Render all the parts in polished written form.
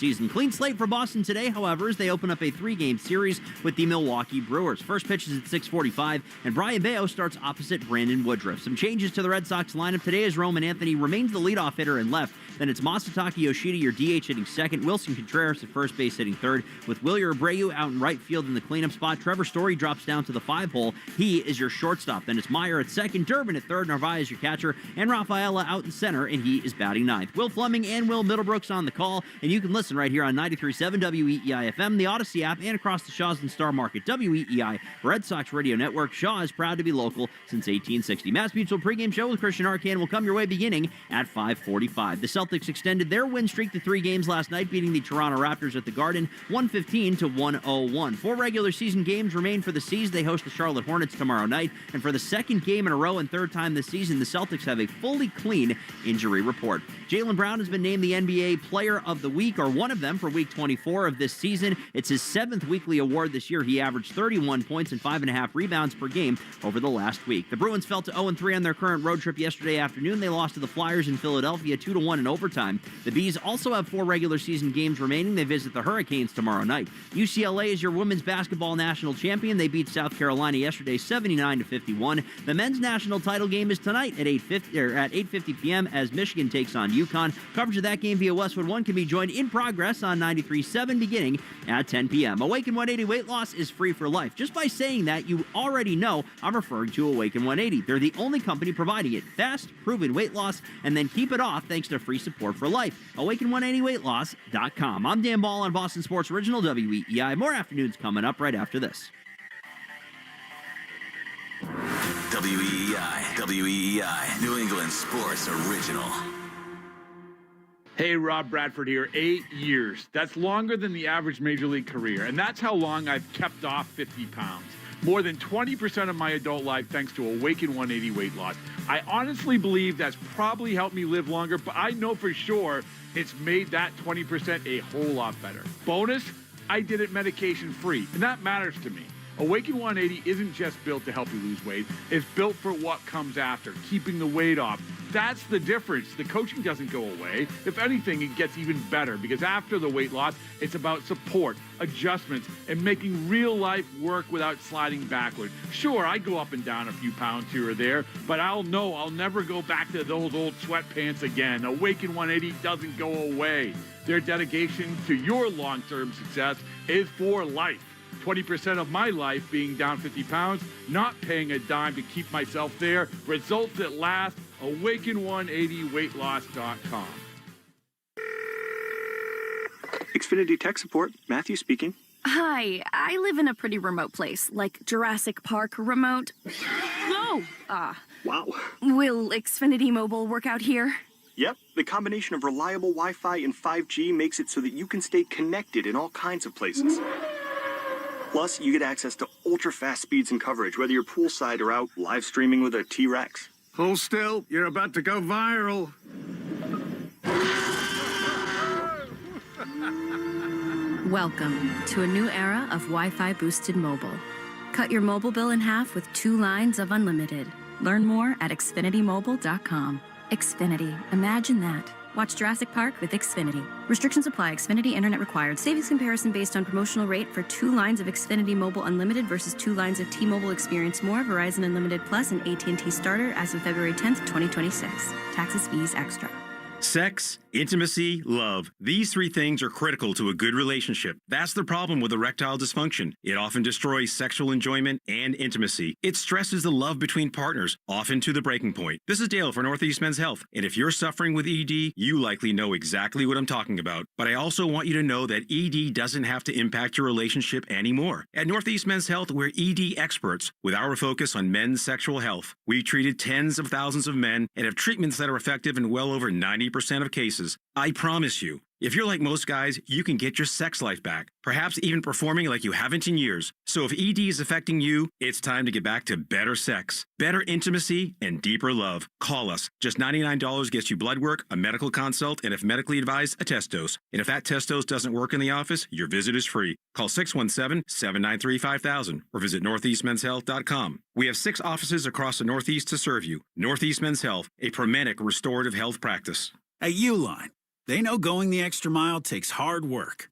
season. Clean slate for Boston today, however, as they open up a 3-game series with the Milwaukee Brewers. First pitch is at 6:45, and Brian Bayo starts opposite Brandon Woodruff. Some changes to the Red Sox lineup today as Roman Anthony remains the leadoff hitter in left. Then it's Masataka Yoshida, your DH, hitting second. Wilson Contreras at first base hitting third. With Wilyer Abreu out in right field in the cleanup spot, Trevor Story drops down to the 5-hole. He is your shortstop. Then it's Meyer at second, Durbin at third, Narvaez your catcher, and Rafaela out in center, and he is batting ninth. Will Fleming and Will Middlebrooks on the call, and you can listen right here on 93.7 WEEI-FM, the Odyssey app, and across the Shaws and Star Market. WEEI Red Sox Radio Network. Shaw is proud to be local since 1860. Mass Mutual pregame show with Christian Arcand will come your way beginning at 5:45. The Celtics extended their win streak to 3 games last night, beating the Toronto Raptors at the Garden 115-101. 4 regular season games remain for the C's. They host the Charlotte Hornets tomorrow night, and for the second game in a row and third time this season, the Celtics have a fully clean injury report. Jaylen Brown has been named the NBA Player of the Week, or one of them, for Week 24 of this season. It's his 7th weekly award this year. He averaged 31 points and 5.5 rebounds per game over the last week. The Bruins fell to 0-3 on their current road trip yesterday afternoon. They lost to the Flyers in Philadelphia 2-1 in overtime. The Bees also have 4 regular season games remaining. They visit the Hurricanes tomorrow night. UCLA is your women's basketball national champion. They beat South Carolina yesterday 79-51. The men's national title game is tonight at 8:50 p.m. as Michigan takes on UConn. Coverage of that game via Westwood One can be joined in progress on 93.7 beginning at 10 p.m. Awaken 180 weight loss is free for life. Just by saying that, you already know I'm referring to Awaken 180. They're the only company providing it. Fast, proven weight loss, and then keep it off thanks to free support for life. Awaken180weightloss.com. I'm Dan Ball on Boston Sports Original WEEI. More afternoons coming up right after this. WEEI, New England Sports Original. Hey, Rob Bradford here. 8 years. That's longer than the average major league career, and that's how long I've kept off 50 pounds. More than 20% of my adult life thanks to Awaken 180 weight loss. I honestly believe that's probably helped me live longer, but I know for sure it's made that 20% a whole lot better. Bonus, I did it medication-free, and that matters to me. Awaken 180 isn't just built to help you lose weight. It's built for what comes after, keeping the weight off. That's the difference. The coaching doesn't go away. If anything, it gets even better because after the weight loss, it's about support, adjustments, and making real life work without sliding backward. Sure, I go up and down a few pounds here or there, but I'll know I'll never go back to those old sweatpants again. Awaken 180 doesn't go away. Their dedication to your long-term success is for life. 20% of my life being down 50 pounds, not paying a dime to keep myself there. Results that last. Awaken180weightloss.com. Xfinity Tech Support, Matthew speaking. Hi, I live in a pretty remote place, like Jurassic Park remote. No! Wow. Will Xfinity Mobile work out here? Yep, the combination of reliable Wi-Fi and 5G makes it so that you can stay connected in all kinds of places. Plus, you get access to ultra-fast speeds and coverage, whether you're poolside or out live streaming with a T-Rex. Hold still, you're about to go viral. Welcome to a new era of Wi-Fi boosted mobile. Cut your mobile bill in half with 2 lines of unlimited. Learn more at xfinitymobile.com. Xfinity, imagine that. Watch Jurassic Park with Xfinity. Restrictions apply. Xfinity Internet required. Savings comparison based on promotional rate for 2 lines of Xfinity Mobile Unlimited versus 2 lines of T-Mobile Experience More, Verizon Unlimited Plus, and AT&T Starter as of February 10th, 2026. Taxes, fees, extra. Sex, intimacy, love. These 3 things are critical to a good relationship. That's the problem with erectile dysfunction. It often destroys sexual enjoyment and intimacy. It stresses the love between partners, often to the breaking point. This is Dale for Northeast Men's Health, and if you're suffering with ED, you likely know exactly what I'm talking about. But I also want you to know that ED doesn't have to impact your relationship anymore. At Northeast Men's Health, we're ED experts with our focus on men's sexual health. We've treated tens of thousands of men and have treatments that are effective in well over 90% of cases. I promise you, if you're like most guys, you can get your sex life back, perhaps even performing like you haven't in years. So if ED is affecting you, it's time to get back to better sex, better intimacy, and deeper love. Call us. Just $99 gets you blood work, a medical consult, and if medically advised, a test dose. And if that test dose doesn't work in the office, your visit is free. Call 617-793-5000 or visit northeastmenshealth.com. We have 6 offices across the Northeast to serve you. Northeast Men's Health, a Promenic restorative health practice. At Uline, They know going the extra mile takes hard work.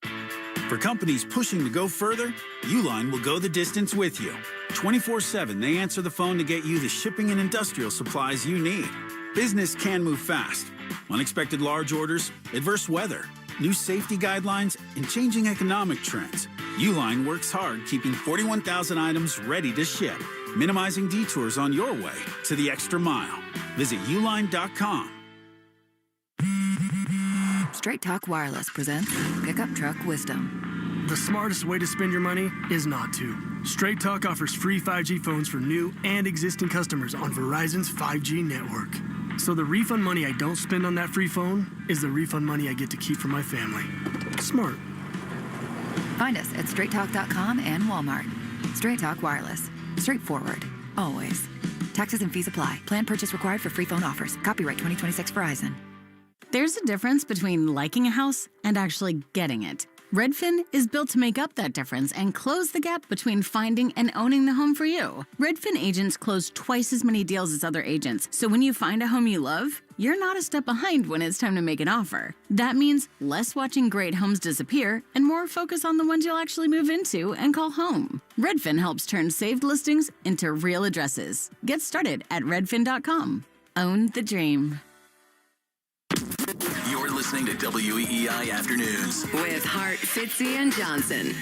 For companies pushing to go further, Uline will go the distance with you. 24/7, they answer the phone to get you the shipping and industrial supplies you need. Business can move fast. Unexpected large orders, adverse weather, new safety guidelines, and changing economic trends. Uline works hard keeping 41,000 items ready to ship, minimizing detours on your way to the extra mile. Visit uline.com. Straight Talk Wireless presents Pickup Truck Wisdom. The smartest way to spend your money is not to. Straight Talk offers free 5G phones for new and existing customers on Verizon's 5G network. So the refund money I don't spend on that free phone is the refund money I get to keep for my family. Smart. Find us at straighttalk.com and Walmart. Straight Talk Wireless. Straightforward. Always. Taxes and fees apply. Plan purchase required for free phone offers. Copyright 2026 Verizon. There's a difference between liking a house and actually getting it. Redfin is built to make up that difference and close the gap between finding and owning the home for you. Redfin agents close twice as many deals as other agents, so when you find a home you love, you're not a step behind when it's time to make an offer. That means less watching great homes disappear and more focus on the ones you'll actually move into and call home. Redfin helps turn saved listings into real addresses. Get started at redfin.com. Own the dream. You're listening to WEEI Afternoons with Hart, Fitzy, and Johnson.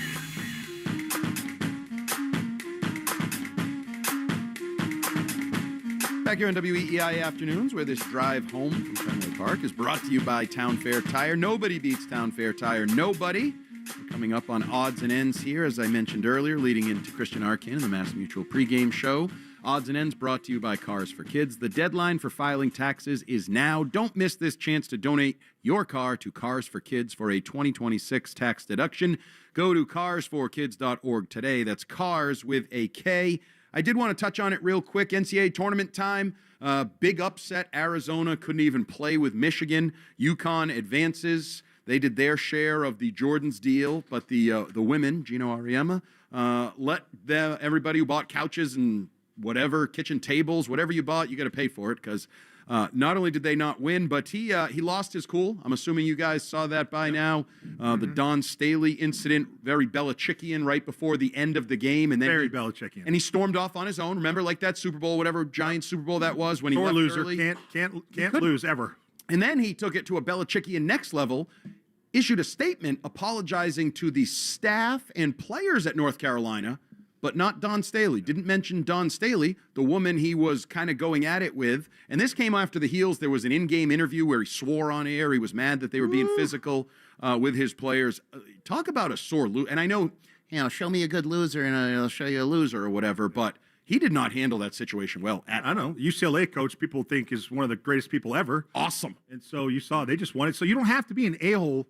Back here on WEEI Afternoons, where this drive home from Fenway Park is brought to you by Town Fair Tire. Nobody beats Town Fair Tire. Nobody. We're coming up on odds and ends here, as I mentioned earlier, leading into Christian Arkin and the Mass Mutual pregame show. Odds and Ends brought to you by Cars for Kids. The deadline for filing taxes is now. Don't miss this chance to donate your car to Cars for Kids for a 2026 tax deduction. Go to carsforkids.org today. That's Cars with a K. I did want to touch on it real quick. NCAA tournament time. Big upset. Arizona couldn't even play with Michigan. UConn advances. They did their share of the Jordan's deal, but the women, Gino Auriemma, let everybody who bought couches and whatever, kitchen tables, whatever you bought, you got to pay for it, because not only did they not win, but he lost his cool. I'm assuming you guys saw that by now. The Don Staley incident, very Belichickian right before the end of the game. And then very Belichickian. And he stormed off on his own. Remember, like that Super Bowl, whatever giant Super Bowl that was, when he left loser. early. Can't lose ever. And then he took it to a Belichickian next level, issued a statement apologizing to the staff and players at North Carolina, but not Don Staley. Didn't mention Don Staley, the woman he was kind of going at it with. And this came after the heels. There was an in-game interview where he swore on air. He was mad that they were being physical with his players. Talk about a sore loser. And I know, show me a good loser and I'll show you a loser or whatever, but he did not handle that situation well at all. I know. UCLA coach, people think is one of the greatest people ever. Awesome. And so you saw they just won it. So you don't have to be an a-hole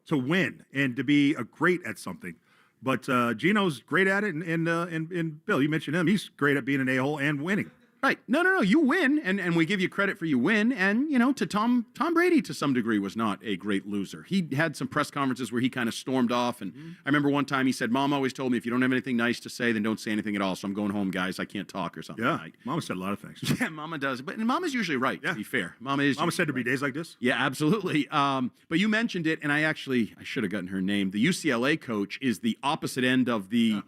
to win and to be a great at something. But Gino's great at it, and Bill, you mentioned him. He's great at being an a-hole and winning. Right. No. You win, and we give you credit for you win. And, to Tom Brady, to some degree, was not a great loser. He had some press conferences where he kind of stormed off. And I remember one time he said, Mom always told me, if you don't have anything nice to say, then don't say anything at all. So I'm going home, guys. I can't talk or something. Yeah, right? Mama said a lot of things. Yeah, Mama does. But Mama's usually right, to be fair. Mama said to be days like this? Yeah, absolutely. But you mentioned it, and I should have gotten her name. The UCLA coach is the opposite end of the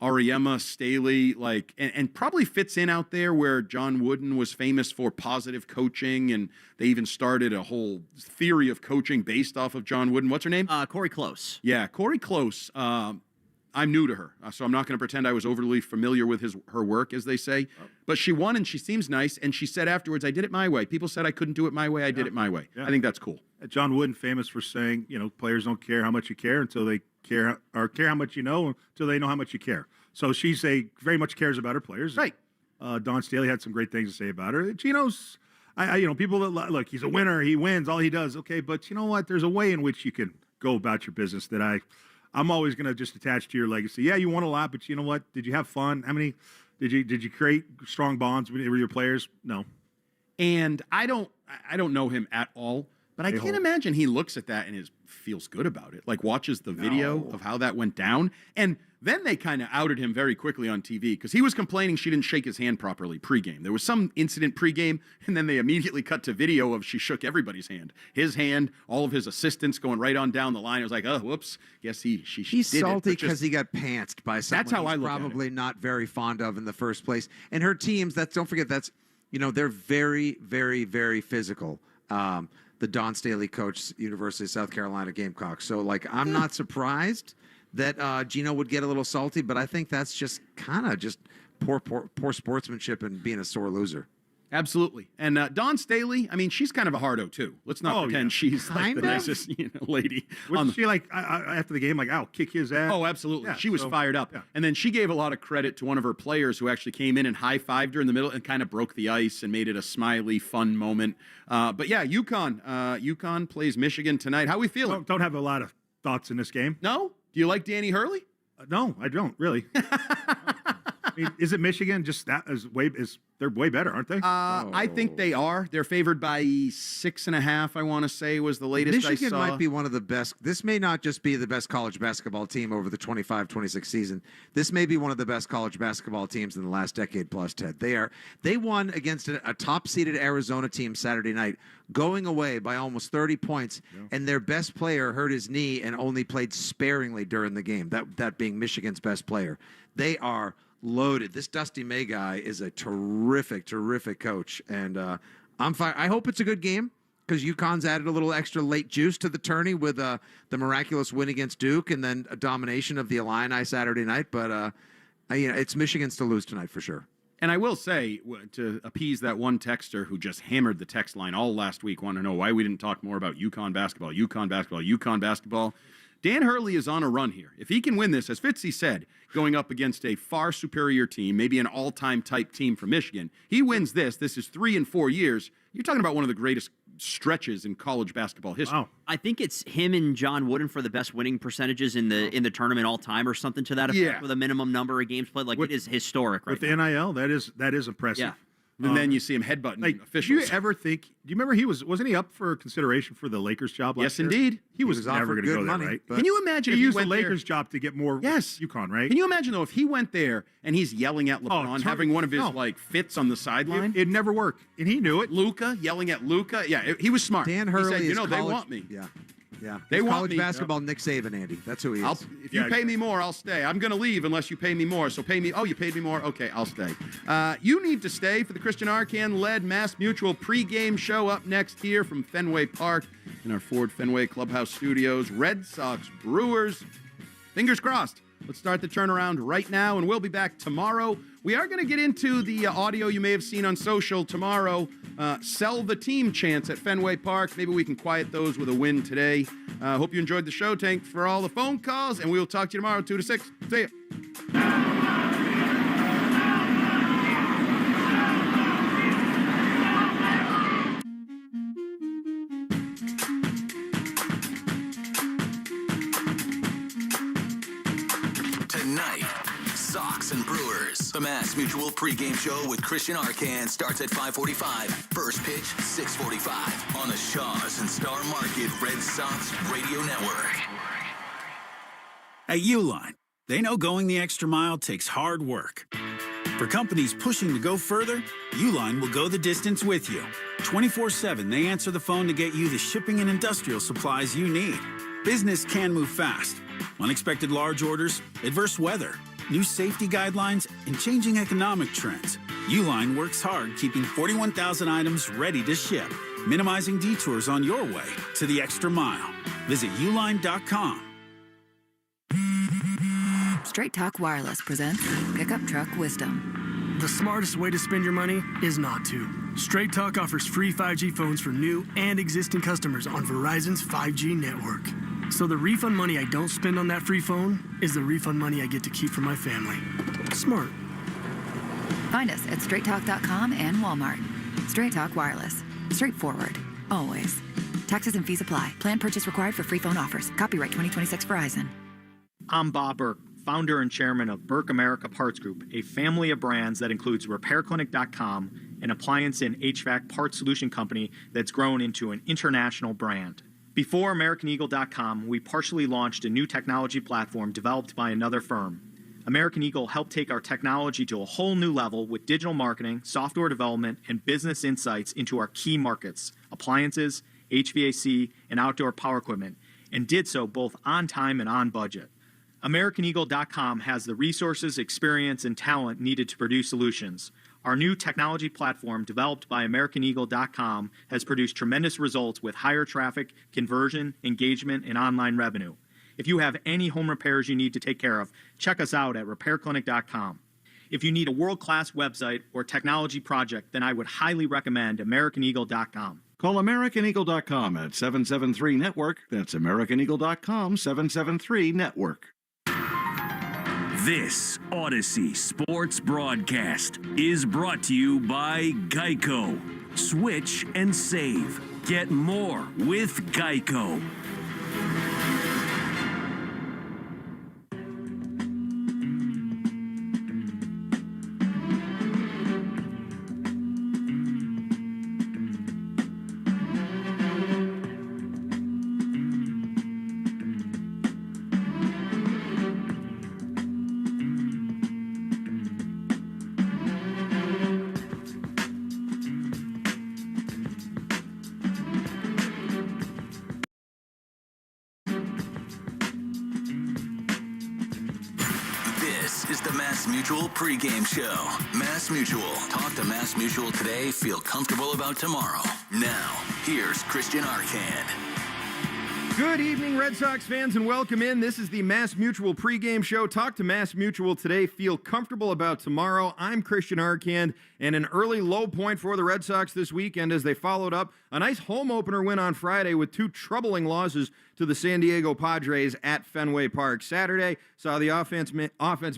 Auriemma, Staley, and probably fits in out there where John Wooden was famous for positive coaching, and they even started a whole theory of coaching based off of John Wooden. What's her name? Corey Close. Yeah, Corey Close. I'm new to her, so I'm not going to pretend I was overly familiar with her work, as they say. But she won, and she seems nice, and she said afterwards, I did it my way. People said I couldn't do it my way. I did it my way. Yeah. I think that's cool. John Wooden, famous for saying, players don't care how much you care until they care how much you know until they know how much you care. So she's very much cares about her players. Right. Don Staley had some great things to say about her. Gino's, people that look, he's a winner. He wins all he does. Okay, but you know what? There's a way in which you can go about your business that I'm always going to just attach to your legacy. Yeah, you won a lot, but you know what? Did you have fun? How many did you create strong bonds with your players? No. And I don't know him at all. But I can't imagine he looks at that and feels good about it. Like watches the video of how that went down. And then they kind of outed him very quickly on TV because he was complaining she didn't shake his hand properly pregame. There was some incident pregame, and then they immediately cut to video of she shook everybody's hand. His hand, all of his assistants going right on down the line. It was like, oh, whoops. Guess she He's did salty it. because he got pantsed by someone That's how I he's look at probably not very fond of in the first place. And her teams, don't forget, they're very, very, very physical. The Don Staley coach, University of South Carolina Gamecocks. So, I'm not surprised that Gino would get a little salty, but I think that's just kind of just poor sportsmanship and being a sore loser. Absolutely. And Dawn Staley, I mean, she's kind of a hardo, too. Let's not pretend she's like the nicest lady. Was she after the game, I'll kick his ass? Oh, absolutely. Yeah, she was fired up. Yeah. And then she gave a lot of credit to one of her players who actually came in and high-fived her in the middle and kind of broke the ice and made it a smiley, fun moment. But yeah, UConn plays Michigan tonight. How are we feeling? Don't have a lot of thoughts in this game. No? Do you like Danny Hurley? No, I don't, really. I mean, is it Michigan? Just they're way better, aren't they? I think they are. They're favored by 6.5. I want to say was the latest Michigan I saw. might be one of the best. This may not just be the best college basketball team over the 25-26 season. This may be one of the best college basketball teams in the last decade plus, Ted. They won against a top-seeded Arizona team Saturday night, going away by almost 30 points, and their best player hurt his knee and only played sparingly during the game, that being Michigan's best player. They are loaded. This Dusty May guy is a terrific, terrific coach, and I'm fine. I hope it's a good game because UConn's added a little extra late juice to the tourney with the miraculous win against Duke and then a domination of the Illini Saturday night. But it's Michigan's to lose tonight for sure. And I will say, to appease that one texter who just hammered the text line all last week, want to know why we didn't talk more about UConn basketball. Dan Hurley is on a run here. If he can win this, as Fitzy said, going up against a far superior team, maybe an all-time type team from Michigan, he wins this. This is 3 in 4 years. You're talking about one of the greatest stretches in college basketball history. Wow. I think it's him and John Wooden for the best winning percentages in the tournament all time or something to that effect with a minimum number of games played. It is historic with the NIL. That is impressive. Yeah. And then you see him headbutting officials. Do you ever think? Do you remember wasn't he up for consideration for the Lakers job last year? Yes, indeed. He was never going to go there, right? Can you imagine he if used he the went Lakers job to get more UConn, right? Can you imagine, though, if he went there and he's yelling at LeBron, having one of his fits on the sideline? It'd never work, and he knew it. Luka, yelling at Luka. Yeah, he was smart. Dan Hurley he said, is they want me. Yeah. Yeah, they want college me. basketball. Nick Saban, Andy. That's who he is. If you pay me more, I'll stay. I'm going to leave unless you pay me more. So pay me. Oh, you paid me more? Okay, I'll stay. You need to stay for the Christian Arcan-led Mass Mutual pregame show up next here from Fenway Park in our Ford Fenway Clubhouse studios. Red Sox, Brewers. Fingers crossed. Let's start the turnaround right now, and we'll be back tomorrow. We are going to get into the audio you may have seen on social tomorrow. Sell the team chants at Fenway Park. Maybe we can quiet those with a win today. Hope you enjoyed the show. Thanks for all the phone calls, and we will talk to you tomorrow, 2 to 6. See ya. Tonight, Sox and Brewers. The Mass Mutual pregame show with Christian Arcan starts at 5:45. First pitch, 6:45 on the Shaws and Star Market Red Sox Radio Network. At Uline, they know going the extra mile takes hard work. For companies pushing to go further, Uline will go the distance with you. 24/7, they answer the phone to get you the shipping and industrial supplies you need. Business can move fast. Unexpected large orders, adverse weather, new safety guidelines, and changing economic trends. Uline works hard keeping 41,000 items ready to ship, minimizing detours on your way to the extra mile. Visit uline.com. Straight Talk Wireless presents Pickup Truck Wisdom. The smartest way to spend your money is not to. Straight Talk offers free 5G phones for new and existing customers on Verizon's 5G network. So the refund money I don't spend on that free phone is the refund money I get to keep for my family. Smart. Find us at straighttalk.com and Walmart. Straight Talk Wireless. Straightforward. Always. Taxes and fees apply. Plan purchase required for free phone offers. Copyright 2026 Verizon. I'm Bob Burke, founder and chairman of Burke America Parts Group, a family of brands that includes RepairClinic.com an appliance and HVAC parts solution company that's grown into an international brand. Before AmericanEagle.com, we partially launched a new technology platform developed by another firm. American Eagle helped take our technology to a whole new level with digital marketing, software development, and business insights into our key markets, appliances, HVAC, and outdoor power equipment, and did so both on time and on budget. AmericanEagle.com has the resources, experience, and talent needed to produce solutions. Our new technology platform, developed by AmericanEagle.com, has produced tremendous results with higher traffic, conversion, engagement, and online revenue. If you have any home repairs you need to take care of, check us out at repairclinic.com. If you need a world-class website or technology project, then I would highly recommend AmericanEagle.com. Call AmericanEagle.com at 773-NETWORK. That's AmericanEagle.com, 773-NETWORK. This Odyssey sports broadcast is brought to you by Geico. Switch and save. Get more with Geico. Mutual pregame show. Mass Mutual. Talk to Mass Mutual today. Feel comfortable about tomorrow. Now, here's Christian Arcand. Good evening, Red Sox fans, and welcome in. This is the Mass Mutual pregame show. Talk to Mass Mutual today. Feel comfortable about tomorrow. I'm Christian Arcand, and an early low point for the Red Sox this weekend as they followed up a nice home opener win on Friday with two troubling losses to the San Diego Padres at Fenway Park. Saturday saw the offense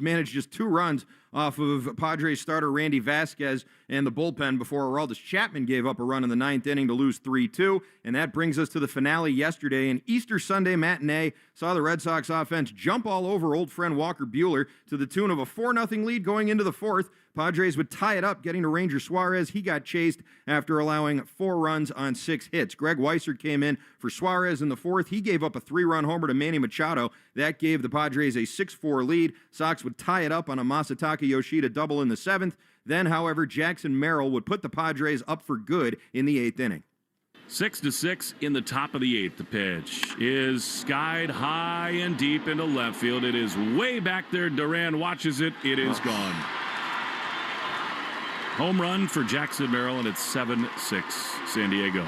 manage just 2 runs off of Padres starter Randy Vasquez and the bullpen before Aroldis Chapman gave up a run in the 9th inning to lose 3-2. And that brings us to the finale yesterday. An Easter Sunday matinee saw the Red Sox offense jump all over old friend Walker Buehler to the tune of a 4-0 lead going into the 4th. Padres would tie it up, getting to Ranger Suarez. He got chased after allowing 4 runs on 6 hits. Greg Weissert came in for Suarez in the 4th. He gave up a 3-run homer to Manny Machado. That gave the Padres a 6-4 lead. Sox would tie it up on a Masataka Yoshida double in the 7th. Then, however, Jackson Merrill would put the Padres up for good in the 8th inning. 6-6 in the top of the 8th. The pitch is skied high and deep into left field. It is way back there. Duran watches it. It is gone. Home run for Jackson Merrill, and it's 7-6 San Diego.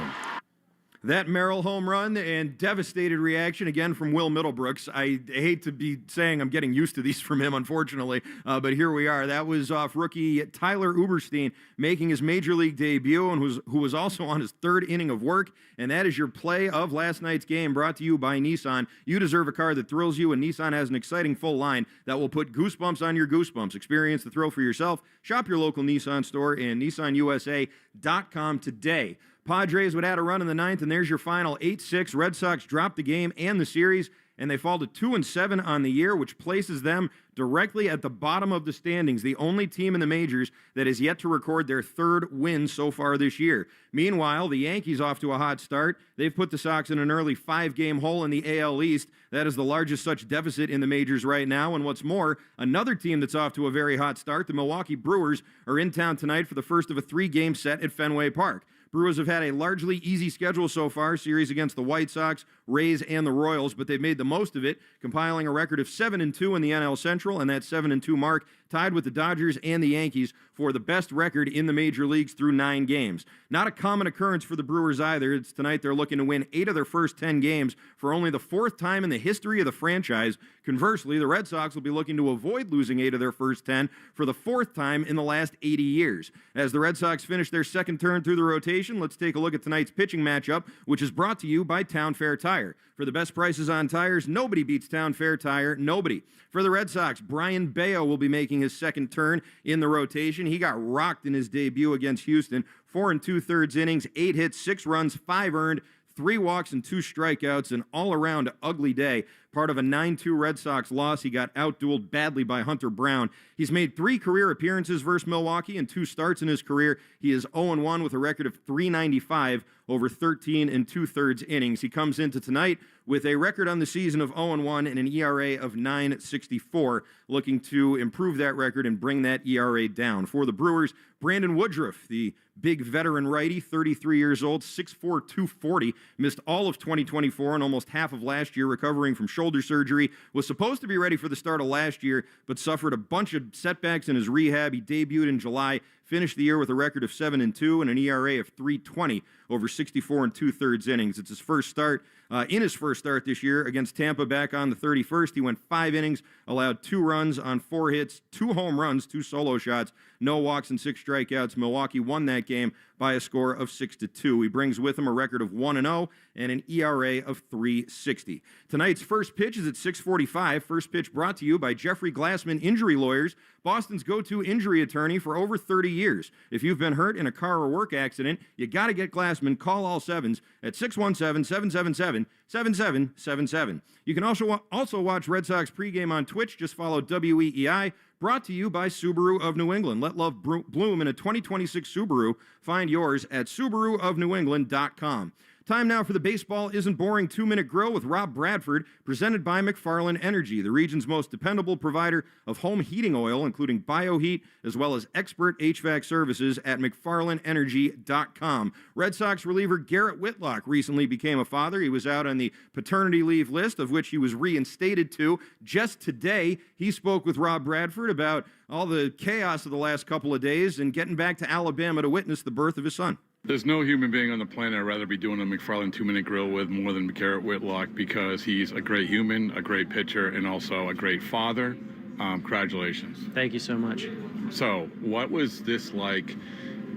That Merrill home run and devastated reaction again from Will Middlebrooks. I hate to be saying I'm getting used to these from him, unfortunately, but here we are. That was off rookie Tyler Uberstein making his major league debut and who was also on his 3rd inning of work. And that is your play of last night's game, brought to you by Nissan. You deserve a car that thrills you, and Nissan has an exciting full line that will put goosebumps on your goosebumps. Experience the thrill for yourself. Shop your local Nissan store and NissanUSA.com today. Padres would add a run in the 9th, and there's your final 8-6. Red Sox drop the game and the series, and they fall to 2-7 on the year, which places them directly at the bottom of the standings, the only team in the majors that has yet to record their 3rd win so far this year. Meanwhile, the Yankees off to a hot start. They've put the Sox in an early 5-game hole in the AL East. That is the largest such deficit in the majors right now. And what's more, another team that's off to a very hot start, the Milwaukee Brewers, are in town tonight for the first of a 3-game set at Fenway Park. Brewers have had a largely easy schedule so far, series against the White Sox, Rays, and the Royals, but they've made the most of it, compiling a record of 7-2 in the NL Central, and that 7-2 mark tied with the Dodgers and the Yankees for the best record in the major leagues through 9 games. Not a common occurrence for the Brewers either. It's tonight they're looking to win 8 of their first 10 games for only the 4th time in the history of the franchise. Conversely, the Red Sox will be looking to avoid losing 8 of their first 10 for the 4th time in the last 80 years. As the Red Sox finish their 2nd turn through the rotation, let's take a look at tonight's pitching matchup, which is brought to you by Town Fair Tire. For the best prices on tires, nobody beats Town Fair Tire. Nobody. For the Red Sox, Brian Bayo will be making his 2nd turn in the rotation. He got rocked in his debut against Houston. 4 2/3 innings, 8 hits, 6 runs, 5 earned, 3 walks and 2 strikeouts, an all-around ugly day. Part of a 9-2 Red Sox loss, he got outdueled badly by Hunter Brown. He's made 3 career appearances versus Milwaukee and 2 starts in his career. He is 0-1 with a record of .395 over 13 2/3 innings. He comes into tonight with a record on the season of 0-1 and an ERA of .964, looking to improve that record and bring that ERA down. For the Brewers, Brandon Woodruff, the big veteran righty, 33 years old, 6'4", 240, missed all of 2024 and almost half of last year recovering from shoulder surgery, was supposed to be ready for the start of last year, but suffered a bunch of setbacks in his rehab. He debuted in July, finished the year with a record of 7-2 and an ERA of .320 over 64 2/3 innings. It's his first start. In his first start this year against Tampa back on the 31st, he went 5 innings, allowed 2 runs on 4 hits, 2 home runs, 2 solo shots, no walks and 6 strikeouts. Milwaukee won that game by a score of 6-2. He brings with him a record of 1-0 and an ERA of .360. Tonight's first pitch is at 6:45. First pitch brought to you by Jeffrey Glassman Injury Lawyers, Boston's go-to injury attorney for over 30 years. If you've been hurt in a car or work accident, you got to get Glassman. Call all sevens at 617-777-7777. You can also watch Red Sox pregame on Twitch. Just follow WEEI. Brought to you by Subaru of New England. Let love bloom in a 2026 Subaru. Find yours at SubaruofNewEngland.com. Time now for the Baseball Isn't Boring 2-Minute Grill with Rob Bradford, presented by McFarland Energy, the region's most dependable provider of home heating oil, including BioHeat, as well as expert HVAC services at McFarlandEnergy.com. Red Sox reliever Garrett Whitlock recently became a father. He was out on the paternity leave list, of which he was reinstated to just today. He spoke with Rob Bradford about all the chaos of the last couple of days and getting back to Alabama to witness the birth of his son. There's no human being on the planet I'd rather be doing a McFarland 2-Minute Grill with more than Garrett Whitlock, because he's a great human, a great pitcher, and also a great father. Congratulations. Thank you so much. So, what was this like,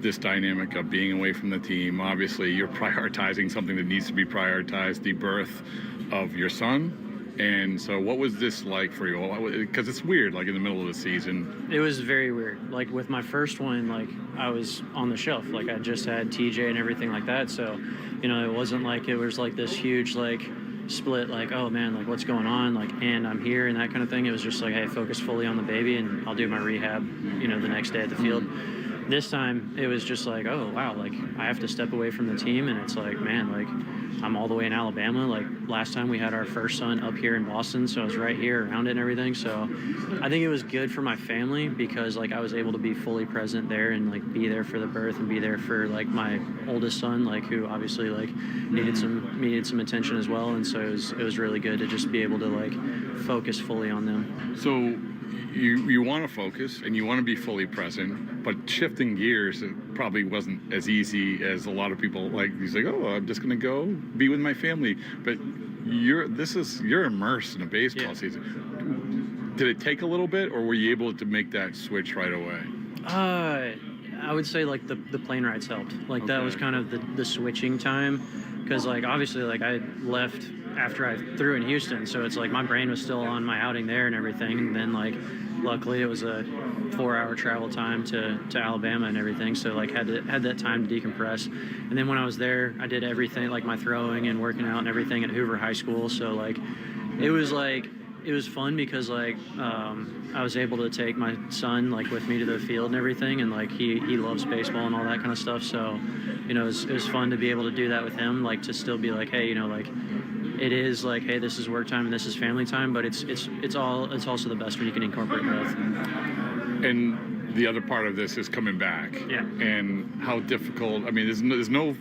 this dynamic of being away from the team? Obviously, you're prioritizing something that needs to be prioritized, the birth of your son. And so what was this like for you? Because it's weird, like in the middle of the season. It was very weird. Like with my first one, like I was on the shelf. Like I just had TJ and everything like that. So, you know, it wasn't like it was like this huge like split, like, oh man, like what's going on? Like, and I'm here and that kind of thing. It was just like, hey, focus fully on the baby and I'll do my rehab, you know, the next day at the field. This time it was just like, oh wow, like I have to step away from the team, and it's like, man, like I'm all the way in Alabama. Like last time we had our first son up here in Boston, so I was right here around it and everything. So I think it was good for my family because like I was able to be fully present there and like be there for the birth and be there for like my oldest son, like who obviously like needed some attention as well. And so it was really good to just be able to like focus fully on them. So you want to focus and you want to be fully present, but shifting gears, it probably wasn't as easy as a lot of people. Like he's like, oh, I'm just going to go be with my family. But you're immersed in a baseball season. Did it take a little bit, or were you able to make that switch right away? I would say like the plane rides helped. Like that was kind of the switching time, because like obviously like I left after I threw in Houston, so it's like my brain was still on my outing there and everything, and then like luckily it was a 4-hour travel time to Alabama and everything, so like had that time to decompress. And then when I was there, I did everything, like my throwing and working out and everything at Hoover High School, so like it was fun because like I was able to take my son like with me to the field and everything, and like he loves baseball and all that kind of stuff, so you know it was fun to be able to do that with him, like to still be like, hey, you know, like it is like, hey, this is work time and this is family time, but it's also the best when you can incorporate both. And the other part of this is coming back. Yeah. And how difficult. I mean, there's no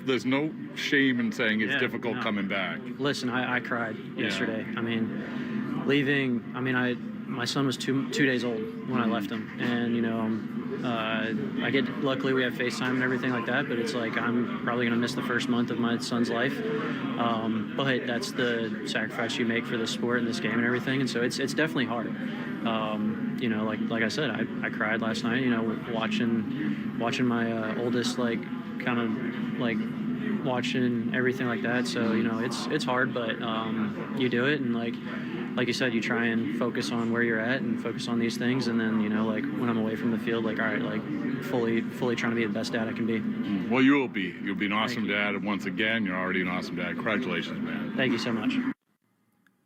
shame in saying it's difficult coming back. Listen, I cried yesterday. I mean, leaving. I mean, my son was two days old when I left him, and you know, luckily we have FaceTime and everything like that, but it's like I'm probably gonna miss the first month of my son's life. But that's the sacrifice you make for the sport and this game and everything, and so it's definitely hard. You know, like I said, I cried last night. You know, watching my oldest like kind of like watching everything like that. So you know, it's hard, but you do it, and like you said, you try and focus on where you're at and focus on these things, and then you know, like when I'm away from the field, like all right, like fully trying to be the best dad I can be. Well, you'll be an awesome dad, and once again, you're already an awesome dad. Congratulations, man. Thank you so much.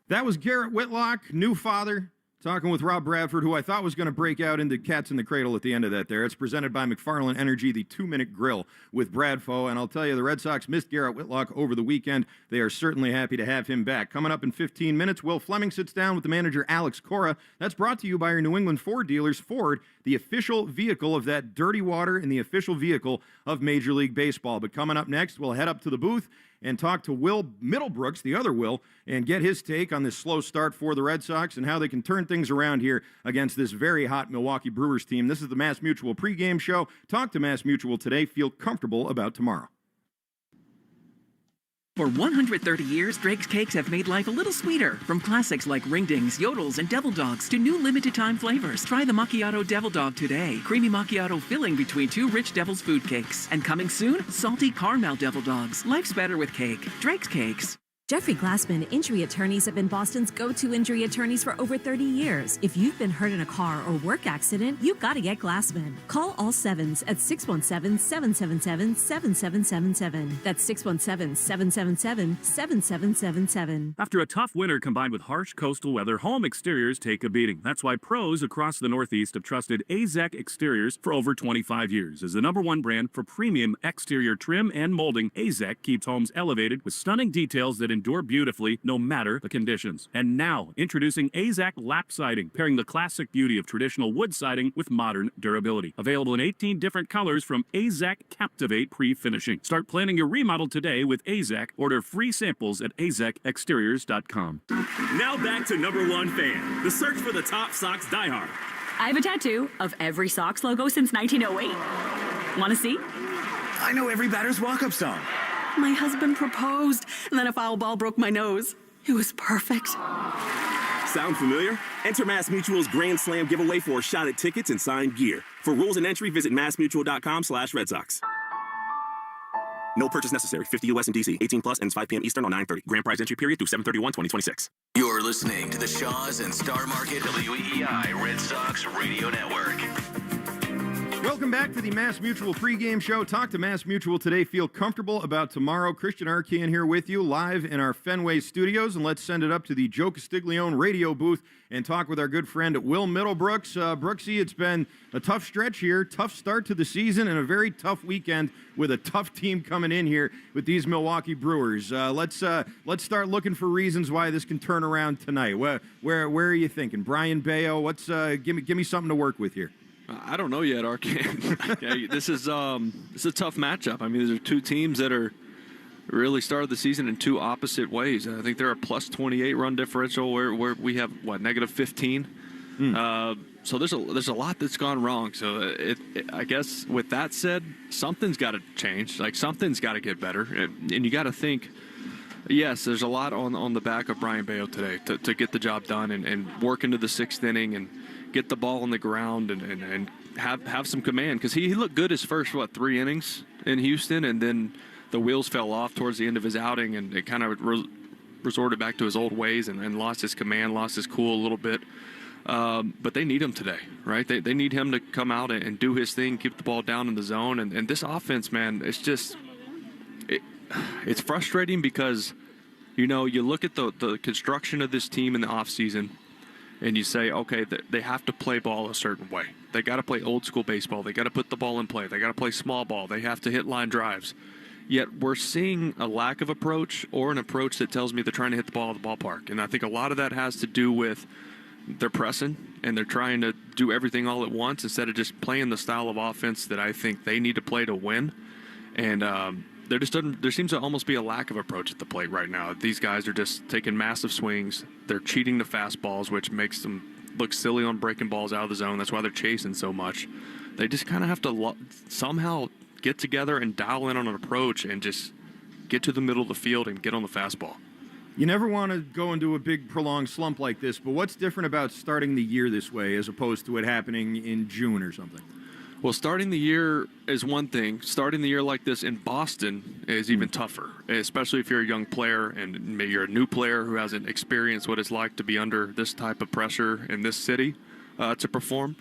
That was Garrett Whitlock, new father, talking with Rob Bradford, who I thought was going to break out into Cats in the Cradle at the end of that there. It's presented by McFarland Energy, the 2-minute grill with Bradfo. And I'll tell you, the Red Sox missed Garrett Whitlock over the weekend. They are certainly happy to have him back. Coming up in 15 minutes, Will Fleming sits down with the manager, Alex Cora. That's brought to you by your New England Ford dealers. Ford, the official vehicle of that dirty water and the official vehicle of Major League Baseball. But coming up next, we'll head up to the booth and talk to Will Middlebrooks, the other Will, and get his take on this slow start for the Red Sox and how they can turn things around here against this very hot Milwaukee Brewers team. This is the Mass Mutual pregame show. Talk to Mass Mutual today. Feel comfortable about tomorrow. For 130 years, Drake's Cakes have made life a little sweeter. From classics like Ringdings, Yodels, and Devil Dogs to new limited-time flavors. Try the Macchiato Devil Dog today. Creamy macchiato filling between 2 rich Devil's Food Cakes. And coming soon, salty caramel Devil Dogs. Life's better with cake. Drake's Cakes. Jeffrey Glassman Injury Attorneys have been Boston's go-to injury attorneys for over 30 years. If you've been hurt in a car or work accident, you've got to get Glassman. Call all sevens at 617-777-7777. That's 617-777-7777. After a tough winter combined with harsh coastal weather, home exteriors take a beating. That's why pros across the Northeast have trusted AZEK Exteriors for over 25 years. As the #1 brand for premium exterior trim and molding, AZEK keeps homes elevated with stunning details that endure beautifully no matter the conditions. And now, introducing AZEK Lap Siding, pairing the classic beauty of traditional wood siding with modern durability. Available in 18 different colors from AZEK Captivate Pre-Finishing. Start planning your remodel today with AZEK. Order free samples at azekexteriors.com. Now back to #1 fan, the search for the top Sox diehard. I have a tattoo of every Sox logo since 1908. Want to see? I know every batter's walk-up song. My husband proposed, and then a foul ball broke my nose. It was perfect. Sound familiar? Enter Mass Mutual's Grand Slam giveaway for a shot at tickets and signed gear. For rules and entry, visit massmutual.com/Red Sox. No purchase necessary. 50 U.S. and D.C. 18 plus ends 5 p.m. Eastern on 9/30. Grand prize entry period through 7/31/2026. You're listening to the Shaws and Star Market WEEI Red Sox Radio Network. Welcome back to the Mass Mutual pregame show. Talk to Mass Mutual today. Feel comfortable about tomorrow. Christian Arcand here with you live in our Fenway studios. And let's send it up to the Joe Castiglione radio booth and talk with our good friend Will Middlebrooks. Brooksy, it's been a tough stretch here, tough start to the season, and a very tough weekend with a tough team coming in here with these Milwaukee Brewers. Let's start looking for reasons why this can turn around tonight. Where are you thinking? Brian Bayo, give me something to work with here. I don't know yet, Arcand. Okay, this is a tough matchup. I mean, these are two teams that are really started the season in two opposite ways. I think they're a plus 28 run differential where we have negative 15. So there's a lot that's gone wrong. So I guess with that said, something's got to change. Like something's got to get better, and you got to think. Yes, there's a lot on the back of Brian Bayo today to get the job done and work into the 6th inning and get the ball on the ground and have some command, because he looked good his first 3 innings in Houston, and then the wheels fell off towards the end of his outing, and it kind of resorted back to his old ways and lost his command, lost his cool a little bit. But they need him today, right? They need him to come out and do his thing, keep the ball down in the zone, and this offense, man, it's just it's frustrating because you look at the construction of this team in the offseason, and you say, okay, they have to play ball a certain way. They got to play old school baseball. They got to put the ball in play. They got to play small ball. They have to hit line drives. Yet we're seeing a lack of approach, or an approach that tells me they're trying to hit the ball at the ballpark. And I think a lot of that has to do with they're pressing and they're trying to do everything all at once instead of just playing the style of offense that I think they need to play to win. And there seems to almost be a lack of approach at the plate right now. These guys are just taking massive swings. They're cheating the fastballs, which makes them look silly on breaking balls out of the zone. That's why they're chasing so much. They just kind of have to somehow get together and dial in on an approach and just get to the middle of the field and get on the fastball. You never want to go into a big prolonged slump like this, but what's different about starting the year this way as opposed to it happening in June or something? Well, starting the year is one thing. Starting the year like this in Boston is even tougher, especially if you're a young player and maybe you're a new player who hasn't experienced what it's like to be under this type of pressure in this city to perform.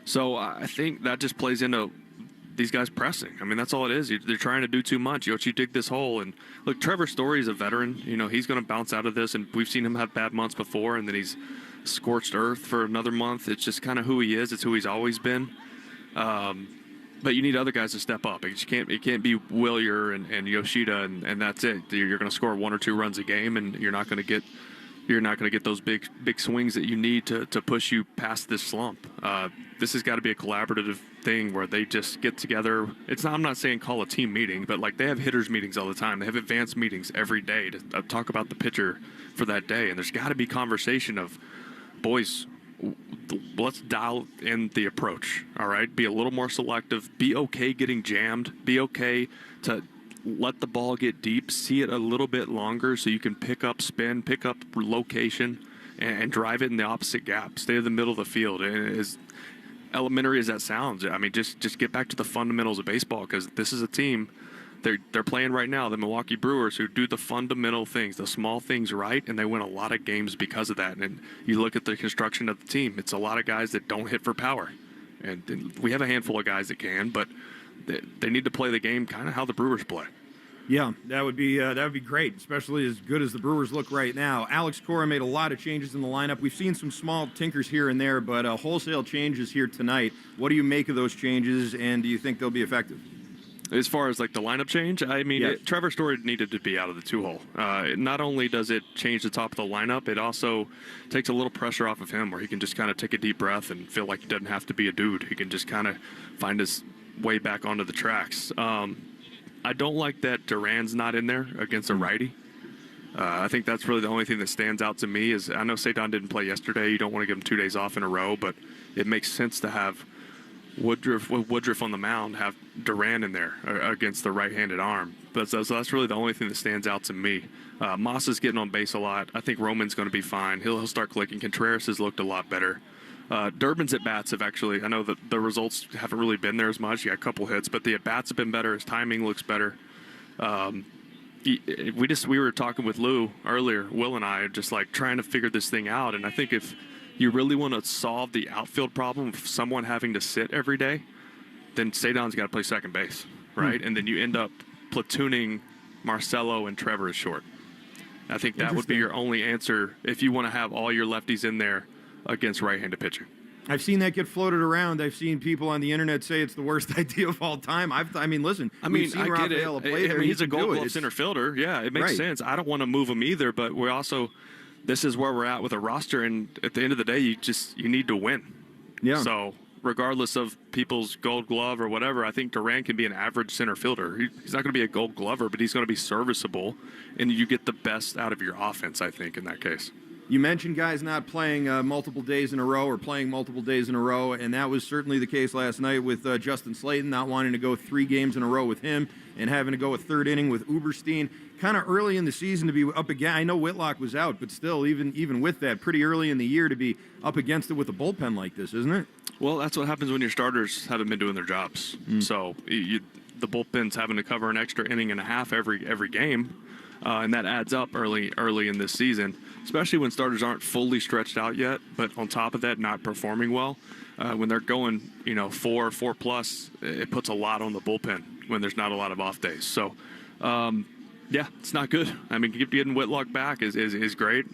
So I think that just plays into these guys pressing. I mean, that's all it is. They're trying to do too much. You dig this hole. And look, Trevor Story is a veteran. He's going to bounce out of this, and we've seen him have bad months before, and then he's scorched earth for another month. It's just kind of who he is. It's who he's always been. But you need other guys to step up. It can't be Willier and Yoshida, and that's it. You're going to score 1 or 2 runs a game, and you're not going to get those big swings that you need to push you past this slump. This has got to be a collaborative thing where they just get together. I'm not saying call a team meeting, but like they have hitters meetings all the time. They have advanced meetings every day to talk about the pitcher for that day. And there's got to be conversation of, boys, let's dial in the approach. All right, be a little more selective. Be okay getting jammed. Be okay to let the ball get deep, see it a little bit longer so you can pick up spin, pick up location, and drive it in the opposite gap. Stay in the middle of the field. And as elementary as that sounds, I mean, just get back to the fundamentals of baseball, because this is a team, they're playing right now, the Milwaukee Brewers, who do the fundamental things, the small things right, and they win a lot of games because of that. And you look at the construction of the team, it's a lot of guys that don't hit for power. And we have a handful of guys that can, but they need to play the game kind of how the Brewers play. Yeah, that would be great, especially as good as the Brewers look right now. Alex Cora made a lot of changes in the lineup. We've seen some small tinkers here and there, but wholesale changes here tonight. What do you make of those changes, and do you think they'll be effective? As far as like the lineup change, I mean, yes. Trevor Story needed to be out of the 2-hole. Not only does it change the top of the lineup, it also takes a little pressure off of him, where he can just kind of take a deep breath and feel like he doesn't have to be a dude. He can just kind of find his way back onto the tracks. I don't like that Duran's not in there against a righty. I think that's really the only thing that stands out to me. Is I know Cedon didn't play yesterday. You don't want to give him 2 days off in a row, but it makes sense to have Woodruff on the mound, have Duran in there against the right-handed arm. But so that's really the only thing that stands out to me. Moss is getting on base a lot. I think Roman's going to be fine. He'll start clicking. Contreras has looked a lot better. Durbin's at-bats have actually, I know that the results haven't really been there as much. He got a couple hits, but the at-bats have been better. His timing looks better. We were talking with Lou earlier, Will and I, just like trying to figure this thing out. And I think if you really want to solve the outfield problem of someone having to sit every day, then Cedon's got to play second base, right? And then you end up platooning Marcelo and Trevor as short. I think that would be your only answer if you want to have all your lefties in there against right-handed pitching. I've seen that get floated around. I've seen people on the internet say it's the worst idea of all time. We've seen Rafaela play there. He's a Gold Glove center fielder. Yeah, it makes sense. I don't want to move him either, but we also, this is where we're at with a roster, and at the end of the day, you need to win. Yeah. So regardless of people's Gold Glove or whatever, I think Duran can be an average center fielder. He's not going to be a Gold Glover, but he's going to be serviceable, and you get the best out of your offense, I think, in that case. You mentioned guys not playing multiple days in a row or playing multiple days in a row, and that was certainly the case last night with Justin Slayton not wanting to go 3 games in a row with him and having to go a third inning with Uberstein. Kind of early in the season to be up again. I know Whitlock was out, but still, even with that, pretty early in the year to be up against it with a bullpen like this, isn't it? Well, that's what happens when your starters haven't been doing their jobs. So the bullpen's having to cover an extra inning and a half every game. And that adds up early in this season, especially when starters aren't fully stretched out yet, but on top of that, not performing well. When they're going, 4 plus, it puts a lot on the bullpen when there's not a lot of off days. So, yeah, it's not good. I mean, getting Whitlock back is great.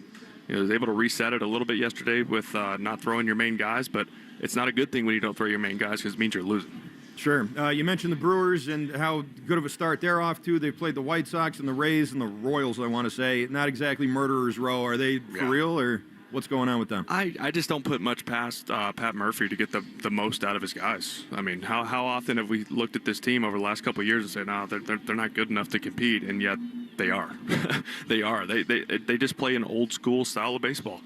He was able to reset it a little bit yesterday with not throwing your main guys, but it's not a good thing when you don't throw your main guys because it means you're losing. Sure. You mentioned the Brewers and how good of a start they're off to. They played the White Sox and the Rays and the Royals, I want to say. Not exactly murderer's row. Are they for real, or what's going on with them? I just don't put much past Pat Murphy to get the most out of his guys. I mean, how often have we looked at this team over the last couple of years and said, no, they're not good enough to compete, and yet they are. They are. They just play an old school style of baseball.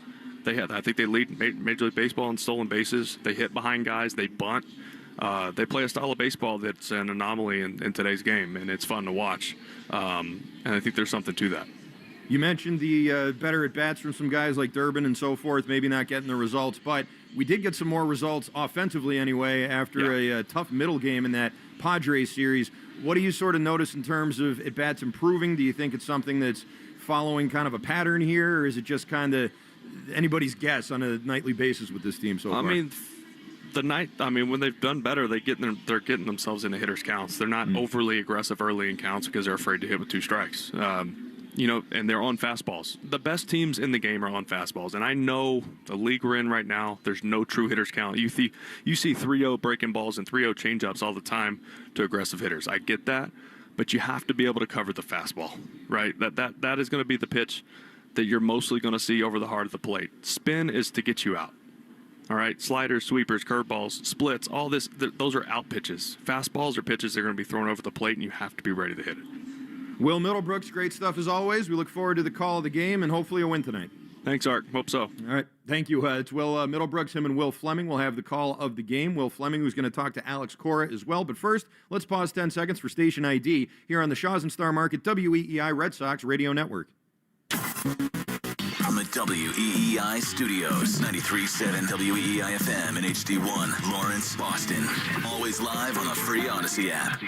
I think they lead Major League Baseball in stolen bases. They hit behind guys. They bunt. They play a style of baseball that's an anomaly in today's game, and it's fun to watch. And I think there's something to that. You mentioned the better at-bats from some guys like Durbin and so forth, maybe not getting the results, but we did get some more results offensively anyway after a tough middle game in that Padres series. What do you sort of notice in terms of at-bats improving? Do you think it's something that's following kind of a pattern here, or is it just kind of anybody's guess on a nightly basis with this team so far? I mean, when they've done better, they're getting themselves into hitters' counts. They're not overly aggressive early in counts because they're afraid to hit with 2 strikes. And they're on fastballs. The best teams in the game are on fastballs. And I know the league we're in right now, there's no true hitters count. You see 3-0 breaking balls and 3-0 changeups all the time to aggressive hitters. I get that, but you have to be able to cover the fastball, right? That is going to be the pitch that you're mostly going to see over the heart of the plate. Spin is to get you out. All right, sliders, sweepers, curveballs, splits, all this, those are out pitches. Fastballs are pitches that are going to be thrown over the plate, and you have to be ready to hit it. Will Middlebrooks, great stuff as always. We look forward to the call of the game and hopefully a win tonight. Thanks, Art. Hope so. All right. Thank you. It's Will Middlebrooks. Him and Will Fleming will have the call of the game. Will Fleming, who's going to talk to Alex Cora as well. But first, let's pause 10 seconds for station ID here on the Shaws and Star Market WEEI Red Sox Radio Network. From the WEEI studios, 93.7 WEEI FM and HD1, Lawrence, Boston. Always live on the free Odyssey app.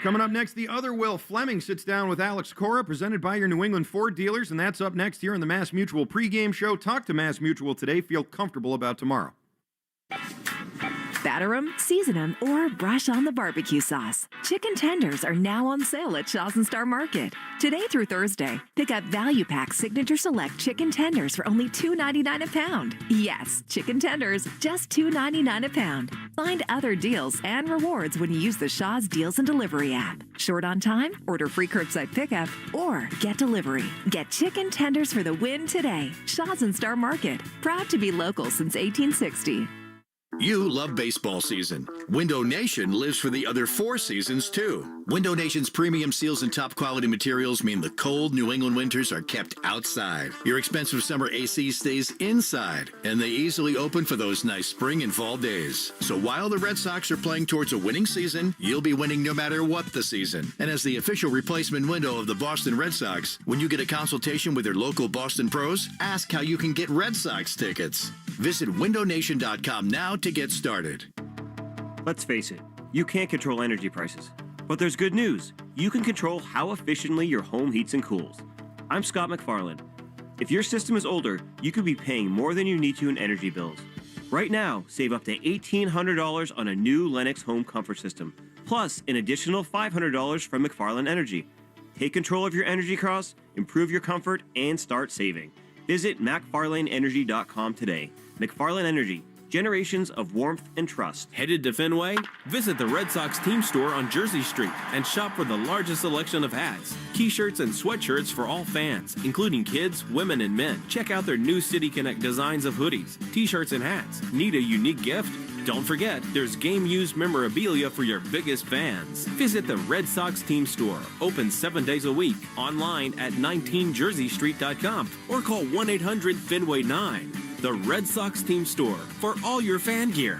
Coming up next, the other Will Fleming sits down with Alex Cora, presented by your New England Ford dealers, and that's up next here on the Mass Mutual pregame show. Talk to Mass Mutual today. Feel comfortable about tomorrow. Batter 'em, season 'em, or brush on the barbecue sauce. Chicken tenders are now on sale at Shaws and Star Market. Today through Thursday, pick up Value Pack Signature Select chicken tenders for only $2.99 a pound. Yes, chicken tenders, just $2.99 a pound. Find other deals and rewards when you use the Shaws Deals and Delivery app. Short on time? Order free curbside pickup or get delivery. Get chicken tenders for the win today. Shaws and Star Market, proud to be local since 1860. You love baseball season. Window Nation lives for the other 4 seasons, too. Window Nation's premium seals and top quality materials mean the cold New England winters are kept outside. Your expensive summer AC stays inside, and they easily open for those nice spring and fall days. So while the Red Sox are playing towards a winning season, you'll be winning no matter what the season. And as the official replacement window of the Boston Red Sox, when you get a consultation with your local Boston pros, ask how you can get Red Sox tickets. Visit windownation.com now to get started. Let's face it, you can't control energy prices. But there's good news. You can control how efficiently your home heats and cools. I'm Scott McFarland. If your system is older, you could be paying more than you need to in energy bills. Right now, save up to $1,800 on a new Lennox home comfort system, plus an additional $500 from McFarland Energy. Take control of your energy costs, improve your comfort, and start saving. Visit McFarlaneEnergy.com today. McFarland Energy, generations of warmth and trust. Headed to Fenway? Visit the Red Sox team store on Jersey Street and shop for the largest selection of hats, t-shirts, and sweatshirts for all fans, including kids, women, and men. Check out their new City Connect designs of hoodies, t-shirts, and hats. Need a unique gift? Don't forget, there's game-used memorabilia for your biggest fans. Visit the Red Sox team store, open 7 days a week, online at 19JerseyStreet.com, or call 1-800-FENWAY-9. The Red Sox team store for all your fan gear.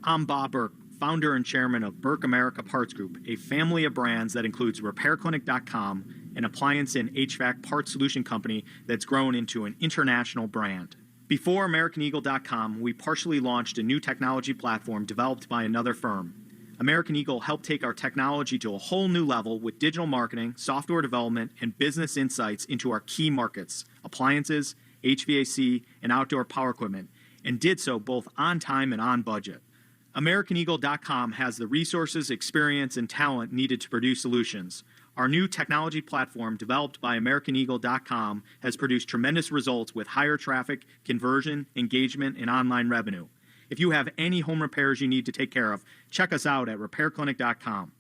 I'm Bob Burke, founder and chairman of Burke America Parts Group, a family of brands that includes RepairClinic.com, an appliance and HVAC parts solution company that's grown into an international brand. Before AmericanEagle.com, we partially launched a new technology platform developed by another firm. American Eagle helped take our technology to a whole new level with digital marketing, software development, and business insights into our key markets, appliances, HVAC, and outdoor power equipment, and did so both on time and on budget. AmericanEagle.com has the resources, experience, and talent needed to produce solutions. Our new technology platform, developed by AmericanEagle.com, has produced tremendous results with higher traffic, conversion, engagement, and online revenue. If you have any home repairs you need to take care of, check us out at RepairClinic.com.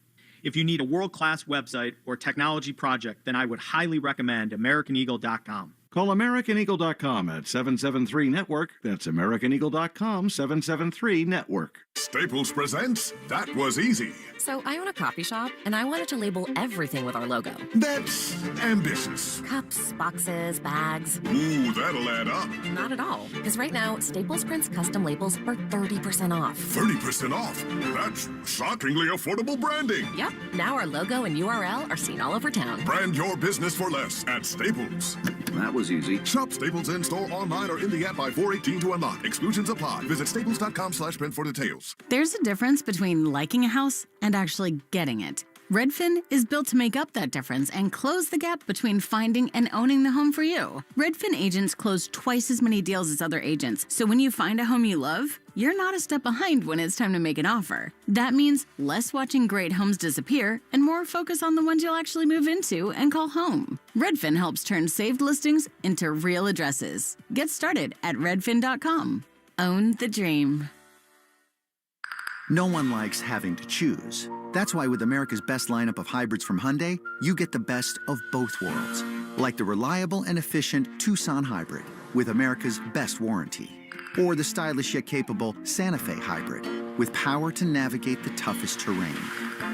If you need a world-class website or technology project, then I would highly recommend AmericanEagle.com. Call AmericanEagle.com at 773-NETWORK. That's AmericanEagle.com, 773-NETWORK. Staples presents That Was Easy. So I own a coffee shop, and I wanted to label everything with our logo. That's ambitious. Cups, boxes, bags. Ooh, that'll add up. Not at all, because right now, Staples prints custom labels for 30% off. 30% off? That's shockingly affordable branding. Yep, now our logo and URL are seen all over town. Brand your business for less at Staples. That was easy. Shop Staples in-store, online, or in the app by 4/18 to unlock. Exclusions apply. Visit staples.com/print for details. There's a difference between liking a house and actually getting it. Redfin is built to make up that difference and close the gap between finding and owning the home for you. Redfin agents close twice as many deals as other agents, so when you find a home you love, you're not a step behind when it's time to make an offer. That means less watching great homes disappear and more focus on the ones you'll actually move into and call home. Redfin helps turn saved listings into real addresses. Get started at redfin.com. Own the dream. No one likes having to choose. That's why with America's best lineup of hybrids from Hyundai, you get the best of both worlds. Like the reliable and efficient Tucson Hybrid with America's best warranty. Or the stylish yet capable Santa Fe Hybrid with power to navigate the toughest terrain.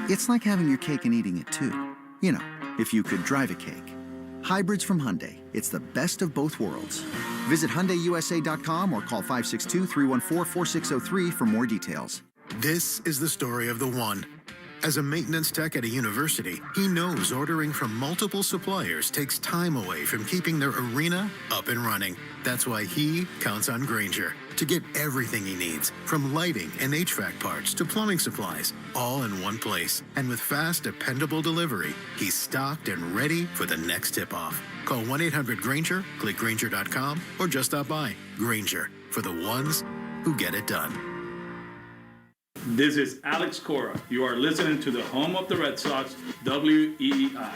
It's like having your cake and eating it too. You know, if you could drive a cake. Hybrids from Hyundai. It's the best of both worlds. Visit HyundaiUSA.com or call 562-314-4603 for more details. This is the story of the one. As a maintenance tech at a university, he knows ordering from multiple suppliers takes time away from keeping their arena up and running. That's why he counts on Granger to get everything he needs, from lighting and HVAC parts to plumbing supplies, all in one place. And with fast, dependable delivery, he's stocked and ready for the next tip-off. Call 1-800-GRANGER, click Granger.com, or just stop by. Granger, for the ones who get it done. This is Alex Cora. You are listening to the home of the Red Sox, WEEI.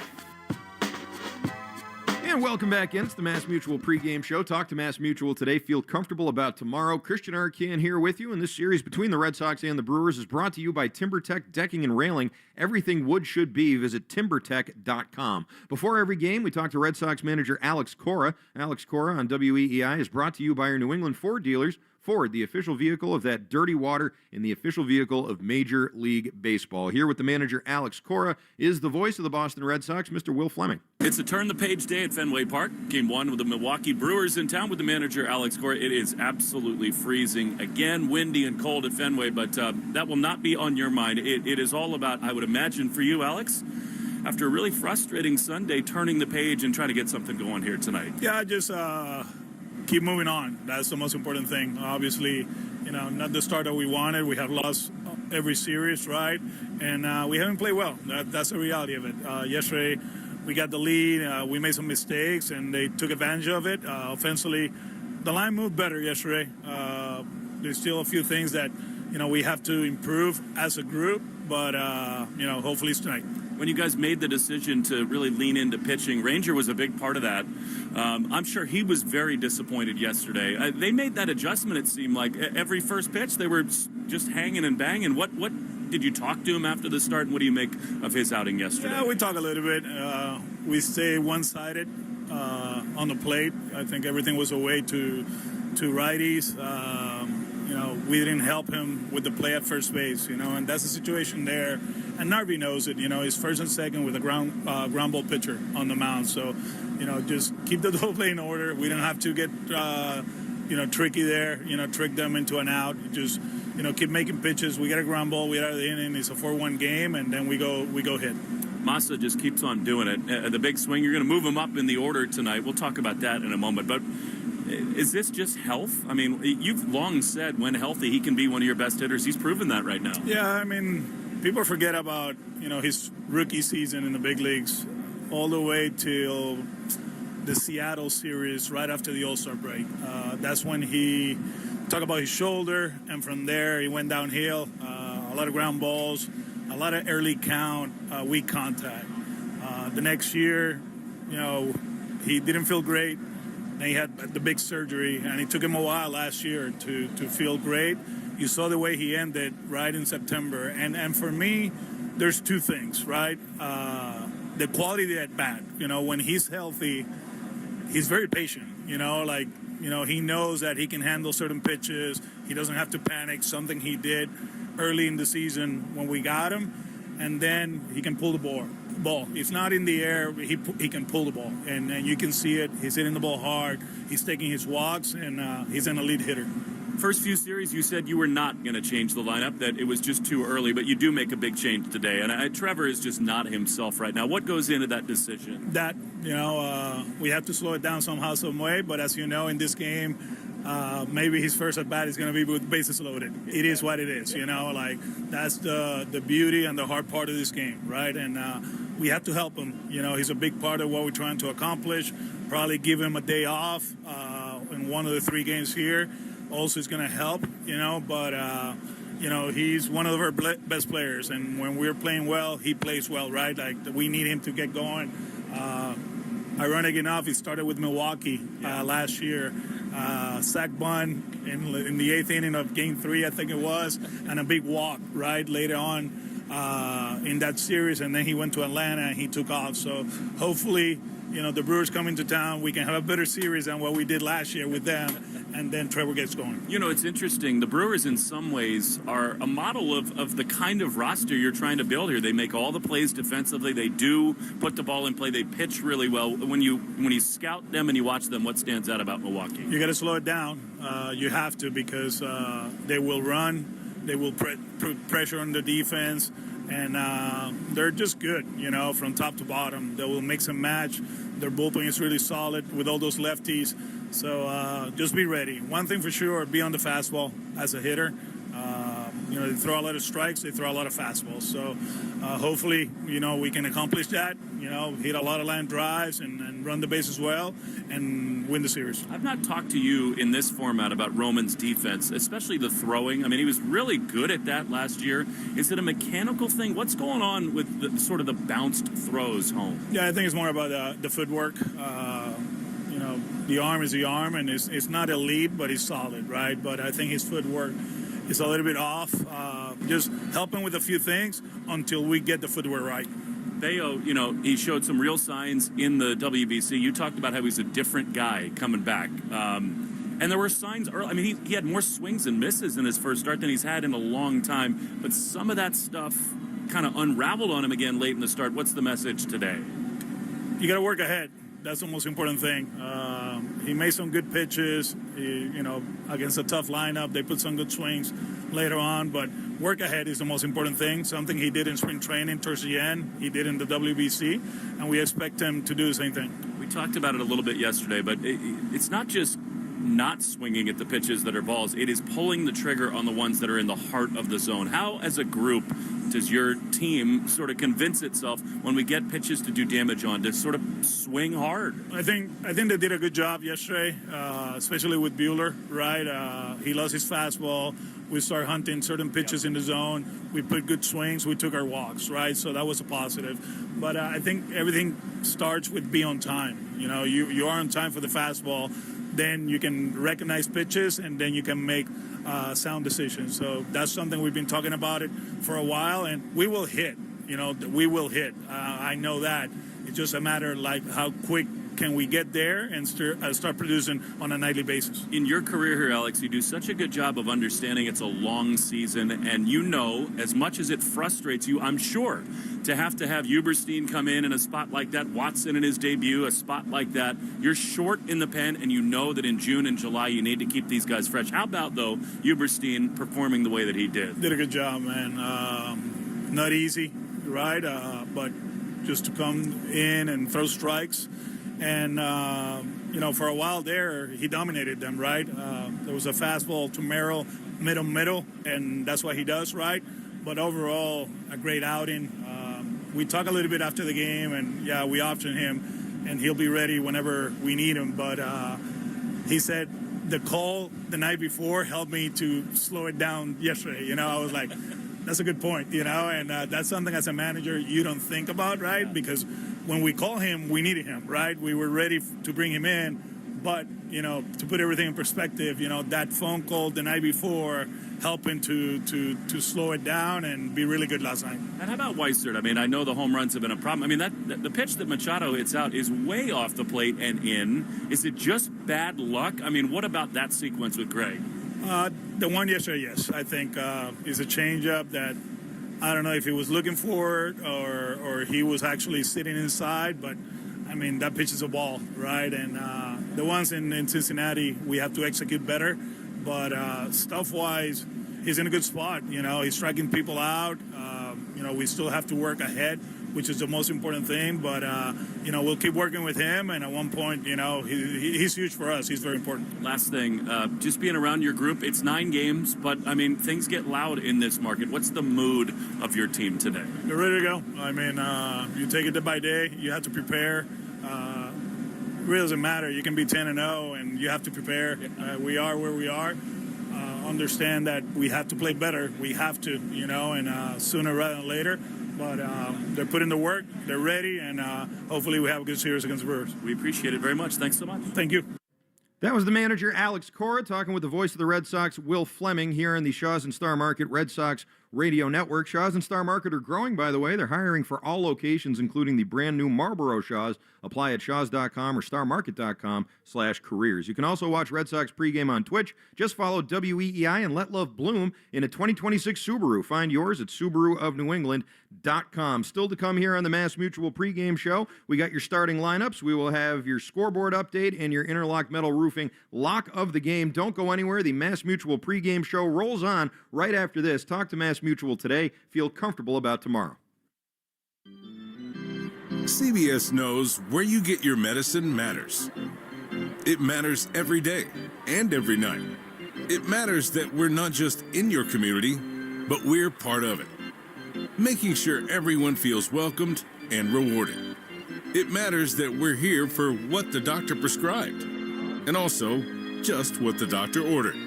And welcome back in. It's the Mass Mutual pregame show. Talk to Mass Mutual today. Feel comfortable about tomorrow. Christian Arcand here with you. And this series between the Red Sox and the Brewers is brought to you by TimberTech Decking and Railing. Everything wood should be. Visit timbertech.com. Before every game, we talk to Red Sox manager Alex Cora. Alex Cora on WEEI is brought to you by our New England Ford dealers. Ford, the official vehicle of that dirty water and the official vehicle of Major League Baseball. Here with the manager, Alex Cora, is the voice of the Boston Red Sox, Mr. Will Fleming. It's a turn-the-page day at Fenway Park. Game one with the Milwaukee Brewers in town with the manager, Alex Cora. It is absolutely freezing. Again, windy and cold at Fenway, but that will not be on your mind. It is all about, I would imagine, for you, Alex, after a really frustrating Sunday, turning the page and trying to get something going here tonight. Yeah, just keep moving on. That's the most important thing. Obviously, not the start that we wanted. We have lost every series, right? And we haven't played well. That's the reality of it. Yesterday, we got the lead. We made some mistakes, and they took advantage of it. Offensively, the line moved better yesterday. There's still a few things that, we have to improve as a group, but, hopefully it's tonight. When you guys made the decision to really lean into pitching, Granger was a big part of that. I'm sure he was very disappointed yesterday. They made that adjustment, it seemed like. Every first pitch, they were just hanging and banging. What did you talk to him after the start, and what do you make of his outing yesterday? Yeah, we talk a little bit. We stay one-sided on the plate. I think everything was away to righties. We didn't help him with the play at first base, and that's the situation there. And Narvi knows it, he's first and second with a ground ball pitcher on the mound. So, just keep the double play in order. We don't have to get, tricky there, trick them into an out. Just, keep making pitches. We get a ground ball. We get out of the inning. It's a 4-1 game, and then we go hit. Massa just keeps on doing it. The big swing, you're going to move him up in the order tonight. We'll talk about that in a moment. But is this just health? I mean, you've long said when healthy, he can be one of your best hitters. He's proven that right now. Yeah, people forget about, his rookie season in the big leagues all the way till the Seattle series right after the All-Star break. That's when he talked about his shoulder, and from there he went downhill. A lot of ground balls, a lot of early count, weak contact. The next year, he didn't feel great. Then he had the big surgery, and it took him a while last year to feel great. You saw the way he ended right in September. And for me, there's two things, right? The quality of the at-bat. When he's healthy, he's very patient. He knows that he can handle certain pitches. He doesn't have to panic, something he did early in the season when we got him. And then he can pull the ball. If not in the air, he can pull the ball. And you can see it. He's hitting the ball hard. He's taking his walks, and he's an elite hitter. First few series, you said you were not going to change the lineup, that it was just too early, but you do make a big change today. And Trevor is just not himself right now. What goes into that decision? That, we have to slow it down somehow, some way. But as you know, in this game, maybe his first at bat is going to be with bases loaded. It is what it is, like that's the beauty and the hard part of this game, right? And we have to help him. He's a big part of what we're trying to accomplish. Probably give him a day off in one of the 3 games here. Also is going to help, but he's one of our best players, and when we're playing well, he plays well, right? Like we need him to get going. Ironic enough, he started with Milwaukee last year. Sack bunt in the 8th inning of Game 3, I think it was, and a big walk, right, later on in that series. And then he went to Atlanta and he took off. So hopefully, the Brewers come into town, we can have a better series than what we did last year with them, and then Trevor gets going. It's interesting. The Brewers, in some ways, are a model of the kind of roster you're trying to build here. They make all the plays defensively. They do put the ball in play. They pitch really well. When you scout them and you watch them, what stands out about Milwaukee? You got to slow it down. You have to, because they will run. They will put pressure on the defense. And they're just good, from top to bottom. They will mix and match. Their bullpen is really solid with all those lefties. So just be ready. One thing for sure, be on the fastball as a hitter. They throw a lot of strikes. They throw a lot of fastballs. So hopefully, we can accomplish that. Hit a lot of line drives and run the bases well and win the series. I've not talked to you in this format about Roman's defense, especially the throwing. I mean, he was really good at that last year. Is it a mechanical thing? What's going on with the bounced throws home? Yeah, I think it's more about the footwork. The arm is the arm, and it's not elite, but he's solid, right? But I think his footwork is a little bit off. Just help him with a few things until we get the footwork right. Theo, he showed some real signs in the WBC. You talked about how he's a different guy coming back. And there were signs early. I mean, he had more swings and misses in his first start than he's had in a long time. But some of that stuff kind of unraveled on him again late in the start. What's the message today? You got to work ahead. That's the most important thing. He made some good pitches, against a tough lineup. They put some good swings later on, but work ahead is the most important thing. Something he did in spring training towards the end. He did in the WBC, and we expect him to do the same thing. We talked about it a little bit yesterday, but it's not just not swinging at the pitches that are balls. It is pulling the trigger on the ones that are in the heart of the zone. How, as a group, does your team sort of convince itself when we get pitches to do damage on to sort of swing hard? I think they did a good job yesterday, especially with Buehler, right? He lost his fastball. We started hunting certain pitches in the zone. We put good swings. We took our walks, right? So that was a positive. But I think everything starts with be on time. You are on time for the fastball. Then you can recognize pitches, and then you can make sound decisions. So that's something we've been talking about it for a while, and we will hit. We will hit. I know that. It's just a matter of how quick can we get there and start producing on a nightly basis. In your career here, Alex, you do such a good job of understanding it's a long season, and as much as it frustrates you, I'm sure, to have Uberstein come in a spot like that, Watson in his debut, a spot like that, you're short in the pen, and you know that in June and July you need to keep these guys fresh. How about, though, Uberstein performing the way that he did? Did a good job, man. Not easy, right? But just to come in and throw strikes. And, for a while there, he dominated them, right? There was a fastball to Merrill, middle, and that's what he does, right? But overall, a great outing. We talk a little bit after the game, and, we option him, and he'll be ready whenever we need him. But he said the call the night before helped me to slow it down yesterday. I was like, that's a good point, and that's something as a manager you don't think about, right? Because when we call him, we needed him, right? We were ready to bring him in, but, to put everything in perspective, that phone call the night before helping to slow it down and be really good last night. And how about Weissert? I mean, I know the home runs have been a problem. I mean, the pitch that Machado hits out is way off the plate and in. Is it just bad luck? I mean, what about that sequence with Gray? The one yesterday, yes. I think is a changeup that I don't know if he was looking for it or he was actually sitting inside, but I mean, that pitch is a ball, right? And the ones in Cincinnati, we have to execute better. But stuff-wise, he's in a good spot. He's striking people out. We still have to work ahead which is the most important thing. But, we'll keep working with him. And at one point, he's huge for us. He's very important. Last thing, just being around your group, it's 9 games, but, things get loud in this market. What's the mood of your team today? They're ready to go. You take it day by day. You have to prepare. It really doesn't matter. You can be 10-0, and you have to prepare. We are where we are. Understand that we have to play better. We have to, and sooner rather than later. But they're putting the work. They're ready, and hopefully we have a good series against the Brewers. We appreciate it very much. Thanks so much. Thank you. That was the manager, Alex Cora, talking with the voice of the Red Sox, Will Fleming, here on the Shaw's and Star Market Red Sox Radio Network. Shaw's and Star Market are growing, by the way. They're hiring for all locations, including the brand new Marlboro Shaw's. Apply at shaws.com or starmarket.com/careers. You can also watch Red Sox pregame on Twitch. Just follow WEEI and let love bloom in a 2026 Subaru. Find yours at SubaruofNewEngland.com. Still to come here on the Mass Mutual pregame show, we got your starting lineups. We will have your scoreboard update and your Interlock Metal Roofing lock of the game. Don't go anywhere. The Mass Mutual pregame show rolls on right after this. Talk to Mass Mutual today. Feel comfortable about tomorrow. CBS knows where you get your medicine matters. It matters every day and every night. It matters that we're not just in your community, but we're part of it, making sure everyone feels welcomed and rewarded. It matters that we're here for what the doctor prescribed, and also just what the doctor ordered.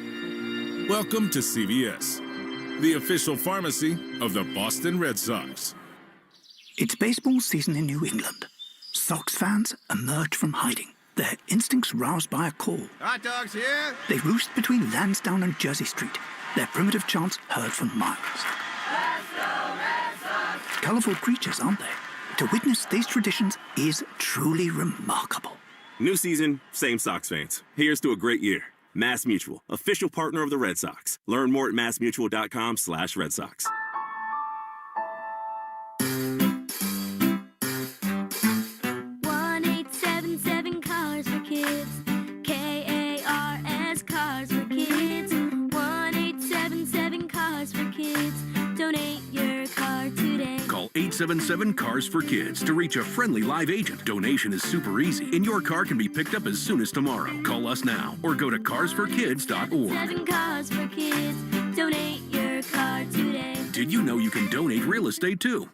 Welcome to CVS, the official pharmacy of the Boston Red Sox. It's baseball season in New England. Sox fans emerge from hiding, their instincts roused by a call. Hot dogs here! They roost between Lansdowne and Jersey Street, their primitive chants heard for miles. Let's go, Red Sox! Colorful creatures, aren't they? To witness these traditions is truly remarkable. New season, same Sox fans. Here's to a great year. Mass Mutual, official partner of the Red Sox. Learn more at massmutual.com/Red Sox. Donate your car today. Call 877 Cars for Kids to reach a friendly live agent. Donation is super easy, and your car can be picked up as soon as tomorrow. Call us now or go to carsforkids.org. 7 Cars for Kids. Donate your car today. Did you know you can donate real estate too?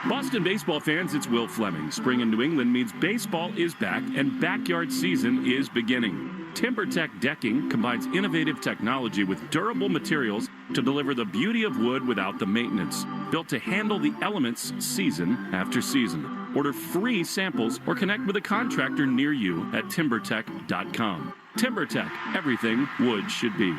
Boston baseball fans, it's Will Fleming. Spring in New England means baseball is back and backyard season is beginning. TimberTech Decking combines innovative technology with durable materials to deliver the beauty of wood without the maintenance. Built to handle the elements season after season. Order free samples or connect with a contractor near you at timbertech.com. TimberTech, everything wood should be.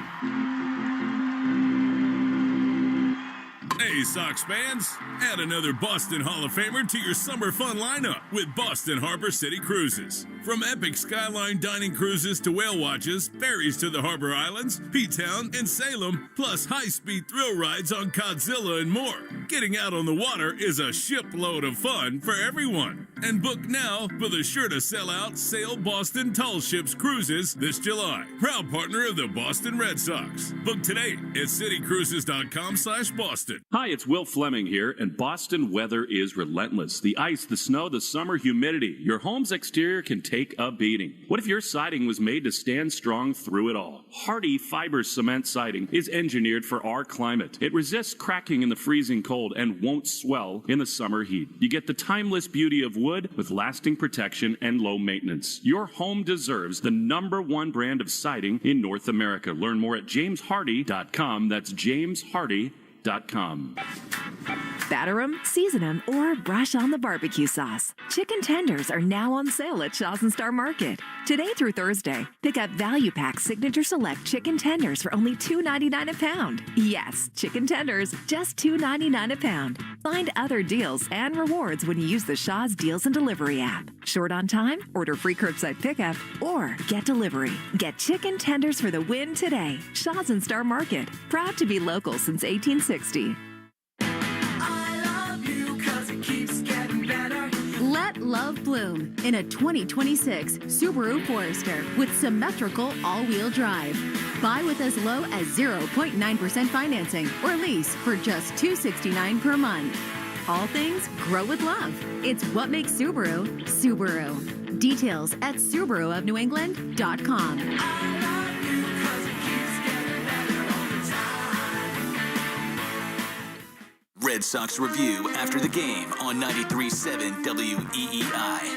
Hey, Sox fans, add another Boston Hall of Famer to your summer fun lineup with Boston Harbor City Cruises. From epic skyline dining cruises to whale watches, ferries to the Harbor Islands, P-Town, and Salem, plus high-speed thrill rides on Godzilla and more. Getting out on the water is a shipload of fun for everyone. And book now for the sure-to-sell-out Sail Boston Tall Ships Cruises this July. Proud partner of the Boston Red Sox. Book today at citycruises.com/Boston. Hi, it's Will Fleming here, and Boston weather is relentless. The ice, the snow, the summer humidity. Your home's exterior can take a beating. What if your siding was made to stand strong through it all? Hardy Fiber Cement Siding is engineered for our climate. It resists cracking in the freezing cold and won't swell in the summer heat. You get the timeless beauty of wood with lasting protection and low maintenance. Your home deserves the #1 brand of siding in North America. Learn more at jameshardy.com. That's jameshardy.com. Batter 'em, season 'em, or brush on the barbecue sauce. Chicken tenders are now on sale at Shaw's and Star Market. Today through Thursday, pick up Value Pack Signature Select Chicken Tenders for only $2.99 a pound. Yes, chicken tenders, just $2.99 a pound. Find other deals and rewards when you use the Shaw's Deals and Delivery app. Short on time? Order free curbside pickup or get delivery. Get chicken tenders for the win today. Shaw's and Star Market, proud to be local since 1860. Let love bloom in a 2026 Subaru Forester with symmetrical all-wheel drive. Buy with as low as 0.9% financing or lease for just $269 per month. All things grow with love. It's what makes Subaru, Subaru. Details at SubaruofNewEngland.com. Red Sox Review after the game on 93.7 WEEI.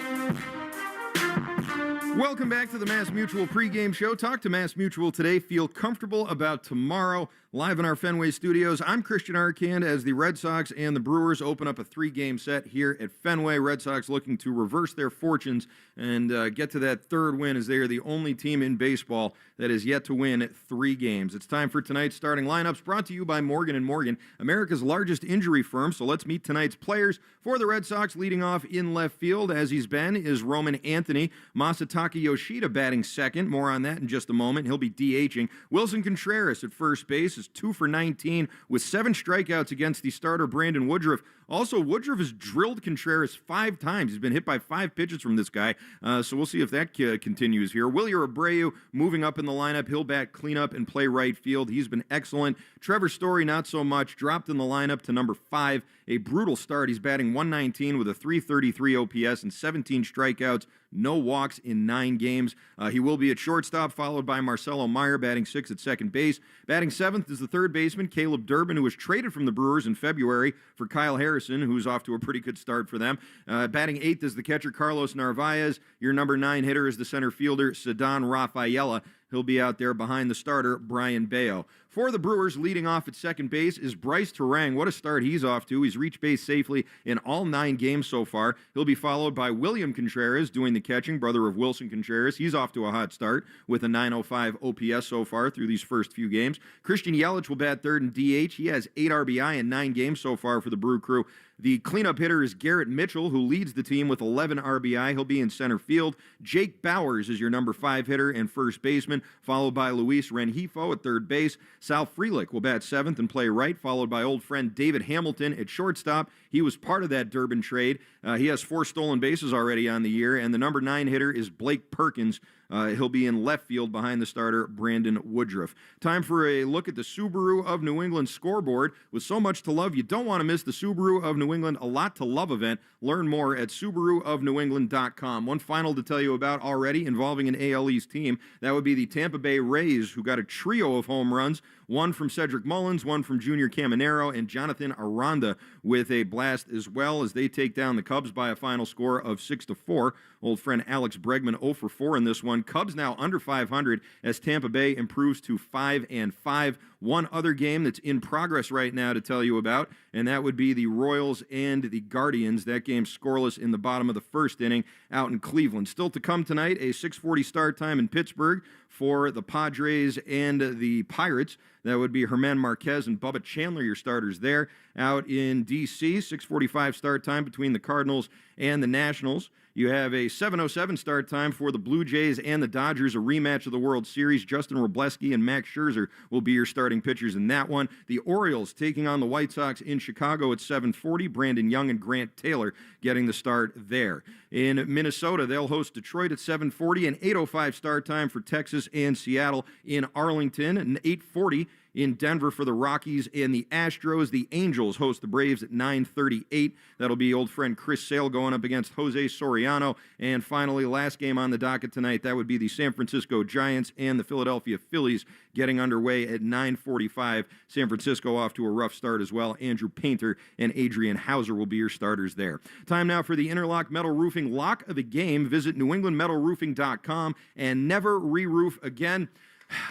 Welcome back to the Mass Mutual pregame show. Talk to Mass Mutual today. Feel comfortable about tomorrow. Live in our Fenway studios, I'm Christian Arcand as the Red Sox and the Brewers open up a 3-game set here at Fenway. Red Sox looking to reverse their fortunes and get to that third win as they are the only team in baseball that is yet to win 3 games. It's time for tonight's starting lineups brought to you by Morgan & Morgan, America's largest injury firm. So let's meet tonight's players. For the Red Sox, leading off in left field, as he's been, is Roman Anthony. Masataka Yoshida batting second. More on that in just a moment. He'll be DHing. Wilson Contreras at first base is 2 for 19 with 7 strikeouts against the starter Brandon Woodruff. Also, Woodruff has drilled Contreras 5 times. He's been hit by 5 pitches from this guy, so we'll see if that continues here. Wilyer Abreu moving up in the lineup. He'll bat cleanup and play right field. He's been excellent. Trevor Story, not so much. Dropped in the lineup to number 5. A brutal start. He's batting 119 with a 333 OPS and 17 strikeouts. No walks in 9 games. He will be at shortstop, followed by Marcelo Meyer, batting 6th at second base. Batting 7th is the third baseman, Caleb Durbin, who was traded from the Brewers in February for Kyle Harrison, who's off to a pretty good start for them. Batting 8th is the catcher, Carlos Narvaez. Your number 9 hitter is the center fielder, Ceddanne Rafaela. He'll be out there behind the starter, Brian Bayo. For the Brewers, leading off at second base is Bryce Terang. What a start he's off to. He's reached base safely in all 9 games so far. He'll be followed by William Contreras doing the catching, brother of Wilson Contreras. He's off to a hot start with a 905 OPS so far through these first few games. Christian Yelich will bat third in DH. He has 8 RBI in 9 games so far for the Brew Crew. The cleanup hitter is Garrett Mitchell, who leads the team with 11 RBI. He'll be in center field. Jake Bowers is your number 5 hitter and first baseman, followed by Luis Rengifo at third base. Sal Frelick will bat 7th and play right, followed by old friend David Hamilton at shortstop. He was part of that Durbin trade. He has 4 stolen bases already on the year, and the number 9 hitter is Blake Perkins. He'll be in left field behind the starter, Brandon Woodruff. Time for a look at the Subaru of New England scoreboard. With so much to love, you don't want to miss the Subaru of New England A Lot to Love event. Learn more at SubaruofNewEngland.com. One final to tell you about already involving an AL East team. That would be the Tampa Bay Rays, who got a trio of home runs. One from Cedric Mullins, one from Junior Caminero, and Jonathan Aranda with a blast as well as they take down the Cubs by a final score of 6-4. Old friend Alex Bregman 0 for 4 in this one. Cubs now under 500 as Tampa Bay improves to 5-5. One other game that's in progress right now to tell you about, and that would be the Royals and the Guardians. That game scoreless in the bottom of the first inning out in Cleveland. Still to come tonight, a 6:40 start time in Pittsburgh for the Padres and the Pirates. That would be Germán Marquez and Bubba Chandler, your starters there. Out in D.C., 6:45 start time between the Cardinals and the Nationals. You have a 7:07 start time for the Blue Jays and the Dodgers, a rematch of the World Series. Justin Wroblewski and Max Scherzer will be your starting pitchers in that one. The Orioles taking on the White Sox in Chicago at 7:40. Brandon Young and Grant Taylor getting the start there. In Minnesota, they'll host Detroit at 7:40, an 8:05 start time for Texas and Seattle in Arlington, and 8:40 in Denver for the Rockies and the Astros. The Angels host the Braves at 9:38. That'll be old friend Chris Sale going up against Jose Soriano. And finally, last game on the docket tonight, that would be the San Francisco Giants and the Philadelphia Phillies getting underway at 9:45. San Francisco off to a rough start as well. Andrew Painter and Adrian Hauser will be your starters there. Time now for the Interlock Metal Roofing Lock of the Game. Visit NewEnglandMetalRoofing.com and never re-roof again.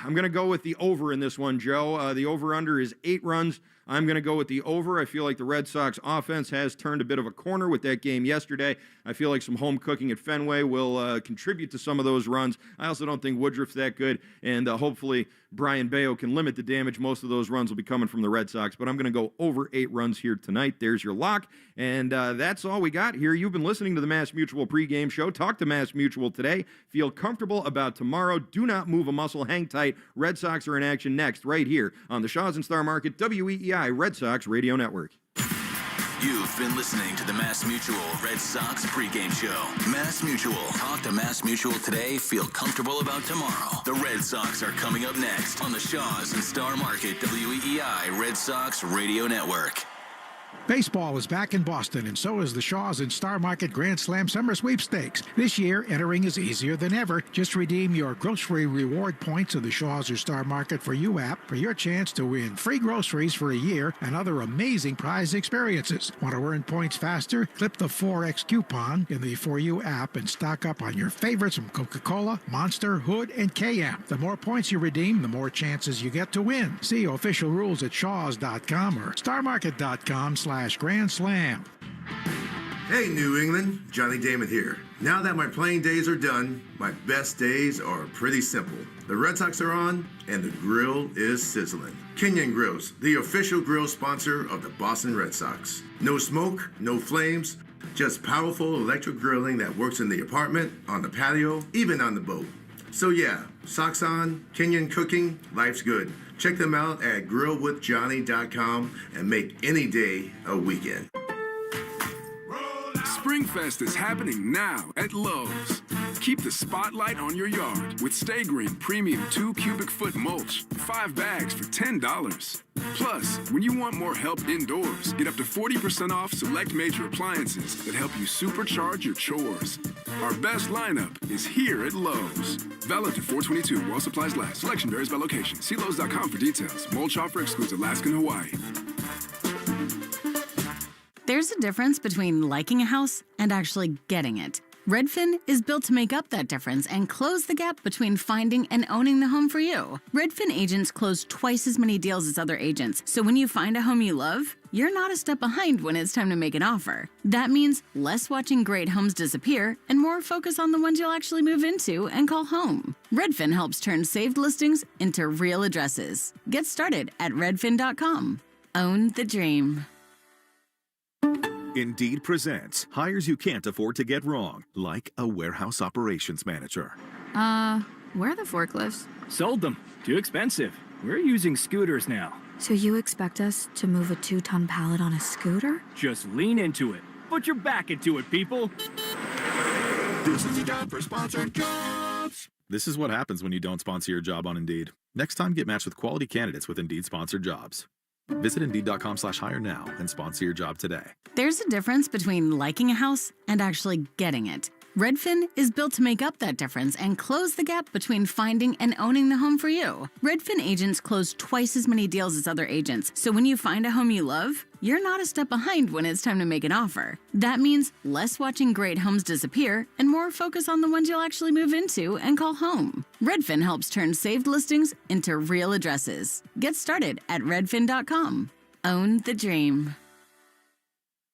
I'm going to go with the over in this one, Joe. The over-under is 8 runs. I'm going to go with the over. I feel like the Red Sox offense has turned a bit of a corner with that game yesterday. I feel like some home cooking at Fenway will contribute to some of those runs. I also don't think Woodruff's that good, and hopefully Brian Bayo can limit the damage. Most of those runs will be coming from the Red Sox, but I'm going to go over 8 runs here tonight. There's your lock, and that's all we got here. You've been listening to the Mass Mutual pregame show. Talk to Mass Mutual today. Feel comfortable about tomorrow. Do not move a muscle. Hang tight. Red Sox are in action next right here on the Shaw's and Star Market WEEI Red Sox Radio Network. You've been listening to the Mass Mutual Red Sox pregame show. Mass Mutual. Talk to Mass Mutual today. Feel comfortable about tomorrow. The Red Sox are coming up next on the Shaws and Star Market WEEI Red Sox Radio Network. Baseball is back in Boston, and so is the Shaws and Star Market Grand Slam Summer Sweepstakes. This year, entering is easier than ever. Just redeem your grocery reward points of the Shaws or Star Market For You app for your chance to win free groceries for a year and other amazing prize experiences. Want to earn points faster? Clip the 4X coupon in the For You app and stock up on your favorites from Coca-Cola, Monster, Hood, and KM. The more points you redeem, the more chances you get to win. See official rules at shaws.com or starmarket.com/Grand Slam. Hey, New England, Johnny Damon here. Now that my playing days are done, my best days are pretty simple. The Red Sox are on, and the grill is sizzling. Kenyon Grills, the official grill sponsor of the Boston Red Sox. No smoke, no flames, just powerful electric grilling that works in the apartment, on the patio, even on the boat. So yeah, socks on, Kenyon cooking, life's good. Check them out at grillwithjohnny.com and make any day a weekend. Springfest is happening now at Lowe's. Keep the spotlight on your yard with Stay Green Premium 2 cubic foot mulch, 5 bags for $10. Plus, when you want more help indoors, get up to 40% off select major appliances that help you supercharge your chores. Our best lineup is here at Lowe's. Valid to 4/22 while supplies last. Selection varies by location. See Lowe's.com for details. Mulch offer excludes Alaska and Hawaii. There's a difference between liking a house and actually getting it. Redfin is built to make up that difference and close the gap between finding and owning the home for you. Redfin agents close twice as many deals as other agents, so when you find a home you love, you're not a step behind when it's time to make an offer. That means less watching great homes disappear and more focus on the ones you'll actually move into and call home. Redfin helps turn saved listings into real addresses. Get started at redfin.com. Own the dream. Indeed presents hires you can't afford to get wrong, like a warehouse operations manager. Where are the forklifts? Sold them. Too expensive. We're using scooters now. So you expect us to move a 2-ton pallet on a scooter? Just lean into it. Put your back into it, people. This is a job for sponsored jobs. This is what happens when you don't sponsor your job on Indeed. Next time, get matched with quality candidates with Indeed sponsored jobs. Visit Indeed.com/hire now and sponsor your job today. There's a difference between liking a house and actually getting it. Redfin is built to make up that difference and close the gap between finding and owning the home for you. Redfin agents close twice as many deals as other agents, so when you find a home you love, you're not a step behind when it's time to make an offer. That means less watching great homes disappear and more focus on the ones you'll actually move into and call home. Redfin helps turn saved listings into real addresses. Get started at redfin.com. Own the dream.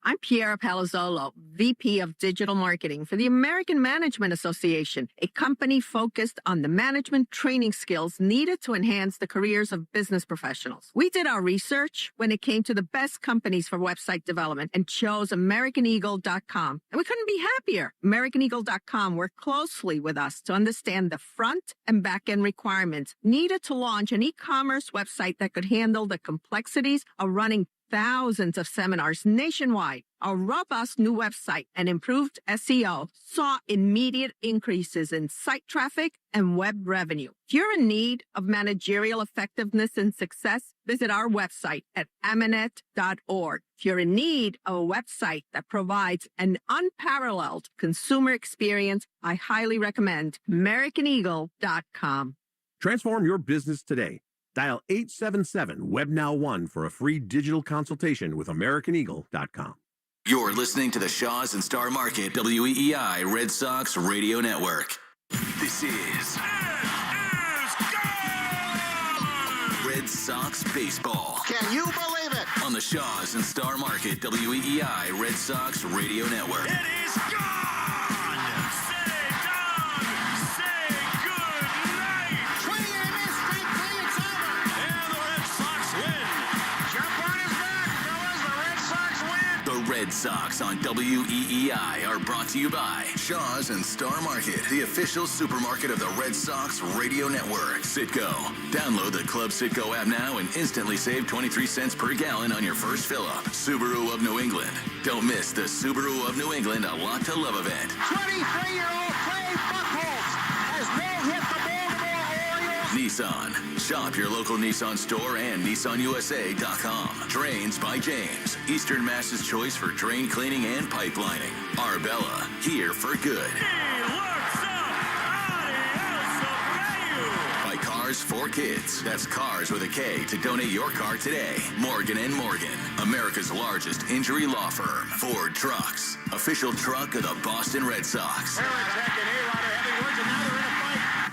I'm Piera Palazzolo, VP of Digital Marketing for the American Management Association, a company focused on the management training skills needed to enhance the careers of business professionals. We did our research when it came to the best companies for website development and chose AmericanEagle.com. And we couldn't be happier. AmericanEagle.com worked closely with us to understand the front and back end requirements needed to launch an e-commerce website that could handle the complexities of running thousands of seminars nationwide. Our robust new website and improved SEO saw immediate increases in site traffic and web revenue. If you're in need of managerial effectiveness and success, visit our website at amanet.org. If you're in need of a website that provides an unparalleled consumer experience, I highly recommend AmericanEagle.com. Transform your business today. Dial 877-WebNow1 for a free digital consultation with AmericanEagle.com. You're listening to the Shaws and Star Market WEEI Red Sox Radio Network. This is Red Sox Baseball. Can you believe it? On the Shaws and Star Market WEEI Red Sox Radio Network. It is gone! Say down! Say good night! Swing and a miss, strike three, it's over! And the Red Sox win! Jump on his back, fellas, the Red Sox win! The Red Red Sox on WEEI are brought to you by Shaw's and Star Market, the official supermarket of the Red Sox radio network. Citgo. Download the Club Citgo app now and instantly save 23 cents per gallon on your first fill-up. Subaru of New England. Don't miss the Subaru of New England A Lot to Love event. 23-year-old Clay Buchholz has no-hit the Baltimore Orioles. Nissan. Shop your local Nissan store and NissanUSA.com. Drains by James. Eastern Mass's choice for drain cleaning and pipelining. Arbella. Here for good. By Cars for Kids. That's Cars with a K to donate your car today. Morgan & Morgan. America's largest injury law firm. Ford Trucks. Official truck of the Boston Red Sox.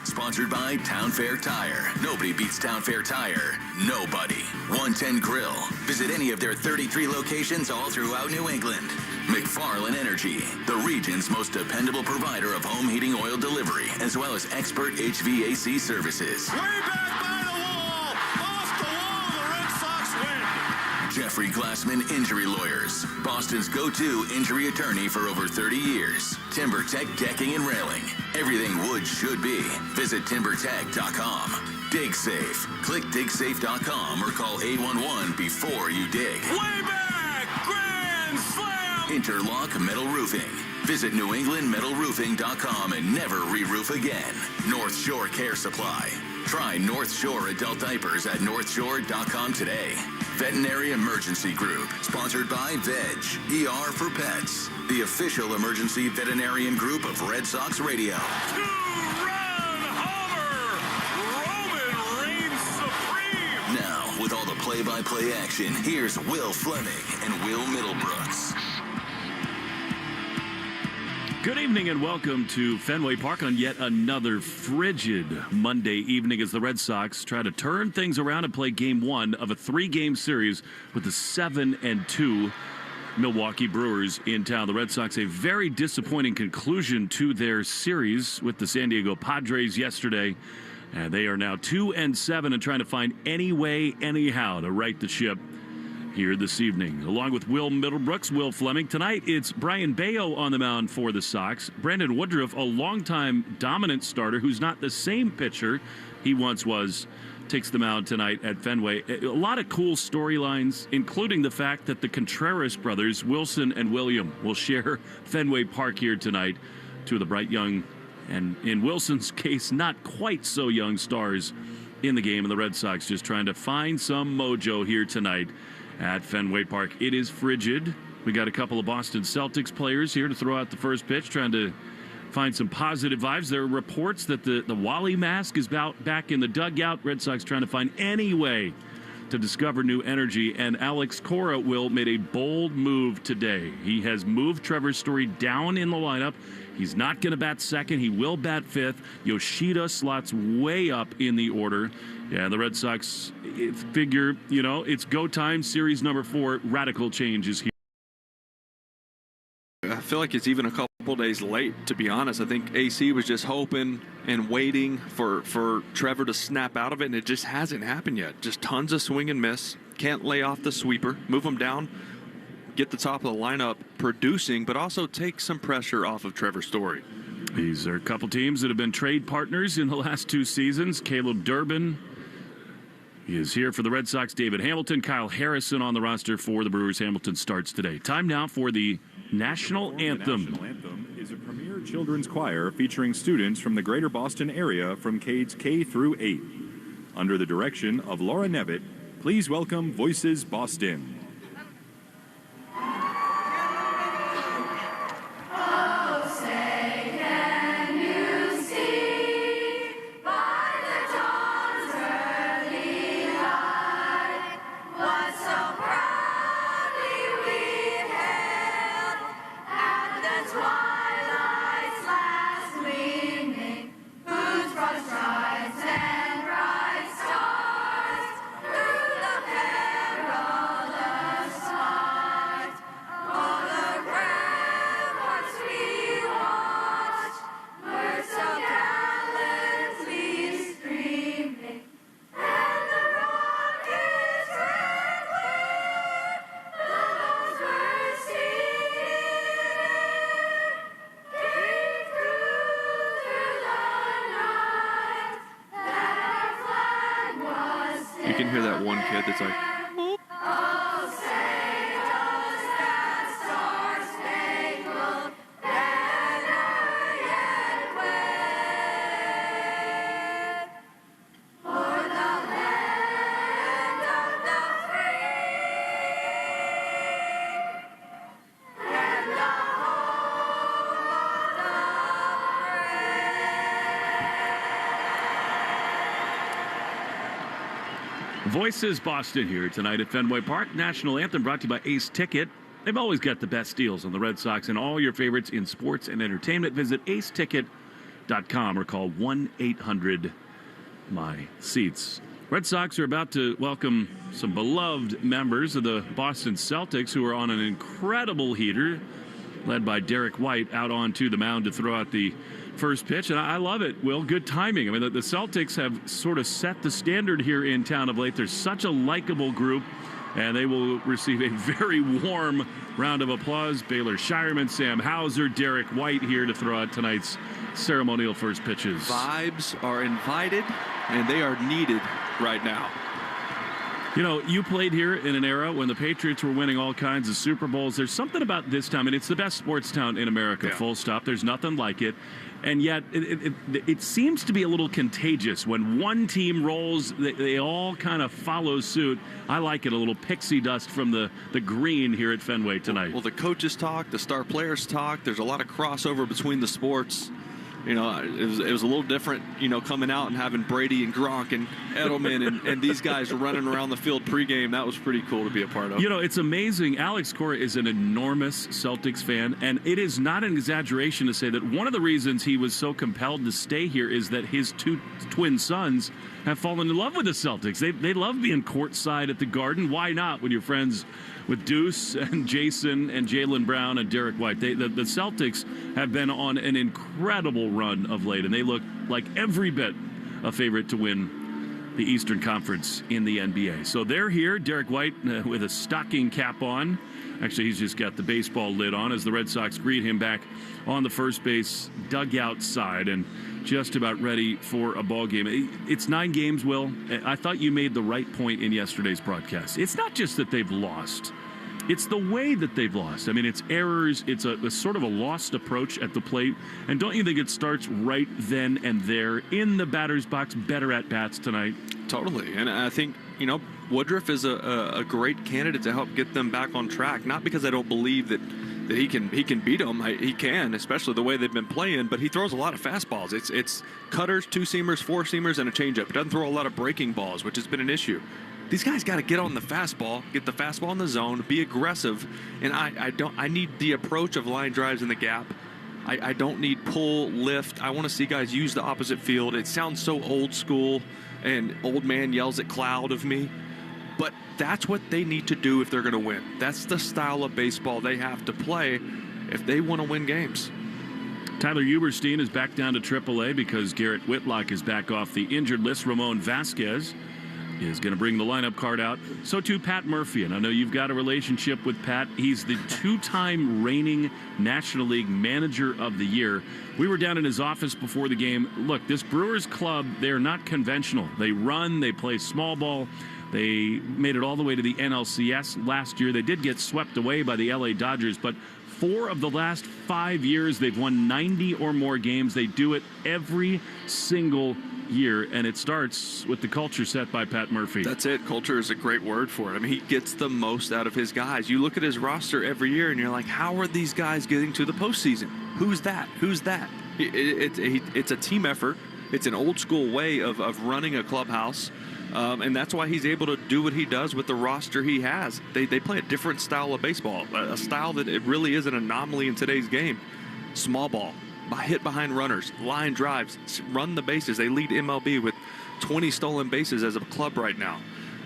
Sponsored by Town Fair Tire. Nobody beats Town Fair Tire. Nobody. 110 Grill. Visit any of their 33 locations all throughout New England. McFarland Energy, the region's most dependable provider of home heating oil delivery, as well as expert HVAC services. Way back by the wall. Off the wall, the Red Sox win. Jeffrey Glassman Injury Lawyers, Boston's go-to injury attorney for over 30 years. TimberTech Decking and Railing. Everything wood should be. Visit timbertech.com. DigSafe. Click digsafe.com or call 811 before you dig. Way back! Grand slam! Interlock Metal Roofing. Visit newenglandmetalroofing.com and never re-roof again. North Shore Care Supply. Try North Shore adult diapers at northshore.com today. Veterinary Emergency Group, sponsored by Veg, ER for Pets, the official emergency veterinarian group of Red Sox Radio. Two-run homer! Roman reigns supreme! Now, with all the play-by-play action, here's Will Fleming and Will Middlebrooks. Good evening and welcome to Fenway Park on yet another frigid Monday evening as the Red Sox try to turn things around and play game one of a three-game series with the 7-2 Milwaukee Brewers in town. The Red Sox a very disappointing conclusion to their series with the San Diego Padres yesterday. And they are now 2-7 and trying to find any way, anyhow to right the ship here this evening. Along with Will Middlebrooks, Will Fleming. Tonight, it's Brian Bayo on the mound for the Sox. Brandon Woodruff, a longtime dominant starter who's not the same pitcher he once was, takes the mound tonight at Fenway. A lot of cool storylines, including the fact that the Contreras brothers, Wilson and William, will share Fenway Park here tonight. Two of the bright young, and in Wilson's case, not quite so young stars in the game. And the Red Sox just trying to find some mojo here tonight at Fenway Park. It is frigid. We got a couple of Boston Celtics players here to throw out the first pitch, trying to find some positive vibes. There are reports that the Wally mask is back in the dugout. Red Sox trying to find any way to discover new energy. And Alex Cora made a bold move today. He has moved Trevor Story down in the lineup. He's not going to bat second. He will bat fifth. Yoshida slots way up in the order. Yeah, the Red Sox figure, it's go time. Series number 4, radical change is here. I feel like it's even a couple days late, to be honest. I think AC was just hoping and waiting for Trevor to snap out of it, and it just hasn't happened yet. Just tons of swing and miss. Can't lay off the sweeper. Move him down. Get the top of the lineup producing, but also take some pressure off of Trevor Story. These are a couple teams that have been trade partners in the last 2 seasons. Caleb Durbin is here for the Red Sox. David Hamilton, Kyle Harrison on the roster for the Brewers. Hamilton starts today. Time now for the National Anthem. The National Anthem is a premier children's choir featuring students from the greater Boston area from grades K through 8. Under the direction of Laura Nevitt, please welcome Voices Boston. You can hear that one kid that's like, Voices Boston here tonight at Fenway Park. National Anthem brought to you by Ace Ticket. They've always got the best deals on the Red Sox and all your favorites in sports and entertainment. Visit aceticket.com or call 1-800-MY-SEATS. Red Sox are about to welcome some beloved members of the Boston Celtics who are on an incredible heater, led by Garrett White, out onto the mound to throw out the first pitch. And I love it, Will. Good timing. I mean, the Celtics have sort of set the standard here in town of late. They're such a likable group, and they will receive a very warm round of applause. Baylor Shireman, Sam Hauser, Garrett White here to throw out tonight's ceremonial first pitches. Vibes are invited, and they are needed right now. You know, you played here in an era when the Patriots were winning all kinds of Super Bowls. There's something about this town, and it's the best sports town in America, full stop. There's nothing like it. And yet, it seems to be a little contagious. When one team rolls, they all kind of follow suit. I like it, a little pixie dust from the green here at Fenway tonight. Well, the coaches talk, the star players talk. There's a lot of crossover between the sports. You know, it was a little different, you know, coming out and having Brady and Gronk and Edelman and these guys running around the field pregame. That was pretty cool to be a part of. You know, it's amazing. Alex Cora is an enormous Celtics fan, and it is not an exaggeration to say that one of the reasons he was so compelled to stay here is that his two twin sons have fallen in love with the Celtics. They love being courtside at the Garden. Why not when you're friends with Deuce and Jason and Jaylen Brown and Garrett White? The Celtics have been on an incredible run of late, and they look like every bit a favorite to win the Eastern Conference in the NBA. So they're here. Garrett White with a stocking cap on. Actually, he's just got the baseball lid on as the Red Sox greet him back on the first base dugout side and just about ready for a ball game. It's 9 games, Will. I thought you made the right point in yesterday's broadcast. It's not just that they've lost. It's the way that they've lost. I mean, it's errors. It's a sort of a lost approach at the plate. And don't you think it starts right then and there in the batter's box, better at bats tonight? Totally. And I think, you know, Woodruff is a great candidate to help get them back on track. Not because I don't believe that he can beat them. He can, especially the way they've been playing. But he throws a lot of fastballs. It's cutters, 2-seamers, 4-seamers, and a changeup. He doesn't throw a lot of breaking balls, which has been an issue. These guys got to get on the fastball, get the fastball in the zone, be aggressive. And I need the approach of line drives in the gap. I don't need pull, lift. I want to see guys use the opposite field. It sounds so old school and old man yells at cloud of me. But that's what they need to do if they're going to win. That's the style of baseball they have to play if they want to win games. Tyler Huberstein is back down to AAA because Garrett Whitlock is back off the injured list. Ramon Vasquez is going to bring the lineup card out. So too Pat Murphy, and I know you've got a relationship with Pat. He's the 2-time reigning National League Manager of the Year. We were down in his office before the game. Look, this Brewers club, they're not conventional. They run, they play small ball. They made it all the way to the NLCS last year. They did get swept away by the LA Dodgers, but 4 of the last 5 years, they've won 90 or more games. They do it every single year, and it starts with the culture set by Pat Murphy. That's it. Culture is a great word for it. I mean, he gets the most out of his guys. You look at his roster every year, and you're like, how are these guys getting to the postseason? Who's that? Who's that? It's a team effort. It's an old school way of running a clubhouse. And that's why he's able to do what he does with the roster he has. They play a different style of baseball, a style that it really is an anomaly in today's game. Small ball, hit behind runners, line drives, run the bases. They lead MLB with 20 stolen bases as a club right now.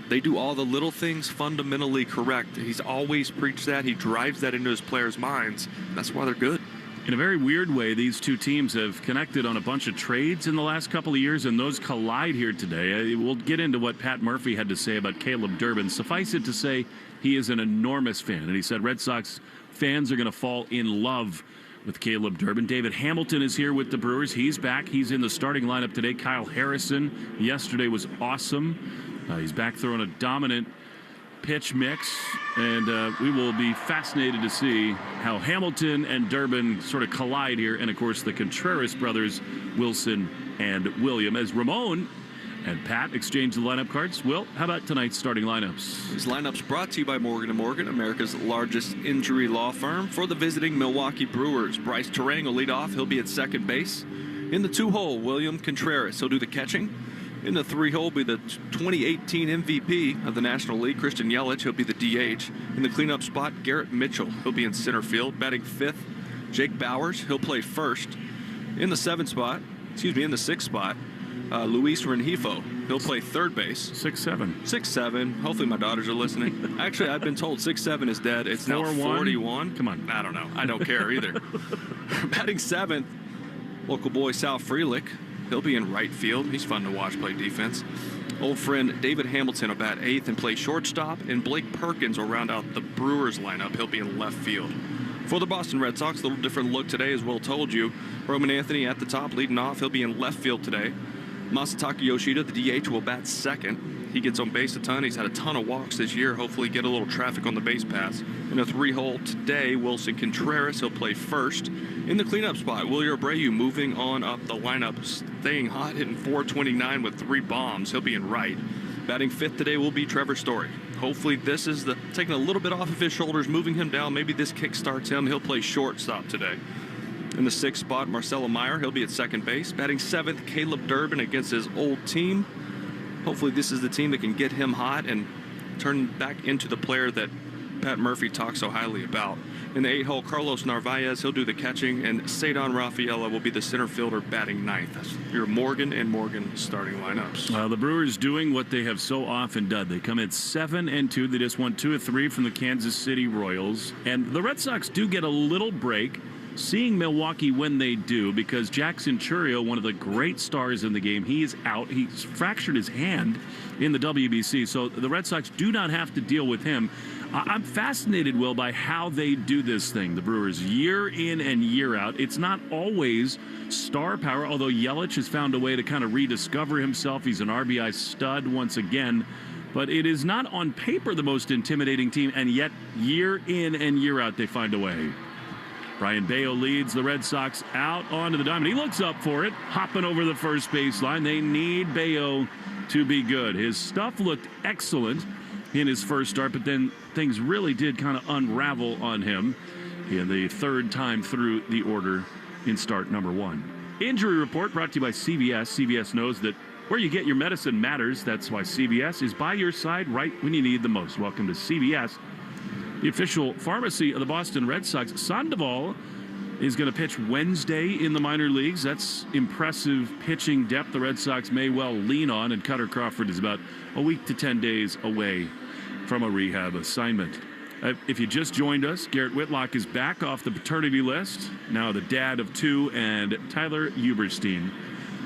They do all the little things fundamentally correct. He's always preached that. He drives that into his players' minds. That's why they're good. In a very weird way, these two teams have connected on a bunch of trades in the last couple of years, and those collide here today. We'll get into what Pat Murphy had to say about Caleb Durbin. Suffice it to say, he is an enormous fan, and he said Red Sox fans are going to fall in love with Caleb Durbin. David Hamilton is here with the Brewers. He's back. He's in the starting lineup today. Kyle Harrison yesterday was awesome. He's back throwing a dominant pitch mix, and we will be fascinated to see how Hamilton and Durbin sort of collide here, and of course the Contreras brothers, Wilson and William, as Ramon and Pat exchange the lineup cards. Will, how about tonight's starting lineups? These lineups brought to you by Morgan & Morgan, America's largest injury law firm. For the visiting Milwaukee Brewers, Bryce Terang will lead off. He'll be at second base. In the 2-hole, William Contreras. He'll do the catching. In the 3-hole will be the 2018 MVP of the National League, Christian Yelich. He'll be the DH. In the cleanup spot, Garrett Mitchell. He'll be in center field. Batting 5th, Jake Bowers. He'll play first. In the 6th spot, Luis Rengifo. He'll play third base. 6'7". 6'7". Hopefully my daughters are listening. Actually, I've been told 6'7" is dead. It's now 41. Come on. I don't know. I don't care either. Batting 7th, local boy Sal Frelick. He'll be in right field. He's fun to watch play defense. Old friend David Hamilton will bat 8th and play shortstop. And Blake Perkins will round out the Brewers lineup. He'll be in left field. For the Boston Red Sox, a little different look today, as Will told you. Roman Anthony at the top leading off. He'll be in left field today. Masataka Yoshida, the DH, will bat second. He gets on base a ton. He's had a ton of walks this year. Hopefully get a little traffic on the base pass. In a 3-hole today, Wilson Contreras, he'll play first. In the cleanup spot, Wilyer Abreu moving on up the lineup, staying hot, hitting .429 with 3 bombs. He'll be in right. Batting 5th today will be Trevor Story. Hopefully this is taking a little bit off of his shoulders, moving him down. Maybe this kick starts him. He'll play shortstop today. In the 6th spot, Marcelo Meyer. He'll be at second base. Batting 7th, Caleb Durbin against his old team. Hopefully this is the team that can get him hot and turn back into the player that Pat Murphy talks so highly about. In the 8-hole, Carlos Narvaez, he'll do the catching, and Cedon Rafaela will be the center fielder batting 9th. That's your Morgan and Morgan starting lineups. The Brewers doing what they have so often done. They come in 7-2. They just won 2 of 3 from the Kansas City Royals. And the Red Sox do get a little break seeing Milwaukee when they do, because Jackson Chourio, one of the great stars in the game, he's out. He's fractured his hand in the WBC, so the Red Sox do not have to deal with him. I'm fascinated, Will, by how they do this thing. The Brewers, year in and year out. It's not always star power, although Yelich has found a way to kind of rediscover himself. He's an RBI stud once again. But it is not on paper the most intimidating team, and yet year in and year out they find a way. Brian Bayo leads the Red Sox out onto the diamond. He looks up for it, hopping over the first baseline. They need Bayo to be good. His stuff looked excellent in his first start, but then things really did kind of unravel on him in the 3rd time through the order in start number 1. Injury report brought to you by CVS. CVS knows that where you get your medicine matters. That's why CVS is by your side right when you need the most. Welcome to CVS, the official pharmacy of the Boston Red Sox. Sandoval is going to pitch Wednesday in the minor leagues. That's impressive pitching depth the Red Sox may well lean on, and Cutter Crawford is about a week to 10 days away from a rehab assignment. If you just joined us, Garrett Whitlock is back off the paternity list, now the dad of 2, and Tyler Huberstein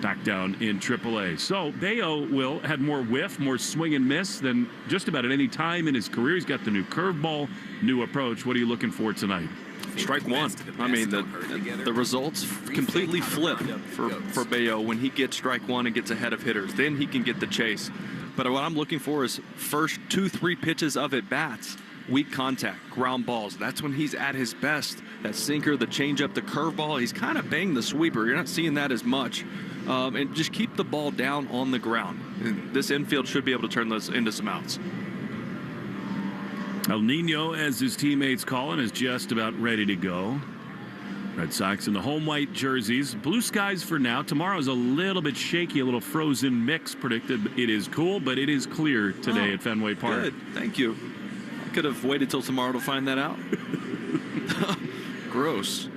back down in AAA. So Bayo had more whiff, more swing and miss than just about at any time in his career. He's got the new curveball, new approach. What are you looking for tonight? Strike one. I mean, the results completely flip for Bayo when he gets strike one and gets ahead of hitters. Then he can get the chase. But what I'm looking for is first 2-3 pitches of at-bats, weak contact, ground balls. That's when he's at his best. That sinker, the changeup, the curveball, he's kind of banged the sweeper. You're not seeing that as much. And just keep the ball down on the ground. And this infield should be able to turn those into some outs. El Nino, as his teammates call him, is just about ready to go. Red Sox in the home white jerseys. Blue skies for now. Tomorrow's a little bit shaky, a little frozen mix predicted. It is cool, but it is clear today at Fenway Park. Good. Thank you. I could have waited till tomorrow to find that out. Gross.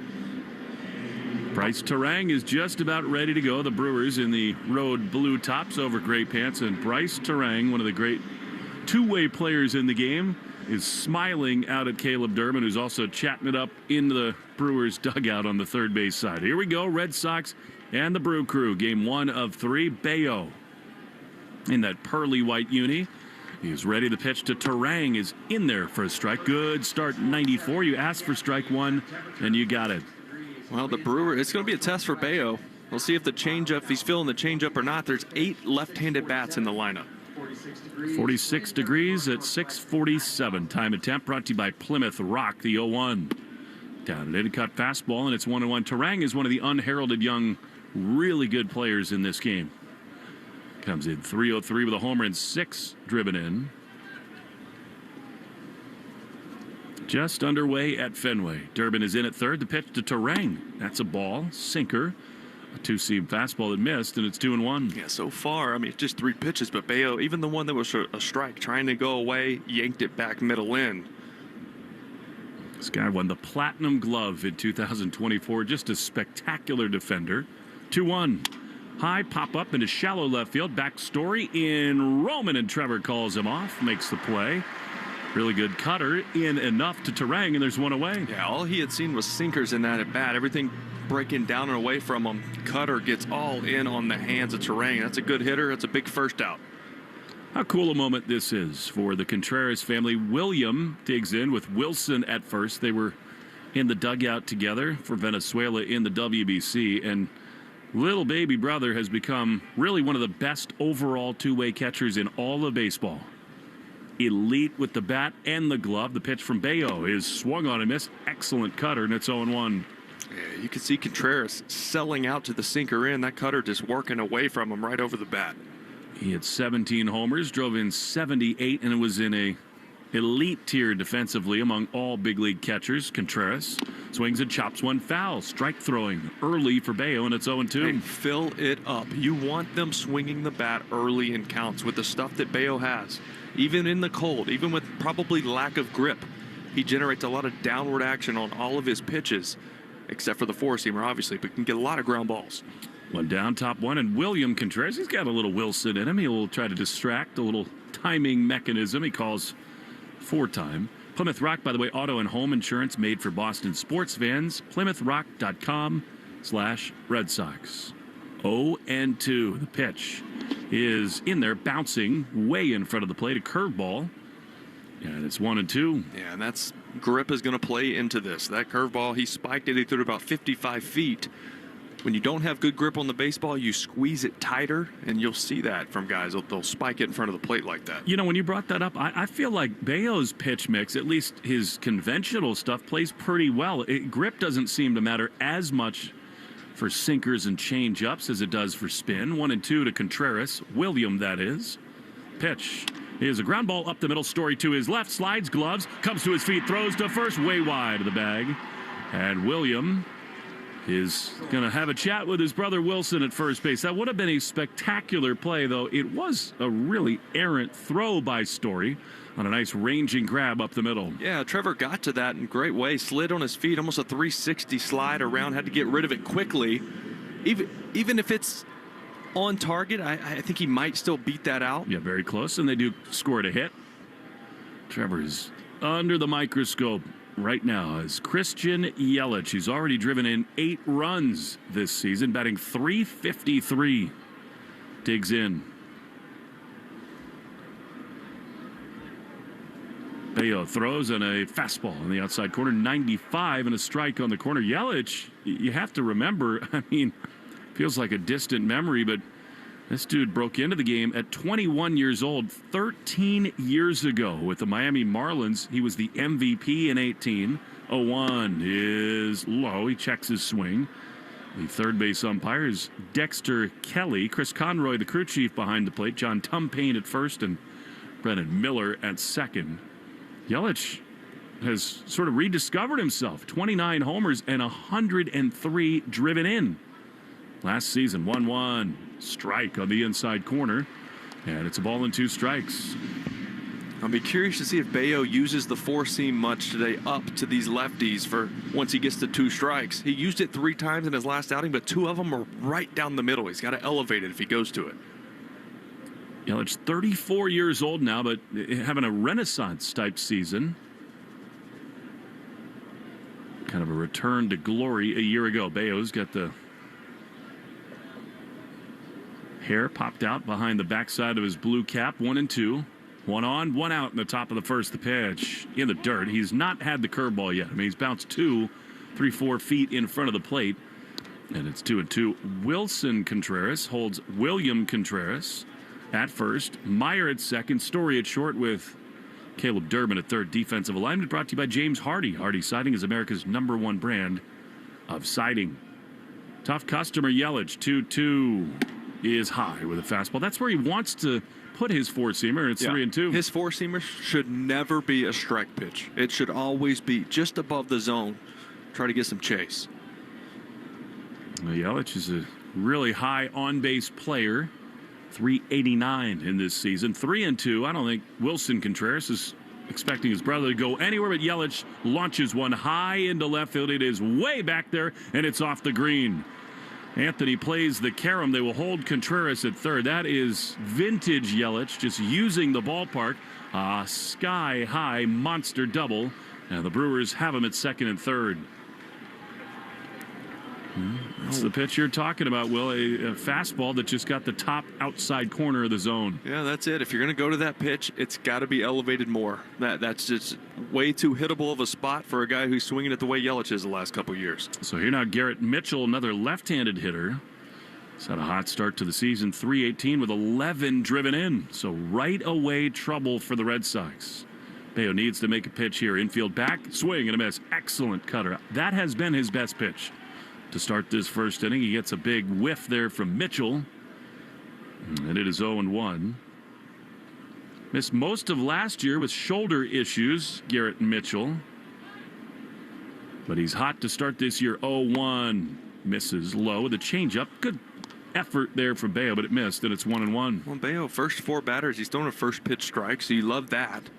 Bryce Terang is just about ready to go. The Brewers in the road blue tops over gray pants. And Bryce Terang, one of the great two-way players in the game, is smiling out at Caleb Durbin, who's also chatting it up in the Brewers dugout on the third base side. Here we go, Red Sox and the Brew Crew. Game 1 of 3. Bayo in that pearly white uni. He's ready to pitch to Terang, is in there for a strike. Good start, 94. You asked for strike 1, and you got it. Well, the Brewer, it's going to be a test for Bayo. We'll see if the changeup, if he's feeling the changeup or not. There's 8 left-handed bats in the lineup. 46 degrees at 6:47. Time and temp brought to you by Plymouth Rock, the 0-1. Down an in-cut fastball, and it's 1-1. Turang is one of the unheralded young, really good players in this game. Comes in 3-0-3 with a homer and 6 driven in. Just underway at Fenway. Durbin is in at third. The pitch to Turang. That's a ball, sinker. A two-seam fastball that missed, and it's 2-1. Yeah, so far, I mean, just 3 pitches, but Bayo, even the one that was a strike, trying to go away, yanked it back middle in. This guy won the Platinum Glove in 2024. Just a spectacular defender. 2-1. High pop-up into shallow left field. Backstory in Roman, and Trevor calls him off, makes the play. Really good cutter in enough to Turang, and there's one away. Yeah, all he had seen was sinkers in that at bat. Everything breaking down and away from him. Cutter gets all in on the hands of Turang. That's a good hitter. That's a big first out. How cool a moment this is for the Contreras family. William digs in with Wilson at first. They were in the dugout together for Venezuela in the WBC, and little baby brother has become really one of the best overall two-way catchers in all of baseball. Elite with the bat and the glove. The pitch from Bayo is swung on and missed. Excellent cutter, and it's 0-1. Yeah, you can see Contreras selling out to the sinker in. That cutter just working away from him right over the bat. He had 17 homers, drove in 78, and it was in a elite tier defensively among all big league catchers. Contreras swings and chops one foul. Strike throwing early for Bayo, and it's 0-2. Hey, fill it up. You want them swinging the bat early in counts with the stuff that Bayo has. Even in the cold, even with probably lack of grip, he generates a lot of downward action on all of his pitches, except for the four-seamer, obviously, but can get a lot of ground balls. One down, top one, and William Contreras, he's got a little Wilson in him. He'll try to distract, a little timing mechanism. He calls for time. Plymouth Rock, by the way, auto and home insurance made for Boston sports fans. PlymouthRock.com/Red Sox. 0-2. The pitch is in there, bouncing way in front of the plate. A curveball. And it's 1-2. Yeah, and that's grip is going to play into this. That curveball, he spiked it. He threw it about 55 feet. When you don't have good grip on the baseball, you squeeze it tighter, and you'll see that from guys. They'll spike it in front of the plate like that. You know, when you brought that up, I feel like Bayo's pitch mix, at least his conventional stuff, plays pretty well. Grip doesn't seem to matter as much for sinkers and change-ups as it does for spin. 1-2 to Contreras. William, that is. Pitch is a ground ball up the middle. Story to his left. Slides, gloves, comes to his feet, throws to first, way wide of the bag. And William is going to have a chat with his brother Wilson at first base. That would have been a spectacular play, though. It was a really errant throw by Story on a nice ranging grab up the middle. Yeah, Trevor got to that in a great way. Slid on his feet, almost a 360 slide around. Had to get rid of it quickly. Even if it's on target, I think he might still beat that out. Yeah, very close, and they do score a hit. Trevor is under the microscope right now as Christian Yelich. He's already driven in 8 runs this season, batting .353. Digs in. Bayo throws on a fastball on the outside corner, 95, and a strike on the corner. Yelich, you have to remember, I mean, feels like a distant memory, but this dude broke into the game at 21 years old, 13 years ago with the Miami Marlins. He was the MVP in 18. 0-1 is low. He checks his swing. The third base umpire is Dexter Kelly. Chris Conroy, the crew chief behind the plate. John Tumpane at first and Brennan Miller at second. Yelich has sort of rediscovered himself. 29 homers and 103 driven in. Last season, 1-1. Strike on the inside corner. And it's a ball and 2 strikes. I'll be curious to see if Bayo uses the four-seam much today up to these lefties for once he gets to 2 strikes. He used it 3 times in his last outing, but 2 of them are right down the middle. He's got to elevate it if he goes to it. Yelich, 34 years old now, but having a renaissance-type season. Kind of a return to glory a year ago. Bayo's got the hair popped out behind the backside of his blue cap. 1-2. 1 on, 1 out in the top of the first. The pitch in the dirt. He's not had the curveball yet. I mean, he's bounced 2, 3, 4 feet in front of the plate. And it's 2-2. Wilson Contreras holds William Contreras at first, Meyer at second, Story at short with Caleb Durbin at third. Defensive alignment brought to you by James Hardy. Hardy Siding is America's #1 brand of siding. Tough customer Yelich, 2-2 is high with a fastball. That's where he wants to put his four-seamer. It's 3-2. His four-seamer should never be a strike pitch. It should always be just above the zone. Try to get some chase. Yelich is a really high on-base player. 389 in this season. 3-2. I don't think Wilson Contreras is expecting his brother to go anywhere, but Yelich launches one high into left field. It is way back there, and it's off the green. Anthony plays the carom. They will hold Contreras at third. That is vintage Yelich, just using the ballpark. Sky-high monster double. And the Brewers have him at second and third. That's the pitch you're talking about, Will. A fastball that just got the top outside corner of the zone. Yeah, that's it. If you're going to go to that pitch, it's got to be elevated more. That's just way too hittable of a spot for a guy who's swinging it the way Yelich is the last couple of years. So here now, Garrett Mitchell, another left-handed hitter. He's had a hot start to the season, 318 with 11 driven in. So right away, trouble for the Red Sox. Bayo needs to make a pitch here. Infield back, swing and a miss. Excellent cutter. That has been his best pitch. To start this first inning, he gets a big whiff there from Mitchell. And it is 0-1. Missed most of last year with shoulder issues, Garrett Mitchell. But he's hot to start this year. 0-1. Misses low. The changeup. Good effort there from Bayo, but it missed, and it's 1-1. Well, Bayo, first 4 batters, he's throwing a first pitch strike, so you love that.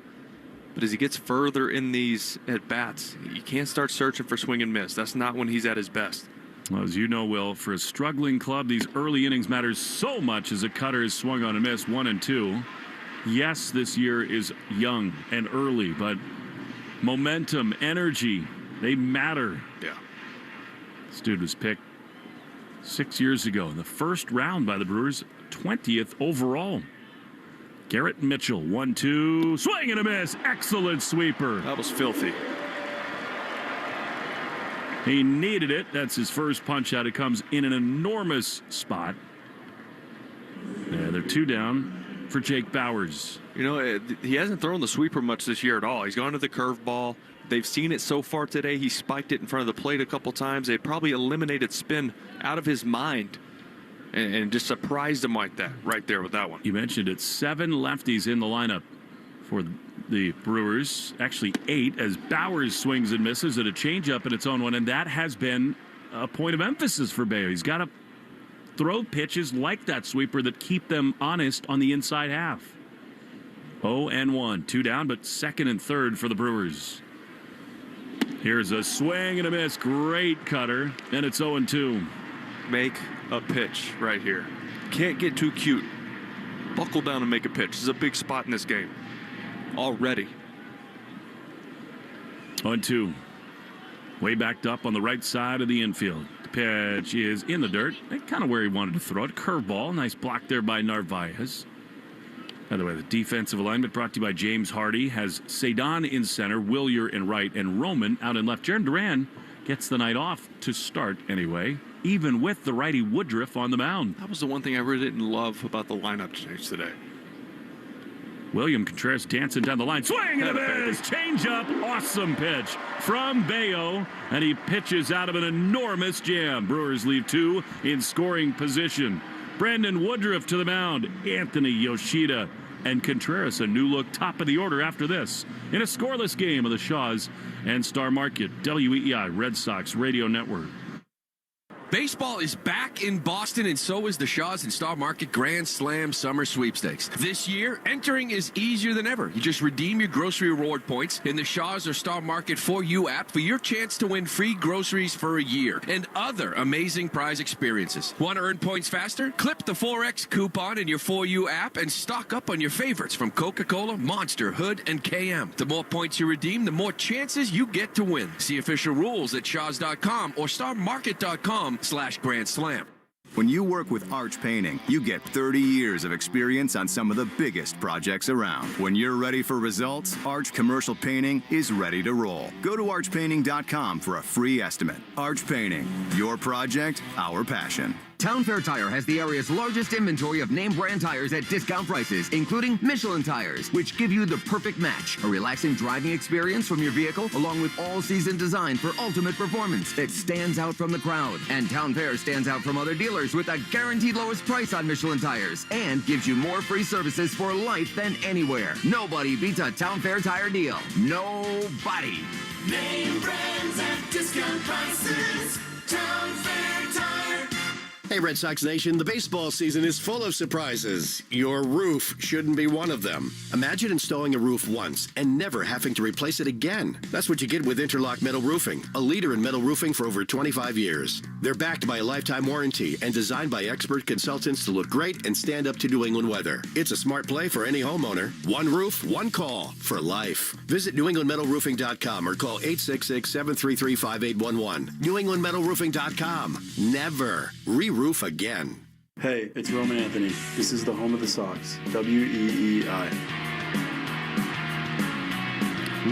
But as he gets further in these at-bats, you can't start searching for swing and miss. That's not when he's at his best. Well, as you know, Will, for a struggling club, these early innings matter so much as a cutter is swung on a miss, 1-2. Yes, this year is young and early, but momentum, energy, they matter. Yeah. This dude was picked 6 years ago in the first round by the Brewers, 20th overall. Garrett Mitchell, 1-2, swing and a miss. Excellent sweeper. That was filthy. He needed it. That's his first punch out. It comes in an enormous spot. Yeah, they're 2 down for Jake Bowers. You know, he hasn't thrown the sweeper much this year at all. He's gone to the curveball. They've seen it so far today. He spiked it in front of the plate a couple times. They probably eliminated spin out of his mind and just surprised him like that right there with that one. You mentioned it. 7 lefties in the lineup for the Brewers. Actually 8 as Bowers swings and misses at a changeup in its own one. And that has been a point of emphasis for Bayo. He's got to throw pitches like that sweeper that keep them honest on the inside half. 0-1. 2 down, but second and third for the Brewers. Here's a swing and a miss. Great cutter. And it's 0-2. Make a pitch right here. Can't get too cute. Buckle down and make a pitch. This is a big spot in this game. Already. 0-2. Way backed up on the right side of the infield. The pitch is in the dirt. Kind of where he wanted to throw it. Curveball. Nice block there by Narvaez. By the way, the defensive alignment brought to you by James Hardy has Cedon in center, Willier in right, and Roman out in left. Jaron Duran gets the night off to start anyway, even with the righty Woodruff on the mound. That was the one thing I really didn't love about the lineup change today. William Contreras dancing down the line. Swing and a miss. Change up. Awesome pitch from Bayo. And he pitches out of an enormous jam. Brewers leave 2 in scoring position. Brandon Woodruff to the mound. Anthony Yoshida and Contreras, a new look top of the order after this. In a scoreless game of the Shaws and Star Market. WEEI Red Sox Radio Network. Baseball is back in Boston, and so is the Shaws and Star Market Grand Slam Summer Sweepstakes. This year, entering is easier than ever. You just redeem your grocery reward points in the Shaws or Star Market 4U app for your chance to win free groceries for a year and other amazing prize experiences. Want to earn points faster? Clip the 4X coupon in your 4U app and stock up on your favorites from Coca-Cola, Monster, Hood, and KM. The more points you redeem, the more chances you get to win. See official rules at shaws.com or starmarket.com/Grand Slam. When you work with Arch Painting, you get 30 years of experience on some of the biggest projects around. When you're ready for results, Arch Commercial Painting is ready to roll. Go to archpainting.com for a free estimate. Arch Painting, your project, our passion. Town Fair Tire has the area's largest inventory of name brand tires at discount prices, including Michelin tires, which give you the perfect match. A relaxing driving experience from your vehicle, along with all-season design for ultimate performance that stands out from the crowd. And Town Fair stands out from other dealers with a guaranteed lowest price on Michelin tires and gives you more free services for life than anywhere. Nobody beats a Town Fair Tire deal. Nobody. Name brands at discount prices. Town Fair Tire. Hey, Red Sox Nation, the baseball season is full of surprises. Your roof shouldn't be one of them. Imagine installing a roof once and never having to replace it again. That's what you get with Interlock Metal Roofing, a leader in metal roofing for over 25 years. They're backed by a lifetime warranty and designed by expert consultants to look great and stand up to New England weather. It's a smart play for any homeowner. One roof, one call for life. Visit NewEnglandMetalRoofing.com or call 866-733-5811. NewEnglandMetalRoofing.com. Never roof again. Hey, it's Roman Anthony. This is the home of the Sox. WEEI.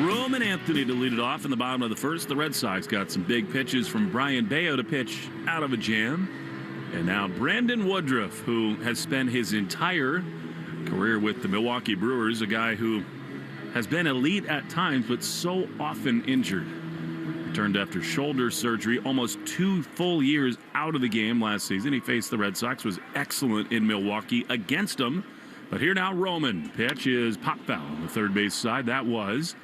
Roman Anthony to lead it off in the bottom of the first. The Red Sox got some big pitches from Brian Bayo to pitch out of a jam. And now Brandon Woodruff, who has spent his entire career with the Milwaukee Brewers, a guy who has been elite at times but so often injured. Returned after shoulder surgery, almost 2 full years out of the game last season. He faced the Red Sox, was excellent in Milwaukee against them. But here now, Roman. Pitch is pop foul on the third base side. That was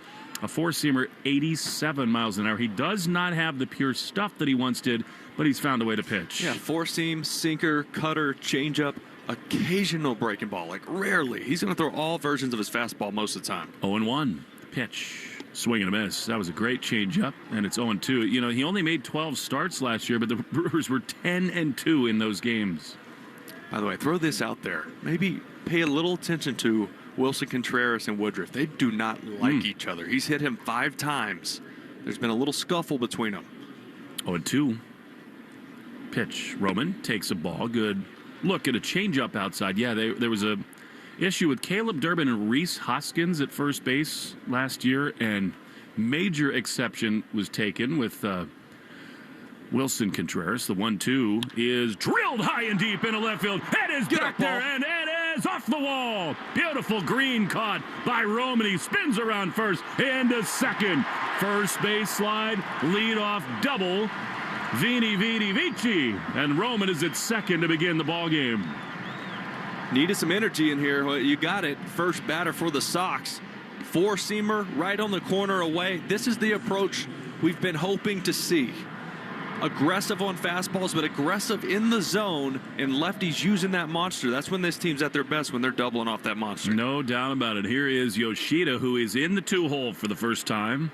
a four-seamer, 87 miles an hour. He does not have the pure stuff that he once did, but he's found a way to pitch. Yeah, four-seam, sinker, cutter, changeup, occasional breaking ball, like rarely. He's going to throw all versions of his fastball most of the time. 0-1. Pitch. Swing and a miss. That was a great changeup, and it's 0-2. You know, he only made 12 starts last year, but the Brewers were 10-2 in those games. By the way, throw this out there. Maybe pay a little attention to Wilson Contreras and Woodruff. They do not like each other. He's hit him 5 times. There's been a little scuffle between them. 0-2. Pitch. Roman takes a ball. Good look at a changeup outside. Yeah, there was a issue with Caleb Durbin and Reese Hoskins at first base last year, and major exception was taken with Wilson Contreras. The 1-2 is drilled high and deep into left field. It is back there, and it is off the wall. Beautiful green caught by Roman. He spins around first into second. First base slide, leadoff double. Vini Vici, and Roman is at second to begin the ball game. Needed some energy in here. Well, you got it. First batter for the Sox. Four-seamer right on the corner away. This is the approach we've been hoping to see. Aggressive on fastballs, but aggressive in the zone, and lefties using that monster. That's when this team's at their best, when they're doubling off that monster. No doubt about it. Here is Yoshida, who is in the 2-hole for the first time.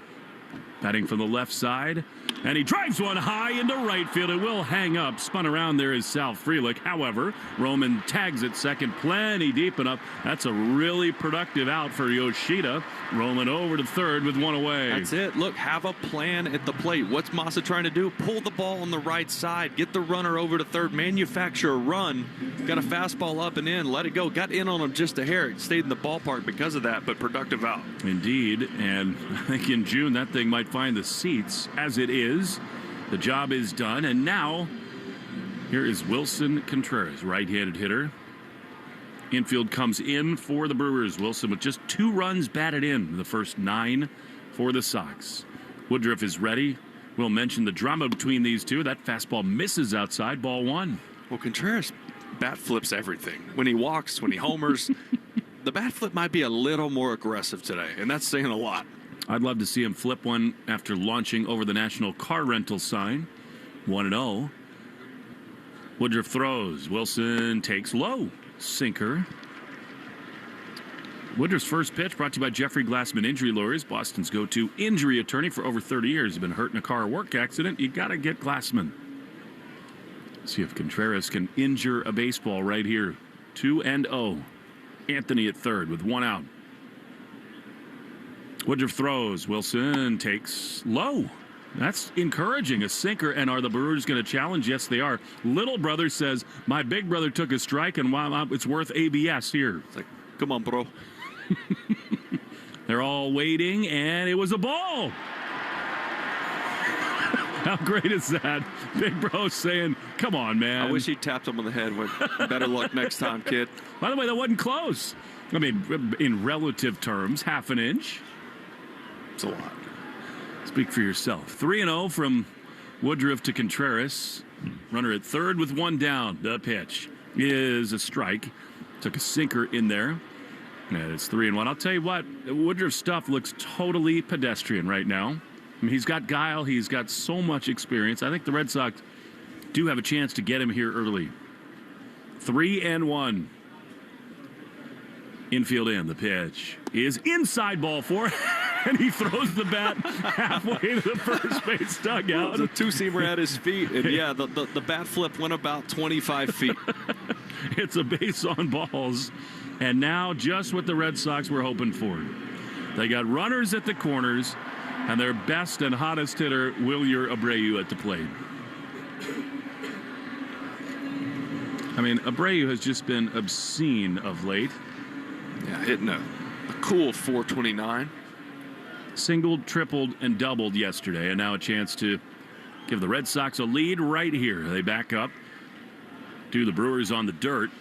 Batting from the left side, and he drives one high into right field. It will hang up. Spun around there is Sal Frelick. However, Roman tags it second, plenty deep enough. That's a really productive out for Yoshida. Roman over to third with one away. That's it. Look, have a plan at the plate. What's Massa trying to do? Pull the ball on the right side. Get the runner over to third. Manufacture a run. Got a fastball up and in. Let it go. Got in on him just a hair. It stayed in the ballpark because of that, but productive out. Indeed, and I think in June that thing might find the seats. As it is, the job is done, and now here is Wilson Contreras, right-handed hitter. Infield comes in for the Brewers. Wilson with just 2 runs batted in the first 9 for the Sox. Woodruff is ready. We'll mention the drama between these two. That fastball misses outside, ball 1. Well, Contreras bat flips everything. When he walks, when he homers, the bat flip might be a little more aggressive today, and that's saying a lot. I'd love to see him flip one after launching over the national car rental sign. 1-0. Woodruff throws. Wilson takes low. Sinker. Woodruff's first pitch brought to you by Jeffrey Glassman Injury Lawyers, Boston's go-to injury attorney for over 30 years. He's been hurt in a car or work accident. You got to get Glassman. See if Contreras can injure a baseball right here. 2-0. Anthony at third with 1 out. Woodruff throws. Wilson takes low. That's encouraging. A sinker. And are the Brewers going to challenge? Yes, they are. Little brother says, my big brother took a strike, and while it's worth ABS here. It's like, come on, bro. They're all waiting, and it was a ball. How great is that? Big Bro saying, come on, man. I wish he tapped him on the head with better luck next time, kid. By the way, that wasn't close. I mean, in relative terms, half an inch. It's a lot. Speak for yourself. 3-0 from Woodruff to Contreras. Runner at third with one down. The pitch is a strike. Took a sinker in there. And it's 3-1. I'll tell you what, Woodruff's stuff looks totally pedestrian right now. I mean, he's got guile. He's got so much experience. I think the Red Sox do have a chance to get him here early. 3-1. Infield in. The pitch is inside ball four. And he throws the bat halfway to the first base dugout. The two-seamer at his feet. And yeah, the bat flip went about 25 feet. It's a base on balls. And now just what the Red Sox were hoping for. They got runners at the corners and their best and hottest hitter, Wilyer Abreu, at the plate. I mean, Abreu has just been obscene of late. Yeah, hitting a cool 429. Singled, tripled, and doubled yesterday, and now a chance to give the Red Sox a lead right here. They back up to the Brewers on the dirt.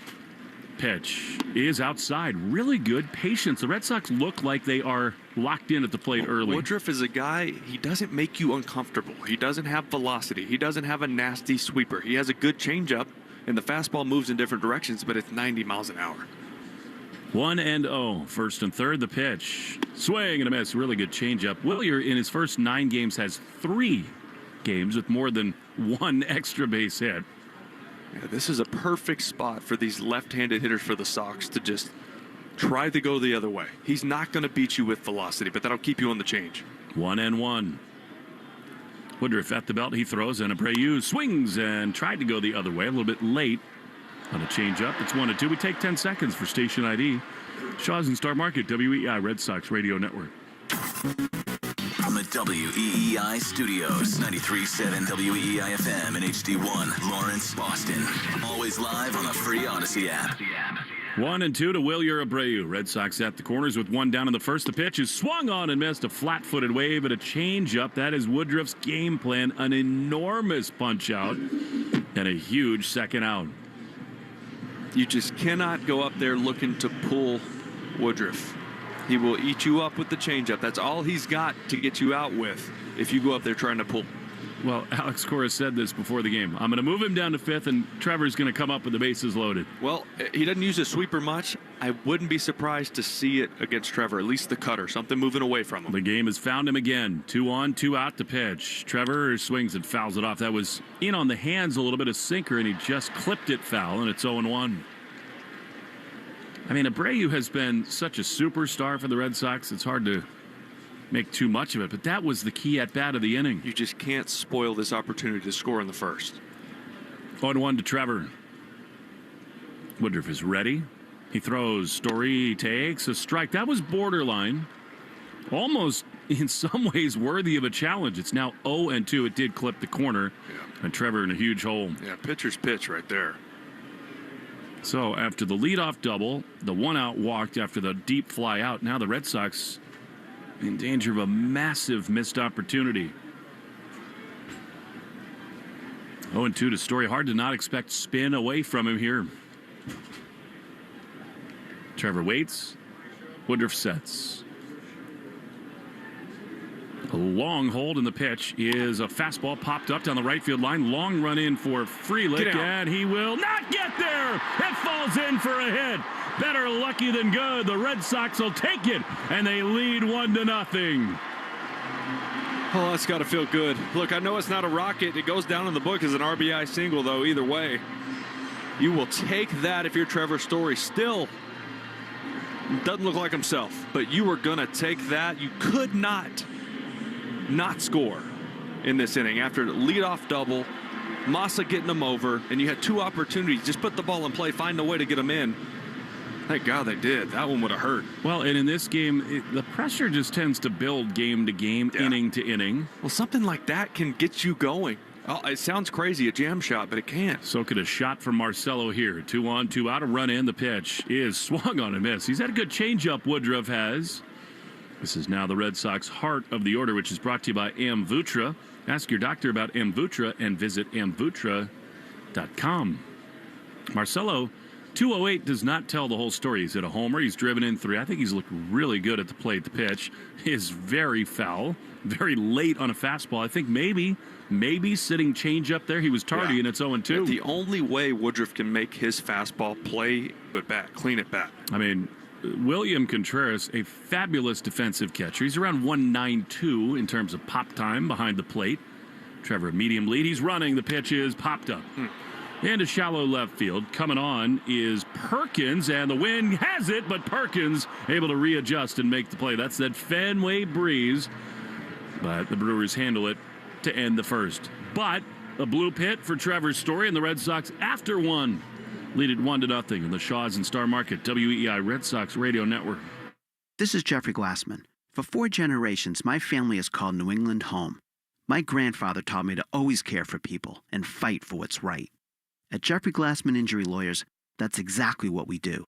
Pitch is outside. Really good patience. The Red Sox look like they are locked in at the plate early. Woodruff is a guy, he doesn't make you uncomfortable. He doesn't have velocity. He doesn't have a nasty sweeper. He has a good changeup, and the fastball moves in different directions, but it's 90 miles an hour. 1-0. First and third, the pitch. Swing and a miss. Really good changeup. Wilyer, in his first 9 games, has 3 games with more than 1 extra base hit. Yeah, this is a perfect spot for these left-handed hitters for the Sox to just try to go the other way. He's not going to beat you with velocity, but that'll keep you on the change. 1-1. Woodruff at the belt. He throws, and Abreu swings and tried to go the other way. A little bit late on a changeup. It's 1-2. We take 10 seconds for station ID. Shaw's and Star Market, WEI Red Sox Radio Network. From the WEEI studios, 93.7 WEEI FM and HD1, Lawrence, Boston. Always live on the free Odyssey app. 1-2 to Wilyer Abreu. Red Sox at the corners with 1 down in the first. The pitch is swung on and missed. A flat-footed wave and a changeup. That is Woodruff's game plan. An enormous punch out and a huge second out. You just cannot go up there looking to pull Woodruff. He will eat you up with the changeup. That's all he's got to get you out with if you go up there trying to pull. Well, Alex Cora said this before the game. I'm going to move him down to 5th, and Trevor's going to come up with the bases loaded. Well, he doesn't use a sweeper much. I wouldn't be surprised to see it against Trevor, at least the cutter, something moving away from him. The game has found him again. 2 on, 2 out to pitch. Trevor swings and fouls it off. That was in on the hands, a little bit of sinker, and he just clipped it foul, and it's 0-1. I mean, Abreu has been such a superstar for the Red Sox. It's hard to make too much of it, but that was the key at bat of the inning. You just can't spoil this opportunity to score in the first. 0-1 to Trevor. Woodruff is ready. He throws. Story takes a strike. That was borderline. Almost in some ways worthy of a challenge. It's now 0-2. It did clip the corner. Yeah. And Trevor in a huge hole. Yeah, pitcher's pitch right there. So after the leadoff double, the 1-out walked after the deep fly out. Now the Red Sox in danger of a massive missed opportunity. 0-2 to Story. Hard to not expect spin away from him here. Trevor waits. Woodruff sets. A long hold in the pitch is a fastball popped up down the right field line. Long run in for Frelick, and he will not get there. It falls in for a hit. Better lucky than good. The Red Sox will take it, and they lead 1-0. Oh, that's got to feel good. Look, I know it's not a rocket. It goes down in the book as an RBI single, though, either way. You will take that if you're Trevor Story. Still doesn't look like himself, but you were going to take that. You could not score in this inning after the leadoff double, Massa getting them over, and you had 2 opportunities. Just put the ball in play, find a way to get them in. Thank God they did. That one would have hurt. Well, and in this game, the pressure just tends to build game to game, inning to inning. Well, something like that can get you going. Oh, it sounds crazy, a jam shot, but it can't. So could a shot from Marcelo here. 2 on, 2 out, a run in. The pitch is swung on and miss. He's had a good changeup, Woodruff has. This is now the Red Sox heart of the order, which is brought to you by Amvutra. Ask your doctor about Amvuttra and visit amvuttra.com. Marcelo, 208 does not tell the whole story. He's hit a homer. He's driven in 3. I think he's looked really good at the plate. The pitch is very foul, very late on a fastball. I think maybe sitting change up there. He was tardy, and it's 0-2. The only way Woodruff can make his fastball play it back, clean it back. I mean, William Contreras, a fabulous defensive catcher. He's around 192 in terms of pop time behind the plate. Trevor, medium lead. He's running. The pitch is popped up. And a shallow left field. Coming on is Perkins, and the wind has it, but Perkins able to readjust and make the play. That's that Fenway breeze. But the Brewers handle it to end the first. But a blue pit for Trevor's Story, and the Red Sox, after one, lead it 1-0 in the Shaws and Star Market WEEI Red Sox Radio Network. This is Jeffrey Glassman. For 4 generations, my family has called New England home. My grandfather taught me to always care for people and fight for what's right. At Jeffrey Glassman Injury Lawyers, that's exactly what we do.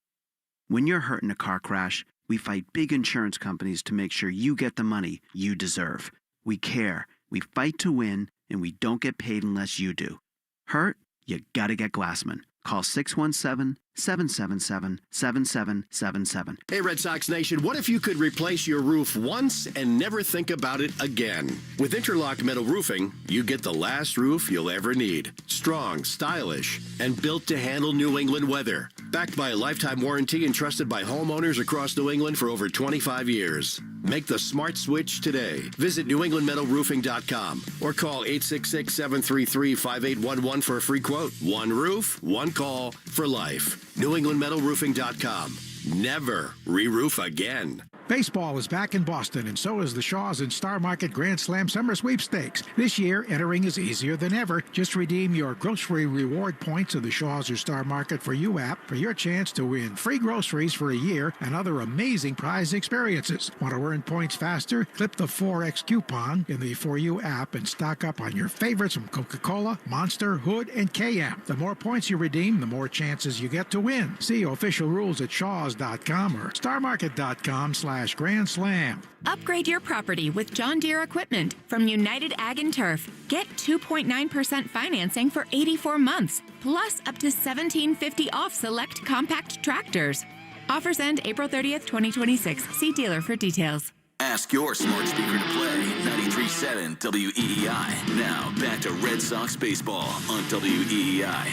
When you're hurt in a car crash, we fight big insurance companies to make sure you get the money you deserve. We care, we fight to win, and we don't get paid unless you do. Hurt? You gotta get Glassman. Call 617-777-7777. Hey, Red Sox Nation, what if you could replace your roof once and never think about it again? With Interlock Metal Roofing, you get the last roof you'll ever need. Strong, stylish, and built to handle New England weather. Backed by a lifetime warranty and trusted by homeowners across New England for over 25 years. Make the smart switch today. Visit NewEnglandMetalRoofing.com or call 866-733-5811 for a free quote. One roof, one call for life. NewEnglandMetalRoofing.com. Never re-roof again. Baseball is back in Boston, and so is the Shaws and Star Market Grand Slam Summer Sweepstakes. This year, entering is easier than ever. Just redeem your grocery reward points of the Shaws or Star Market For You app for your chance to win free groceries for a year and other amazing prize experiences. Want to earn points faster? Clip the 4X coupon in the For You app and stock up on your favorites from Coca-Cola, Monster, Hood, and KM. The more points you redeem, the more chances you get to win. See official rules at shaws.com or starmarket.com/Grand Slam. Upgrade your property with John Deere equipment from United Ag and Turf. Get 2.9% financing for 84 months, plus up to $1,750 off select compact tractors. Offers end April 30th, 2026. See dealer for details. Ask your smart speaker to play 93.7 WEEI. Now back to Red Sox baseball on WEEI.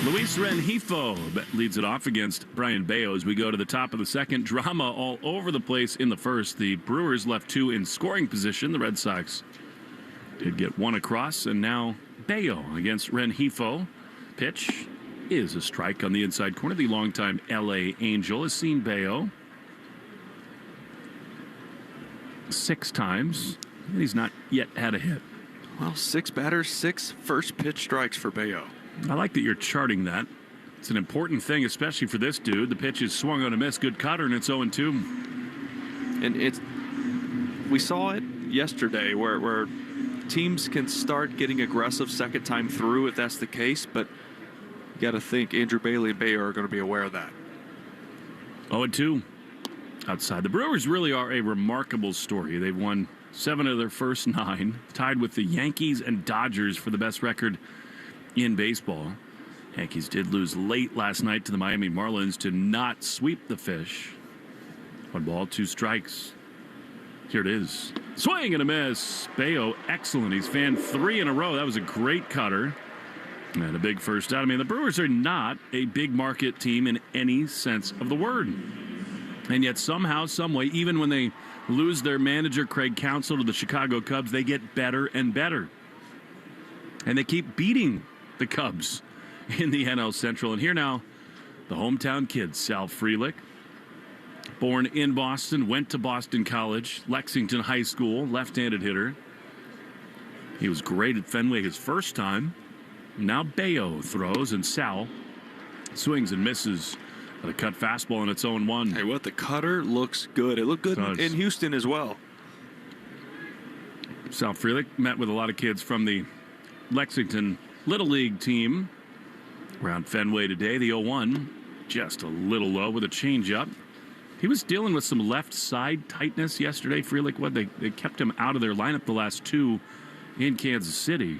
Luis Rengifo leads it off against Brian Bayo as we go to the top of the second. Drama all over the place in the first. The Brewers left 2 in scoring position. The Red Sox did get 1 across, and now Bayo against Rengifo. Pitch is a strike on the inside corner. The longtime L.A. Angel has seen Bayo 6 times, and he's not yet had a hit. Well, 6 batters, 6 first pitch strikes for Bayo. I like that you're charting that. It's an important thing, especially for this dude. The pitch is swung on a miss. Good cutter, and it's 0-2. And we saw it yesterday where teams can start getting aggressive second time through if that's the case, but you got to think Andrew Bailey and Bayo are going to be aware of that. 0-2 outside. The Brewers really are a remarkable story. They've won 7 of their first 9, tied with the Yankees and Dodgers for the best record in baseball. Yankees did lose late last night to the Miami Marlins to not sweep the Fish. 1 ball, 2 strikes. Here it is. Swing and a miss. Bayo, excellent. He's fanned 3 in a row. That was a great cutter. And a big first out. I mean, the Brewers are not a big market team in any sense of the word. And yet somehow, some way, even when they lose their manager, Craig Counsell, to the Chicago Cubs, they get better and better. And they keep beating the Cubs in the NL Central. And here now, the hometown kid, Sal Frelick, born in Boston, went to Boston College, Lexington High School, left-handed hitter. He was great at Fenway his first time. Now Bayo throws, and Sal swings and misses at a cut fastball, and it's 0-1. Hey, what? The cutter looks good. It looked good in Houston as well. Sal Frelick met with a lot of kids from the Lexington Little League team around Fenway today. The 0-1 just a little low with a changeup. He was dealing with some left side tightness yesterday. Frelick, they kept him out of their lineup the last 2 in Kansas City.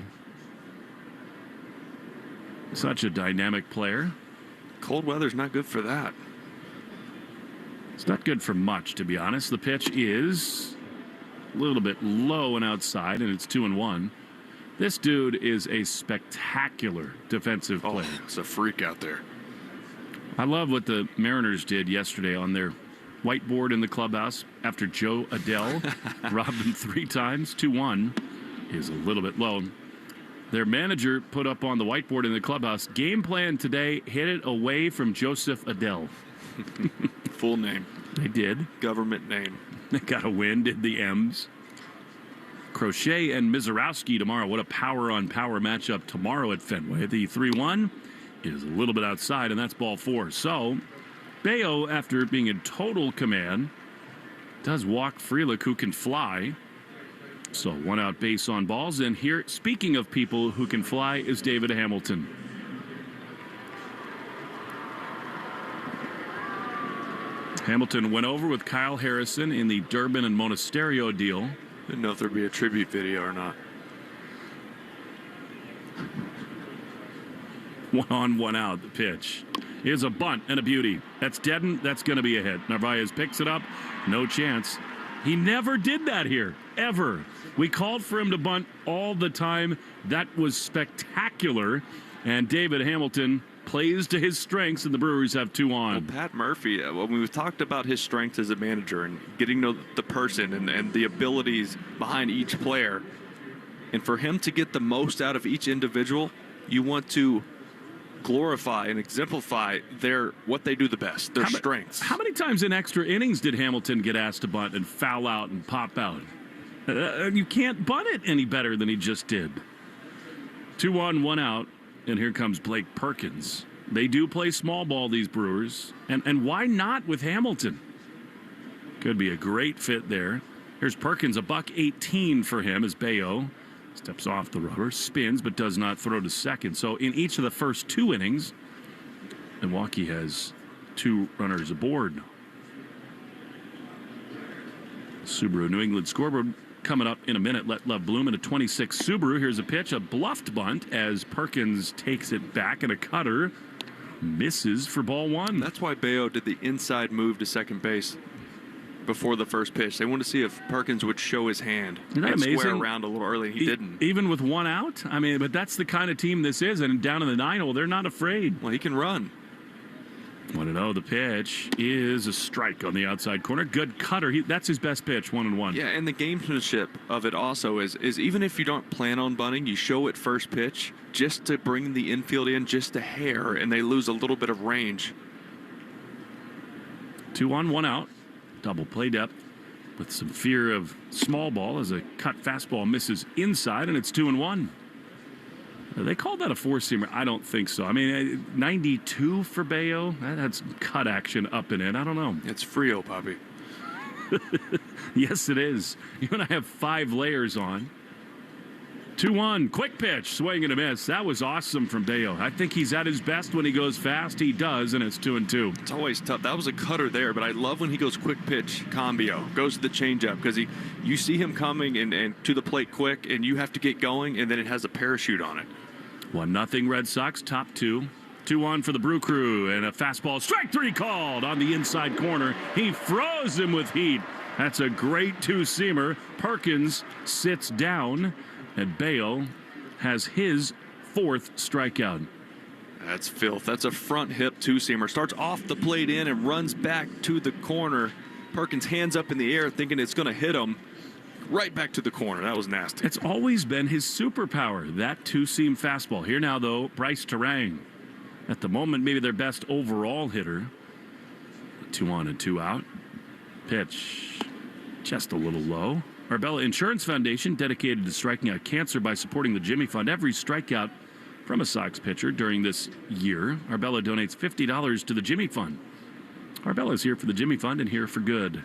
Such a dynamic player. Cold weather's not good for that. It's not good for much, to be honest. The pitch is a little bit low and outside, and it's 2-1. This dude is a spectacular defensive player. It's a freak out there. I love what the Mariners did yesterday on their whiteboard in the clubhouse after Joe Adele robbed them 3 times. 2-1 is a little bit low. Their manager put up on the whiteboard in the clubhouse, game plan today, hit it away from Joseph Adele. Full name. They did. Government name. They got a win, did the M's. Crochet and Mizorowski tomorrow. What a power-on-power matchup tomorrow at Fenway. The 3-1 is a little bit outside, and that's ball 4. So, Bayo, after being in total command, does walk Frelick, who can fly. So, 1 out base on balls. And here, speaking of people who can fly, is David Hamilton. Hamilton went over with Kyle Harrison in the Durbin and Monasterio deal. Didn't know if there'd be a tribute video or not. 1 on, 1 out. The pitch is a bunt and a beauty. That's deadened. That's going to be a hit. Narvaez picks it up. No chance. He never did that here, ever. We called for him to bunt all the time. That was spectacular. And David Hamilton plays to his strengths, and the Brewers have 2 on. Well, Pat Murphy, when we've talked about his strengths as a manager and getting to know the person and the abilities behind each player, and for him to get the most out of each individual, you want to glorify and exemplify what they do the best, their strengths. How many times in extra innings did Hamilton get asked to bunt and foul out and pop out? You can't bunt it any better than he just did. 2 on, 1 out. And here comes Blake Perkins. They do play small ball, these Brewers. And why not with Hamilton? Could be a great fit there. Here's Perkins, $118 for him as Bayo steps off the rubber, spins, but does not throw to second. So in each of the first 2 innings, Milwaukee has 2 runners aboard. Subaru New England scoreboard coming up in a minute. Let Love Bloom in a 26 Subaru. Here's a pitch, a bluffed bunt as Perkins takes it back, and a cutter misses for ball 1. That's why Bayo did the inside move to second base before the first pitch. They wanted to see if Perkins would show his hand and square around a little early. He didn't. Even with 1 out? I mean, but that's the kind of team this is, and down in the 9 hole, they're not afraid. Well, he can run. 1-0. The pitch is a strike on the outside corner. Good cutter. That's his best pitch, 1-1. Yeah, and the gamesmanship of it also is even if you don't plan on bunting, you show it first pitch just to bring the infield in just a hair, and they lose a little bit of range. 2 on, 1 out. Double play depth with some fear of small ball as a cut fastball misses inside, and it's 2-1. They called that a 4-seamer. I don't think so. I mean, 92 for Bayo. That's cut action up and in. I don't know. It's Frio, Bobby. Yes, it is. You and I have 5 layers on. 2-1. Quick pitch. Swing and a miss. That was awesome from Bayo. I think he's at his best when he goes fast. He does, and it's 2-2. It's always tough. That was a cutter there, but I love when he goes quick pitch combio. Goes to the changeup because you see him coming and to the plate quick, and you have to get going, and then it has a parachute on it. 1-0 Red Sox, top 2. 2 on for the Brew Crew, and a fastball. Strike 3 called on the inside corner. He froze him with heat. That's a great 2-seamer. Perkins sits down, and Bayo has his 4th strikeout. That's filth. That's a front hip 2-seamer. Starts off the plate in and runs back to the corner. Perkins hands up in the air thinking it's going to hit him. Right back to the corner. That was nasty. It's always been his superpower, that 2-seam fastball. Here now, though, Bryce Terang. At the moment, maybe their best overall hitter. 2 on and 2 out. Pitch just a little low. Arbella Insurance Foundation, dedicated to striking out cancer by supporting the Jimmy Fund. Every strikeout from a Sox pitcher during this year, Arbella donates $50 to the Jimmy Fund. Arbella's here for the Jimmy Fund and here for good.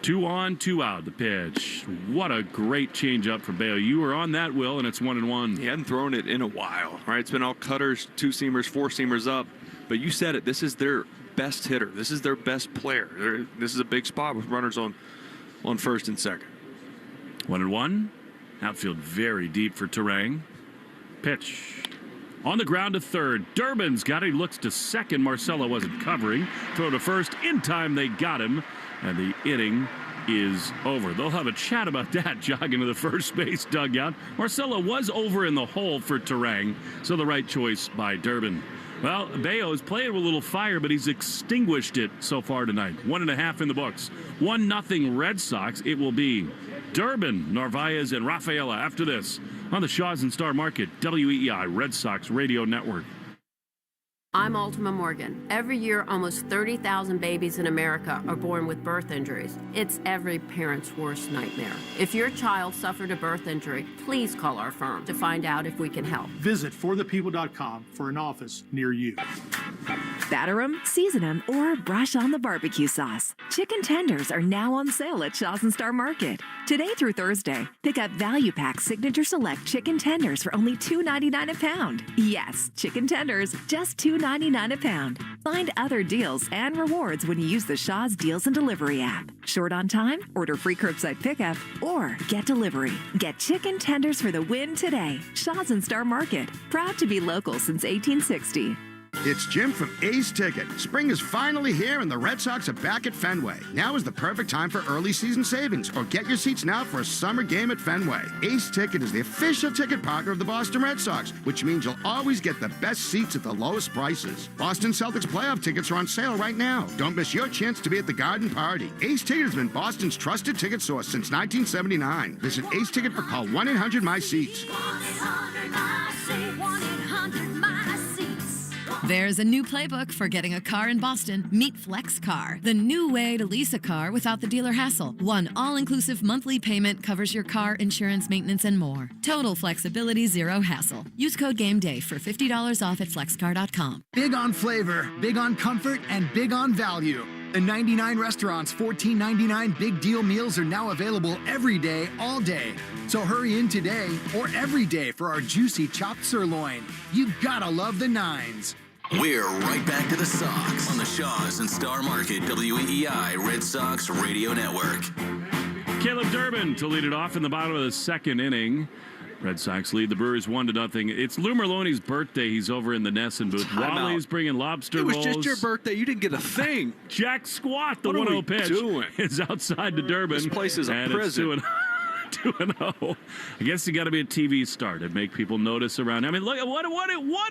2 on, 2 out. The pitch. What a great changeup for Bayo. You were on that, Will, and it's 1-1. He hadn't thrown it in a while, right? It's been all cutters, 2-seamers, 4-seamers up. But you said it. This is their best hitter. This is their best player. This is a big spot with runners on first and second. 1-1. Outfield very deep for Terang. Pitch. On the ground to third. Durbin's got it. He looks to second. Marcelo wasn't covering. Throw to first. In time, they got him. And the inning is over. They'll have a chat about that, jogging to the first base dugout. Marcelo was over in the hole for Terang, so the right choice by Durbin. Well, Bayo's playing with a little fire, but he's extinguished it so far tonight. 1.5 in the books. 1-0 Red Sox. It will be Durbin, Narvaez, and Rafaela after this on the Shaws and Star Market, WEEI Red Sox Radio Network. I'm Ultima Morgan. Every year, almost 30,000 babies in America are born with birth injuries. It's every parent's worst nightmare. If your child suffered a birth injury, please call our firm to find out if we can help. Visit forthepeople.com for an office near you. Batter 'em, season 'em, or brush on the barbecue sauce. Chicken tenders are now on sale at Shaws and Star Market. Today through Thursday, pick up Value Pack Signature Select Chicken Tenders for only $2.99 a pound. Yes, chicken tenders, just $2.99 a pound. Find other deals and rewards when you use the Shaws Deals and Delivery app. Short on time? Order free curbside pickup or get delivery. Get chicken tenders for the win today. Shaws and Star Market, proud to be local since 1860. It's Jim from Ace Ticket. Spring is finally here and the Red Sox are back at Fenway. Now is the perfect time for early season savings, or get your seats now for a summer game at Fenway. Ace Ticket is the official ticket partner of the Boston Red Sox, which means you'll always get the best seats at the lowest prices. Boston Celtics playoff tickets are on sale right now. Don't miss your chance to be at the Garden Party. Ace Ticket has been Boston's trusted ticket source since 1979. Visit Ace Ticket or call 1-800-MY-SEATS. There's a new playbook for getting a car in Boston. Meet FlexCar, the new way to lease a car without the dealer hassle. One all-inclusive monthly payment covers your car, insurance, maintenance, and more. Total flexibility, zero hassle. Use code GAMEDAY for $50 off at flexcar.com. Big on flavor, big on comfort, and big on value. The 99 restaurants' $14.99 big deal meals are now available every day, all day. So hurry in today or every day for our juicy chopped sirloin. You gotta love the nines. We're right back to the Sox on the Shaws and Star Market WEEI Red Sox Radio Network. Caleb Durbin to lead it off in the bottom of the second inning. Red Sox lead the Brewers 1-0. It's Lou Merloni's birthday. He's over in the Nesson booth. Wally's bringing lobster rolls. It was just your birthday. You didn't get a thing. Jack Squat, the what 1-0 pitch, doing? is outside to Durbin. This place is a prison. 2-0. I guess you got to be a TV star to make people notice around. I mean, look, what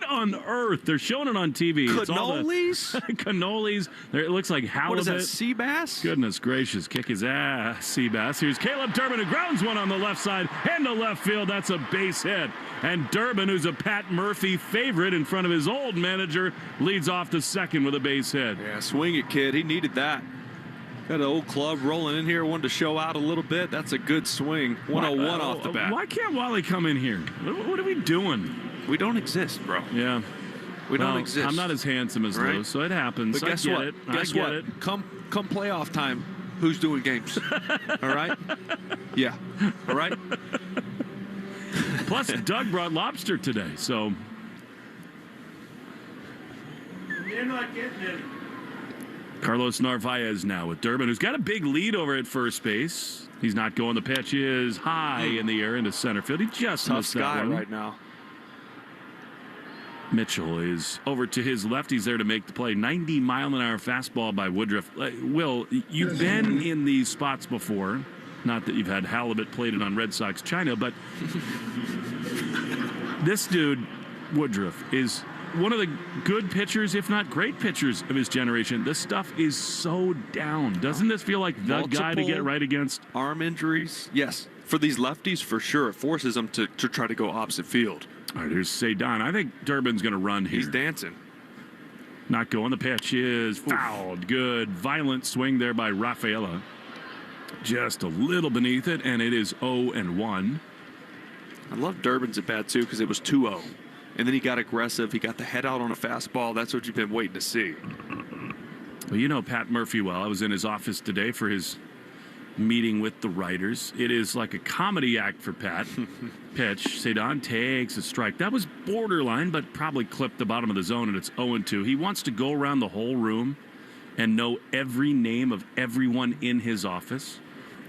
on earth? They're showing it on TV. Cannolis? Cannolis. It looks like halibut. What is that, sea bass? Goodness gracious, kick his ass, sea bass. Here's Caleb Durbin, who grounds one on the left side into left field. That's a base hit. And Durbin, who's a Pat Murphy favorite in front of his old manager, leads off the second with a base hit. Yeah, swing it, kid. He needed that. Got an old club rolling in here, wanted to show out a little bit. That's a good swing. 101 off the bat. Why can't Wally come in here? What are we doing? We don't exist, bro. Yeah. We don't exist. I'm not as handsome as Lou, so it happens. But guess what? Guess what? Come playoff time, who's doing games? All right? Yeah. All right? Plus, Doug brought lobster today, so. You're not getting it. Carlos Narvaez now with Durbin, who's got a big lead over at first base. He's not going. The pitch is high in the air into center field. He just missed that one. Right now. Mitchell is over to his left. He's there to make the play. 90-mile-an-hour fastball by Woodruff. Will, you've been in these spots before. Not that you've had halibut plated on Red Sox China, but this dude, Woodruff, is one of the good pitchers, if not great pitchers of his generation. This stuff is so down. Doesn't this feel like the guy to get right against? Arm injuries? Yes. For these lefties, for sure. It forces them to try to go opposite field. All right, here's Cedon. I think Durbin's going to run here. He's dancing. Not going. The pitch is fouled. Good. Violent swing there by Rafaela. Just a little beneath it, and it is 0-1. I love Durbin's at bat, too, because it was 2-0. And then he got aggressive. He got the head out on a fastball. That's what you've been waiting to see. Well, you know Pat Murphy well. I was in his office today for his meeting with the writers. It is like a comedy act for Pat. Pitch. Cedon takes a strike. That was borderline, but probably clipped the bottom of the zone, and it's 0-2. He wants to go around the whole room and know every name of everyone in his office.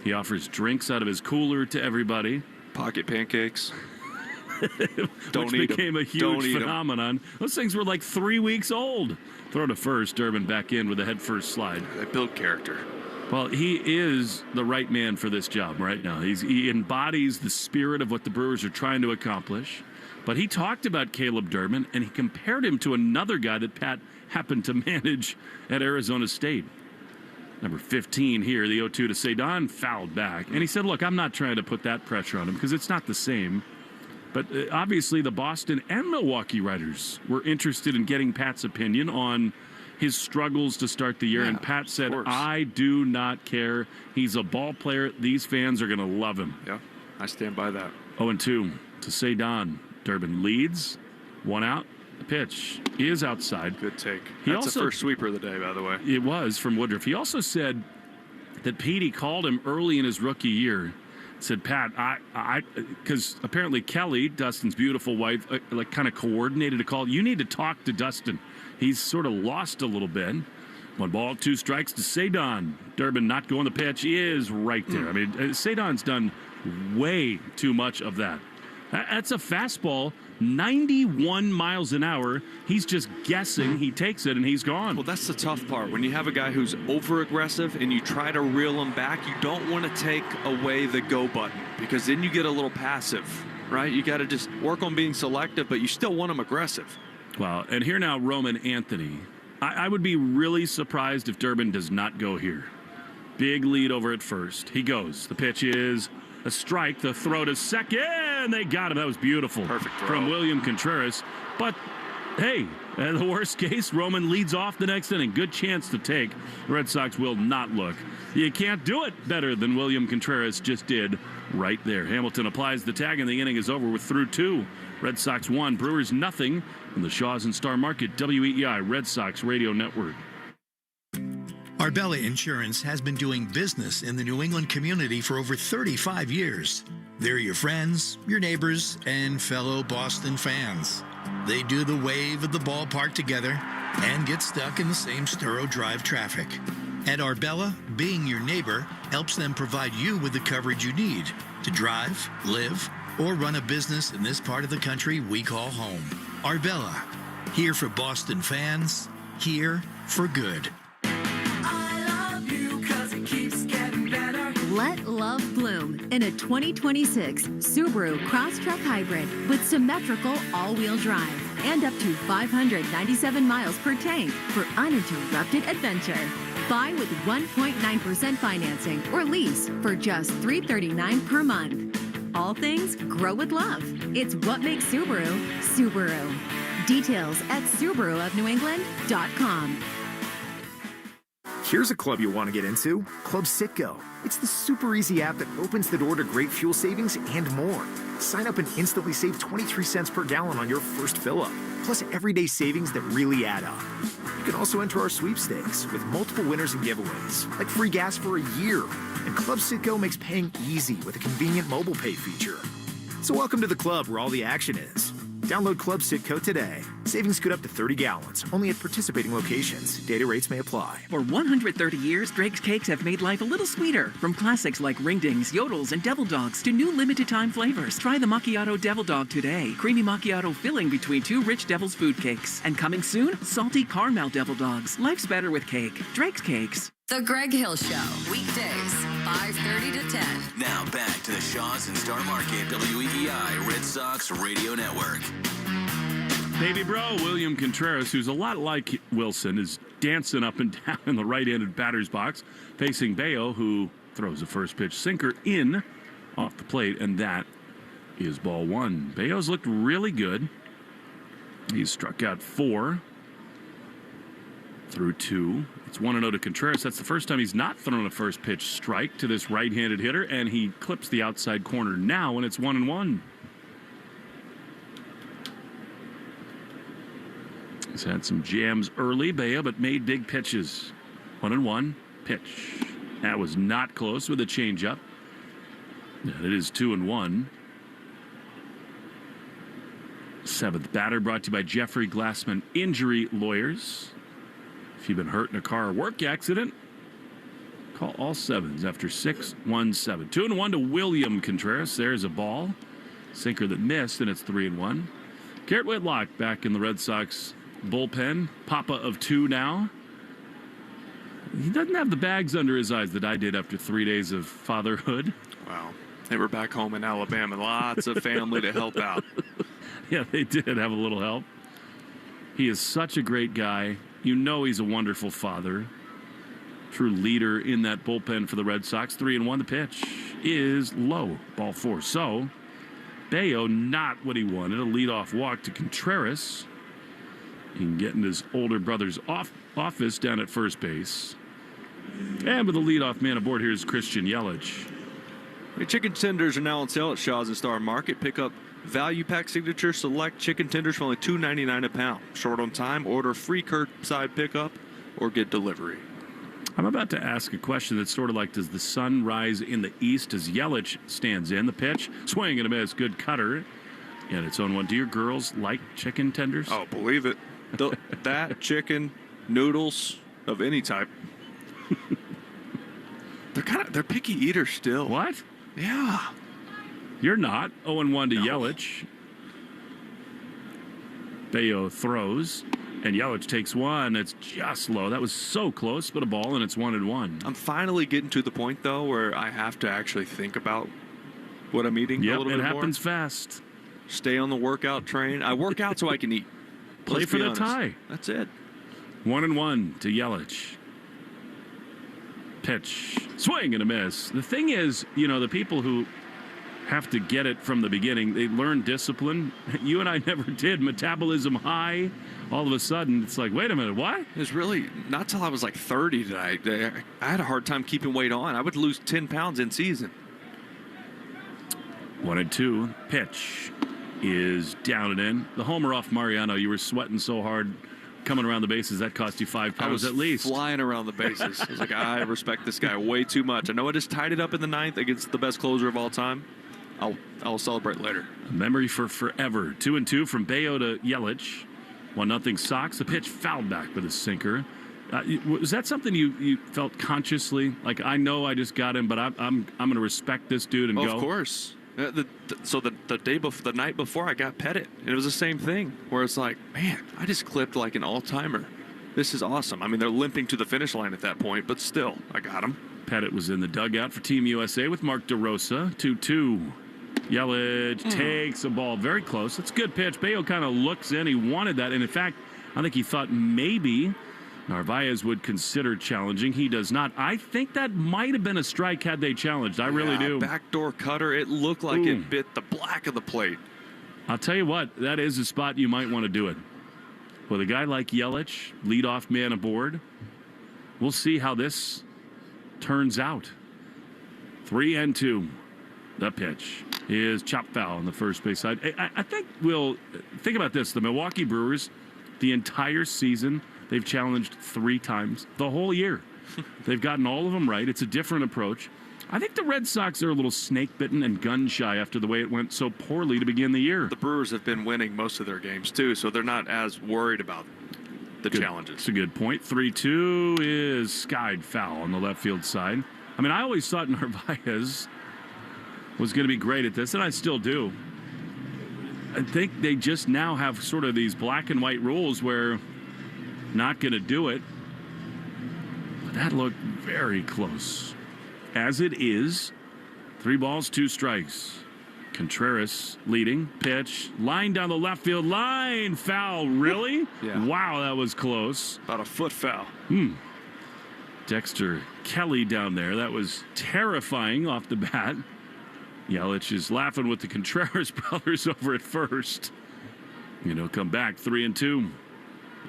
He offers drinks out of his cooler to everybody. Pocket pancakes. Which became a huge phenomenon. Those things were like 3 weeks old. Throw to first, Durbin back in with a head first slide. They build character. Well, he is the right man for this job right now. He embodies the spirit of what the Brewers are trying to accomplish. But he talked about Caleb Durbin, and he compared him to another guy that Pat happened to manage at Arizona State. Number 15 here, the 0-2 to Cedon, fouled back. And he said, look, I'm not trying to put that pressure on him because it's not the same. But obviously the Boston and Milwaukee writers were interested in getting Pat's opinion on his struggles to start the year. Yeah, and Pat said, I do not care. He's a ball player. These fans are going to love him. Yeah, I stand by that. 0-2 to Cedon. Durbin leads. 1 out. The pitch is outside. Good take. That's the first sweeper of the day, by the way. It was from Woodruff. He also said that Petey called him early in his rookie year. Said, Pat, because apparently Kelly, Dustin's beautiful wife, like kind of coordinated a call. You need to talk to Dustin. He's sort of lost a little bit. 1 ball, 2 strikes to Cedon. Durbin not going the pitch is right there. I mean, Cedon's done way too much of that. That's a fastball, 91 miles an hour. He's just guessing. He takes it, and he's gone. Well, that's the tough part. When you have a guy who's over-aggressive and you try to reel him back, you don't want to take away the go button because then you get a little passive, right? You got to just work on being selective, but you still want him aggressive. Well, and here now, Roman Anthony. I would be really surprised if Durbin does not go here. Big lead over at first. He goes. The pitch is a strike. The throw to second. They got him. That was beautiful. Perfect throw. From William Contreras. But, hey, in the worst case, Roman leads off the next inning. Good chance to take. The Red Sox will not look. You can't do it better than William Contreras just did right there. Hamilton applies the tag, and the inning is over with through 2. Red Sox 1, Brewers nothing. From the Shaws and Star Market, WEEI Red Sox Radio Network. Arbella Insurance has been doing business in the New England community for over 35 years. They're your friends, your neighbors, and fellow Boston fans. They do the wave at the ballpark together and get stuck in the same Sturo Drive traffic. At Arbella, being your neighbor helps them provide you with the coverage you need to drive, live, or run a business in this part of the country we call home. Arbella, here for Boston fans, here for good. Let love bloom in a 2026 Subaru Crosstrek Hybrid with symmetrical all-wheel drive and up to 597 miles per tank for uninterrupted adventure. Buy with 1.9% financing or lease for just $339 per month. All things grow with love. It's what makes Subaru, Subaru. Details at SubaruofNewEngland.com. Here's a club you'll want to get into, Club Citgo. It's the super easy app that opens the door to great fuel savings and more. Sign up and instantly save 23 cents per gallon on your first fill-up, plus everyday savings that really add up. You can also enter our sweepstakes with multiple winners and giveaways, like free gas for a year. And Club Citgo makes paying easy with a convenient mobile pay feature. So welcome to the club where all the action is. Download Club Citgo today. Savings could up to 30 gallons, only at participating locations. Data rates may apply. For 130 years, Drake's Cakes have made life a little sweeter. From classics like Ringdings, Yodels, and Devil Dogs to new limited-time flavors. Try the Macchiato Devil Dog today. Creamy macchiato filling between 2 rich Devil's Food Cakes. And coming soon, salty caramel Devil Dogs. Life's better with cake. Drake's Cakes. The Greg Hill Show, weekdays, 5:30 to 10. Now back to the Shaws and Star Market, WEEI Red Sox Radio Network. Baby bro, William Contreras, who's a lot like Wilson, is dancing up and down in the right-handed batter's box, facing Bayo, who throws a first pitch sinker in off the plate, and that is ball 1. Bayo's looked really good. He's struck out 4 through 2. It's 1-0 to Contreras. That's the first time he's not thrown a first pitch strike to this right-handed hitter, and he clips the outside corner now, and it's 1-1. He's had some jams early, Bayo, but made big pitches. 1-1 pitch. That was not close with a changeup. And it is 2-1. 7th batter brought to you by Jeffrey Glassman Injury Lawyers. If you've been hurt in a car or work accident, call all sevens after 617. 2-1 to William Contreras. There's a ball. Sinker that missed, and it's 3-1. Garrett Whitlock back in the Red Sox bullpen. Papa of 2 now. He doesn't have the bags under his eyes that I did after 3 days of fatherhood. Wow. They were back home in Alabama. Lots of family to help out. Yeah, they did have a little help. He is such a great guy. You know he's a wonderful father. True leader in that bullpen for the Red Sox. 3-1. The pitch is low. Ball 4. So, Bayo not what he wanted. A leadoff walk to Contreras. He can get in his older brother's office down at first base. And with the leadoff man aboard, here's Christian Yelich. The chicken tenders are now on sale at Shaw's and Star Market. Pick up value pack signature select chicken tenders for only $2.99 a pound. Short on time, order free curbside pickup or get delivery. I'm about to ask a question that's sort of like, does the sun rise in the east as Yelich stands in? The pitch, swing and a miss, good cutter. And it's on one. Do your girls like chicken tenders? Oh, believe it. That, chicken, noodles of any type. They're picky eaters still. What? Yeah. You're not. 0-1 to Yelich. Bayo throws, and Yelich takes one. It's just low. That was so close, but a ball, and it's 1-1. I'm finally getting to the point, though, where I have to actually think about what I'm eating a little bit more. It happens fast. Stay on the workout train. I work out so I can eat. Play for the tie. That's it. 1-1 to Yelich. Pitch. Swing and a miss. The thing is, the people who have to get it from the beginning, they learn discipline. You and I never did. Metabolism high. All of a sudden, it's like, wait a minute, what? It was really not till I was like 30 that I had a hard time keeping weight on. I would lose 10 pounds in season. 1-2. Pitch is down and in. The homer off Mariano. You were sweating so hard coming around the bases, that cost you 5 pounds at least. Flying around the bases. I was like, I respect this guy way too much. I know I just tied it up in the 9th against the best closer of all time. I'll celebrate later. A memory for forever. 2-2 from Bayo to Yelich. 1-0 Sox. The pitch fouled back with a sinker. Was that something you felt consciously? Like, I know I just got him, but I'm going to respect this dude and go. Of course. So the night before I got Pettit, and it was the same thing where it's like, man, I just clipped like an all-timer. This is awesome. I mean, they're limping to the finish line at that point, but still, I got him. Pettit was in the dugout for Team USA with Mark DeRosa. 2-2. Yelich takes a ball very close. That's a good pitch. Bayo kind of looks in. He wanted that, and in fact, I think he thought maybe Narvaez would consider challenging. He does not. I think that might have been a strike had they challenged. I really do. Backdoor cutter. It looked like it bit the black of the plate. I'll tell you what, that is a spot you might want to do it. With a guy like Yelich, leadoff man aboard, we'll see how this turns out. 3-2. The pitch is chopped foul on the first base side. I think we'll think about this. The Milwaukee Brewers, the entire season, they've challenged 3 times the whole year. They've gotten all of them right. It's a different approach. I think the Red Sox are a little snake-bitten and gun-shy after the way it went so poorly to begin the year. The Brewers have been winning most of their games, too, so they're not as worried about the challenges. That's a good point. 3-2 is skied foul on the left field side. I mean, I always thought Narvaez was going to be great at this, and I still do. I think they just now have sort of these black and white rules where not going to do it. But that looked very close. As it is, 3 balls, 2 strikes. Contreras leading. Pitch. Line down the left field line. Foul. Really? Yeah. Wow, that was close. About a foot foul. Dexter Kelly down there. That was terrifying off the bat. Yelich is laughing with the Contreras brothers over at first. Come back 3-2.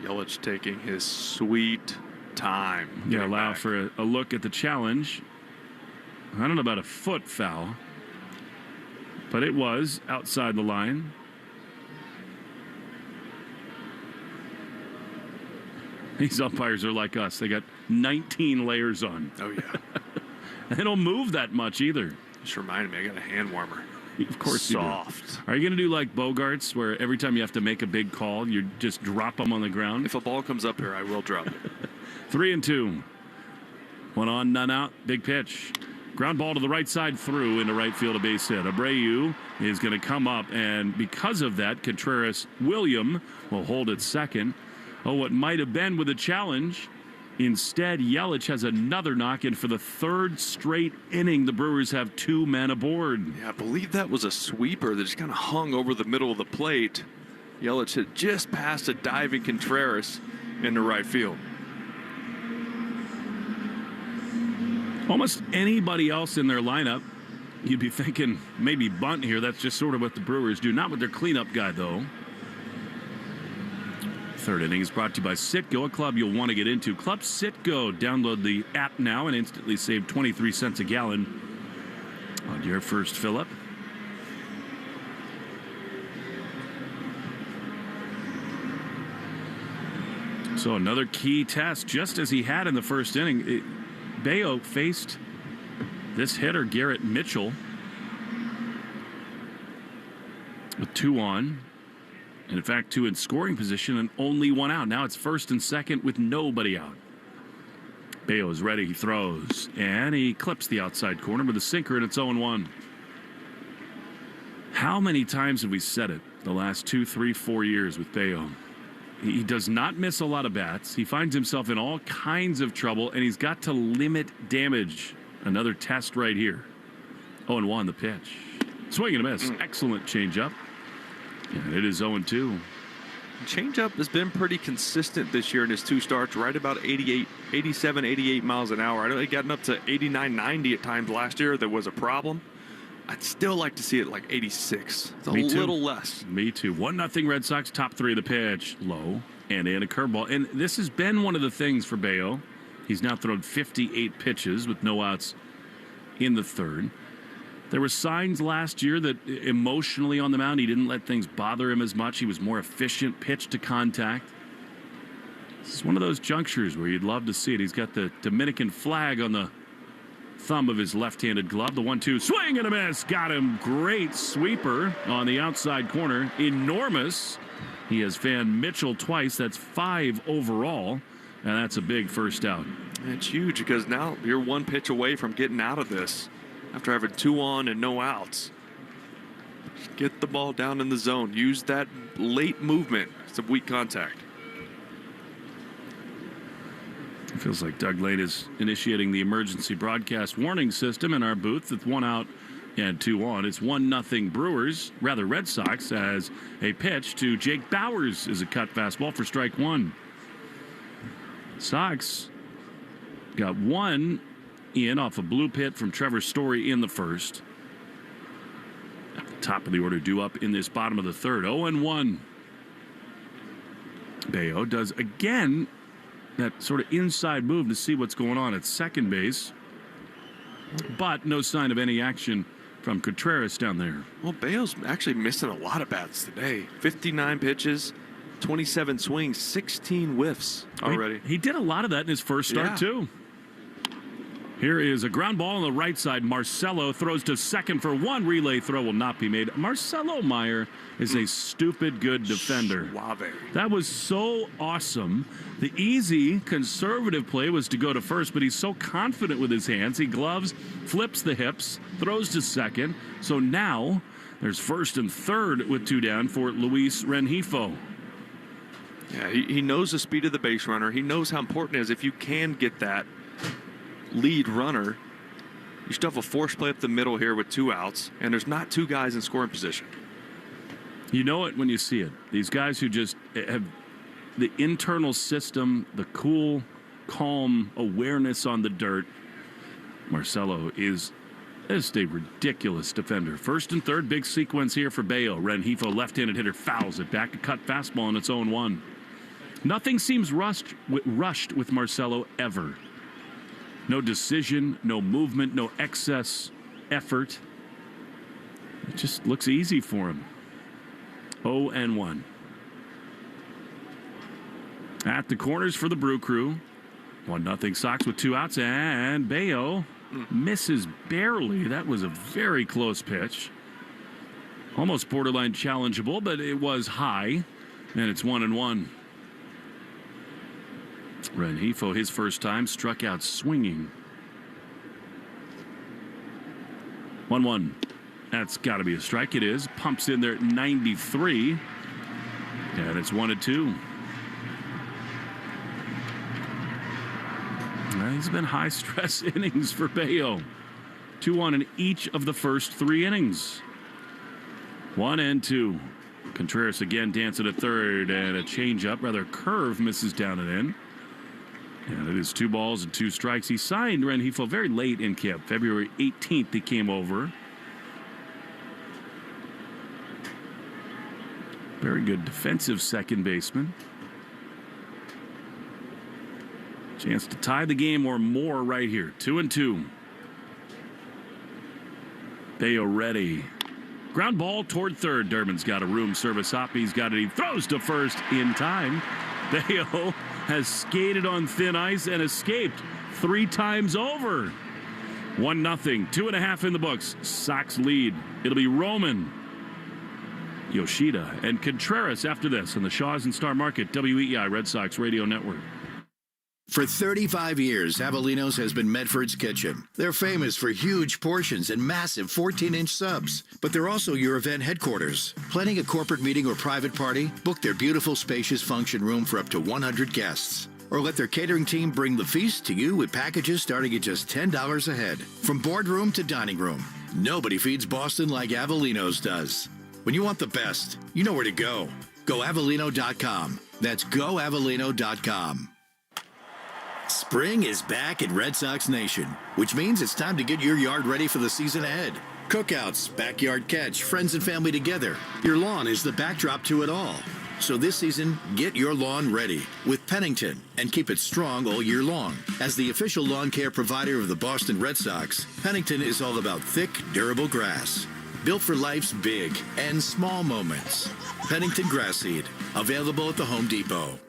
Yelich taking his sweet time. Yeah, allow for a look at the challenge. I don't know about a foot foul, but it was outside the line. These umpires are like us. They got 19 layers on. Oh, yeah. They don't move that much either. Just reminded me, I got a hand warmer. Of course Soft. You do. Are you going to do like Bogarts, where every time you have to make a big call, you just drop them on the ground? If a ball comes up here, I will drop it. 3-2. 1 on, none out. Big pitch. Ground ball to the right side, through into right field, a base hit. Abreu is going to come up, and because of that, Contreras-William will hold at second. Oh, what might have been with a challenge. Instead, Yelich has another knock, and for the third straight inning, the Brewers have 2 men aboard. Yeah, I believe that was a sweeper that just kind of hung over the middle of the plate. Yelich had just passed a diving Contreras into right field. Almost anybody else in their lineup, you'd be thinking maybe bunt here. That's just sort of what the Brewers do. Not with their cleanup guy, though. Third inning is brought to you by Citgo, a club you'll want to get into. Club Citgo. Download the app now and instantly save 23 cents a gallon on your first fill-up. So another key test, just as he had in the first inning. Bayo faced this hitter, Garrett Mitchell, with 2 on. And in fact, 2 in scoring position and only 1 out. Now it's first and second with nobody out. Bayo is ready. He throws. And he clips the outside corner with a sinker, and it's 0-1. How many times have we said it the last 2, 3, 4 years with Bayo? He does not miss a lot of bats. He finds himself in all kinds of trouble, and he's got to limit damage. Another test right here. 0-1 the pitch. Swing and a miss. Excellent changeup. And it is 0-2. Changeup has been pretty consistent this year in his 2 starts, right about 87, 88 miles an hour. I know he gotten up to 89, 90 at times last year. There was a problem. I'd still like to see it like 86. It's a little less. Me too. 1-0 Red Sox. Top 3 of the pitch. Low. And in a curveball. And this has been one of the things for Bayo. He's now thrown 58 pitches with no outs in the third. There were signs last year that emotionally on the mound, he didn't let things bother him as much. He was more efficient, pitch to contact. This is one of those junctures where you'd love to see it. He's got the Dominican flag on the thumb of his left-handed glove. The 1-2 swing and a miss. Got him. Great sweeper on the outside corner. Enormous. He has fanned Mitchell twice. That's 5 overall. And that's a big first out. It's huge because now you're 1 pitch away from getting out of this after having 2 on and no outs. Just get the ball down in the zone. Use that late movement. It's a weak contact. It feels like Doug Lane is initiating the emergency broadcast warning system in our booth with 1 out and 2 on. It's 1-0 Red Sox, as a pitch to Jake Bauers is a cut fastball for strike 1. Sox got 1 in off a blue pit from Trevor Story in the first. At the top of the order, due up in this bottom of the third. 0-1. Bayo does again that sort of inside move to see what's going on at second base, but no sign of any action from Contreras down there. Well, Bayo's actually missing a lot of bats today. 59 pitches, 27 swings, 16 whiffs already. He did a lot of that in his first start, too. Here is a ground ball on the right side. Marcelo throws to second for 1. Relay throw will not be made. Marcelo Meyer is a stupid good defender. Suave. That was so awesome. The easy conservative play was to go to first, but he's so confident with his hands. He gloves, flips the hips, throws to second. So now there's first and third with 2 down for Luis Rengifo. Yeah, he knows the speed of the base runner. He knows how important it is if you can get that lead runner. You still have a force play up the middle here with 2 outs, and there's not 2 guys in scoring position. You know it when you see it. These guys who just have the internal system, the cool, calm awareness on the dirt. Marcelo is just a ridiculous defender. First and third, big sequence here for Bayo. Rengifo, left-handed hitter, fouls it back to cut fastball, and it's 0-1. Nothing seems rushed with Marcelo ever. No decision, no movement, no excess effort. It just looks easy for him. 0-1. At the corners for the Brew Crew. 1-0 Sox with 2 outs, and Bayo misses barely. That was a very close pitch. Almost borderline challengeable, but it was high, and it's 1-1. Rengifo, his first time, struck out swinging. 1-1. That's got to be a strike. It is. Pumps in there at 93. And it's 1-2. These have been high-stress innings for Bayo. 2-1 in each of the first 3 innings. 1-2. Contreras again dancing at third, and a changeup, rather curve, misses down and in. And it is 2 balls and 2 strikes. He signed Rengifo very late in camp. February 18th he came over. Very good defensive second baseman. Chance to tie the game or more right here. 2-2. Bayo ready. Ground ball toward third. Durbin's got a room service up. He's got it. He throws to first in time. Bayo has skated on thin ice and escaped 3 times over. 1-0. 2.5 in the books. Sox lead. It'll be Roman, Yoshida, and Contreras after this on the Shaws and Star Market WEEI Red Sox Radio Network. For 35 years, Avellino's has been Medford's kitchen. They're famous for huge portions and massive 14-inch subs, but they're also your event headquarters. Planning a corporate meeting or private party? Book their beautiful, spacious function room for up to 100 guests. Or let their catering team bring the feast to you with packages starting at just $10 a head. From boardroom to dining room, nobody feeds Boston like Avellino's does. When you want the best, you know where to go. Go Avellino.com. That's GoAvellino.com. Spring is back in Red Sox Nation, which means it's time to get your yard ready for the season ahead. Cookouts, backyard catch, friends and family together. Your lawn is the backdrop to it all. So this season, get your lawn ready with Pennington and keep it strong all year long. As the official lawn care provider of the Boston Red Sox, Pennington is all about thick, durable grass. Built for life's big and small moments. Pennington Grass Seed, available at the Home Depot.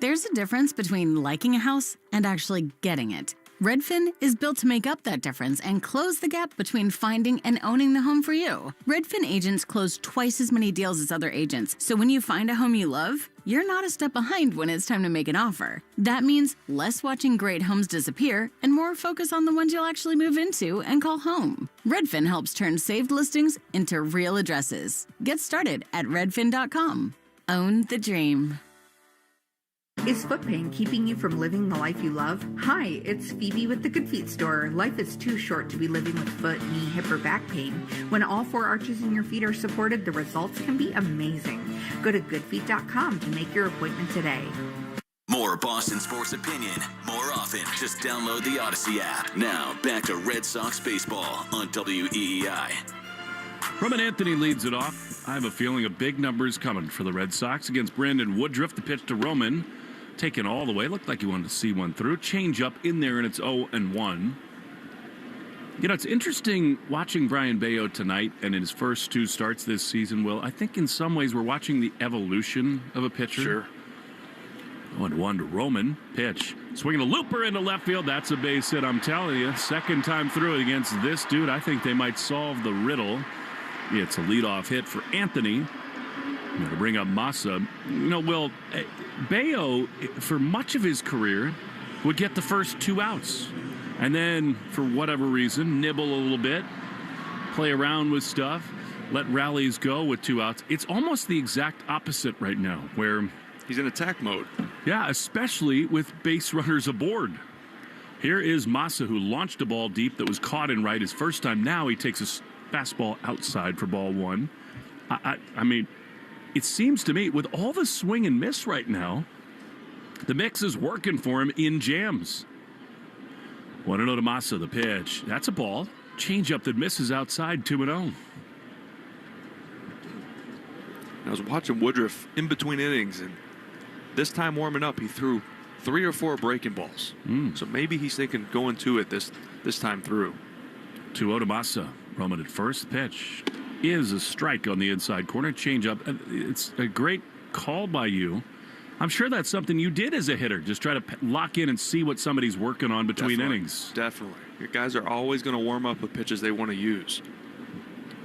There's a difference between liking a house and actually getting it. Redfin is built to make up that difference and close the gap between finding and owning the home for you. Redfin agents close twice as many deals as other agents, so when you find a home you love, you're not a step behind when it's time to make an offer. That means less watching great homes disappear and more focus on the ones you'll actually move into and call home. Redfin helps turn saved listings into real addresses. Get started at redfin.com. Own the dream. Is foot pain keeping you from living the life you love? Hi, it's Phoebe with the Good Feet store. Life is too short to be living with foot, knee, hip, or back pain. When all 4 arches in your feet are supported, the results can be amazing. Go to goodfeet.com to make your appointment today. More Boston sports opinion, more often. Just download the Odyssey app. Now, back to Red Sox baseball on WEEI. Roman Anthony leads it off. I have a feeling of big numbers coming for the Red Sox against Brandon Woodruff. The pitch to Roman, taken all the way. Looked like he wanted to see one through. Change up in there, and it's 0-1. You know, it's interesting watching Brian Bayo tonight and in his first 2 starts this season, Will. I think in some ways we're watching the evolution of a pitcher. Sure. 1-1 to Roman. Pitch. Swinging a looper into left field. That's a base hit, I'm telling you. Second time through it against this dude. I think they might solve the riddle. It's a leadoff hit for Anthony. I'm going to bring up Massa. You know, Will, Bayo, for much of his career, would get the first 2 outs. And then, for whatever reason, nibble a little bit, play around with stuff, let rallies go with 2 outs. It's almost the exact opposite right now, where he's in attack mode. Yeah, especially with base runners aboard. Here is Massa, who launched a ball deep that was caught in right his first time. Now he takes a fastball outside for ball 1. I mean, it seems to me, with all the swing and miss right now, the mix is working for him in jams. 1-0 to Massa, the pitch. That's a ball. Changeup that misses outside, 2-0. I was watching Woodruff in between innings, and this time warming up, he threw 3 or 4 breaking balls. So maybe he's thinking going to it this time through. 2-0 to Massa. Roman at first. Pitch is a strike on the inside corner. Changeup. It's a great call by you. I'm sure that's something you did as a hitter. Just try to lock in and see what somebody's working on between innings. Definitely. Your guys are always going to warm up with pitches they want to use.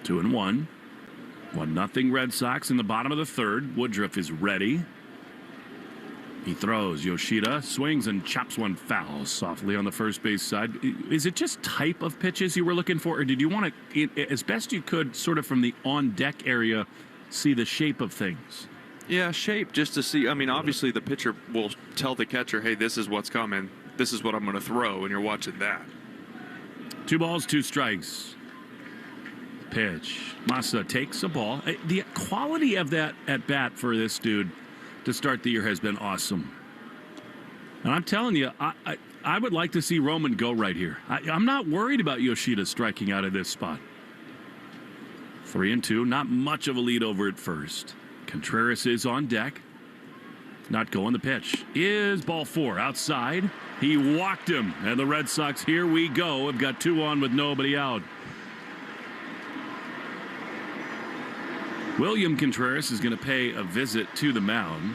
2-1. 1-0 Red Sox in the bottom of the third. Woodruff is ready. He throws. Yoshida swings and chops one foul softly on the first base side. Is it just type of pitches you were looking for, or did you want to, as best you could, sort of from the on-deck area, see the shape of things? Yeah, shape, just to see. I mean, obviously the pitcher will tell the catcher, hey, this is what's coming. This is what I'm going to throw, and you're watching that. 2 balls, 2 strikes. Pitch. Massa takes a ball. The quality of that at-bat for this dude to start the year has been awesome. And I'm telling you, I would like to see Roman go right here. I'm not worried about Yoshida striking out of this spot. 3-2, not much of a lead over at first. Contreras is on deck. Not going. The pitch is ball 4 outside. He walked him, and the Red Sox, here we go, have got 2 on with nobody out. William Contreras is going to pay a visit to the mound.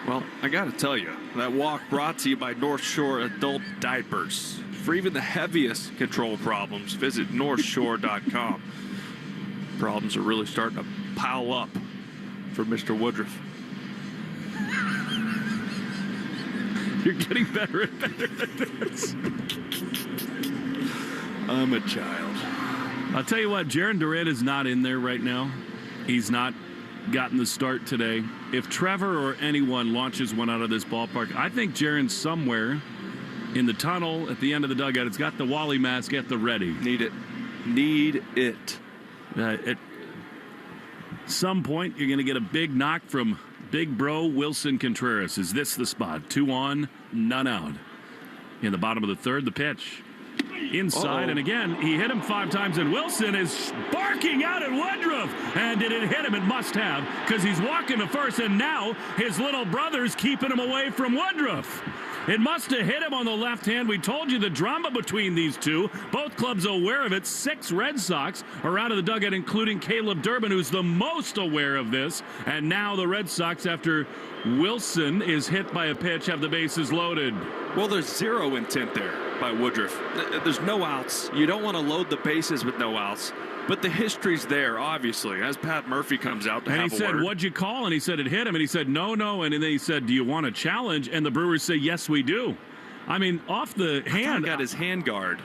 Well, I got to tell you, that walk brought to you by North Shore Adult Diapers. For even the heaviest control problems, visit northshore.com. Problems are really starting to pile up for Mr. Woodruff. You're getting better and better at this. I'm a child. I'll tell you what, Jarren Durant is not in there right now. He's not gotten the start today. If Trevor or anyone launches one out of this ballpark, I think Jarren's somewhere in the tunnel at the end of the dugout. It's got the Wally mask at the ready. Need it. Need it. At some point, you're going to get a big knock from Big Bro Wilson Contreras. Is this the spot? 2 on, none out. In the bottom of the third, the pitch. Inside, and again, he hit him 5 times, and Wilson is barking out at Woodruff. And did it hit him? It must have, because he's walking to first, and now his little brother's keeping him away from Woodruff. It must have hit him on the left hand. We told you the drama between these two. Both clubs aware of it. 6 Red Sox are out of the dugout, including Caleb Durbin, who's the most aware of this. And now the Red Sox, after Wilson is hit by a pitch, have the bases loaded. Well, there's zero intent there by Woodruff. There's no outs. You don't want to load the bases with no outs. But the history's there, obviously, as Pat Murphy comes out to have a word. And he said, what'd you call? And he said, it hit him. And he said, no. And then he said, do you want a challenge? And the Brewers say, yes, we do. I mean, off the hand. Got his hand guard.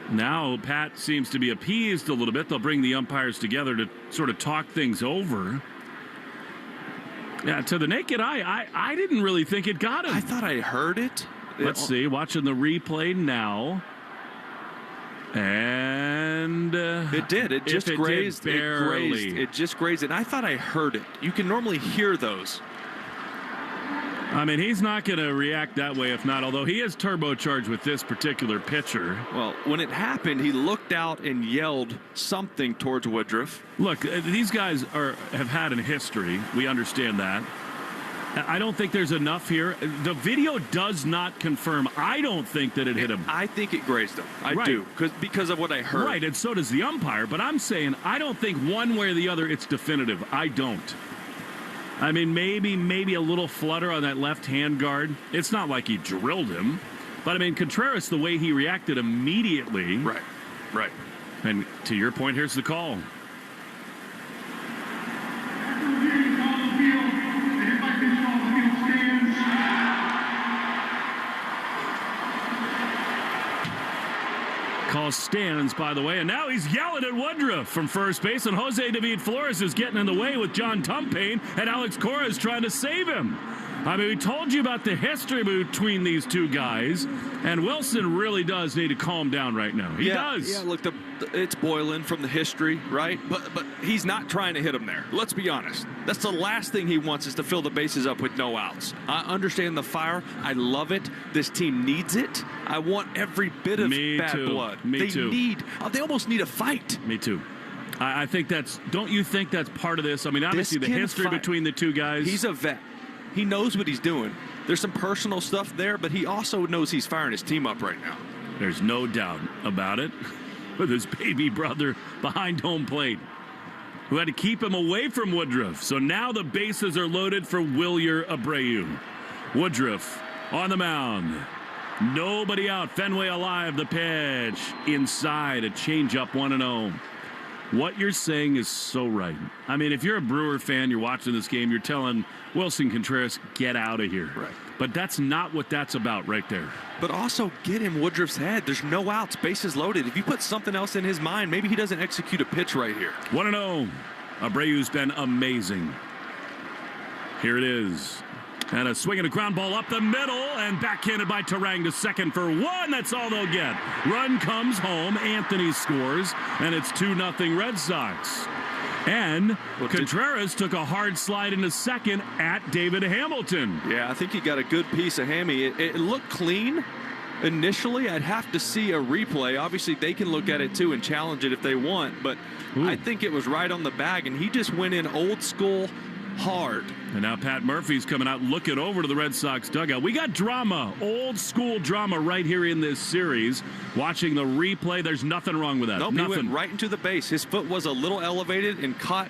Now Pat seems to be appeased a little bit. They'll bring the umpires together to sort of talk things over. Yeah, to the naked eye, I didn't really think it got him. I thought I heard it. Let's see. Watching the replay now. And it did. It just grazed. Barely. It just grazed. And I thought I heard it. You can normally hear those. I mean, he's not going to react that way if not, although he is turbocharged with this particular pitcher. Well, when it happened, he looked out and yelled something towards Woodruff. Look, these guys have had a history. We understand that. I don't think there's enough here. The video does not confirm. I don't think that it hit him. I think it grazed him. I do, because of what I heard. Right, and so does the umpire. But I'm saying I don't think one way or the other it's definitive. I don't. I mean, maybe a little flutter on that left hand guard. It's not like he drilled him. But, I mean, Contreras, the way he reacted immediately. Right. And to your point, here's the call. Call stands, by the way, and now he's yelling at Woodruff from first base, and Jose David Flores is getting in the way with John Tumpane, and Alex Cora is trying to save him. I mean, we told you about the history between these two guys, and Wilson really does need to calm down right now. He does. Yeah, look, it's boiling from the history, right? But he's not trying to hit him there. Let's be honest. That's the last thing he wants is to fill the bases up with no outs. I understand the fire. I love it. This team needs it. I want every bit of bad blood. They almost need a fight. Me too. I think don't you think that's part of this? I mean, obviously the history between the two guys. He's a vet. He knows what he's doing. There's some personal stuff there, but he also knows he's firing his team up right now. There's no doubt about it. With his baby brother behind home plate, who had to keep him away from Woodruff. So now the bases are loaded for Wilyer Abreu. Woodruff on the mound. Nobody out. Fenway alive. The pitch. Inside. A changeup 1-0. what you're saying is so right. I mean, if you're a Brewer fan, you're watching this game, you're telling Wilson Contreras, get out of here. Right. But that's not what that's about right there. But also get in Woodruff's head. There's no outs, bases loaded. If you put something else in his mind, maybe he doesn't execute a pitch right here. 1-0. Abreu's been amazing. Here it is. And a swing and a ground ball up the middle and backhanded by Terang to second for one. That's all they'll get. Run comes home. Anthony scores, and it's 2-0 Red Sox. And Contreras took a hard slide into second at David Hamilton. Yeah, I think he got a good piece of Hammy. It looked clean initially. I'd have to see a replay. Obviously, they can look at it too and challenge it if they want, but I think it was right on the bag, and he just went in old school hard. And now Pat Murphy's coming out looking over to the Red Sox dugout. We got drama, old school drama right here in this series. Watching the replay, there's nothing wrong with that. Nope, nothing. He went right into the base. His foot was a little elevated and caught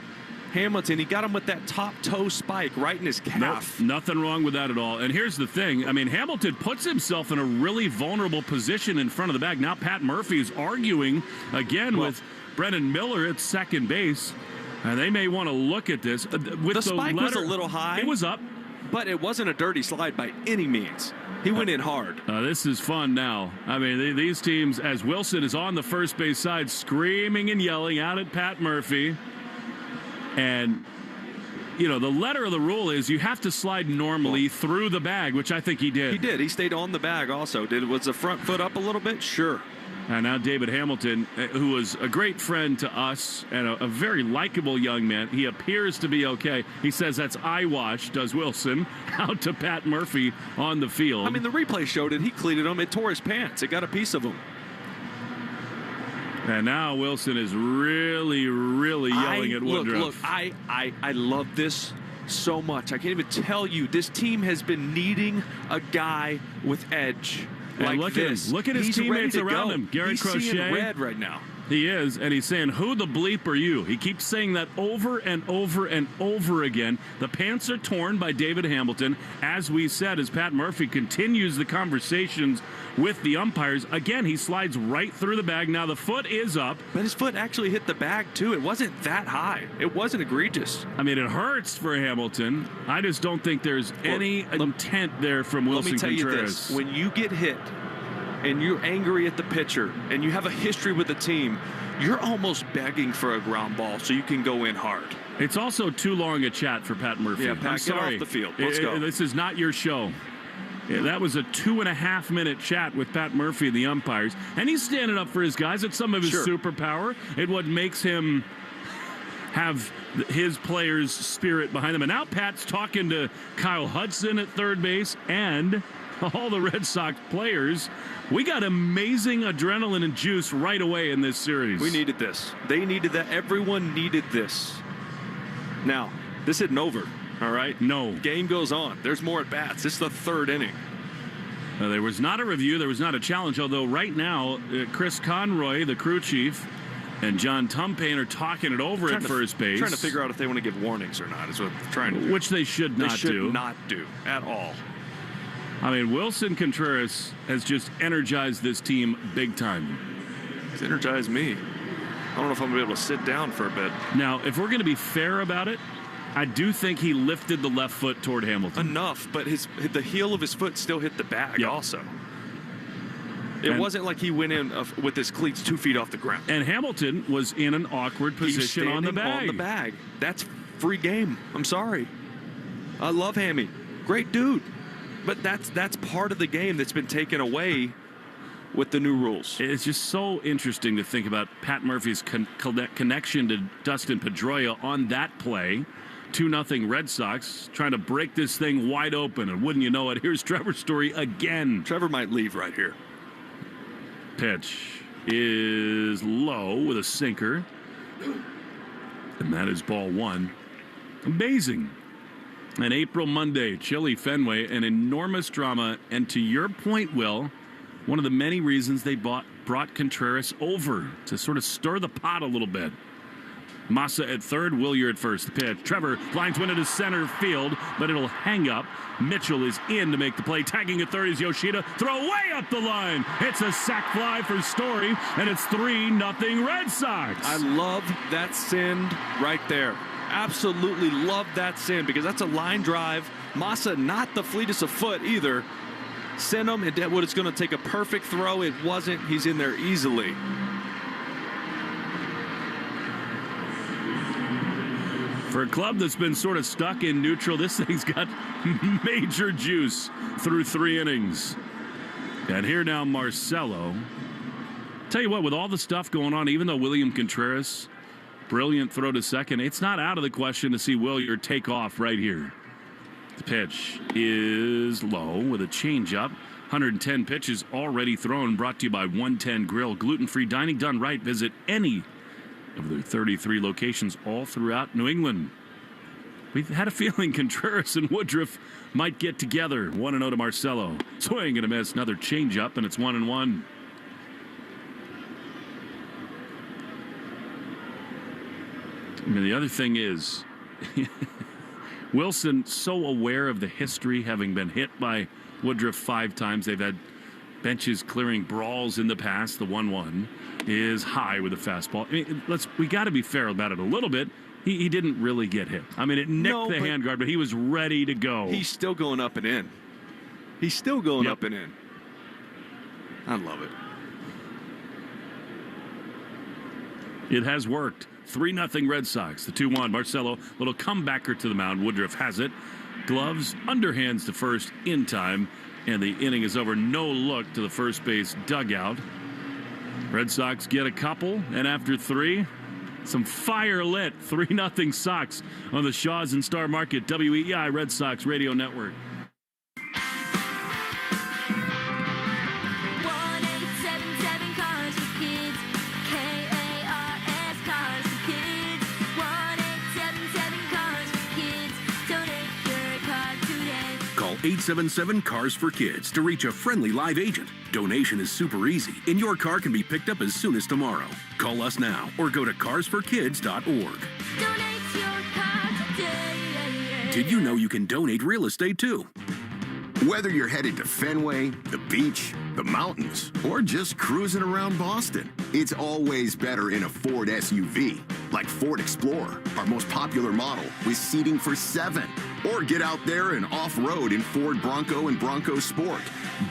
Hamilton. He got him with that top toe spike right in his calf. Nope, nothing wrong with that at all. And here's the thing. I mean, Hamilton puts himself in a really vulnerable position in front of the bag. Now Pat Murphy is arguing again with Brennan Miller at second base. And they may want to look at this. With the spike was a little high. It was up. But it wasn't a dirty slide by any means. He went in hard. This is fun now. I mean, these teams, as Wilson is on the first base side, screaming and yelling out at Pat Murphy. And, you know, the letter of the rule is you have to slide normally through the bag, which I think he did. He did. He stayed on the bag also. Was the front foot up a little bit? Sure. And now David Hamilton, who was a great friend to us and a very likable young man. He appears to be okay. He says that's eyewash, does Wilson, out to Pat Murphy on the field. I mean, the replay showed it. He cleated him. It tore his pants. It got a piece of him. And now Wilson is really yelling at Woodruff. Look, I love this so much. I can't even tell you. This team has been needing a guy with edge. And like look at his teammates around him. Garrett Crochet. He's seeing red right now. He is, and he's saying, who the bleep are you? He keeps saying that over and over and over again. The pants are torn by David Hamilton. As we said, as Pat Murphy continues the conversations with the umpires, again, he slides right through the bag. Now the foot is up. But his foot actually hit the bag, too. It wasn't that high. It wasn't egregious. I mean, it hurts for Hamilton. I just don't think there's any intent there from Wilson Contreras. Let me tell you this. When you get hit and you're angry at the pitcher and you have a history with the team, you're almost begging for a ground ball so you can go in hard. It's also too long a chat for Pat Murphy. Yeah, Pat, get off the field. Let's go. This is not your show. Yeah, that was a 2.5-minute chat with Pat Murphy and the umpires. And he's standing up for his guys. It's some of his superpower. It's what makes him have his players' spirit behind them. And now Pat's talking to Kyle Hudson at third base and all the Red Sox players. We got amazing adrenaline and juice right away in this series. We needed this. They needed that. Everyone needed this. Now, this isn't over, all right? No. Game goes on. There's more at-bats. This is the third inning. There was not a review. There was not a challenge, although right now, Chris Conroy, the crew chief, and John Tumpane are talking it over at first base. Trying to figure out if they want to give warnings or not is what they're trying to do. Which they should not do. They should not do at all. I mean, Wilson Contreras has just energized this team big time. He's energized me. I don't know if I'm going to be able to sit down for a bit. Now, if we're going to be fair about it, I do think he lifted the left foot toward Hamilton. Enough, but the heel of his foot still hit the bag also. It wasn't like he went in with his cleats 2 feet off the ground. And Hamilton was in an awkward position on the bag. That's free game. I'm sorry. I love Hammy. Great dude. But that's part of the game that's been taken away with the new rules. It's just so interesting to think about Pat Murphy's connection to Dustin Pedroia on that play. 2-0 Red Sox trying to break this thing wide open. And wouldn't you know it, here's Trevor Story again. Trevor might leave right here. Pitch is low with a sinker. And that is ball one. Amazing. An April Monday, chilly Fenway, an enormous drama. And to your point, Will, one of the many reasons they brought Contreras over to sort of stir the pot a little bit. Massa at third, Willier at first. The pitch. Trevor lines one into center field, but it'll hang up. Mitchell is in to make the play. Tagging at third is Yoshida. Throw way up the line. It's a sac fly for Story, and it's 3-0 Red Sox. I love that send right there. Absolutely love that send because that's a line drive. Massa, not the fleetest of foot either. Send him. Deadwood is going to take a perfect throw. It wasn't. He's in there easily. For a club that's been sort of stuck in neutral, this thing's got major juice through 3 innings. And here now, Marcelo. Tell you what, with all the stuff going on, even though William Contreras, brilliant throw to second, it's not out of the question to see Willier take off right here. The pitch is low with a changeup. 110 pitches already thrown, brought to you by 110 Grill. Gluten-free dining done right. Visit any of their 33 locations all throughout New England. We've had a feeling Contreras and Woodruff might get together. 1-0 to Marcelo. Swing and a miss. Another changeup, and it's 1-1. I mean, the other thing is, Wilson so aware of the history, having been hit by Woodruff 5 times. They've had benches clearing brawls in the past. The 1-1 is high with a fastball. I mean, we got to be fair about it a little bit. He didn't really get hit. I mean, it nicked the handguard, but he was ready to go. He's still going up and in. He's still going up and in. I love it. It has worked. 3-0 Red Sox. The 2-1. Marcelo, little comebacker to the mound. Woodruff has it. Gloves, underhands to first in time. And the inning is over. No look to the first base dugout. Red Sox get a couple. And after 3, some fire lit. 3-0 Sox on the Shaws and Star Market WEEI Red Sox Radio Network. Call 877-CARS-FOR-KIDS to reach a friendly live agent. Donation is super easy, and your car can be picked up as soon as tomorrow. Call us now or go to carsforkids.org. Did you know you can donate real estate too? Whether you're headed to Fenway, the beach, the mountains, or just cruising around Boston, it's always better in a Ford SUV, like Ford Explorer, our most popular model, with seating for 7. Or get out there and off-road in Ford Bronco and Bronco Sport,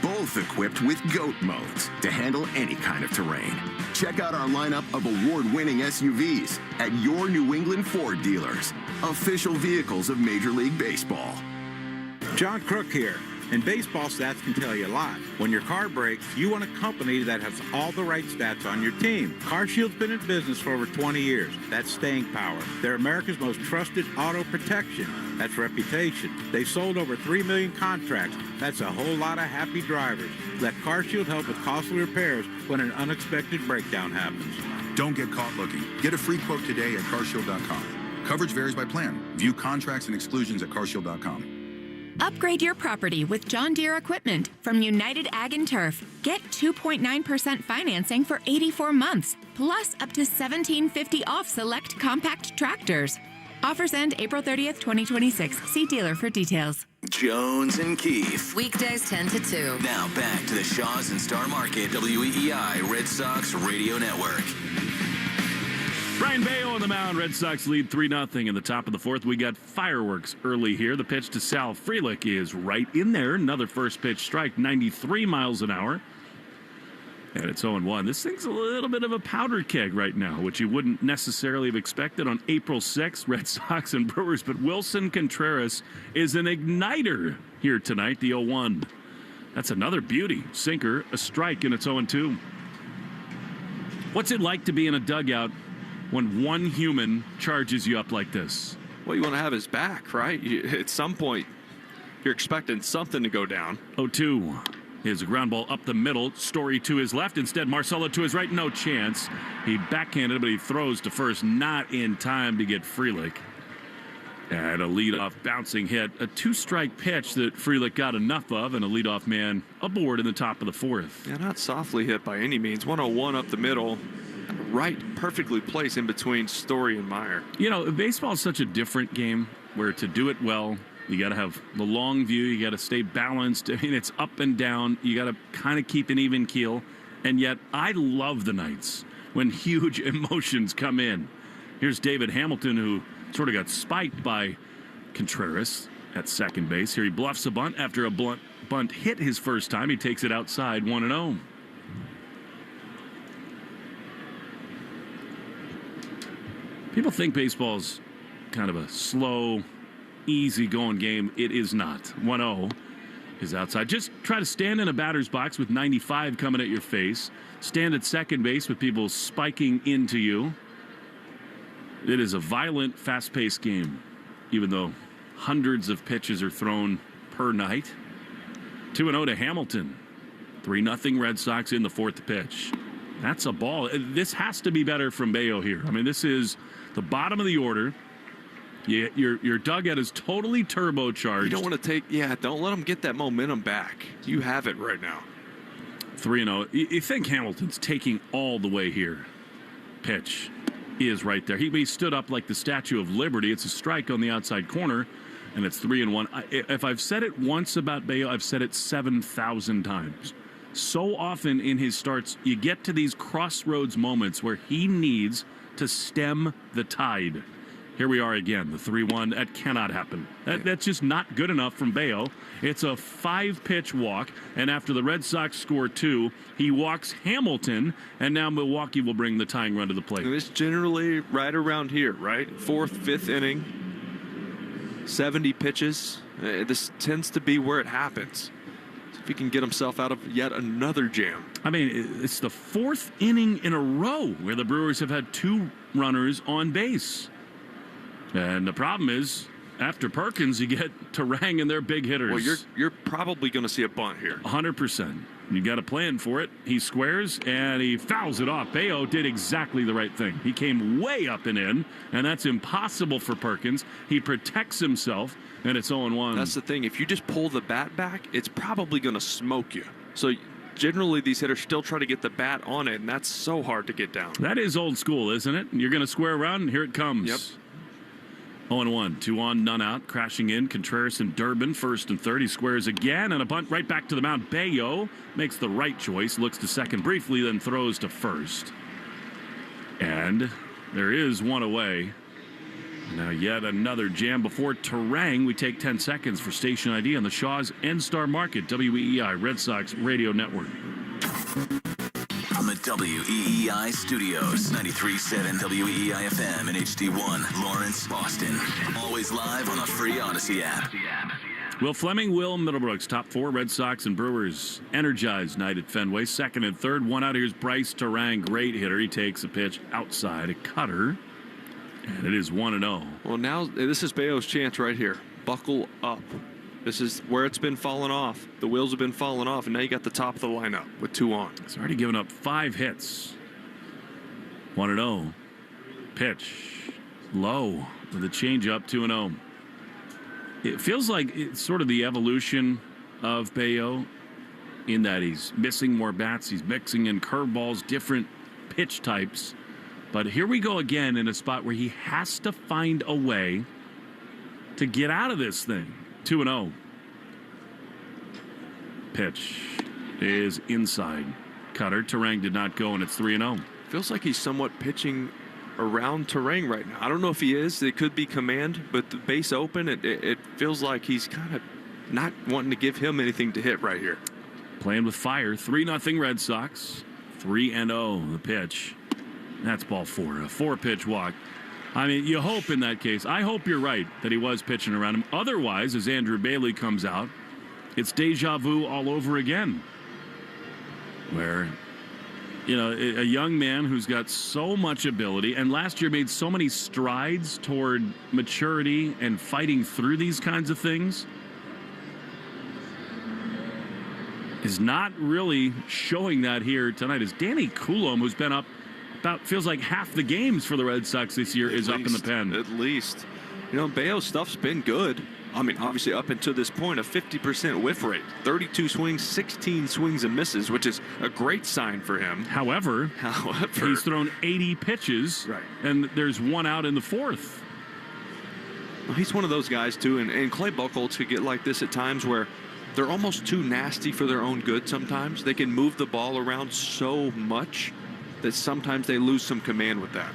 both equipped with GOAT modes to handle any kind of terrain. Check out our lineup of award-winning SUVs at your New England Ford dealers, official vehicles of Major League Baseball. John Crook here. And baseball stats can tell you a lot. When your car breaks, you want a company that has all the right stats on your team. CarShield's been in business for over 20 years. That's staying power. They're America's most trusted auto protection. That's reputation. They've sold over 3 million contracts. That's a whole lot of happy drivers. Let CarShield help with costly repairs when an unexpected breakdown happens. Don't get caught looking. Get a free quote today at carshield.com. Coverage varies by plan. View contracts and exclusions at carshield.com. Upgrade your property with John Deere equipment from United Ag and Turf. Get 2.9% financing for 84 months, plus up to $1,750 off select compact tractors. Offers end April 30th, 2026. See dealer for details. Jones and Keefe. Weekdays 10 to 2. Now back to the Shaws and Star Market WEEI Red Sox Radio Network. Brian Bayo on the mound. Red Sox lead 3-0 in the top of the 4th. We got fireworks early here. The pitch to Sal Frelick is right in there. Another first pitch strike, 93 miles an hour. And it's 0-1. This thing's a little bit of a powder keg right now, which you wouldn't necessarily have expected on April 6th, Red Sox and Brewers. But Wilson Contreras is an igniter here tonight, the 0-1. That's another beauty. Sinker, a strike, and it's 0-2. What's it like to be in a dugout when one human charges you up like this? Well, you want to have his back, right? At some point, you're expecting something to go down. 0-2. Here's a ground ball up the middle. Story to his left. Instead, Marcelo to his right. No chance. He backhanded, but he throws to first. Not in time to get Frelick. And a leadoff bouncing hit. A 2-strike pitch that Frelick got enough of, and a leadoff man aboard in the top of the 4th. Yeah, not softly hit by any means. 101 up the middle. perfectly placed in between Story and Meyer. You know, baseball is such a different game where to do it well, you got to have the long view. You got to stay balanced. I mean, it's up and down. You got to kind of keep an even keel. And yet, I love the nights when huge emotions come in. Here's David Hamilton, who sort of got spiked by Contreras at second base. Here he bluffs a bunt after a bunt hit his first time. He takes it outside, 1-0. People think baseball's kind of a slow, easy-going game. It is not. 1-0 is outside. Just try to stand in a batter's box with 95 coming at your face. Stand at second base with people spiking into you. It is a violent, fast-paced game, even though hundreds of pitches are thrown per night. 2-0 to Hamilton. 3-0 Red Sox in the fourth pitch. That's a ball. This has to be better from Bayo here. I mean, this is the bottom of the order. Your dugout is totally turbocharged. You don't want to don't let them get that momentum back. You have it right now. 3-0. You think Hamilton's taking all the way here. Pitch is right there. He stood up like the Statue of Liberty. It's a strike on the outside corner, and it's 3-1. If I've said it once about Bayo, I've said it 7,000 times. So often in his starts, you get to these crossroads moments where he needs to stem the tide. Here we are again, the 3-1. That cannot happen. That's just not good enough from Bayo. It's a 5-pitch walk, and after the Red Sox score 2, he walks Hamilton, and now Milwaukee will bring the tying run to the plate. It's generally right around here, right? 4th, 5th inning, 70 pitches. This tends to be where it happens. So if he can get himself out of yet another jam. I mean, it's the 4th inning in a row where the Brewers have had 2 runners on base. And the problem is, after Perkins, you get Turang and their big hitters. Well, you're probably going to see a bunt here. 100%. You got a plan for it. He squares, and he fouls it off. Bayo did exactly the right thing. He came way up and in, and that's impossible for Perkins. He protects himself, and it's 0-1. That's the thing. If you just pull the bat back, it's probably going to smoke you. So generally, these hitters still try to get the bat on it, and that's so hard to get down. That is old school, isn't it? You're going to square around, and here it comes. Yep. 0-1, 2 on, none out. Crashing in, Contreras and Durbin, 1st and 3rd. He squares again, and a bunt right back to the mound. Bayo makes the right choice, looks to second briefly, then throws to first. And there is one away. Now yet another jam before Turang. We take 10 seconds for station ID on the Shaw's N-Star Market, WEEI Red Sox Radio Network. From the WEEI studios, 93.7 WEEI FM and HD1, Lawrence, Boston. Always live on the free Odyssey app. Will Fleming, Will Middlebrooks, top 4 Red Sox and Brewers. Energized night at Fenway. 2nd and 3rd. One out. Here's Bryce Turang, great hitter. He takes a pitch outside, a cutter, and it is 1-0. Well, now this is Bayo's chance right here. Buckle up. This is where it's been falling off. The wheels have been falling off, and now you got the top of the lineup with 2 on. He's already given up 5 hits. 1-0. Pitch. Low with a changeup, 2-0. It feels like it's sort of the evolution of Bayo in that he's missing more bats. He's mixing in curveballs, different pitch types. But here we go again in a spot where he has to find a way to get out of this thing. 2-0. Pitch is inside. Cutter. Turang did not go, and it's 3-0. Feels like he's somewhat pitching around Turang right now. I don't know if he is. It could be command, but the base open, it feels like he's kind of not wanting to give him anything to hit right here. Playing with fire. 3-0 Red Sox. 3-0 the pitch. That's ball 4. A 4-pitch walk. I mean, you hope in that case. I hope you're right that he was pitching around him. Otherwise, as Andrew Bailey comes out, it's deja vu all over again. Where, you know, a young man who's got so much ability and last year made so many strides toward maturity and fighting through these kinds of things is not really showing that here tonight. Is Danny Coulomb, who's been up about feels like half the games for the Red Sox this year, is up in the pen. At least. You know, Bayo's stuff's been good. I mean, obviously up until this point, a 50% whiff rate, 32 swings, 16 swings and misses, which is a great sign for him. However, he's thrown 80 pitches, and there's one out in the fourth. Well, he's one of those guys, too, and Clay Buchholz could get like this at times where they're almost too nasty for their own good sometimes. They can move the ball around so much that sometimes they lose some command with that.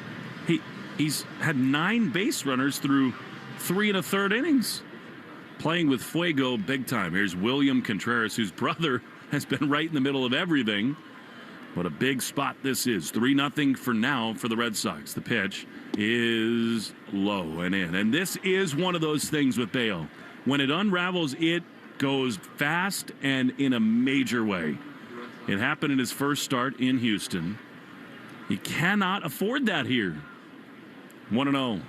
He's had 9 base runners through 3 1/3 innings. Playing with Fuego big time. Here's William Contreras, whose brother has been right in the middle of everything. What a big spot this is. 3-0 for now for the Red Sox. The pitch is low and in. And this is one of those things with Bello. When it unravels, it goes fast and in a major way. It happened in his first start in Houston. He cannot afford that here. 1-0.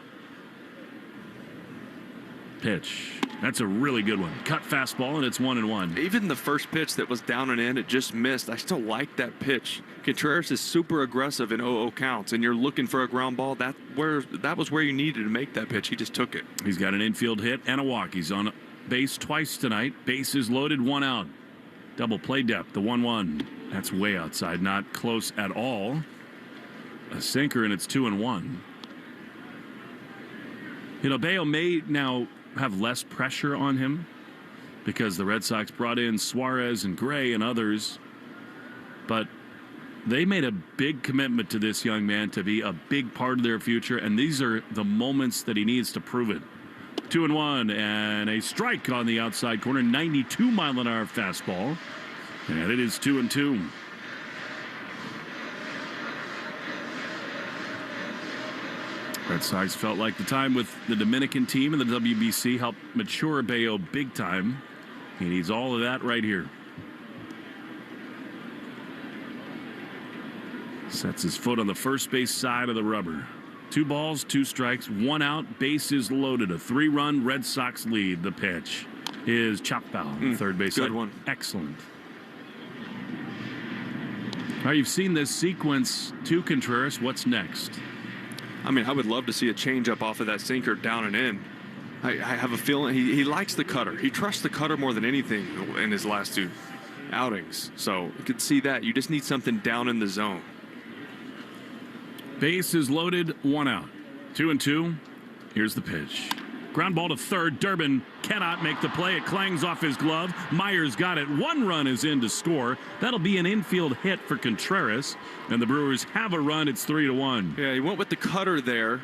Pitch. That's a really good one. Cut fastball, and it's 1-1. Even the first pitch that was down and in, it just missed. I still like that pitch. Contreras is super aggressive in 0-0 counts, and you're looking for a ground ball. That was where you needed to make that pitch. He just took it. He's got an infield hit and a walk. He's on base twice tonight. Bases loaded, 1 out. Double play depth, the 1-1. That's way outside, not close at all. A sinker, and it's 2-1. You know, Bello may now have less pressure on him because the Red Sox brought in Suarez and Gray and others, but they made a big commitment to this young man to be a big part of their future, and these are the moments that he needs to prove it. 2-1 and a strike on the outside corner, 92-mile-an-hour fastball, and it is 2-2. Red Sox felt like the time with the Dominican team and the WBC helped mature Bello big time. He needs all of that right here. Sets his foot on the first base side of the rubber. 2 balls, 2 strikes, 1 out, bases loaded. A 3-run Red Sox lead. The pitch is chopped foul. Third base good side. one. Excellent. All right, you've seen this sequence to Contreras. What's next? I mean, I would love to see a changeup off of that sinker down and in. I have a feeling he likes the cutter. He trusts the cutter more than anything in his last 2 outings. So you could see that. You just need something down in the zone. Base is loaded, 1 out. 2-2. Here's the pitch. Ground ball to third. Durbin cannot make the play. It clangs off his glove. Myers got it. 1 run is in to score. That'll be an infield hit for Contreras. And the Brewers have a run. It's 3-1. Yeah, he went with the cutter there.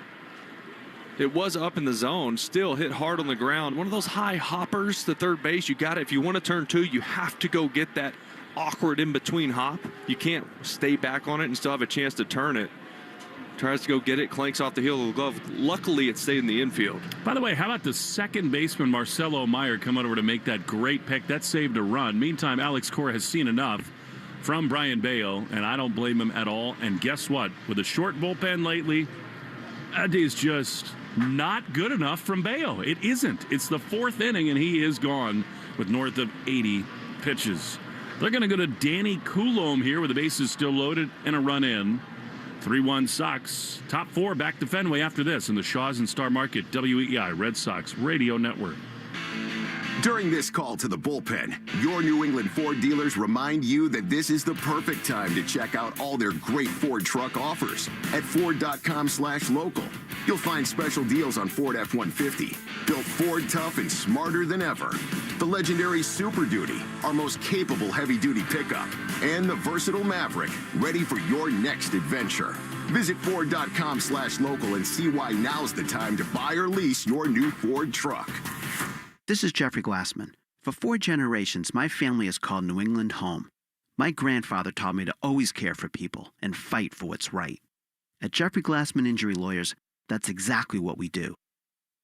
It was up in the zone. Still hit hard on the ground. One of those high hoppers to third base. You got it. If you want to turn 2, you have to go get that awkward in-between hop. You can't stay back on it and still have a chance to turn it. Tries to go get it, clanks off the heel of the glove. Luckily, it stayed in the infield. By the way, how about the second baseman, Marcelo Meyer, coming over to make that great pick? That saved a run. Meantime, Alex Cora has seen enough from Brian Bello, and I don't blame him at all. And guess what? With a short bullpen lately, that is just not good enough from Bello. It isn't. It's the 4th inning, and he is gone with north of 80 pitches. They're going to go to Danny Coulombe here with the bases still loaded and a run in. 3-1 Sox. Top 4 back to Fenway after this in the Shaws and Star Market WEI Red Sox Radio Network. During this call to the bullpen, your New England Ford dealers remind you that this is the perfect time to check out all their great Ford truck offers. At Ford.com/local, you'll find special deals on Ford F-150, built Ford tough and smarter than ever. The legendary Super Duty, our most capable heavy-duty pickup, and the versatile Maverick, ready for your next adventure. Visit Ford.com/local and see why now's the time to buy or lease your new Ford truck. This is Jeffrey Glassman. For 4 generations, my family has called New England home. My grandfather taught me to always care for people and fight for what's right. At Jeffrey Glassman Injury Lawyers, that's exactly what we do.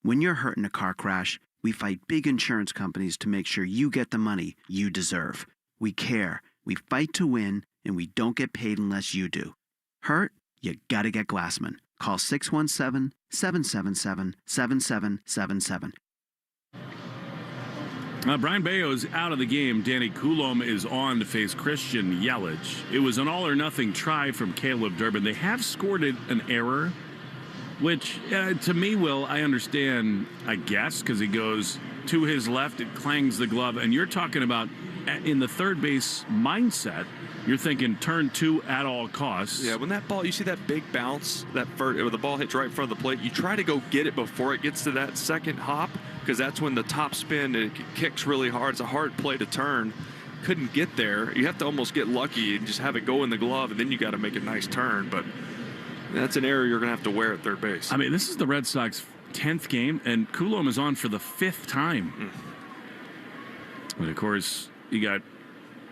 When you're hurt in a car crash, we fight big insurance companies to make sure you get the money you deserve. We care, we fight to win, and we don't get paid unless you do. Hurt? You gotta get Glassman. Call 617-777-7777. Brian Bello is out of the game. Danny Coulombe is on to face Christian Yelich. It was an all-or-nothing try from Caleb Durbin. They have scored an error, which to me, Will, I understand, I guess, because he goes to his left. It clangs the glove. And you're talking about in the third base mindset, you're thinking turn 2 at all costs. Yeah, when that ball, you see that big bounce, that first, where the ball hits right in front of the plate, you try to go get it before it gets to that second hop, because that's when the top spin, it kicks really hard. It's a hard play to turn. Couldn't get there. You have to almost get lucky and just have it go in the glove, and then you got to make a nice turn. But that's an error you're going to have to wear at third base. I mean, this is the Red Sox 10th game, and Coulomb is on for the 5th time. And, of course, you got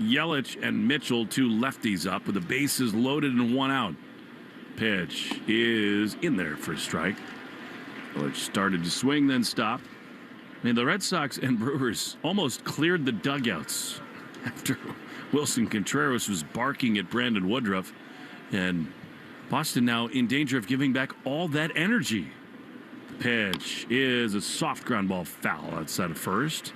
Yelich and Mitchell, 2 lefties up with the bases loaded and 1 out. Pitch is in there for a strike. Yelich started to swing, then stopped. I mean, the Red Sox and Brewers almost cleared the dugouts after Wilson Contreras was barking at Brandon Woodruff. And Boston now in danger of giving back all that energy. Pitch is a soft ground ball foul outside of first.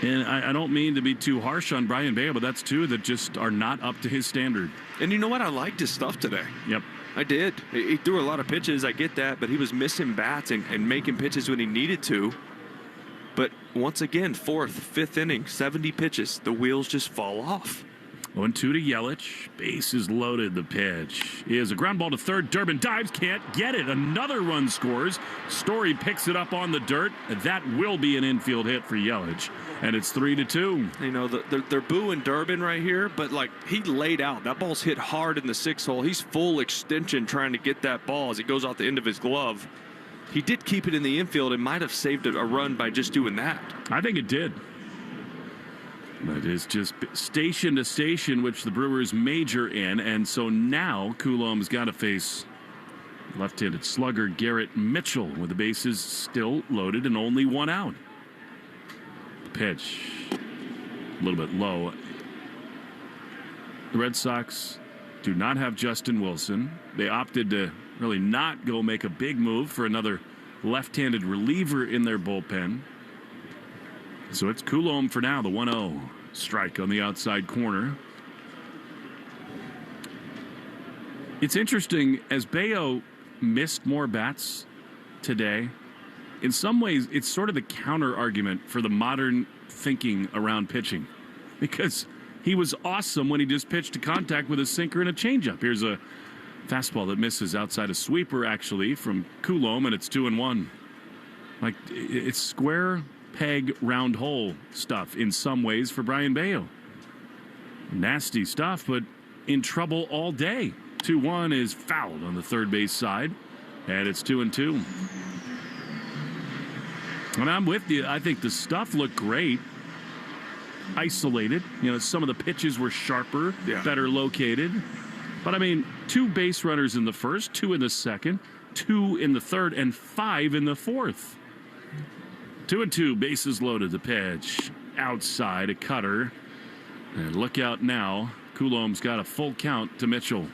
And I don't mean to be too harsh on Brayan Bello, but that's 2 that just are not up to his standard. And you know what? I liked his stuff today. Yep. I did. He threw a lot of pitches. I get that, but he was missing bats and making pitches when he needed to. But once again, 4th, 5th inning, 70 pitches. The wheels just fall off. 1-2 to Yelich. Base is loaded. The pitch is a ground ball to third. Durbin dives, can't get it. Another run scores. Story picks it up on the dirt. That will be an infield hit for Yelich. And it's 3-2. You know, they're booing Durbin right here, but like he laid out. That ball's hit hard in the 6th hole. He's full extension trying to get that ball as it goes out the end of his glove. He did keep it in the infield and might have saved a run by just doing that. I think it did. That is just station to station, which the Brewers major in. And so now Coulomb's got to face left-handed slugger Garrett Mitchell with the bases still loaded and only 1 out. Pitch a little bit low. The Red Sox do not have Justin Wilson. They opted to really not go make a big move for another left-handed reliever in their bullpen. So it's Coulomb for now, the 1-0 strike on the outside corner. It's interesting, as Bello missed more bats today, in some ways it's sort of the counter argument for the modern thinking around pitching, because he was awesome when he just pitched to contact with a sinker and a changeup. Here's a fastball that misses outside a sweeper, actually, from Coulomb, and it's 2-1. Like, it's square peg round hole stuff in some ways for Brayan Bello. Nasty stuff, but in trouble all day. 2-1 is fouled on the third base side, and it's 2-2. And I'm with you. I think the stuff looked great. Isolated. You know, some of the pitches were sharper, better located. But I mean, 2 base runners in the first, 2 in the second, 2 in the third, and 5 in the fourth. 2-2, bases loaded. The pitch outside, a cutter. And look out now. Coulomb's got a full count to Mitchell.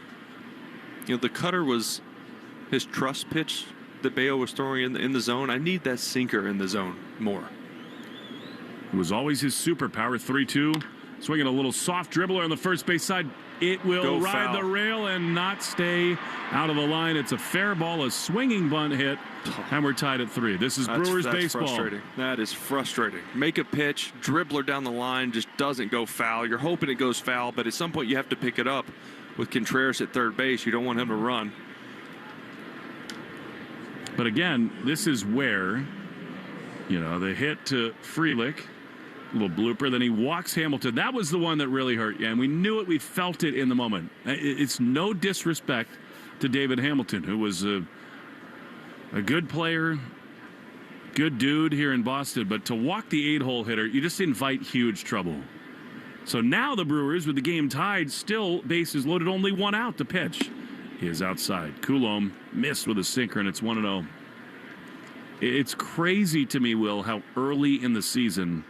You know, the cutter was his trust pitch that Bello was throwing in the zone. I need that sinker in the zone more. It was always his superpower. 3-2. Swinging a little soft dribbler on the first base side. It will ride the rail and not stay out of the line. It's a fair ball, a swinging bunt hit, and we're tied at 3. This is Brewers baseball. Frustrating. That is frustrating. Make a pitch, dribbler down the line, just doesn't go foul. You're hoping it goes foul, but at some point you have to pick it up. With Contreras at third base, you don't want him to run. But again, this is where, you know, the hit to Frelick, little blooper, then he walks Hamilton. That was the one that really hurt. Yeah, and we knew it. We felt it in the moment. It's no disrespect to David Hamilton, who was a good player, good dude here in Boston. But to walk the 8-hole hitter, you just invite huge trouble. So now the Brewers, with the game tied, still bases loaded, only 1 out. The pitch is outside. Coulomb missed with a sinker, and it's 1-0. It's crazy to me, Will, how early in the season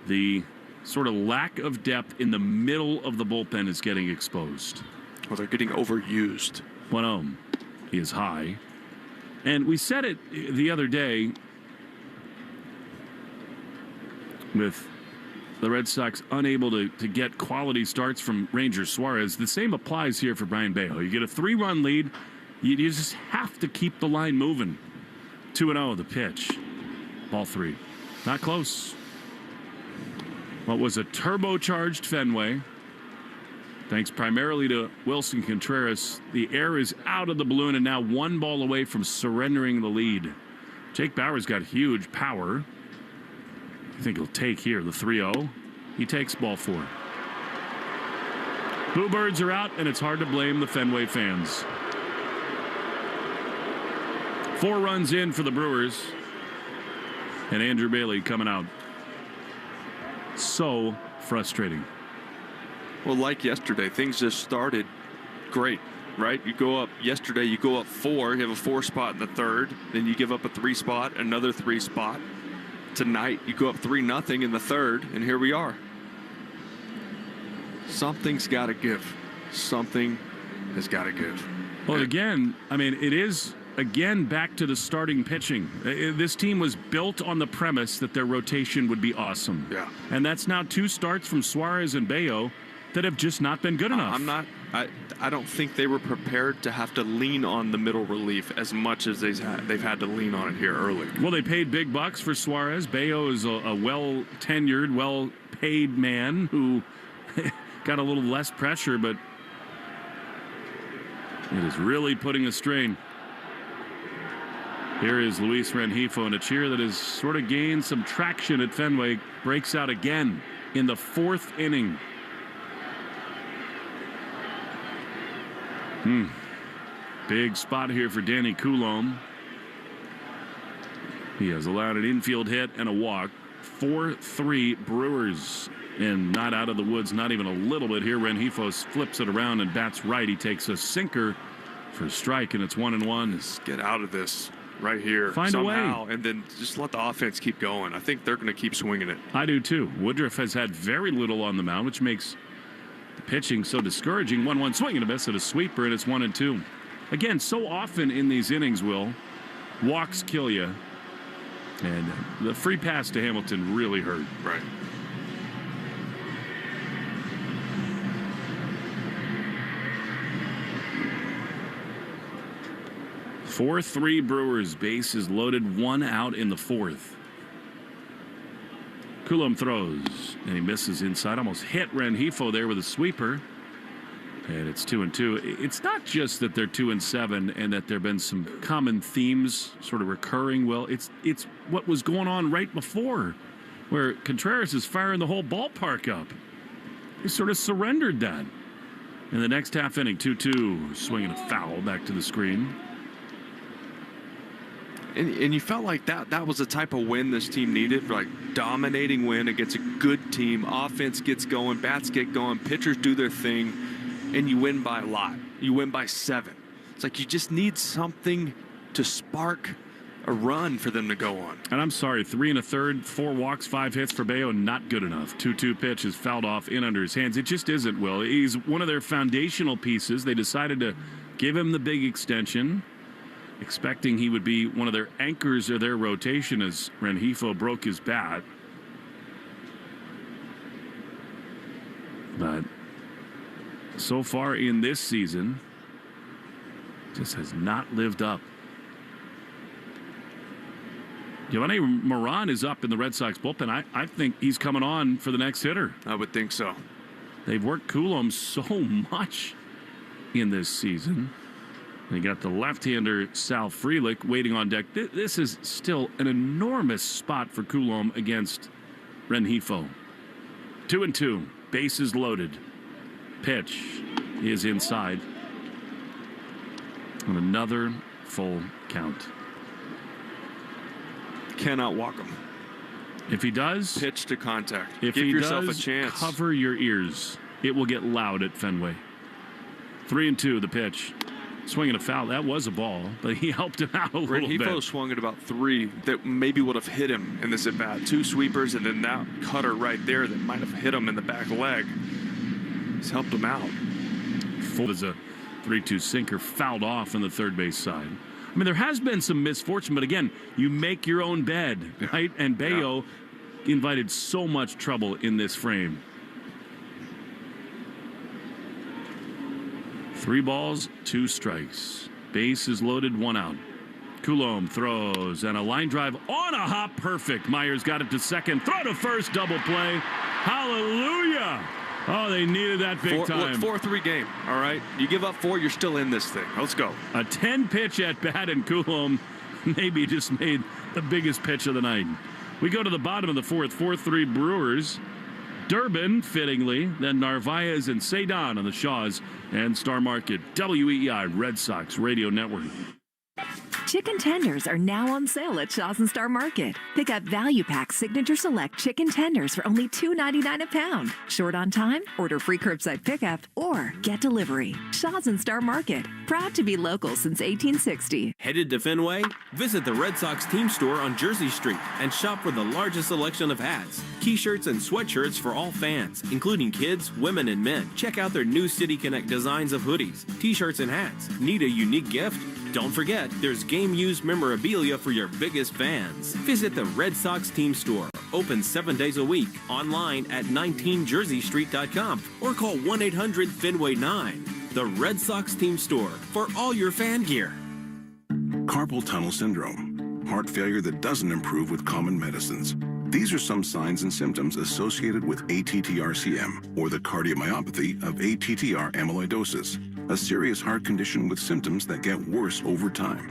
the sort of lack of depth in the middle of the bullpen is getting exposed. Well, they're getting overused. 1-0 is high. And we said it the other day with the Red Sox unable to get quality starts from Ranger Suarez. The same applies here for Brayan Bello. You get a 3-run lead, you just have to keep the line moving. 2-0, the pitch Ball 3. Not close. What was a turbocharged Fenway, thanks primarily to Wilson Contreras, the air is out of the balloon and now 1 ball away from surrendering the lead. Jake Bauer's got huge power. I think he'll take here the 3-0. He takes ball 4. Bluebirds are out, and it's hard to blame the Fenway fans. 4 runs in for the Brewers, and Andrew Bailey coming out. So frustrating. Well, like yesterday, things just started great, right? You go up 4, you have a 4 spot in the 3rd, then you give up a 3 spot, another 3 spot. Tonight, you go up 3-0 in the 3rd, and here we are. Something's got to give. Something has got to give. Well, again, I mean, it is, again, back to the starting pitching. This team was built on the premise that their rotation would be awesome. Yeah. And that's now 2 starts from Suarez and Bello that have just not been good enough. I don't think they were prepared to have to lean on the middle relief as much as they've had to lean on it here early. Well, they paid big bucks for Suarez. Bello is a well-tenured, well-paid man who got a little less pressure, but it is really putting a strain. Here is Luis Rengifo, and a cheer that has sort of gained some traction at Fenway breaks out again in the 4th inning. Big spot here for Danny Coulombe. He has allowed an infield hit and a walk. 4-3 Brewers, and not out of the woods, not even a little bit here. Rengifo flips it around and bats right. He takes a sinker for a strike, and it's 1-1. Just get out of this right here. Find somehow, a way. and then just let the offense keep going. I think they're going to keep swinging it. I do too. Woodruff has had very little on the mound, which makes the pitching so discouraging. 1-1 swing and a miss at a sweeper, and it's 1-2. Again, so often in these innings, Will, walks kill you, and the free pass to Hamilton really hurt. Right. Four-3 Brewers. Base is loaded, 1 out in the 4th. Coulombe throws, and he misses inside. Almost hit Rengifo there with a sweeper. And it's 2-2. It's not just that they're 2-7 and that there have been some common themes sort of recurring. Well, it's what was going on right before, where Contreras is firing the whole ballpark up. He sort of surrendered that. In the next half inning, 2-2, swinging a foul back to the screen. And you felt like that was the type of win this team needed, like dominating win against a good team. Offense gets going, bats get going, pitchers do their thing, and you win by a lot. You win by 7. It's like you just need something to spark a run for them to go on. And I'm sorry, 3 1/3, 4 walks, 5 hits for Bello, not good enough. 2-2 pitch is fouled off in under his hands. It just isn't, Will. He's one of their foundational pieces. They decided to give him the big extension, expecting he would be one of their anchors of their rotation as Rengifo broke his bat. But so far in this season, just has not lived up. Giovanni Moran is up in the Red Sox bullpen. I think he's coming on for the next hitter. I would think so. They've worked Coulombe so much in this season. They got the left-hander Sal Frelick waiting on deck. This is still an enormous spot for Coulombe against Rengifo. 2-2. Bases loaded. Pitch is inside. And another full count. Cannot walk him. If he does, pitch to contact. If Give he yourself does, a chance. Cover your ears. It will get loud at Fenway. 3-2 the pitch. Swinging a foul. That was a ball, but he helped him out a little bit. Rengifo swung at about 3 that maybe would have hit him in this at bat. 2 sweepers and then that cutter right there that might have hit him in the back leg. He's helped him out. Full as a 3-2 sinker fouled off on the third base side. I mean, there has been some misfortune, but again, you make your own bed, right? And Bello invited so much trouble in this frame. 3 balls, 2 strikes. Base is loaded, 1 out. Coulomb throws, and a line drive on a hop. Perfect. Myers got it to second. Throw to first. Double play. Hallelujah. Oh, they needed that big time. Look, 4-3 game, all right? You give up 4, you're still in this thing. Let's go. A 10-pitch at bat, and Coulomb maybe just made the biggest pitch of the night. We go to the bottom of the fourth. 4-3 Brewers. Durbin, fittingly, then Narvaez and Cedon on the Shaws and Star Market. WEEI Red Sox Radio Network. Chicken tenders are now on sale at Shaw's and Star Market. Pick up Value Pack Signature Select chicken tenders for only $2.99 a pound. Short on time? Order free curbside pickup or get delivery. Shaw's and Star Market. Proud to be local since 1860. Headed to Fenway? Visit the Red Sox team store on Jersey Street and shop for the largest selection of hats, t-shirts, and sweatshirts for all fans, including kids, women, and men. Check out their new City Connect designs of hoodies, t-shirts, and hats. Need a unique gift? Don't forget, there's game-used memorabilia for your biggest fans. Visit the Red Sox team store, open 7 days a week, online at 19jerseystreet.com or call 1-800-FENWAY-9. The Red Sox team store for all your fan gear. Carpal tunnel syndrome, heart failure that doesn't improve with common medicines. These are some signs and symptoms associated with ATTR-CM, or the cardiomyopathy of ATTR amyloidosis, a serious heart condition with symptoms that get worse over time.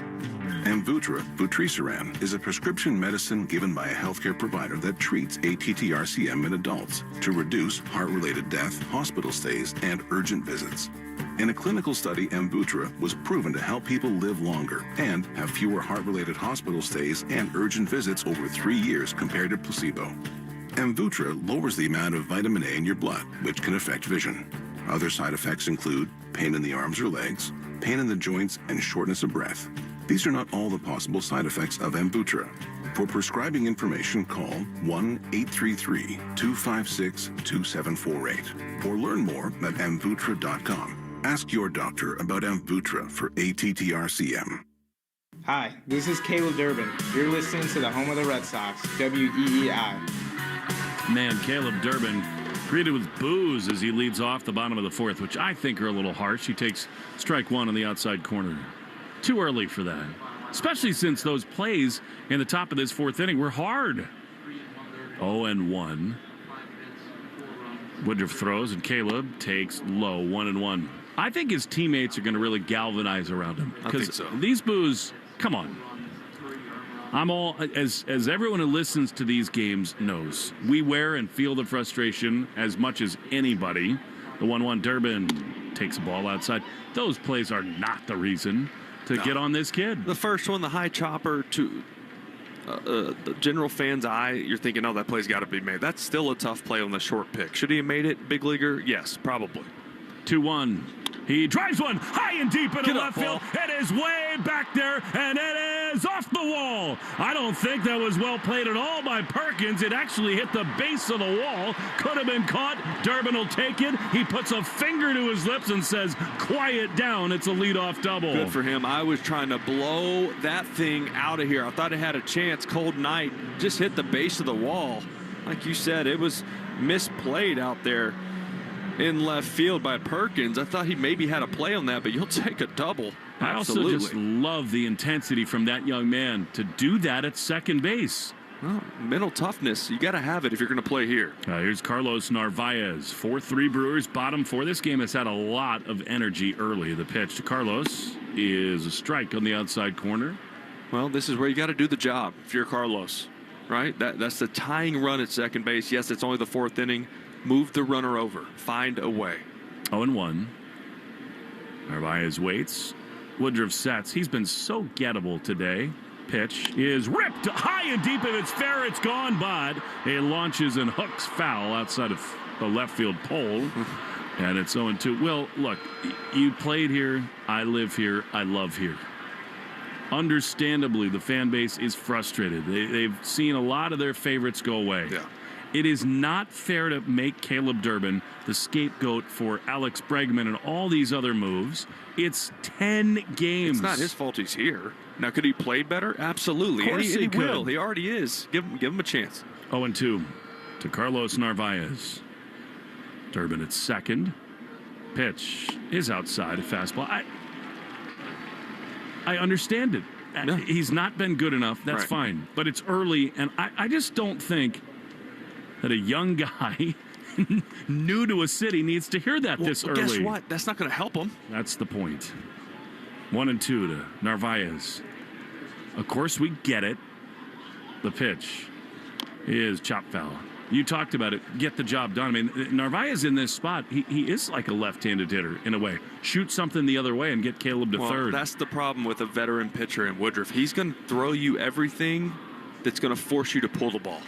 Amvuttra, vutrisiran, is a prescription medicine given by a healthcare provider that treats ATTR-CM in adults to reduce heart-related death, hospital stays, and urgent visits. In a clinical study, Amvuttra was proven to help people live longer and have fewer heart-related hospital stays and urgent visits over 3 years compared to placebo. Amvuttra lowers the amount of vitamin A in your blood, which can affect vision. Other side effects include pain in the arms or legs, pain in the joints, and shortness of breath. These are not all the possible side effects of Amvuttra. For prescribing information, call 1-833-256-2748 or learn more at amvuttra.com. Ask your doctor about Amvuttra for ATTR-CM. Hi, this is Caleb Durbin. You're listening to the home of the Red Sox, WEEI. Man, Caleb Durbin greeted with boos as he leads off the bottom of the fourth, which I think are a little harsh. He takes strike one on the outside corner. Too early for that, especially since those plays in the top of this fourth inning were hard. 0-1. Woodruff throws, and Caleb takes low, 1-1. I think his teammates are going to really galvanize around him. I think so. These boos, come on. I'm all, as everyone who listens to these games knows, we wear and feel the frustration as much as anybody. The 1-1 Durbin takes a ball outside. Those plays are not the reason to get on this kid. The first one, the high chopper to the general fan's eye, you're thinking, oh, that play's got to be made. That's still a tough play on the short pick. Should he have made it, big leaguer? Yes, probably. 2-1. He drives one high and deep into left field. It is way back there, and it is off the wall. I don't think that was well played at all by Perkins. It actually hit the base of the wall. Could have been caught. Durbin will take it. He puts a finger to his lips and says, quiet down. It's a leadoff double. Good for him. I was trying to blow that thing out of here. I thought it had a chance. Cold night. Just hit the base of the wall. Like you said, it was misplayed out there in left field by Perkins. I thought he maybe had a play on that, but you'll take a double. I Absolutely. also just love the intensity from that young man to do that at second base. Well, mental toughness, you got to have it if you're going to play here. Here's Carlos Narvaez. 4-3 Brewers, bottom four. This game has had a lot of energy early. The pitch to Carlos is a strike on the outside corner. Well, this is where you got to do the job if you're Carlos, right? That's the tying run at second base. Yes, it's only the fourth inning. Move the runner over. Find a way. 0-1. Narvaez waits. Woodruff sets. He's been so gettable today. Pitch is ripped high and deep. If it's fair, it's gone, but it launches and hooks foul outside of the left field pole. And it's 0-2. Well, look, you played here. I live here. I love here. Understandably, the fan base is frustrated. They've seen a lot of their favorites go away. Yeah. It is not fair to make Caleb Durbin the scapegoat for Alex Bregman and all these other moves. It's 10 games. It's not his fault he's here. Now, could he play better? Absolutely. Of course he could. will. He already is. Give him a chance. 0-2 to Carlos Narvaez. Durbin at second. Pitch is outside a fastball. I understand it. He's not been good enough. That's Right. fine. But it's early, and I just don't think that a young guy new to a city needs to hear that this early. Guess what? That's not going to help him. That's the point. 1-2 to Narvaez. Of course, we get it. The pitch is chop foul. You talked about it. Get the job done. I mean, Narvaez in this spot, he is like a left-handed hitter in a way. Shoot something the other way and get Caleb to third. That's the problem with a veteran pitcher in Woodruff. He's going to throw you everything that's going to force you to pull the ball.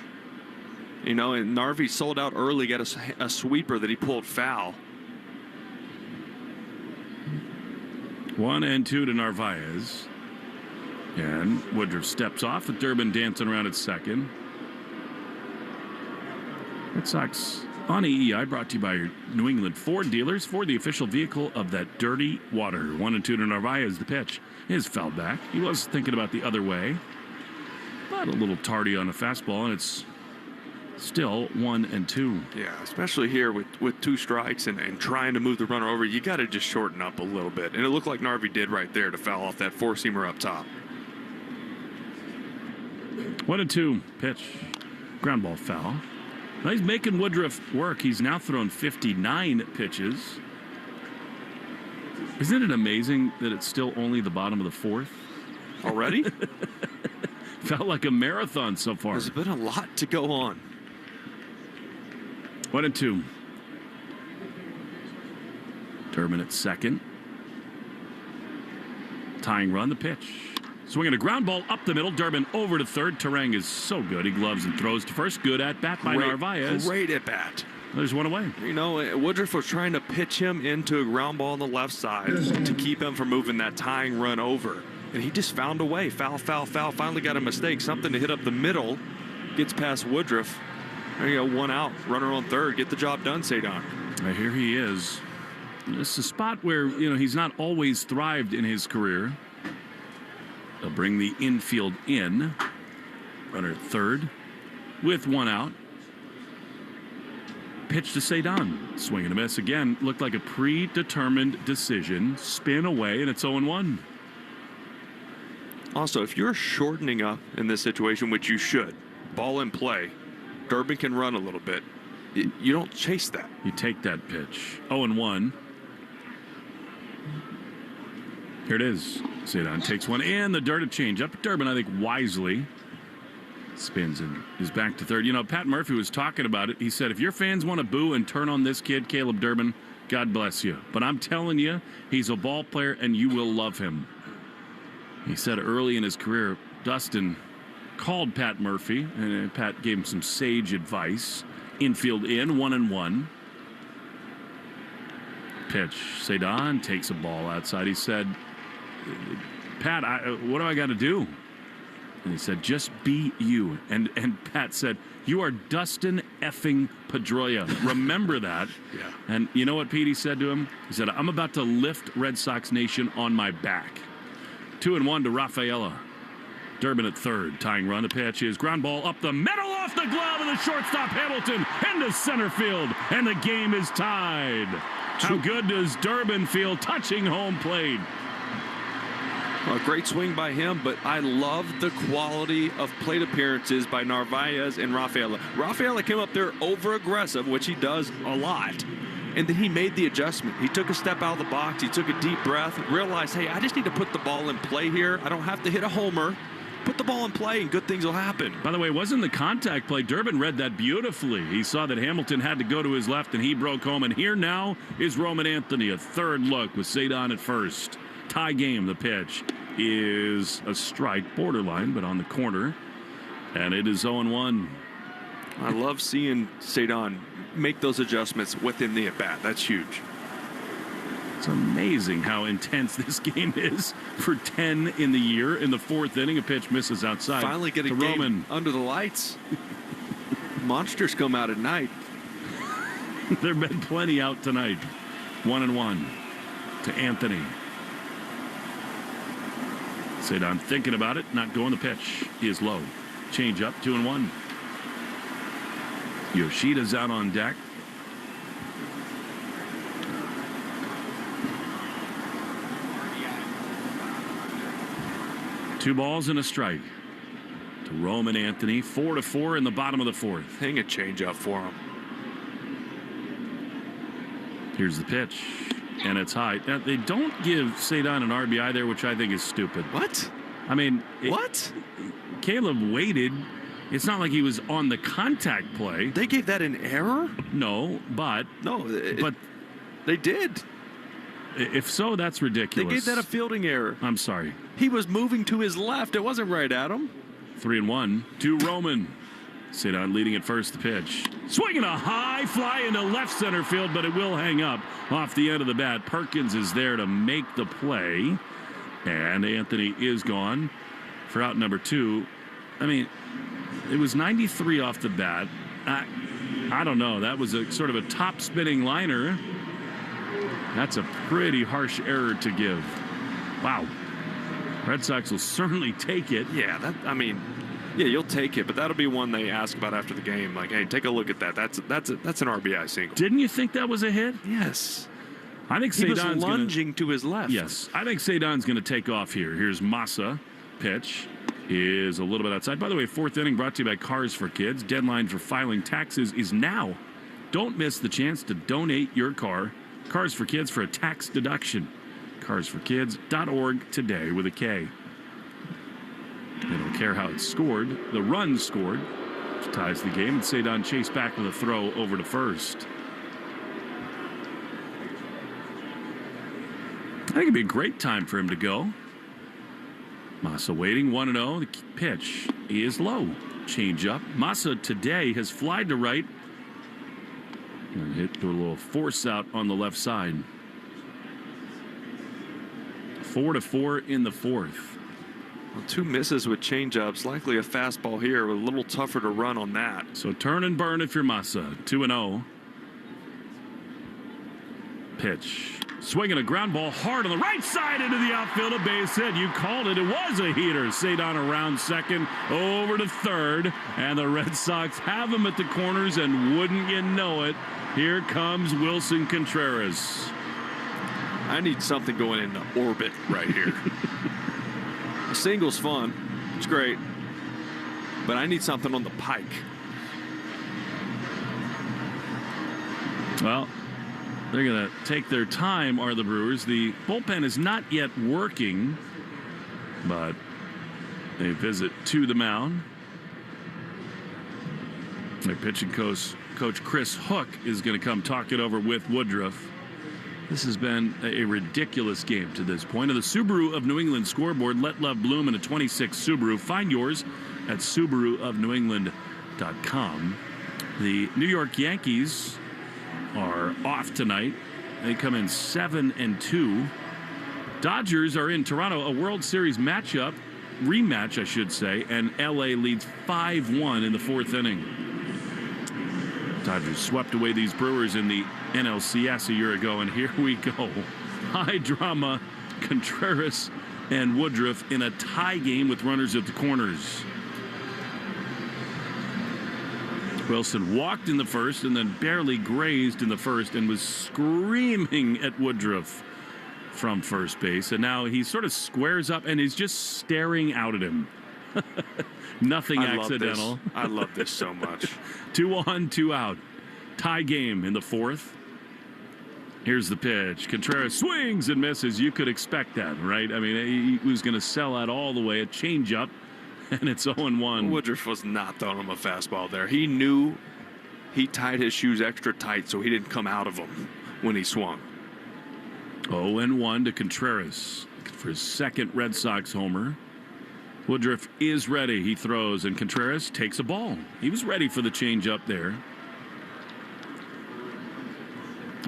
You know, and Narvi sold out early, got a sweeper that he pulled foul. 1-2 to Narvaez. And Woodruff steps off with Durbin dancing around at second. Red Sox on EEI, brought to you by your New England Ford dealers. Ford, the official vehicle of that dirty water. 1-2 to Narvaez. The pitch is fouled back. He was thinking about the other way, but a little tardy on a fastball, and it's still 1-2. Yeah, especially here with 2 strikes and trying to move the runner over, you got to just shorten up a little bit. And it looked like Narvi did right there to foul off that 4-seamer up top. 1-2 pitch, ground ball foul. Now he's making Woodruff work. He's now thrown 59 pitches. Isn't it amazing that it's still only the bottom of the 4th? Already? Felt like a marathon so far. There's been a lot to go on. 1-2. Durbin at second. Tying run, the pitch. Swinging a ground ball up the middle. Durbin over to third. Terang is so good. He gloves and throws to first. Good at bat by Narvaez. Great at bat. There's one away. You know, Woodruff was trying to pitch him into a ground ball on the left side to keep him from moving that tying run over. And he just found a way. Foul, foul, foul. Finally got a mistake. Something to hit up the middle. Gets past Woodruff. There you go. 1 out. Runner on third. Get the job done, Sadon. Here he is. This is a spot where, you know, he's not always thrived in his career. They'll bring the infield in. Runner at third with 1 out. Pitch to Sadon. Swing and a miss again. Looked like a predetermined decision. Spin away, and it's 0-1. Also, if you're shortening up in this situation, which you should, ball in play, Durbin can run a little bit. You don't chase that. You take that pitch. 0-1. Here it is. Sadon takes one in. The dirt change up. Durbin, I think, wisely spins and is back to third. You know, Pat Murphy was talking about it. He said, if your fans want to boo and turn on this kid, Caleb Durbin, God bless you. But I'm telling you, he's a ball player and you will love him. He said early in his career, Dustin called Pat Murphy, and Pat gave him some sage advice. Infield in, 1-1. Pitch. Sadon takes a ball outside. He said, Pat, what do I got to do? And he said, just be you. And Pat said, you are Dustin effing Pedroia. Remember that. Yeah. And you know what Petey said to him? He said, I'm about to lift Red Sox Nation on my back. 2-1 to Rafaela. Durbin at third. Tying run. The pitch is ground ball up the middle off the glove of the shortstop Hamilton into center field. And the game is tied. How good does Durbin feel touching home plate? A great swing by him, but I love the quality of plate appearances by Narvaez and Rafaela. Rafaela came up there over-aggressive, which he does a lot, and then he made the adjustment. He took a step out of the box. He took a deep breath, realized, hey, I just need to put the ball in play here. I don't have to hit a homer. Put the ball in play, and good things will happen. By the way, it wasn't the contact play. Durbin read that beautifully. He saw that Hamilton had to go to his left, and he broke home. And here now is Roman Anthony, a third look with Sadon at first. Tie game. The pitch is a strike, borderline, but on the corner. And it is 0-1. I love seeing Sadon make those adjustments within the at-bat. That's huge. It's amazing how intense this game is for 10 in the year. In the 4th inning, a pitch misses outside. Finally get a game Roman under the lights. Monsters come out at night. There have been plenty out tonight. 1-1 to Anthony. Sadon thinking about it, not going. The pitch is low. Change up, 2-1. Yoshida's out on deck. 2 balls and a strike to Roman Anthony. 4-4 in the bottom of the 4th. Hang a changeup for him. Here's the pitch, and it's high. Now, they don't give Cedon an RBI there, which I think is stupid. What? I mean, what? Caleb waited. It's not like he was on the contact play. They gave that an error? No, but they did. If so, that's ridiculous. They gave that a fielding error. I'm sorry. He was moving to his left. It wasn't right at him. 3-1 to Roman. Cedon leading at first. The pitch. Swinging a high fly into left center field, but it will hang up off the end of the bat. Perkins is there to make the play. And Anthony is gone for out number 2. I mean, it was 93 off the bat. I don't know. That was a sort of a top spinning liner. That's a pretty harsh error to give. Wow. Red Sox will certainly take it. Yeah, you'll take it, but that'll be one they ask about after the game. Like, hey, take a look at that. That's an RBI single. Didn't you think that was a hit? Yes. I think he Cedon's was lunging to his left. Yes, I think Cedon's going to take off here. Here's Massa. Pitch is a little bit outside. By the way, 4th inning brought to you by Cars for Kids. Deadline for filing taxes is now. Don't miss the chance to donate your car. Cars for Kids for a tax deduction. carsforkids.org today with a K. They don't care how it's scored. The run scored, which ties the game, and Cedon chased back with a throw over to first. I think it'd be a great time for him to go. Massa waiting, 1-0. The pitch is low. Change up. Massa today has flied to right and hit a little force out on the left side. 4-4 in the 4th. Well, 2 misses with changeups. Likely a fastball here. A little tougher to run on that. So turn and burn if you're Massa. 2-0. Pitch. Swinging a ground ball hard on the right side into the outfield. A base hit. You called it. It was a heater. Cedon around second, over to third. And the Red Sox have him at the corners, and wouldn't you know it, here comes Wilson Contreras. I need something going into orbit right here. A single's fun. It's great. But I need something on the pike. Well, they're going to take their time, are the Brewers. The bullpen is not yet working, but they visit to the mound. Their pitching coach Chris Hook is going to come talk it over with Woodruff. This has been a ridiculous game to this point. On the Subaru of New England scoreboard, let love bloom in a 26 Subaru. Find yours at SubaruofNewEngland.com. The New York Yankees are off tonight. They come in 7-2. Dodgers are in Toronto, a World Series rematch, I should say, and LA leads 5-1 in the 4th inning. Dodgers swept away these Brewers in the NLCS a year ago, and here we go. High drama, Contreras and Woodruff in a tie game with runners at the corners. Wilson walked in the first and then barely grazed in the first and was screaming at Woodruff from first base. And now he sort of squares up and is just staring out at him. Nothing accidental. I love this so much. 2 on, 2 out. Tie game in the 4th. Here's the pitch. Contreras swings and misses. You could expect that, right? I mean, he was going to sell out all the way. A changeup. And it's 0-1. Woodruff was not throwing him a fastball there. He knew he tied his shoes extra tight so he didn't come out of them when he swung. 0-1 to Contreras for his second Red Sox homer. Woodruff is ready. He throws, and Contreras takes a ball. He was ready for the changeup there.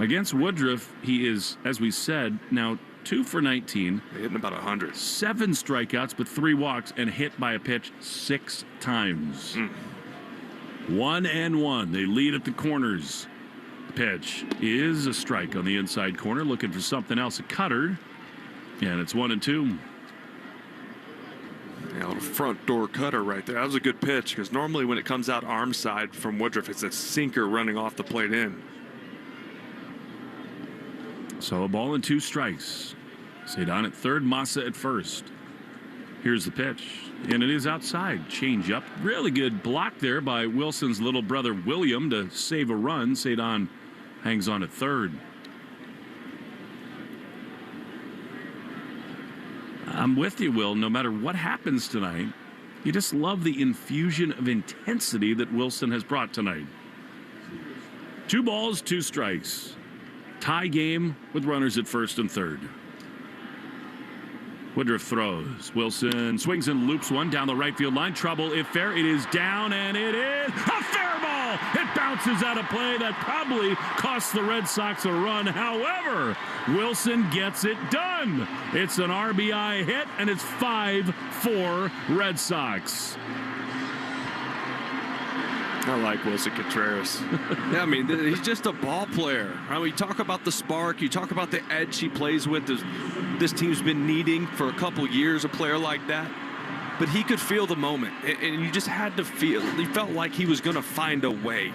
Against Woodruff, he is, as we said, now 2 for 19. Hitting about 100. 7 strikeouts, but 3 walks, and hit by a pitch 6 times. 1-1. They lead at the corners. The pitch is a strike on the inside corner, looking for something else. A cutter, and it's 1-2. Yeah, a little front door cutter right there. That was a good pitch, because normally when it comes out arm side from Woodruff, it's a sinker running off the plate in. So a ball and 2 strikes. Cedon at third, Massa at first. Here's the pitch, and it is outside. Change up. Really good block there by Wilson's little brother William to save a run. Cedon hangs on at third. I'm with you, Will. No matter what happens tonight, you just love the infusion of intensity that Wilson has brought tonight. 2 balls, 2 strikes. Tie game with runners at first and third. Woodruff throws. Wilson swings and loops one down the right field line. Trouble if fair. It is down, and it is a fair ball. It bounces out of play. That probably costs the Red Sox a run. However, Wilson gets it done. It's an RBI hit, and it's 5-4 Red Sox. I like Wilson Contreras. Yeah, I mean, he's just a ball player. I mean, you talk about the spark, you talk about the edge he plays with. This team's been needing for a couple years a player like that. But he could feel the moment, and you just had to feel. He felt like he was going to find a way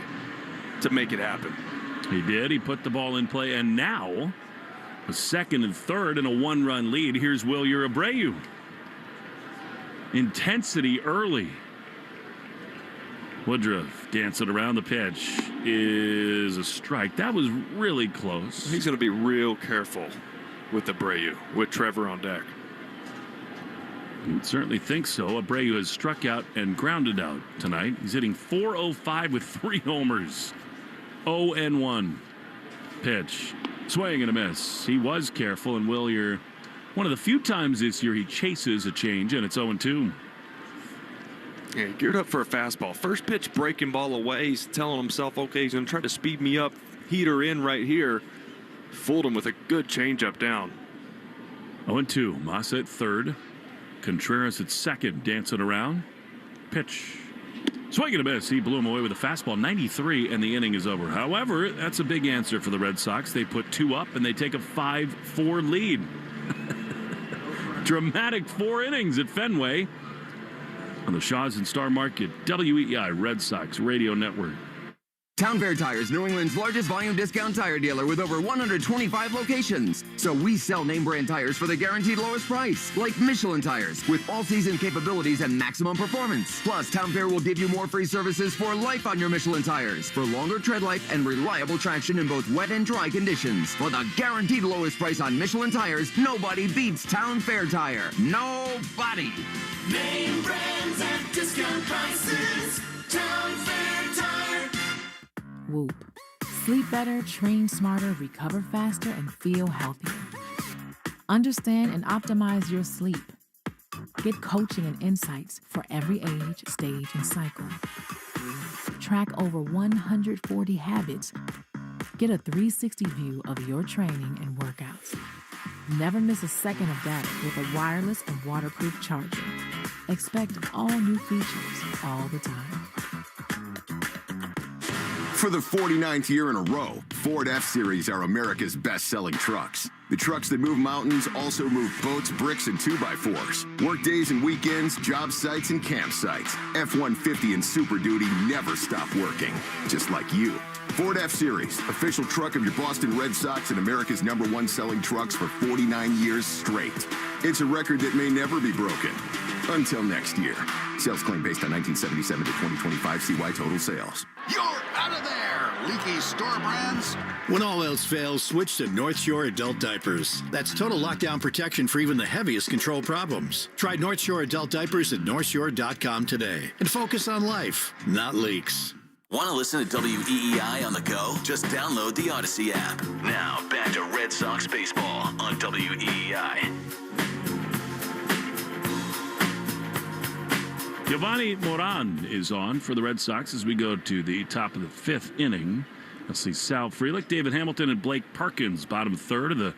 to make it happen. He did. He put the ball in play, and now a second and third and a 1-run lead. Here's Wilyer Abreu. Intensity early. Woodruff dancing around. The pitch is a strike. That was really close. He's going to be real careful with Abreu, with Trevor on deck. You'd certainly think so. Abreu has struck out and grounded out tonight. He's hitting .405 with 3 homers. 0-1. Pitch. Swing and a miss. He was careful, and Wilyer, one of the few times this year he chases a change, and it's 0-2. Yeah, geared up for a fastball. First pitch breaking ball away. He's telling himself, okay, he's going to try to speed me up. Heater in right here. Fooled him with a good changeup down. 0-2. Massa at third. Contreras at second, dancing around. Pitch. Swing and a miss. He blew him away with a fastball. 93, and the inning is over. However, that's a big answer for the Red Sox. They put 2 up, and they take a 5-4 lead. Dramatic 4 innings at Fenway. On the Shaw's and Star Market, WEEI Red Sox Radio Network. Town Fair Tires, New England's largest volume discount tire dealer with over 125 locations. So we sell name brand tires for the guaranteed lowest price, like Michelin tires, with all-season capabilities and maximum performance. Plus, Town Fair will give you more free services for life on your Michelin tires, for longer tread life and reliable traction in both wet and dry conditions. For the guaranteed lowest price on Michelin tires, nobody beats Town Fair Tire. Nobody. Name brands at discount prices. Town Fair Tire. Whoop. Sleep better, train smarter, recover faster, and feel healthier. Understand and optimize your sleep. Get coaching and insights for every age, stage, and cycle. Track over 140 habits. Get a 360 view of your training and workouts. Never miss a second of data with a wireless and waterproof charger. Expect all new features all the time. For the 49th year in a row, Ford F-Series are America's best-selling trucks. The trucks that move mountains also move boats, bricks, and 2x4s. Work days and weekends, job sites, and campsites. F-150 and Super Duty never stop working, just like you. Ford F-Series, official truck of your Boston Red Sox and America's #1 selling trucks for 49 years straight. It's a record that may never be broken. Until next year. Sales claim based on 1977 to 2025 CY total sales. You're out of there, leaky store brands. When all else fails, switch to North Shore Adult Diapers. That's total lockdown protection for even the heaviest control problems. Try North Shore Adult Diapers at northshore.com today. And focus on life, not leaks. Want to listen to WEEI on the go? Just download the Odyssey app. Now, back to Red Sox baseball on WEEI. Giovanni Moran is on for the Red Sox as we go to the top of the 5th inning. Let's see, Sal Frelick, David Hamilton, and Blake Parkins, bottom third of the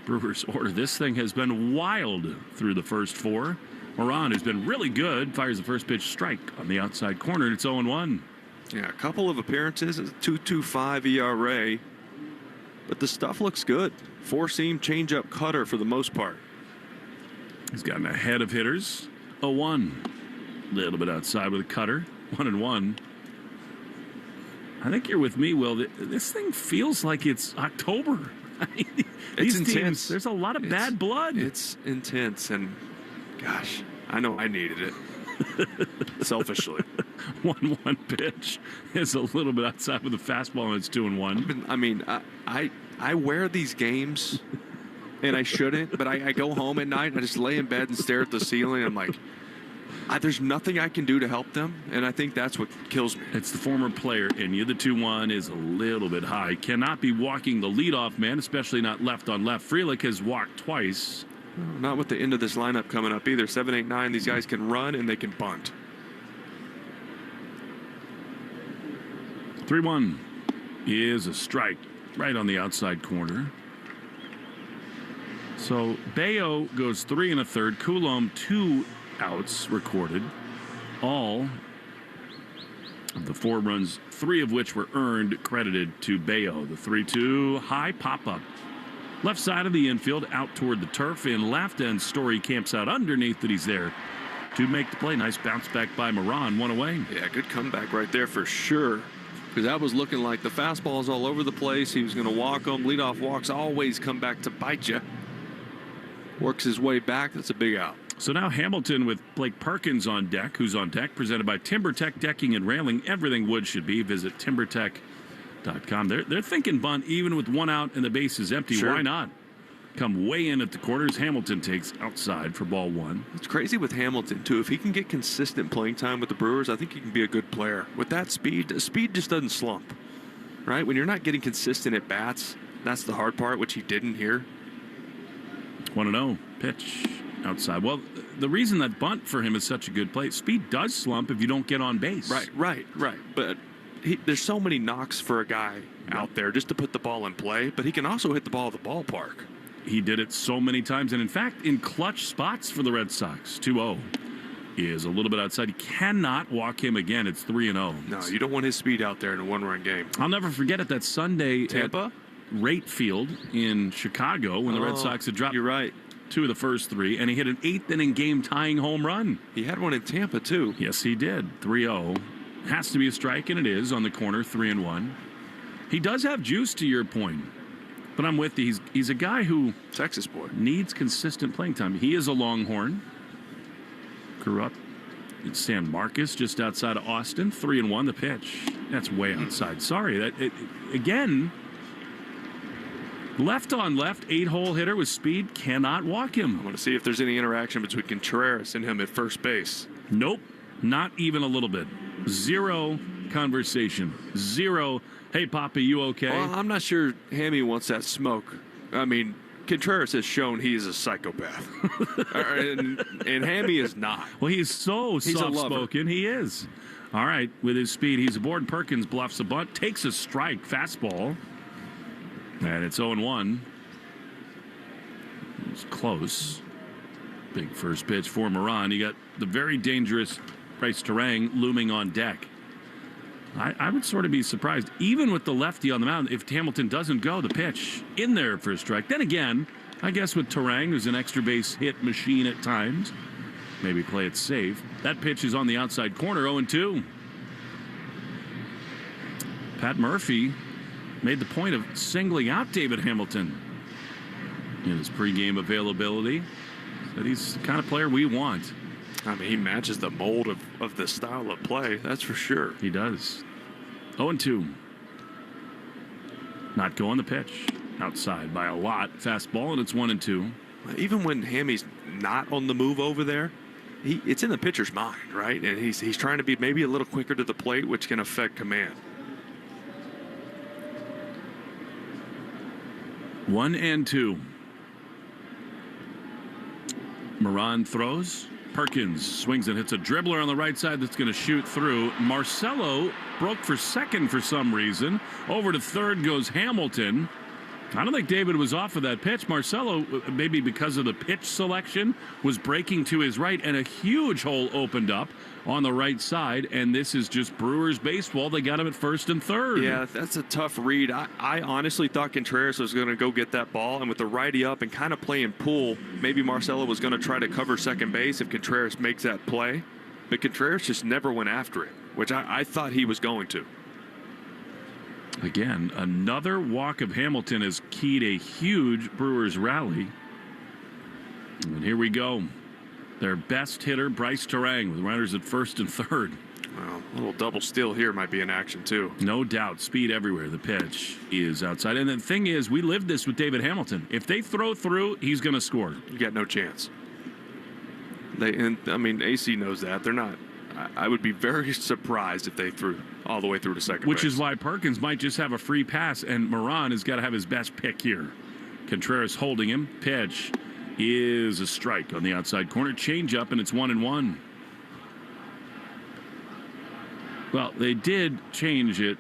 Brewers order. This thing has been wild through the first 4. Moran has been really good, fires the first pitch strike on the outside corner, and it's 0-1. Yeah, a couple of appearances, a 2.25 ERA, but the stuff looks good. 4-seam changeup cutter for the most part. He's gotten ahead of hitters. 0-1. A little bit outside with a cutter. 1-1. I think you're with me, Will. This thing feels like it's October. It's intense. Teams, there's a lot of bad blood. It's intense, and gosh, I know I needed it. Selfishly. 1-1 pitch is a little bit outside with the fastball, and it's 2-1. I mean, I wear these games, and I shouldn't, but I go home at night, and I just lay in bed and stare at the ceiling. I'm like, there's nothing I can do to help them, and I think that's what kills me. It's the former player in you. The 2-1 is a little bit high. Cannot be walking the leadoff man, especially not left on left. Frelick has walked twice. Not with the end of this lineup coming up either. 7, 8, 9. These guys can run and they can bunt. 3-1 is a strike right on the outside corner. So Bayo goes 3 1/3. Coulomb 2 outs recorded. All of the 4 runs, 3 of which were earned, credited to Bayo. The 3-2 high pop up. Left side of the infield, out toward the turf in left, and Story camps out underneath that he's there to make the play. Nice bounce back by Moran, 1 away. Yeah, good comeback right there for sure. Because that was looking like the fastball's all over the place. He was going to walk them. Leadoff walks always come back to bite you. Works his way back. That's a big out. So now Hamilton with Blake Perkins on deck. Who's on deck? Presented by TimberTech Decking and Railing. Everything wood should be. Visit TimberTech.com. They're thinking bunt even with 1 out and the base is empty. Sure. Why not? Come way in at the corners. Hamilton takes outside for ball 1. It's crazy with Hamilton, too. If he can get consistent playing time with the Brewers, I think he can be a good player. With that speed just doesn't slump, right? When you're not getting consistent at bats, that's the hard part, which he didn't here. 1-0 pitch outside. Well, the reason that bunt for him is such a good play, speed does slump if you don't get on base. Right. But there's so many knocks for a guy out there just to put the ball in play, but he can also hit the ball at the ballpark. He did it so many times, and in fact, in clutch spots for the Red Sox. 2-0 is a little bit outside. He cannot walk him again. It's 3-0. No, you don't want his speed out there in a 1-run game. I'll never forget it, that Sunday Tampa? at Rate Field in Chicago when the Red Sox had dropped. You're right. 2 of the first 3, and he hit an 8th-inning game-tying home run. He had one in Tampa, too. Yes, he did. 3-0. Has to be a strike, and it is on the corner, 3-1. He does have juice, to your point. But I'm with you. He's a guy who Texas boy needs consistent playing time. He is a Longhorn. Grew up in San Marcos, just outside of Austin. 3-1 the pitch. That's way outside. Sorry. Again, left on left, 8-hole hitter with speed, cannot walk him. I want to see if there's any interaction between Contreras and him at first base. Nope. Not even a little bit. 0 conversation. 0. Hey, Papa, you okay? Well, I'm not sure Hammy wants that smoke. I mean, Contreras has shown he's a psychopath. and Hammy is not. Well, he's soft-spoken. He is. All right, with his speed, he's aboard. Perkins bluffs a bunt, takes a strike, fastball. And it's 0-1. It's close. Big first pitch for Moran. You got the very dangerous Bryce Terang looming on deck. I would sort of be surprised, even with the lefty on the mound, if Hamilton doesn't go, the pitch in there for a strike. Then again, I guess with Terang, who's an extra base hit machine at times, maybe play it safe. That pitch is on the outside corner, 0-2. Pat Murphy made the point of singling out David Hamilton in his pregame availability. That he's the kind of player we want. I mean, he matches the mold of the style of play, that's for sure. He does. 0-2. Not going the pitch. Outside by a lot. Fastball, and it's 1-2. Even when Hammy's not on the move over there, it's in the pitcher's mind, right? And he's trying to be maybe a little quicker to the plate, which can affect command. 1-2. Moran throws. Perkins swings and hits a dribbler on the right side that's going to shoot through. Marcelo broke for second for some reason. Over to third goes Hamilton. I don't think David was off of that pitch. Marcelo, maybe because of the pitch selection, was breaking to his right, and a huge hole opened up on the right side, and this is just Brewers baseball. They got him at first and third. Yeah, that's a tough read. I honestly thought Contreras was going to go get that ball, and with the righty up and kind of playing pool, maybe Marcelo was going to try to cover second base if Contreras makes that play, but Contreras just never went after it, which I thought he was going to. Again, another walk of Hamilton has keyed a huge Brewers rally. And here we go. Their best hitter, Bryce Terang, with runners at first and third. Well, a little double steal here might be in action, too. No doubt. Speed everywhere. The pitch is outside. And the thing is, we lived this with David Hamilton. If they throw through, he's going to score. You got no chance. AC knows that. They're not. I would be very surprised if they threw all the way through to second Which base. is why Perkins might just have a free pass, and Moran has got to have his best pick here. Contreras holding him. Pitch is a strike on the outside corner. Change up, and it's 1-1. Well, they did change it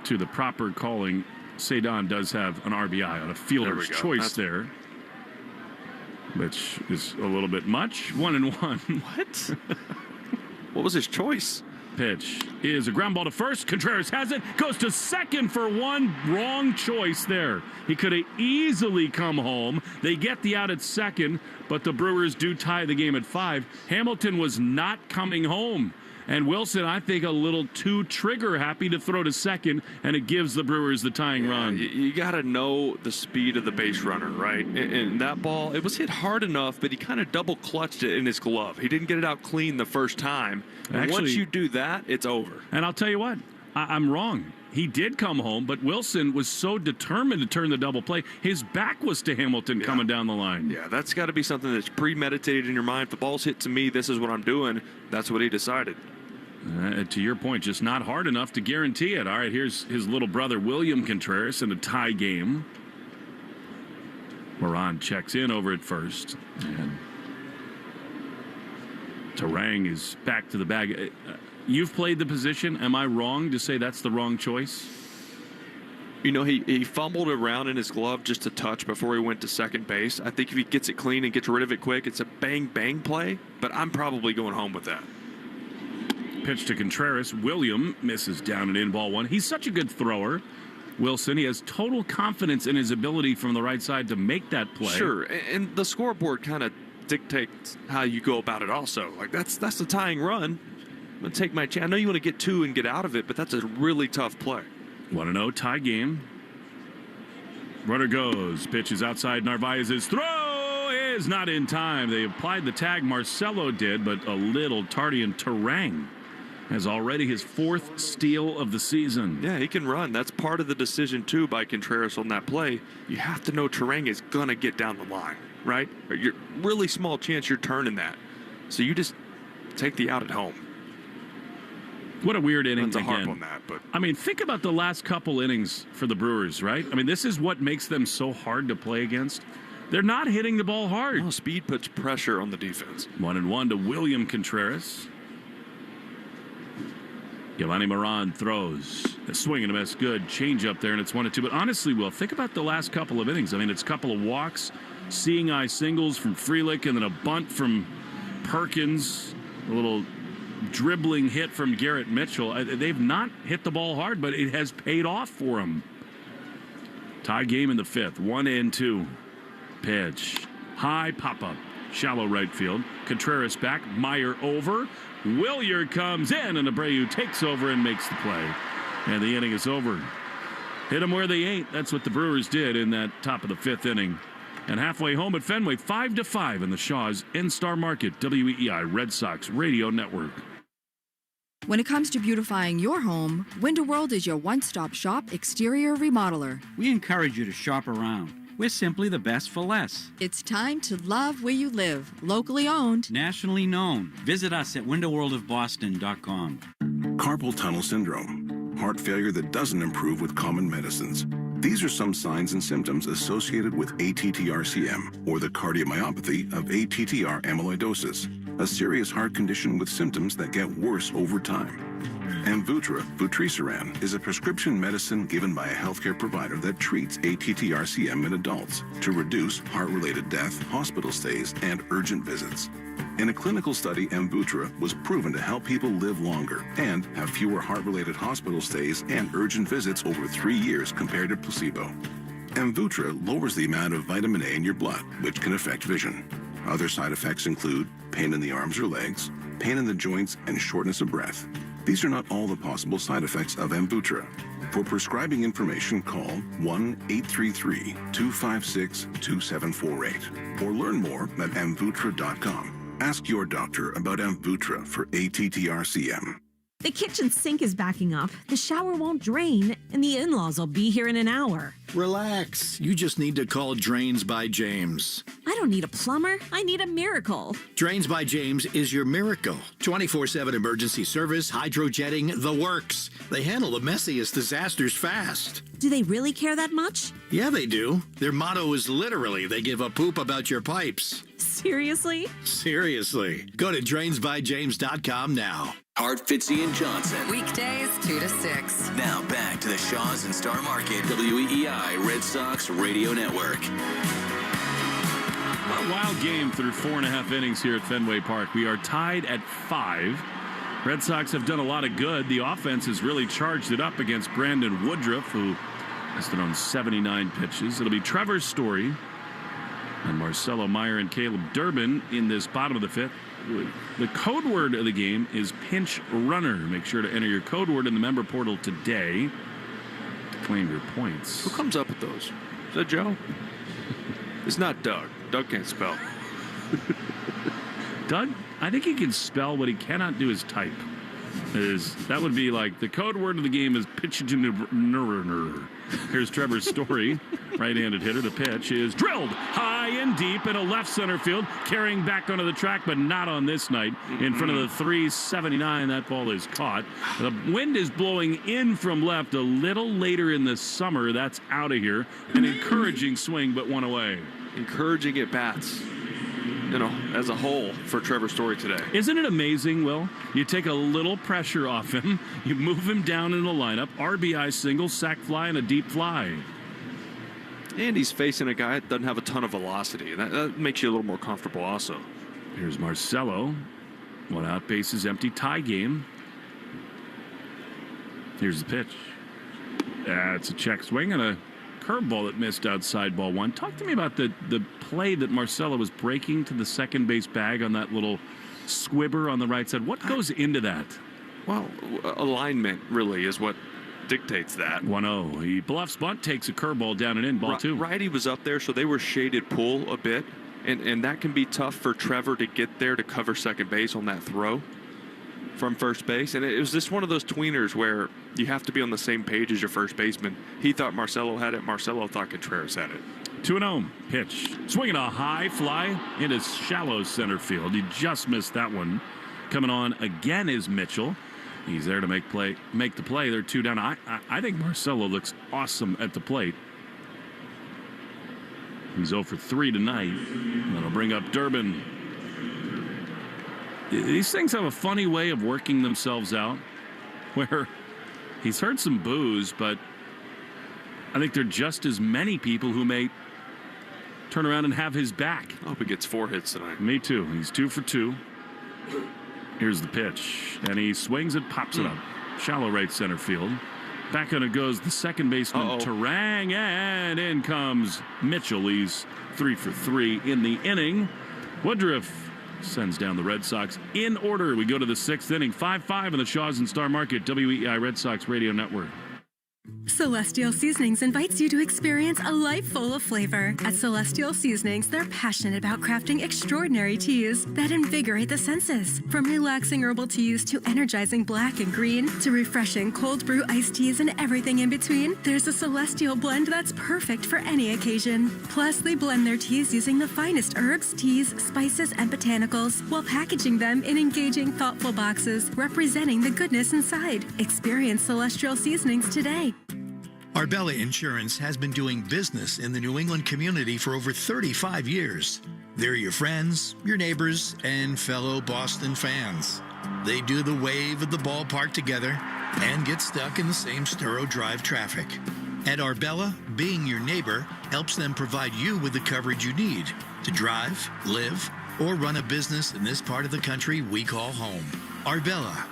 to the proper calling. Cedon does have an RBI on a fielder's choice there, which is a little bit much. 1-1. What? What was his choice? Pitch is a ground ball to first. Contreras has it. Goes to second for one. Wrong choice there. He could have easily come home. They get the out at second, but the Brewers do tie the game at 5. Hamilton was not coming home. And Wilson, I think, a little too trigger happy to throw to second, and it gives the Brewers the tying run. You got to know the speed of the base runner, right? And that ball, it was hit hard enough, but he kind of double clutched it in his glove. He didn't get it out clean the first time. And once you do that, it's over. And I'll tell you what, I'm wrong. He did come home, but Wilson was so determined to turn the double play, his back was to Hamilton coming down the line. Yeah, that's got to be something that's premeditated in your mind. If the ball's hit to me, this is what I'm doing. That's what he decided. To your point, just not hard enough to guarantee it. All right, here's his little brother, William Contreras, in a tie game. Moran checks in over at first. And Terang is back to the bag. You've played the position. Am I wrong to say that's the wrong choice? You know, he fumbled around in his glove just a touch before he went to second base. I think if he gets it clean and gets rid of it quick, it's a bang-bang play, but I'm probably going home with that. Pitch to Contreras. William misses down and in, ball 1. He's such a good thrower. Wilson, he has total confidence in his ability from the right side to make that play. Sure, and the scoreboard kind of dictates how you go about it also. Like, that's the tying run. I'm going to take my chance. I know you want to get 2 and get out of it, but that's a really tough play. 1-0 tie game. Runner goes. Pitch is outside. Narvaez's throw is not in time. They applied the tag. Marcelo did, but a little tardy, and Terang has already his 4th steal of the season. Yeah, he can run. That's part of the decision, too, by Contreras on that play. You have to know Terang is going to get down the line, right? You're really small chance you're turning that. So you just take the out at home. What a weird inning again. Harp on that, but I mean, think about the last couple innings for the Brewers, right? I mean, this is what makes them so hard to play against. They're not hitting the ball hard. No, speed puts pressure on the defense. 1-1 to William Contreras. Giovanni Moran throws. A swing and a miss. Good change up there, and it's 1-2. But honestly, Will, think about the last couple of innings. I mean, it's a couple of walks, seeing eye singles from Frelick, and then a bunt from Perkins, a little dribbling hit from Garrett Mitchell. They've not hit the ball hard, but it has paid off for them. Tie game in the 5th. 1-2. Pitch. High pop-up. Shallow right field. Contreras back. Meyer over. Williard comes in, and Abreu takes over and makes the play. And the inning is over. Hit them where they ain't. That's what the Brewers did in that top of the 5th inning. And halfway home at Fenway, 5-5 in the Shaw's in-Star Market, WEEI Red Sox Radio Network. When it comes to beautifying your home, Window World is your one-stop shop exterior remodeler. We encourage you to shop around. We're simply the best for less. It's time to love where you live. Locally owned. Nationally known. Visit us at windowworldofboston.com. Carpal tunnel syndrome. Heart failure that doesn't improve with common medicines. These are some signs and symptoms associated with ATTR-CM, or the cardiomyopathy of ATTR amyloidosis, a serious heart condition with symptoms that get worse over time. Amvuttra, vutrisiran, is a prescription medicine given by a healthcare provider that treats ATTR-CM in adults to reduce heart-related death, hospital stays, and urgent visits. In a clinical study, Amvuttra was proven to help people live longer and have fewer heart-related hospital stays and urgent visits over 3 years compared to placebo. Amvuttra lowers the amount of vitamin A in your blood, which can affect vision. Other side effects include pain in the arms or legs, pain in the joints, and shortness of breath. These are not all the possible side effects of Amvuttra. For prescribing information, call 1-833-256-2748 or learn more at amvuttra.com. Ask your doctor about Amvuttra for ATTRCM. The kitchen sink is backing up, the shower won't drain, and the in-laws will be here in an hour. Relax. You just need to call Drains by James. I don't need a plumber. I need a miracle. Drains by James is your miracle. 24/7 emergency service, hydrojetting, the works. They handle the messiest disasters fast. Do they really care that much? Yeah, they do. Their motto is literally, they give a poop about your pipes. Seriously? Seriously. Go to drainsbyjames.com now. Hart, Fitzy, and Johnson. Weekdays 2 to 6. Now back to the Shaws and Star Market WEEI Red Sox Radio Network. A wild game through 4.5 innings here at Fenway Park. We are tied at 5. Red Sox have done a lot of good. The offense has really charged it up against Brandon Woodruff, who has thrown 79 pitches. It'll be Trevor Story and Marcelo Meyer and Caleb Durbin in this bottom of the 5th. The code word of the game is pinch runner. Make sure to enter your code word in the member portal today to claim your points. Who comes up with those? Is that Joe? It's not Doug. Doug can't spell. Doug, I think he can spell. What he cannot do is type. That would be like the code word of the game is pitch. Here's Trevor's Story, right-handed hitter. The pitch is drilled high and deep into left center field, carrying back onto the track, but not on this night. In front of the 379, that ball is caught. The wind is blowing in from left a little later in the summer. That's out of here. An encouraging swing, but one away. Encouraging at bats. As a whole for Trevor Story today. Isn't it amazing, Will? You take a little pressure off him, you move him down in the lineup, RBI single, sac fly, and a deep fly. And he's facing a guy that doesn't have a ton of velocity. That makes you a little more comfortable also. Here's Marcelo. One out, bases empty, tie game. Here's the pitch. It's a check swing and a curveball that missed outside ball one. Talk to me about the play that Marcelo was breaking to the second base bag on that little squibber on the right side. What goes into that? Well, alignment really is what dictates that. 1-0. He bluffs bunt, takes a curveball down and in, ball two. Righty was up there, so they were shaded pull a bit, and that can be tough for Trevor to get there to cover second base on that throw from first base. And it was just one of those tweeners where you have to be on the same page as your first baseman. He thought Marcelo had it. Marcelo thought Contreras had it. 2-0 pitch. Swinging a high fly into shallow center field. He just missed that one. Coming on again is Mitchell. He's there to make the play. They're 2 down. I think Marcelo looks awesome at the plate. He's 0 for 3 tonight. That'll bring up Durbin. These things have a funny way of working themselves out, where he's heard some boos, but I think there are just as many people who may turn around and have his back. I hope he gets 4 hits tonight. Me too. He's 2 for 2. Here's the pitch, and he swings it, pops it up. Shallow right center field. Back on it goes the second baseman, Terang, and in comes Mitchell. He's 3 for 3 in the inning. Woodruff sends down the Red Sox in order. We go to the 6th inning, 5-5 in the Shaws and Star Market WEEI Red Sox Radio Network. Celestial Seasonings invites you to experience a life full of flavor. At Celestial Seasonings, they're passionate about crafting extraordinary teas that invigorate the senses. From relaxing herbal teas to energizing black and green to refreshing cold brew iced teas and everything in between, there's a Celestial blend that's perfect for any occasion. Plus, they blend their teas using the finest herbs, teas, spices, and botanicals while packaging them in engaging, thoughtful boxes representing the goodness inside. Experience Celestial Seasonings today. Arbella Insurance has been doing business in the New England community for over 35 years. They're your friends, your neighbors, and fellow Boston fans. They do the wave at the ballpark together and get stuck in the same Sturrow Drive traffic. At Arbella, being your neighbor helps them provide you with the coverage you need to drive, live, or run a business in this part of the country we call home. Arbella,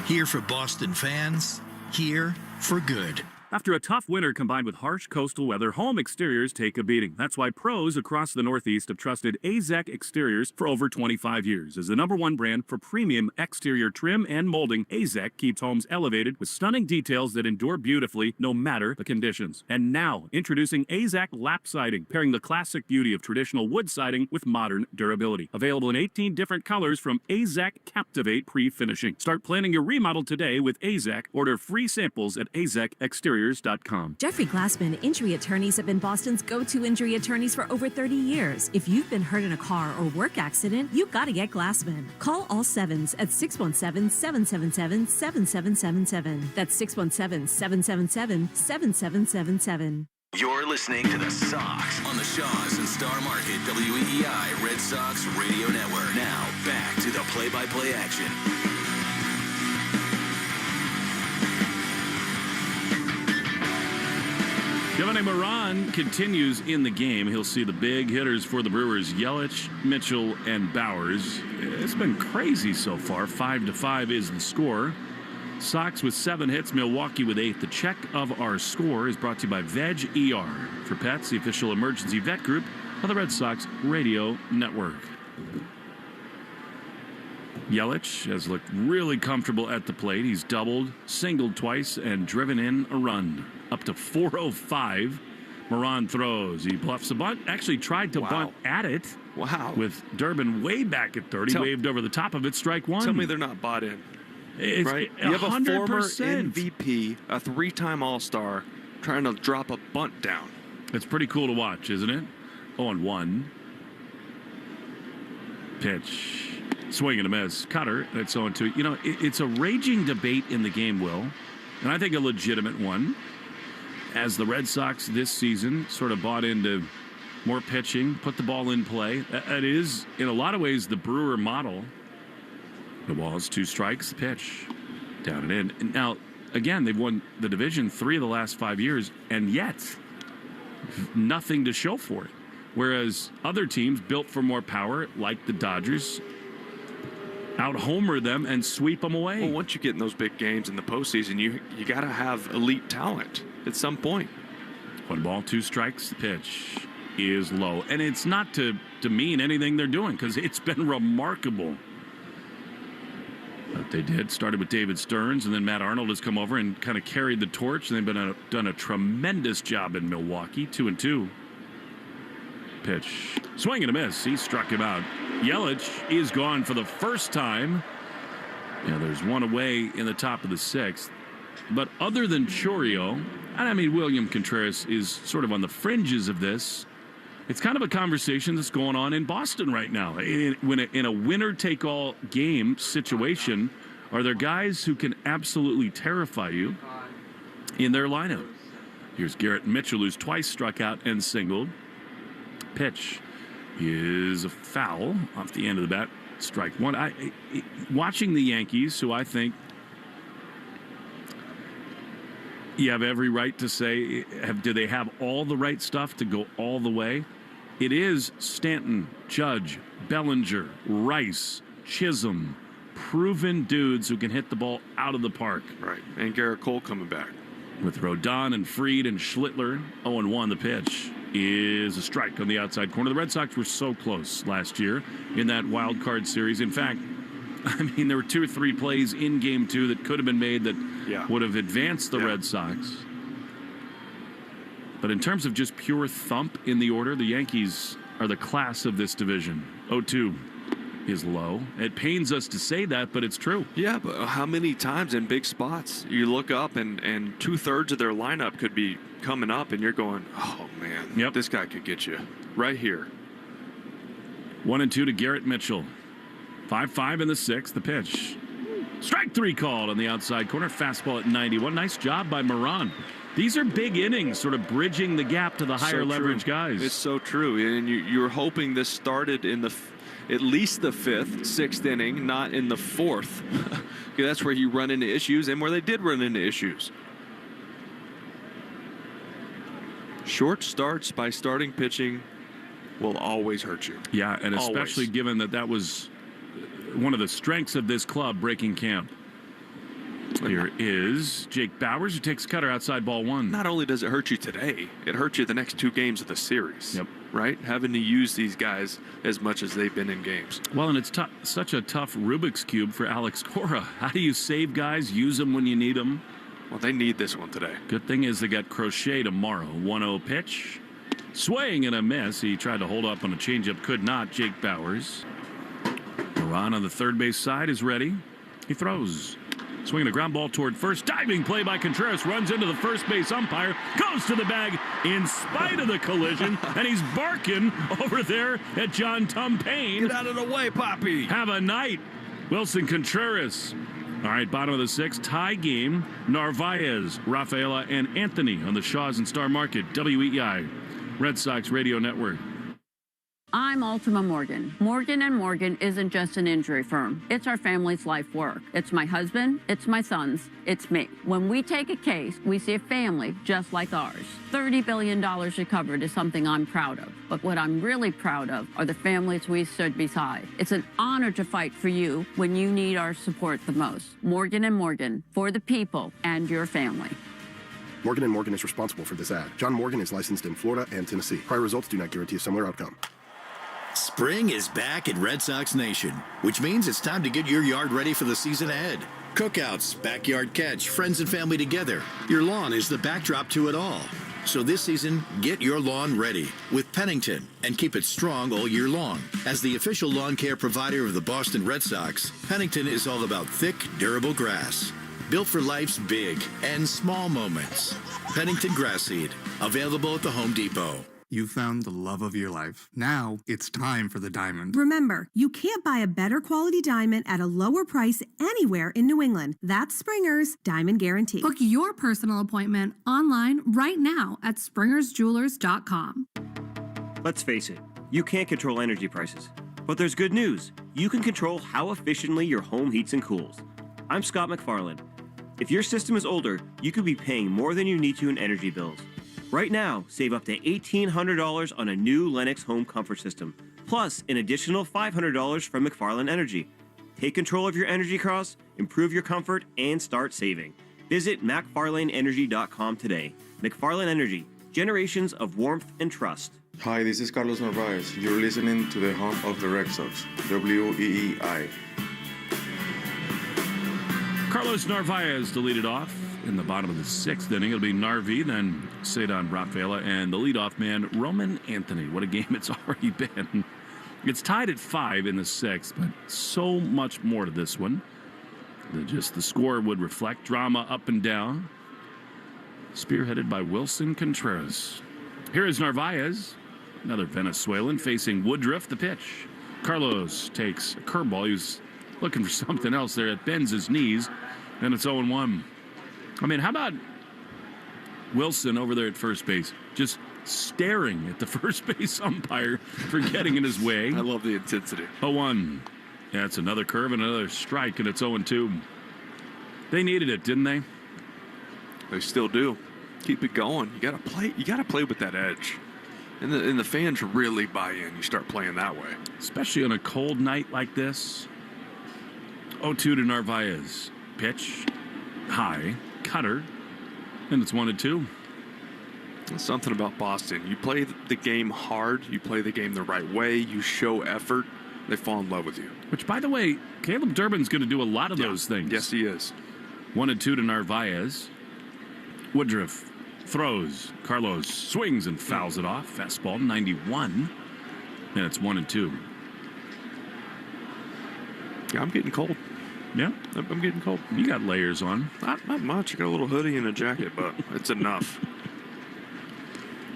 here for Boston fans, here for good. After a tough winter combined with harsh coastal weather, home exteriors take a beating. That's why pros across the Northeast have trusted AZEK Exteriors for over 25 years. As the #1 brand for premium exterior trim and molding, AZEK keeps homes elevated with stunning details that endure beautifully no matter the conditions. And now, introducing AZEK Lap Siding, pairing the classic beauty of traditional wood siding with modern durability. Available in 18 different colors from AZEK Captivate Pre-Finishing. Start planning your remodel today with AZEK. Order free samples at azekexteriors.com. Jeffrey Glassman Injury Attorneys have been Boston's go-to injury attorneys for over 30 years. If you've been hurt in a car or work accident, you've got to get Glassman. Call all sevens at 617-777-7777. That's 617-777-7777. You're listening to the Sox on the Shaws and Star Market WEEI Red Sox Radio Network. Now, back to the play-by-play action. Giovanni Moran continues in the game. He'll see the big hitters for the Brewers, Yelich, Mitchell, and Bowers. It's been crazy so far. 5-5 is the score. Sox with 7 hits, Milwaukee with 8. The check of our score is brought to you by Veg ER for Pets, the official emergency vet group of the Red Sox Radio Network. Yelich has looked really comfortable at the plate. He's doubled, singled twice, and driven in a run. Up to 405. Moran throws. He bluffs a bunt. Actually tried to bunt at it. Wow. With Durbin way back at third. He waved over the top of it. Strike one. Tell me they're not bought in. It's right? You have a former 100%. MVP, a 3-time All-Star, trying to drop a bunt down. It's pretty cool to watch, isn't it? 0-1. Pitch. Swing and a miss. Cutter. It's 0-2. You know, it's a raging debate in the game, Will, and I think a legitimate one, as the Red Sox this season sort of bought into more pitching, put the ball in play. It is, in a lot of ways, the Brewer model. The ball's 2 strikes, pitch, down and in. And now, again, they've won the division 3 of the last 5 years, and yet nothing to show for it. Whereas other teams built for more power, like the Dodgers, out-homer them and sweep them away. Well, once you get in those big games in the postseason, you got to have elite talent at some point. 1 ball, 2 strikes. The pitch is low. And it's not to demean anything they're doing, because it's been remarkable. But they did. Started with David Stearns, and then Matt Arnold has come over and kind of carried the torch. And they've done a tremendous job in Milwaukee. 2-2. Pitch. Swing and a miss. He struck him out. Yelich is gone for the first time. Yeah, there's one away in the top of the 6th. But other than Chorio, and I mean, William Contreras is sort of on the fringes of this. It's kind of a conversation that's going on in Boston right now. In a winner-take-all game situation, are there guys who can absolutely terrify you in their lineup? Here's Garrett Mitchell, who's twice struck out and singled. Pitch is a foul off the end of the bat. Strike one. Watching the Yankees, who I think you have every right to say, do they have all the right stuff to go all the way? It is Stanton, Judge, Bellinger, Rice, Chisholm, proven dudes who can hit the ball out of the park. Right, and Garrett Cole coming back. With Rodon and Fried and Schlittler, 0-1 the pitch is a strike on the outside corner. The Red Sox were so close last year in that wild card series. In fact, I mean, there were 2 or 3 plays in Game 2 that could have been made that would have advanced the Red Sox. But in terms of just pure thump in the order, the Yankees are the class of this division. 0-2 is low. It pains us to say that, but it's true. Yeah, but how many times in big spots you look up and 2/3 of their lineup could be coming up and you're going, oh, man, this guy could get you right here. 1-2 to Garrett Mitchell. 5-5 in the 6th. The pitch. Strike 3 called on the outside corner. Fastball at 91. Nice job by Moran. These are big innings, sort of bridging the gap to the higher leverage guys. It's so true. And you're hoping this started in at least the 5th, 6th inning, not in the 4th. That's where you run into issues and where they did run into issues. Short starts by starting pitching will always hurt you. Yeah, and especially given that was one of the strengths of this club breaking camp. Here is Jake Bauers, who takes cutter outside ball one. Not only does it hurt you today, it hurts you the next 2 games of the series. Yep. Right? Having to use these guys as much as they've been in games. Well, and it's such a tough Rubik's Cube for Alex Cora. How do you save guys, use them when you need them? Well, they need this one today. Good thing is they got Crochet tomorrow. 1-0 pitch. Swing and a miss. He tried to hold up on a changeup, could not. Jake Bauers. Ron on the third base side is ready. He throws. Swinging a ground ball toward first. Diving play by Contreras. Runs into the first base umpire. Goes to the bag in spite of the collision. And he's barking over there at John Tumpane. Get out of the way, Poppy. Have a night, Wilson Contreras. All right, bottom of the 6th, tie game. Narvaez, Rafaela, and Anthony on the Shaws and Star Market. WEEI, Red Sox Radio Network. I'm Ultima Morgan. Morgan & Morgan isn't just an injury firm. It's our family's life work. It's my husband, it's my sons, it's me. When we take a case, we see a family just like ours. $30 billion recovered is something I'm proud of. But what I'm really proud of are the families we stood beside. It's an honor to fight for you when you need our support the most. Morgan & Morgan, for the people and your family. Morgan & Morgan is responsible for this ad. John Morgan is licensed in Florida and Tennessee. Prior results do not guarantee a similar outcome. Spring is back in Red Sox Nation, which means it's time to get your yard ready for the season ahead. Cookouts, backyard catch, friends and family together. Your lawn is the backdrop to it all. So this season, get your lawn ready with Pennington and keep it strong all year long. As the official lawn care provider of the Boston Red Sox, Pennington is all about thick, durable grass. Built for life's big and small moments. Pennington Grass Seed, available at the Home Depot. You found the love of your life. Now it's time for the diamond. Remember, you can't buy a better quality diamond at a lower price anywhere in New England. That's Springer's Diamond Guarantee. Book your personal appointment online right now at springersjewelers.com. Let's face it, you can't control energy prices. But there's good news. You can control how efficiently your home heats and cools. I'm Scott McFarland. If your system is older, you could be paying more than you need to in energy bills. Right now, save up to $1,800 on a new Lennox home comfort system, plus an additional $500 from McFarland Energy. Take control of your energy costs, improve your comfort, and start saving. Visit McFarlaneEnergy.com today. McFarland Energy, generations of warmth and trust. Hi, this is Carlos Narvaez. You're listening to the home of the Red Sox, WEEI. Carlos Narvaez to lead it off. In the bottom of the 6th inning, it'll be Narvi, then Cedon Rafaela, and the leadoff man, Roman Anthony. What a game it's already been. It's tied at 5 in the 6th, but so much more to this one than just the score would reflect. Drama up and down. Spearheaded by Wilson Contreras. Here is Narvaez, another Venezuelan, facing Woodruff, the pitch. Carlos takes a curveball. He was looking for something else there. It bends his knees, and it's 0-1. I mean, how about Wilson over there at first base, just staring at the first base umpire for getting in his way? I love the intensity. 0-1. Yeah, it's another curve and another strike, and it's 0-2. They needed it, didn't they? They still do. Keep it going. You gotta play. You gotta play with that edge, and the fans really buy in. You start playing that way, especially on a cold night like this. 0-2 to Narvaez. Pitch high. Cutter, and it's 1-2. Something about Boston. You play the game hard. You play the game the right way. You show effort. They fall in love with you. Which, by the way, Caleb Durbin's going to do a lot of those things. Yes, he is. 1-2 to Narvaez. Woodruff throws. Carlos swings and fouls it off. Fastball 91, and it's 1-2. Yeah, I'm getting cold. Yeah, I'm getting cold. You got layers on. Not much. I got a little hoodie and a jacket, but it's enough.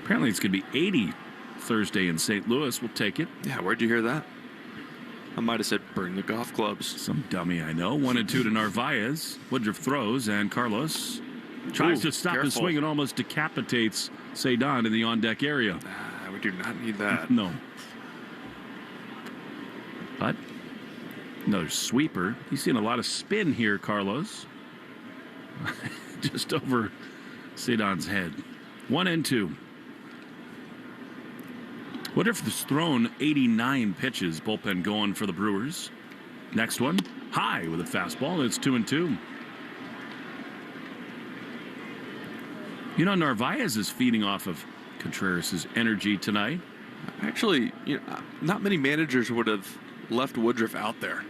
Apparently it's going to be 80 Thursday in St. Louis. We'll take it. Yeah, where'd you hear that? I might have said bring the golf clubs. Some dummy I know. 1-2 to Narvaez. Woodruff throws, and Carlos tries to stop his swing and almost decapitates Cedon in the on-deck area. We do not need that. No. But another sweeper. He's seen a lot of spin here, Carlos. Just over Cedon's head. 1-2. Woodruff has thrown 89 pitches. Bullpen going for the Brewers. Next one, high with a fastball. It's 2-2. You know, Narvaez is feeding off of Contreras' energy tonight. Actually, not many managers would have left Woodruff out there.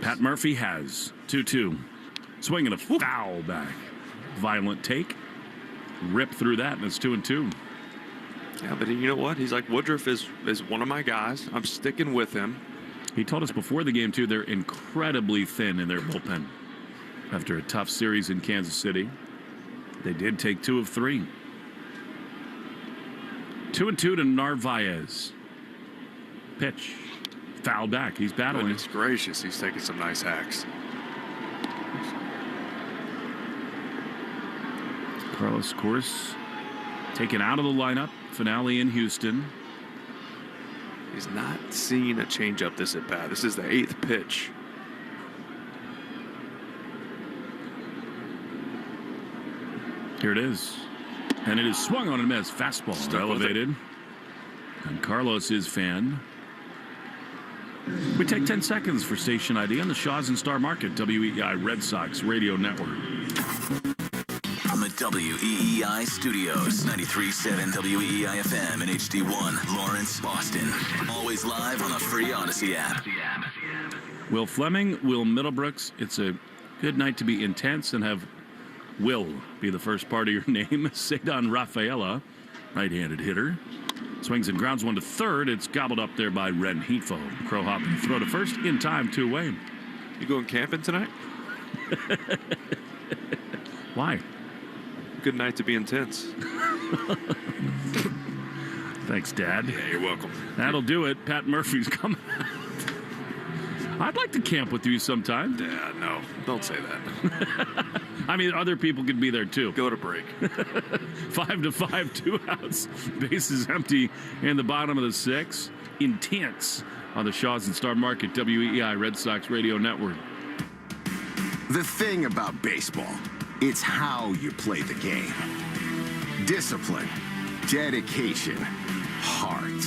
Pat Murphy has 2-2. Swinging a foul back. Violent take. Rip through that, and it's 2-2. Yeah, but you know what? He's like, Woodruff is one of my guys. I'm sticking with him. He told us before the game, too, they're incredibly thin in their bullpen. After a tough series in Kansas City, they did take 2 of 3. 2-2 to Narvaez. Pitch. Foul back. He's battling. Goodness gracious, he's taking some nice hacks. Carlos, of course, taken out of the lineup. Finale in Houston. He's not seeing a changeup this at bat. This is the 8th pitch. Here it is. And it is swung on and missed. Fastball elevated. And Carlos is fanned. We take 10 seconds for station ID on the Shaws and Star Market WEI Red Sox Radio Network. From the WEEI studios, 93.7 WEEI FM and HD1, Lawrence, Boston. Always live on the free Odyssey app. Will Fleming, Will Middlebrooks. It's a good night to be intense and have Will be the first part of your name. Cedar Rafaela, right-handed hitter. Swings and grounds one to third. It's gobbled up there by Rengifo. Crow hopping throw to first in time, 2 away. You going camping tonight? Why? Good night to be intense. Thanks, Dad. Yeah, you're welcome. That'll do it. Pat Murphy's coming out. I'd like to camp with you sometime. Yeah, no, don't say that. I mean, other people could be there too. Go to break. 5-5, 2 outs. Bases empty in the bottom of the 6th. Intense on the Shaws and Star Market WEI Red Sox Radio Network. The thing about baseball, it's how you play the game. Discipline, dedication, heart.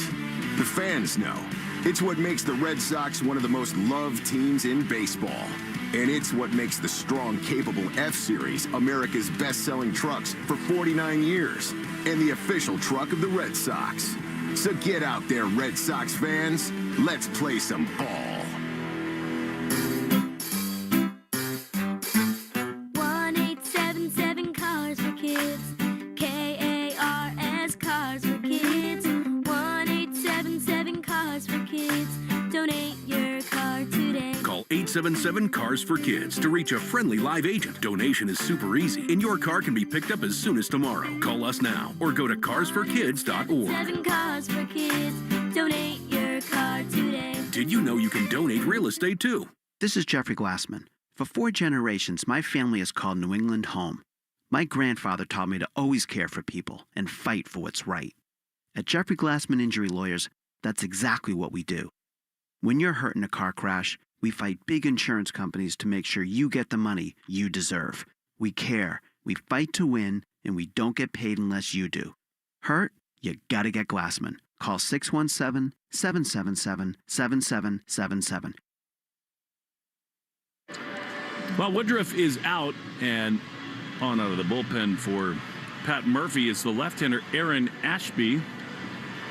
The fans know. It's what makes the Red Sox one of the most loved teams in baseball. And it's what makes the strong, capable F-Series America's best-selling trucks for 49 years and the official truck of the Red Sox. So get out there, Red Sox fans. Let's play some ball. 1-877 Cars for Kids. K-A-R-S Cars for Kids. 1-877 Cars for Kids. Donate your car today. Call 877-CARS for Kids to reach a friendly live agent. Donation is super easy, and your car can be picked up as soon as tomorrow. Call us now or go to carsforkids.org. 7 Cars for Kids. Donate your car today. Did you know you can donate real estate too? This is Jeffrey Glassman. For 4 generations, my family has called New England home. My grandfather taught me to always care for people and fight for what's right. At Jeffrey Glassman Injury Lawyers, that's exactly what we do. When you're hurt in a car crash, we fight big insurance companies to make sure you get the money you deserve. We care, we fight to win, and we don't get paid unless you do. Hurt? You gotta get Glassman. Call 617-777-7777. Well, Woodruff is out, and on out of the bullpen for Pat Murphy is the left-hander Aaron Ashby.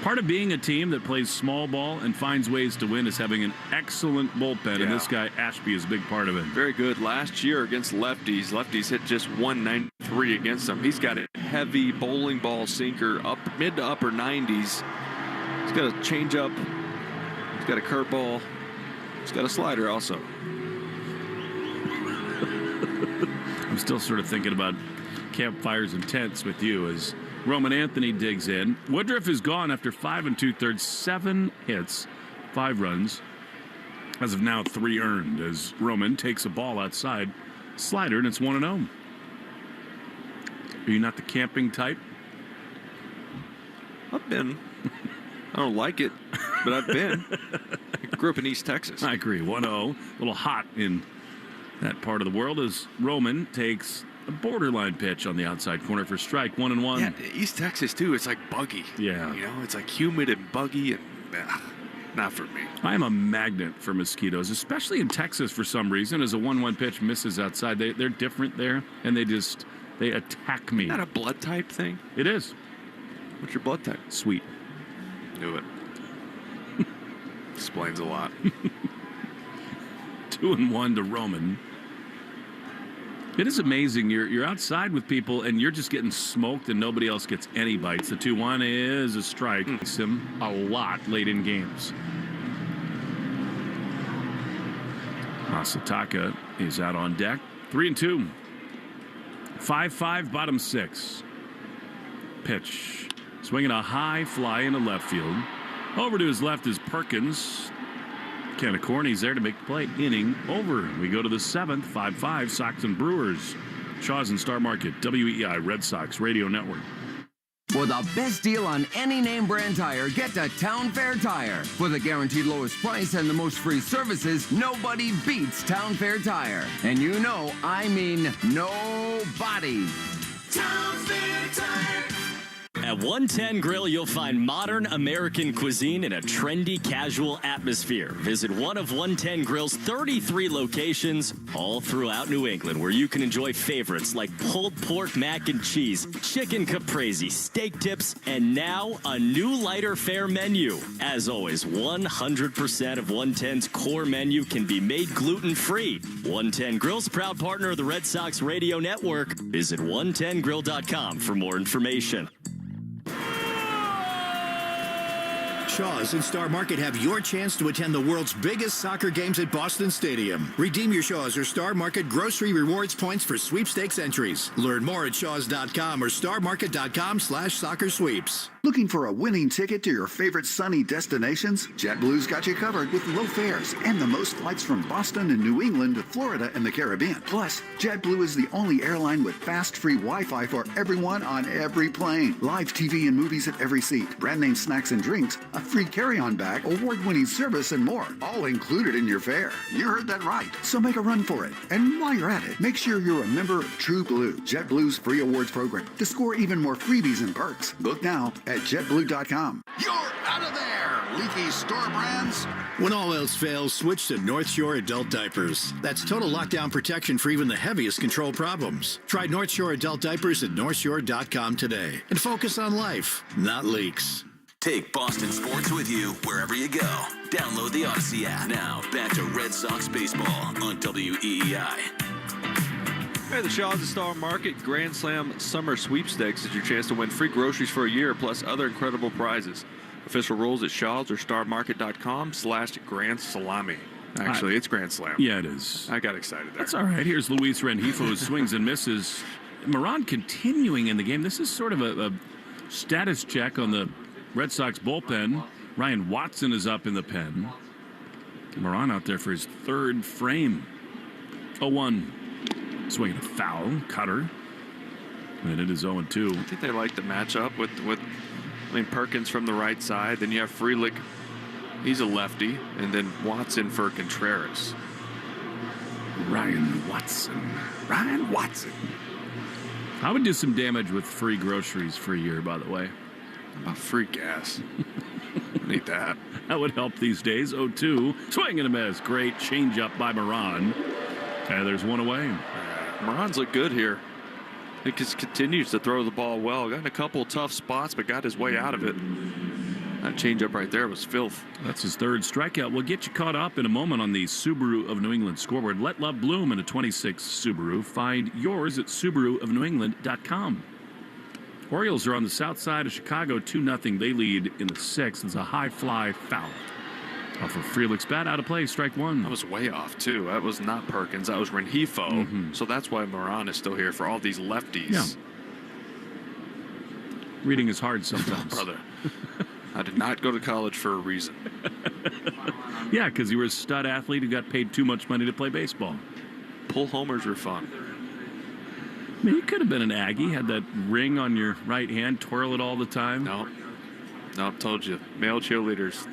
Part of being a team that plays small ball and finds ways to win is having an excellent bullpen, and this guy Ashby is a big part of it. Very good. Last year against lefties, lefties hit just 193 against them. He's got a heavy bowling ball sinker, up mid to upper 90s. He's got a changeup. He's got a curveball. He's got a slider also. I'm still sort of thinking about campfires and tents with you as Roman Anthony digs in. Woodruff is gone after 5 2/3, 7 hits, 5 runs. As of now, 3 earned as Roman takes a ball outside. Slider, and it's 1-0. Are you not the camping type? I've been. I don't like it, but I've been. I grew up in East Texas. I agree. 1-0. A little hot in that part of the world as Roman takes a borderline pitch on the outside corner for strike. 1-1. Yeah, East Texas, too. It's like buggy. Yeah. You know, it's like humid and buggy and not for me. I am a magnet for mosquitoes, especially in Texas for some reason. As a 1-1 pitch misses outside, they're different there, and they They attack me. Isn't that a blood type thing? It is. What's your blood type? Sweet. Knew it. Explains a lot. 2-1 to Roman. It is amazing. You're outside with people, and you're just getting smoked, and nobody else gets any bites. The 2-1 is a strike. It's him a lot late in games. Masataka is out on deck. 3-2. 5-5, bottom 6. Pitch. Swinging a high fly into left field. Over to his left is Perkins. Canacorny's there to make the play. Inning over. We go to the 7th. 5-5, Sox and Brewers. Shaw's and Star Market, WEI Red Sox Radio Network. For the best deal on any name brand tire, get to Town Fair Tire. For the guaranteed lowest price and the most free services, nobody beats Town Fair Tire. And you know, I mean nobody. Town Fair Tire. At 110 Grill, you'll find modern American cuisine in a trendy, casual atmosphere. Visit one of 110 Grill's 33 locations all throughout New England, where you can enjoy favorites like pulled pork mac and cheese, chicken caprese, steak tips, and now a new lighter fare menu. As always, 100% of 110's core menu can be made gluten-free. 110 Grill's proud partner of the Red Sox Radio Network. Visit 110grill.com for more information. Shaw's and Star Market have your chance to attend the world's biggest soccer games at Boston Stadium. Redeem your Shaw's or Star Market grocery rewards points for sweepstakes entries. Learn more at shaws.com or starmarket.com/soccer sweeps. Looking for a winning ticket to your favorite sunny destinations? JetBlue's got you covered with low fares and the most flights from Boston and New England to Florida and the Caribbean. Plus, JetBlue is the only airline with fast, free Wi-Fi for everyone on every plane. Live TV and movies at every seat, brand name snacks and drinks, a free carry-on bag, award-winning service, and more. All included in your fare. You heard that right. So make a run for it. And while you're at it, make sure you're a member of True Blue, JetBlue's free awards program, to score even more freebies and perks. Book now at JetBlue.com. You're out of there, leaky store brands. When all else fails, switch to North Shore Adult Diapers. That's total lockdown protection for even the heaviest control problems. Try North Shore Adult Diapers at NorthShore.com today. And focus on life, not leaks. Take Boston sports with you wherever you go. Download the Odyssey app. Now, back to Red Sox baseball on WEEI. Hey, the Shaw's and Star Market Grand Slam Summer Sweepstakes is your chance to win free groceries for a year, plus other incredible prizes. Official rules at Shaw's or starmarket.com/Grand Salami. Actually, it's Grand Slam. Yeah, it is. I got excited there. That's all right. Here's Luis Rengifo, who swings and misses. Moran continuing in the game. This is sort of a status check on the Red Sox bullpen. Ryan Watson is up in the pen. Moran out there for his third frame. 0-1. Swinging a foul. Cutter. And it is 0-2. I think they like the matchup with Perkins from the right side. Then you have Frelick. He's a lefty. And then Watson for Contreras. Ryan Watson. I would do some damage with free groceries for a year, by the way. How about free gas? Need that. That would help these days. 0-2. Swing and a miss. Great changeup by Moran. And there's one away. Moran's looked good here. He just continues to throw the ball well. Got in a couple tough spots, but got his way out of it. That changeup right there was filth. That's his third strikeout. We'll get you caught up in a moment on the Subaru of New England scoreboard. Let love bloom in a 26 Subaru. Find yours at SubaruofNewEngland.com. Orioles are on the south side of Chicago, 2-0. They lead in the 6th. It's a high fly foul. Off of Frelick's bat, out of play, strike one. That was way off, too. That was not Perkins. That was Rengifo. Mm-hmm. So that's why Moran is still here for all these lefties. Yeah. Reading is hard sometimes. Brother, I did not go to college for a reason. Yeah, because you were a stud athlete who got paid too much money to play baseball. Pull homers were fun. I mean, you could have been an Aggie, had that ring on your right hand, twirl it all the time. No, told you. Male cheerleaders.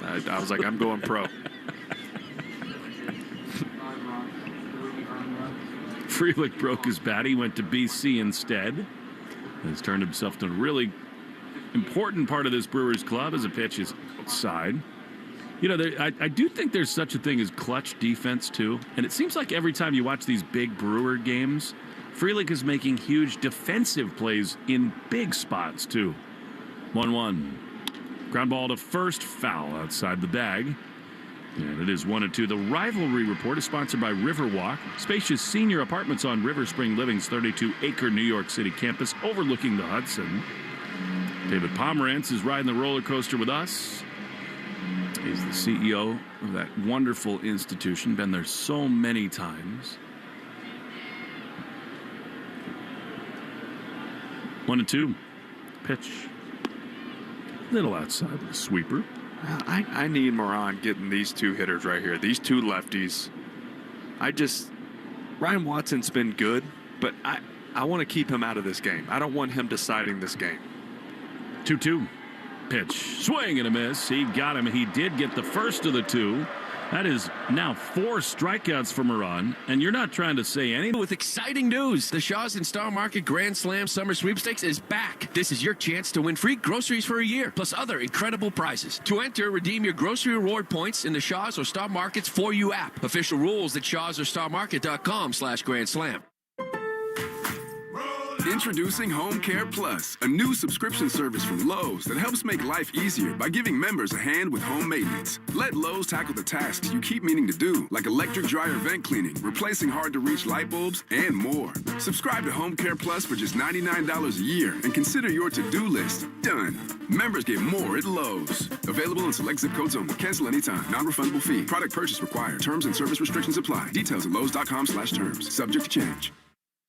I was like, I'm going pro. Frelick broke his bat. He went to BC instead. Has turned himself to a really important part of this Brewers club as a pitch is outside. You know, I do think there's such a thing as clutch defense, too. And it seems like every time you watch these big Brewer games, Frelick is making huge defensive plays in big spots, too. 1-1. Ground ball to first, foul outside the bag. And it is 1-2. The rivalry report is sponsored by Riverwalk, spacious senior apartments on River Spring Living's 32-acre New York City campus overlooking the Hudson. David Pomerantz is riding the roller coaster with us. He's the CEO of that wonderful institution, been there so many times. 1-2. Pitch. Little outside the sweeper. I need Moran getting these two hitters right here. These two lefties. Ryan Watson's been good, but I want to keep him out of this game. I don't want him deciding this game. 2-2. Pitch. Swing and a miss. He got him. He did get the first of the two. That is now 4 strikeouts for Moran, and you're not trying to say anything. With exciting news, the Shaw's and Star Market Grand Slam Summer Sweepstakes is back. This is your chance to win free groceries for a year, plus other incredible prizes. To enter, redeem your grocery reward points in the Shaw's or Star Market's For You app. Official rules at shawsorstarmarket.com/Grand Slam. Introducing Home Care Plus, a new subscription service from Lowe's that helps make life easier by giving members a hand with home maintenance. Let Lowe's tackle the tasks you keep meaning to do, like electric dryer vent cleaning, replacing hard-to-reach light bulbs, and more. Subscribe to Home Care Plus for just $99 a year and consider your to-do list done. Members get more at Lowe's. Available in select zip codes only. Cancel anytime. Non-refundable fee. Product purchase required. Terms and service restrictions apply. Details at lowes.com/terms. Subject to change.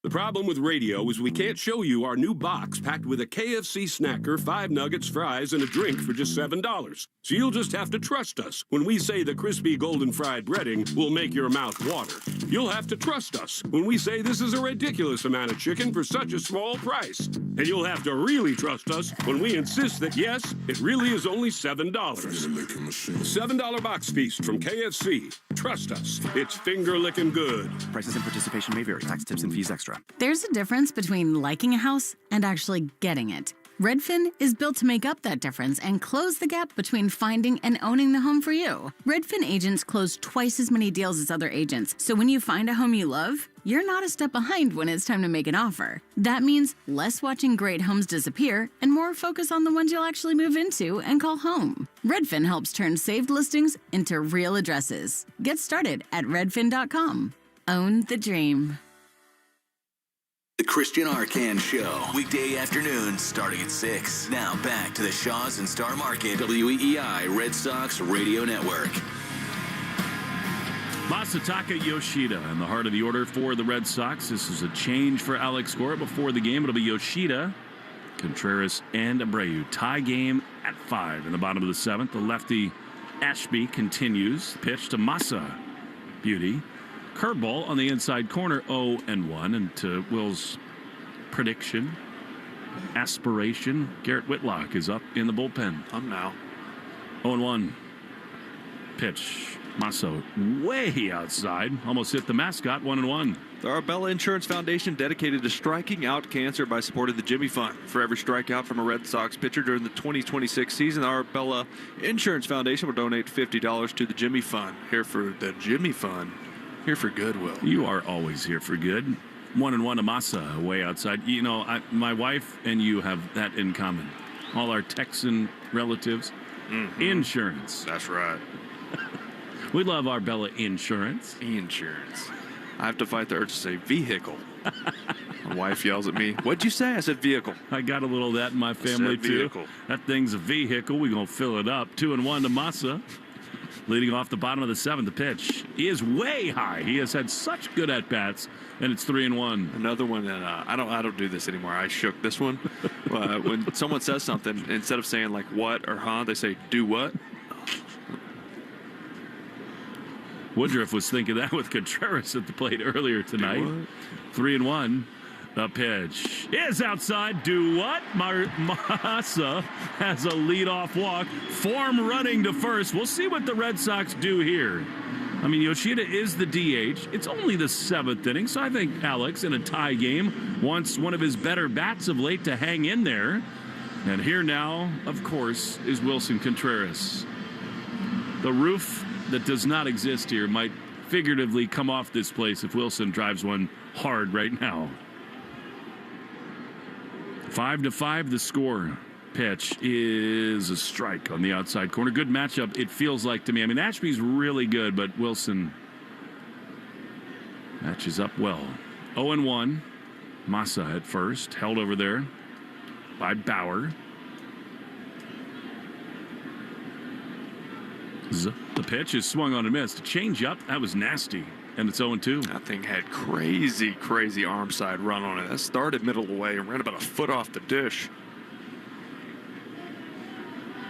The problem with radio is we can't show you our new box packed with a KFC snacker, 5 nuggets, fries, and a drink for just $7. So you'll just have to trust us when we say the crispy golden fried breading will make your mouth water. You'll have to trust us when we say this is a ridiculous amount of chicken for such a small price. And you'll have to really trust us when we insist that, yes, it really is only $7. $7 box feast from KFC. Trust us, it's finger-licking good. Prices and participation may vary. Tax, tips, and fees extra. There's a difference between liking a house and actually getting it. Redfin is built to make up that difference and close the gap between finding and owning the home for you. Redfin agents close twice as many deals as other agents, so when you find a home you love, you're not a step behind when it's time to make an offer. That means less watching great homes disappear and more focus on the ones you'll actually move into and call home. Redfin helps turn saved listings into real addresses. Get started at redfin.com. Own the dream. The Christian Arcan Show, weekday afternoons starting at 6. Now back to the Shaw's and Star Market, WEEI Red Sox Radio Network. Masataka Yoshida in the heart of the order for the Red Sox. This is a change for Alex Cora before the game. It'll be Yoshida, Contreras, and Abreu. Tie game at 5 in the bottom of the 7th. The lefty Ashby continues. Pitch to Massa. Beauty. Curveball on the inside corner, 0-1. And to Will's prediction, aspiration, Garrett Whitlock is up in the bullpen. I'm now. 0-1. Pitch. Masso way outside. Almost hit the mascot. 1-1. The Arbella Insurance Foundation, dedicated to striking out cancer by supporting the Jimmy Fund. For every strikeout from a Red Sox pitcher during the 2026 season, the Arbella Insurance Foundation will donate $50 to the Jimmy Fund. Here for the Jimmy Fund. Here for good, Will. You are always here for good. 1-1 to Massa, way outside. You know, my wife and you have that in common. All our Texan relatives. Insurance. That's right. We love Arbella Insurance. Insurance. I have to fight the urge to say vehicle. My wife yells at me, "What'd you say?" I said vehicle. I got a little of that in my family, too. Vehicle. That thing's a vehicle. We're going to fill it up. 2-1 to Massa. Leading off the bottom of the 7th, the pitch is way high. He has had such good at-bats, and it's 3-1. Another one that I don't do this anymore. I shook this one. When someone says something, instead of saying like what or huh, they say do what. Woodruff was thinking that with Contreras at the plate earlier tonight. 3-1. The pitch is outside. Do what? Massa has a leadoff walk. Form running to first. We'll see what the Red Sox do here. I mean, Yoshida is the DH. It's only the 7th inning, so I think Alex, in a tie game, wants one of his better bats of late to hang in there. And here now, of course, is Wilson Contreras. The roof that does not exist here might figuratively come off this place if Wilson drives one hard right now. 5-5 the score. Pitch is a strike on the outside corner. Good matchup, it feels like to me. I mean, Ashby's really good, but Wilson matches up well. 0-1. Massa at first, held over there by Bauer. The pitch is swung on and missed. Change up, that was nasty. And it's 0-2. That thing had crazy arm side run on it. That started middle of the way and ran about a foot off the dish.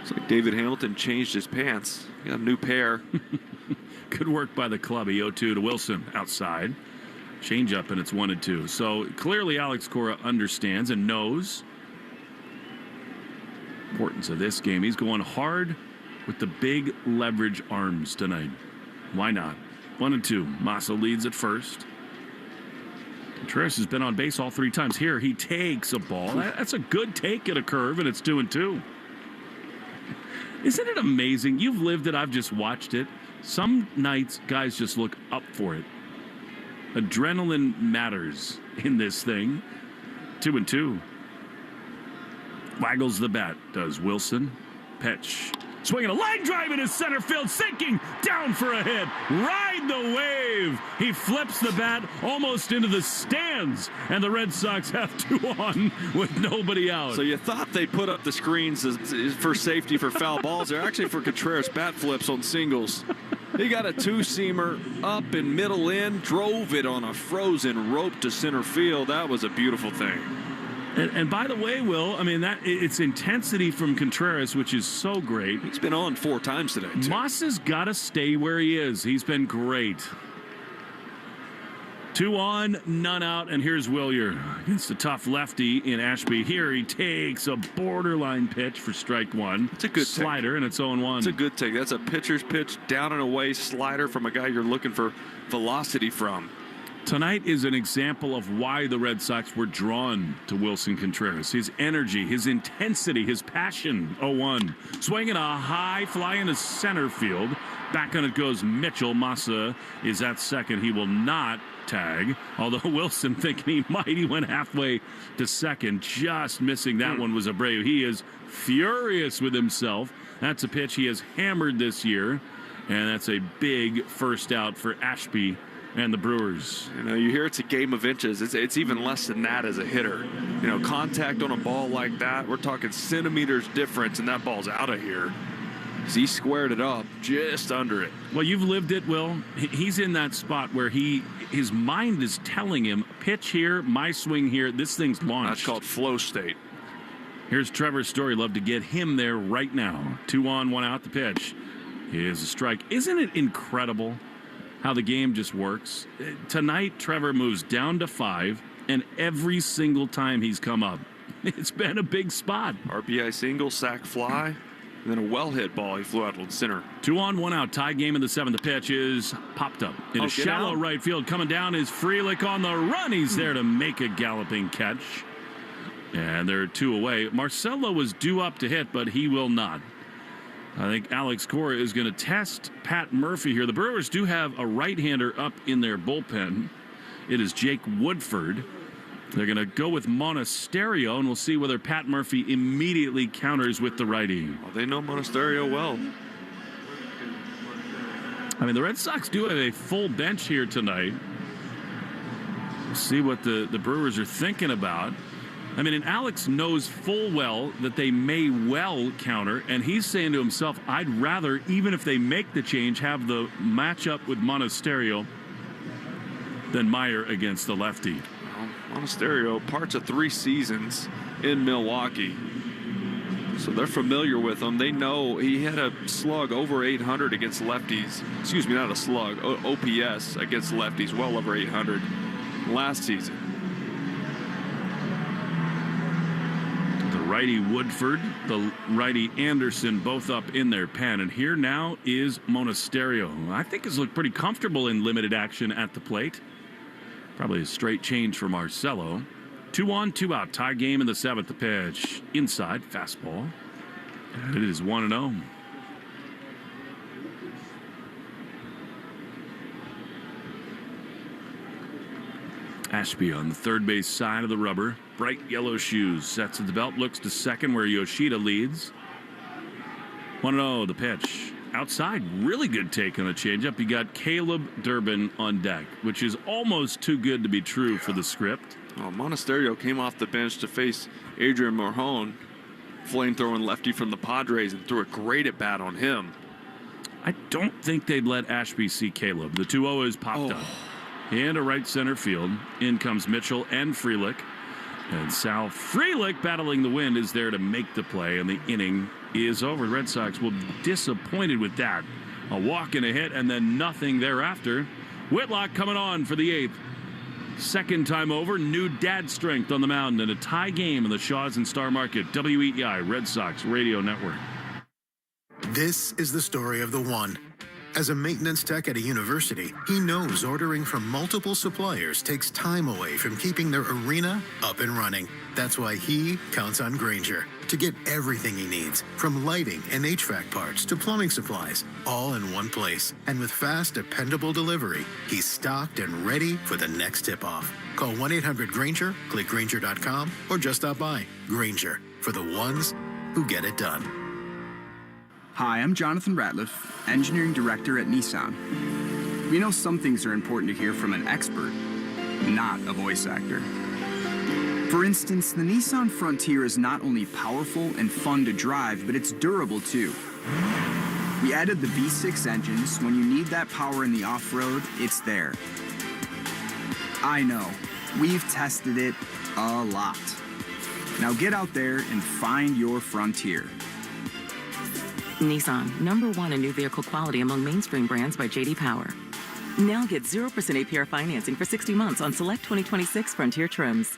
It's like David Hamilton changed his pants. He got a new pair. Good work by the club. 0-2 to Wilson outside. Change up, and it's 1-2. So clearly Alex Cora understands and knows the importance of this game. He's going hard with the big leverage arms tonight. Why not? 1-2. Massa leads at first. Contreras has been on base all 3 times. Here, he takes a ball. That's a good take at a curve, and it's 2-2. Isn't it amazing? You've lived it. I've just watched it. Some nights, guys just look up for it. Adrenaline matters in this thing. 2-2. Waggles the bat, does Wilson. Pitch. Swinging a line drive into center field, sinking down for a hit. Ride the wave. He flips the bat almost into the stands, and the Red Sox have 2 on with nobody out. So you thought they put up the screens for safety for foul balls. They're actually for Contreras bat flips on singles. He got a 2-seamer up and middle in, drove it on a frozen rope to center field. That was a beautiful thing. And by the way, Will, I mean, it's intensity from Contreras, which is so great. He's been on 4 times today, too. Moss got to stay where he is. He's been great. 2 on, none out, and here's Willier against a tough lefty in Ashby. Here he takes a borderline pitch for strike 1. It's a good slider, take. And it's 0-1. It's a good take. That's a pitcher's pitch, down and away slider from a guy you're looking for velocity from. Tonight is an example of why the Red Sox were drawn to Wilson Contreras. His energy, his intensity, his passion. 0-1. Swinging a high fly into center field. Back on it goes Mitchell. Massa is at second. He will not tag. Although Wilson thinking he might. He went halfway to second. Just missing that one was Abreu. He is furious with himself. That's a pitch he has hammered this year. And that's a big first out for Ashby and the Brewers. You know, you hear it's a game of inches. It's even less than that as a hitter. You know, contact on a ball like that, we're talking centimeters difference, and that ball's out of here. So he squared it up just under it. Well, you've lived it, Will. He's in that spot where his mind is telling him, pitch here, my swing here, this thing's launched. That's called flow state. Here's Trevor Story. Love to get him there right now. 2 on, 1 out. The pitch is a strike. Isn't it incredible how the game just works? Tonight, Trevor moves down to 5, and every single time he's come up, it's been a big spot. RBI single, sac fly, and then a well-hit ball. He flew out to the center. 2 on, 1 out. Tie game in the 7th. The pitch is popped up in a shallow right field. Coming down is Frelick on the run. He's there to make a galloping catch. And they're 2 away. Marcelo was due up to hit, but he will not. I think Alex Cora is going to test Pat Murphy here. The Brewers do have a right-hander up in their bullpen. It is Jake Woodford. They're going to go with Monasterio, and we'll see whether Pat Murphy immediately counters with the righty. Well, they know Monasterio well. I mean, the Red Sox do have a full bench here tonight. We'll see what the Brewers are thinking about. I mean, and Alex knows full well that they may well counter, and he's saying to himself, I'd rather, even if they make the change, have the matchup with Monasterio than Meyer against the lefty. Well, Monasterio, parts of 3 seasons in Milwaukee. So they're familiar with him. They know he had a slug over 800 against lefties. Excuse me, not a slug, OPS against lefties, well over 800 last season. Righty Woodford, the righty Anderson, both up in their pen. And here now is Monasterio. I think has looked pretty comfortable in limited action at the plate. Probably a straight change for Marcelo. 2 on, 2 out. Tie game in the 7th. The pitch inside, fastball. And it is 1-0. Ashby on the third base side of the rubber. Bright yellow shoes. Sets at the belt. Looks to second where Yoshida leads. 1-0 the pitch. Outside. Really good take on the changeup. You got Caleb Durbin on deck, which is almost too good to be true for the script. Oh, Monasterio came off the bench to face Adrian Morjon, flamethrowing lefty from the Padres, and threw a great at bat on him. I don't think they'd let Ashby see Caleb. The 2-0 is popped up. And a right center field. In comes Mitchell and Frelick. And Sal Frelick, battling the wind, is there to make the play, and the inning is over. The Red Sox will be disappointed with that. A walk and a hit, and then nothing thereafter. Whitlock coming on for the 8th. Second time over, new dad strength on the mound, and a tie game in the Shaws and Star Market. WEEI Red Sox Radio Network. This is the story of the one. As a maintenance tech at a university, he knows ordering from multiple suppliers takes time away from keeping their arena up and running. That's why he counts on Granger to get everything he needs, from lighting and HVAC parts to plumbing supplies, all in one place. And with fast, dependable delivery, he's stocked and ready for the next tip-off. Call 1-800-GRANGER, click Granger.com, or just stop by. Granger, for the ones who get it done. Hi, I'm Jonathan Ratliff, Engineering Director at Nissan. We know some things are important to hear from an expert, not a voice actor. For instance, the Nissan Frontier is not only powerful and fun to drive, but it's durable too. We added the V6 engine, so when you need that power in the off-road, it's there. I know, we've tested it a lot. Now get out there and find your Frontier. Nissan, #1 in new vehicle quality among mainstream brands by J.D. Power. Now get 0% APR financing for 60 months on select 2026 Frontier trims.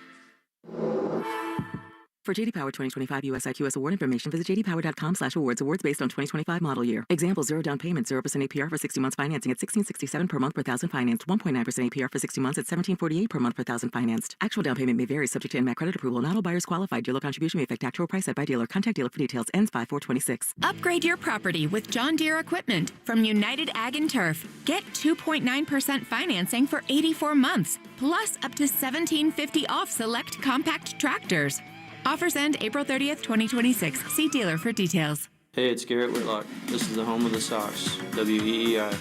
For J.D. Power 2025 US IQS award information, visit jdpower.com/awards. Awards based on 2025 model year. Example: 0 down payment, 0% APR for 60 months financing at $1,667 per month per thousand financed. 1.9% APR for 60 months at $1,748 per month per thousand financed. Actual down payment may vary, subject to NMAC credit approval. Not all buyers qualified. Dealer contribution may affect actual price set by dealer. Contact dealer for details. Ends 5/4/26. Upgrade your property with John Deere equipment from United Ag and Turf. Get 2.9% financing for 84 months, plus up to $1,750 off select compact tractors. Offers end April 30th, 2026. See dealer for details. Hey, it's Garrett Whitlock. This is the home of the Sox, WEEI.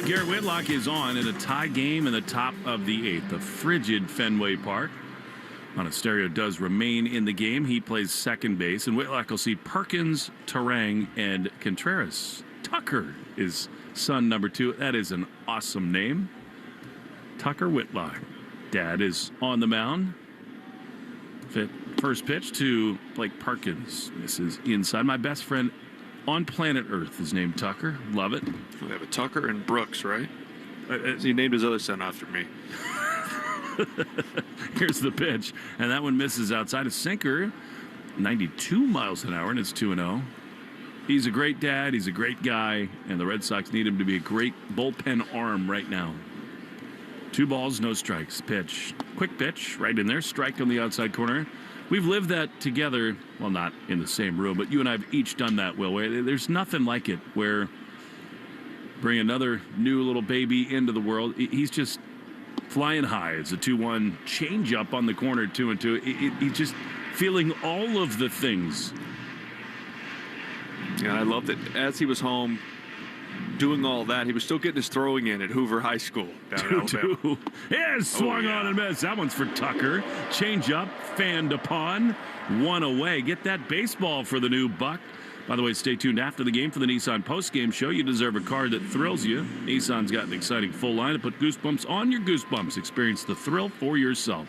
Garrett Whitlock is on in a tie game in the top of the 8th. The frigid Fenway Park. Monasterio does remain in the game. He plays second base, and Whitlock will see Perkins, Terang, and Contreras. Tucker is son number 2. That is an awesome name. Tucker Whitlock. Dad is on the mound. First pitch to Blake Perkins. This is inside. My best friend on planet Earth is named Tucker. Love it. We have a Tucker and Brooks, right? He named his other son after me. Here's the pitch, and that one misses outside. A sinker, 92 miles an hour, and it's 2-0. He's a great dad. He's a great guy, and the Red Sox need him to be a great bullpen arm right now. 2 balls, no strikes. Pitch. Quick pitch right in there. Strike on the outside corner. We've lived that together. Well, not in the same room, but you and I have each done that, Will. There's nothing like it where bring another new little baby into the world. He's just flying high. It's a 2-1 changeup on the corner, 2-2. He's just feeling all of the things. Yeah, I love that as he was home doing all that, he was still getting his throwing in at Hoover High School down in Alabama. Yeah, swung on and missed. That one's for Tucker. Change up, fanned upon, 1 away. Get that baseball for the new buck. By the way, stay tuned after the game for the Nissan Postgame Show. You deserve a car that thrills you. Nissan's got an exciting full line to put goosebumps on your goosebumps. Experience the thrill for yourself.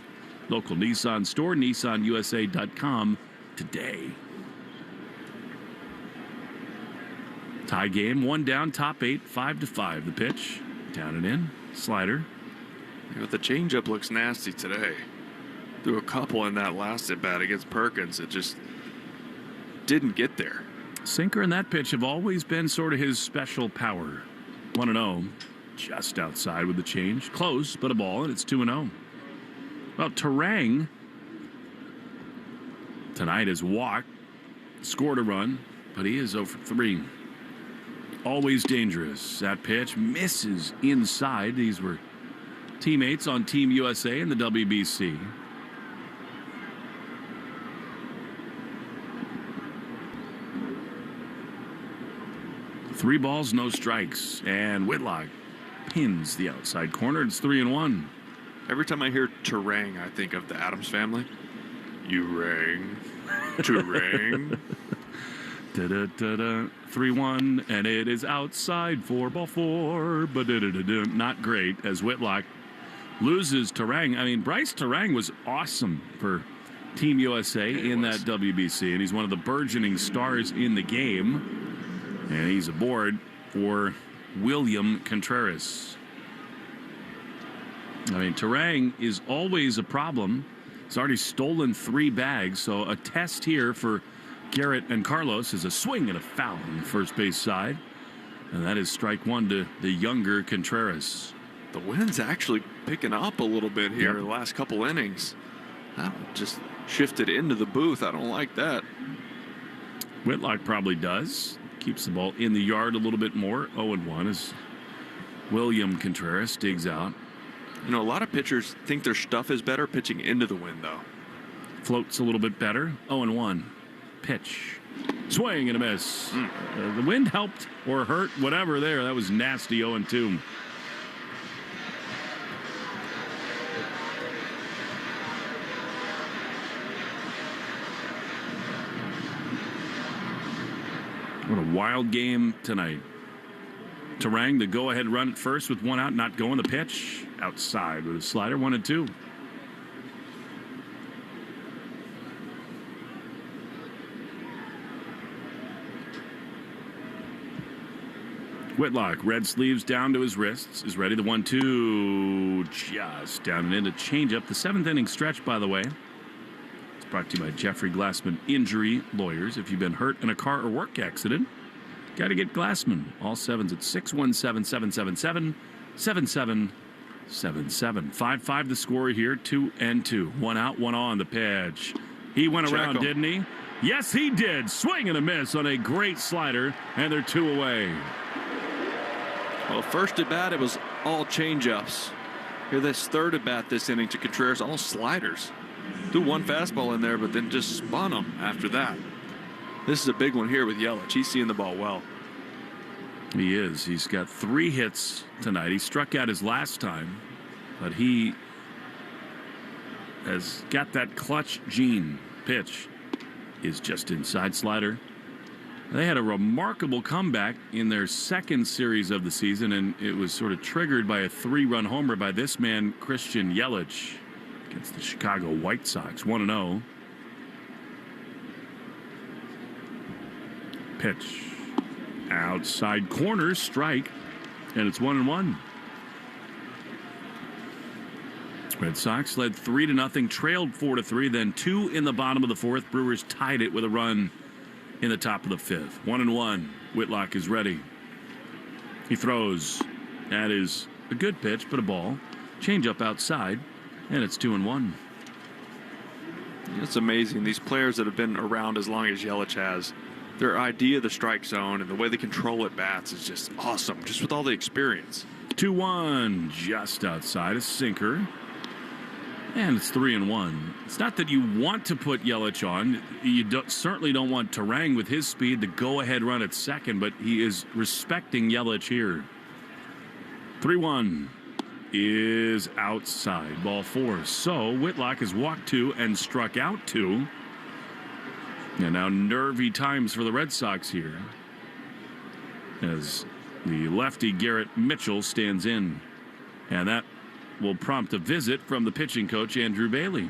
Local Nissan store, nissanusa.com today. Tie game, 1 down, top 8, 5-5. The pitch, down and in, slider. The changeup looks nasty today. Threw a couple in that last at bat against Perkins. It just didn't get there. Sinker and that pitch have always been sort of his special power. 1-0, just outside with the change. Close, but a ball, and it's 2-0. Well, Terang tonight has walked, scored a run, but he is 0 for 3. Always dangerous. That pitch misses inside. These were teammates on Team USA in the WBC. Three balls, no strikes, and Whitlock pins the outside corner. It's 3-1. Every time I hear Terang, I think of the Addams Family. You rang, Terang. 3-1, and it is outside 4-4. But not great as Whitlock loses Terang. I mean, Bryce Terang was awesome for Team USA in that WBC, and he's one of the burgeoning stars in the game. And he's aboard for William Contreras. I mean, Terang is always a problem. He's already stolen 3 bags, so a test here for Garrett and Carlos is a swing and a foul on the first base side. And that is strike 1 to the younger Contreras. The wind's actually picking up a little bit here the last couple innings. That just shifted into the booth. I don't like that. Whitlock probably does. Keeps the ball in the yard a little bit more. 0-1 as William Contreras digs out. You know, a lot of pitchers think their stuff is better pitching into the wind, though. Floats a little bit better. 0-1. Pitch. Swing and a miss. The wind helped or hurt, whatever there. That was nasty. 0-2. What a wild game tonight. Terang, the go-ahead run at first with 1 out, not going. The pitch outside with a slider, 1-2. Whitlock, red sleeves down to his wrists, is ready. The 1-2, just down and in to change up. The 7th inning stretch, by the way. Brought to you by Jeffrey Glassman Injury Lawyers. If you've been hurt in a car or work accident, got to get Glassman. All 7s at 617-777-7777. 5-5 the score here. 2-2. 1 out, 1 on the pitch. He went around, didn't he? Yes, he did. Swing and a miss on a great slider, and they're 2 away. Well, first at bat, it was all changeups. Here, this third at bat this inning to Contreras, all sliders. Threw 1 fastball in there, but then just spun him after that. This is a big one here with Yelich. He's seeing the ball well. He is. He's got 3 hits tonight. He struck out his last time, but he has got that clutch gene. Pitch is just inside slider. They had a remarkable comeback in their 2nd series of the season, and it was sort of triggered by a 3-run homer by this man, Christian Yelich, against the Chicago White Sox. 1-0. Pitch. Outside corner, strike. And it's 1-1. Red Sox led 3-0, trailed 4-3, then 2 in the bottom of the 4th. Brewers tied it with a run in the top of the 5th. 1-1. Whitlock is ready. He throws. That is a good pitch, but a ball. Change up outside. And it's 2-1. It's amazing. These players that have been around as long as Yelich has, their idea of the strike zone and the way they control at bats is just awesome, just with all the experience. 2-1, just outside, a sinker. And it's 3-1. It's not that you want to put Yelich on. You certainly don't want Terang with his speed to go ahead run at second, but he is respecting Yelich here. 3-1. Is outside. Ball 4. So Whitlock has walked 2 and struck out 2. And now nervy times for the Red Sox here, as the lefty Garrett Mitchell stands in. And that will prompt a visit from the pitching coach, Andrew Bailey.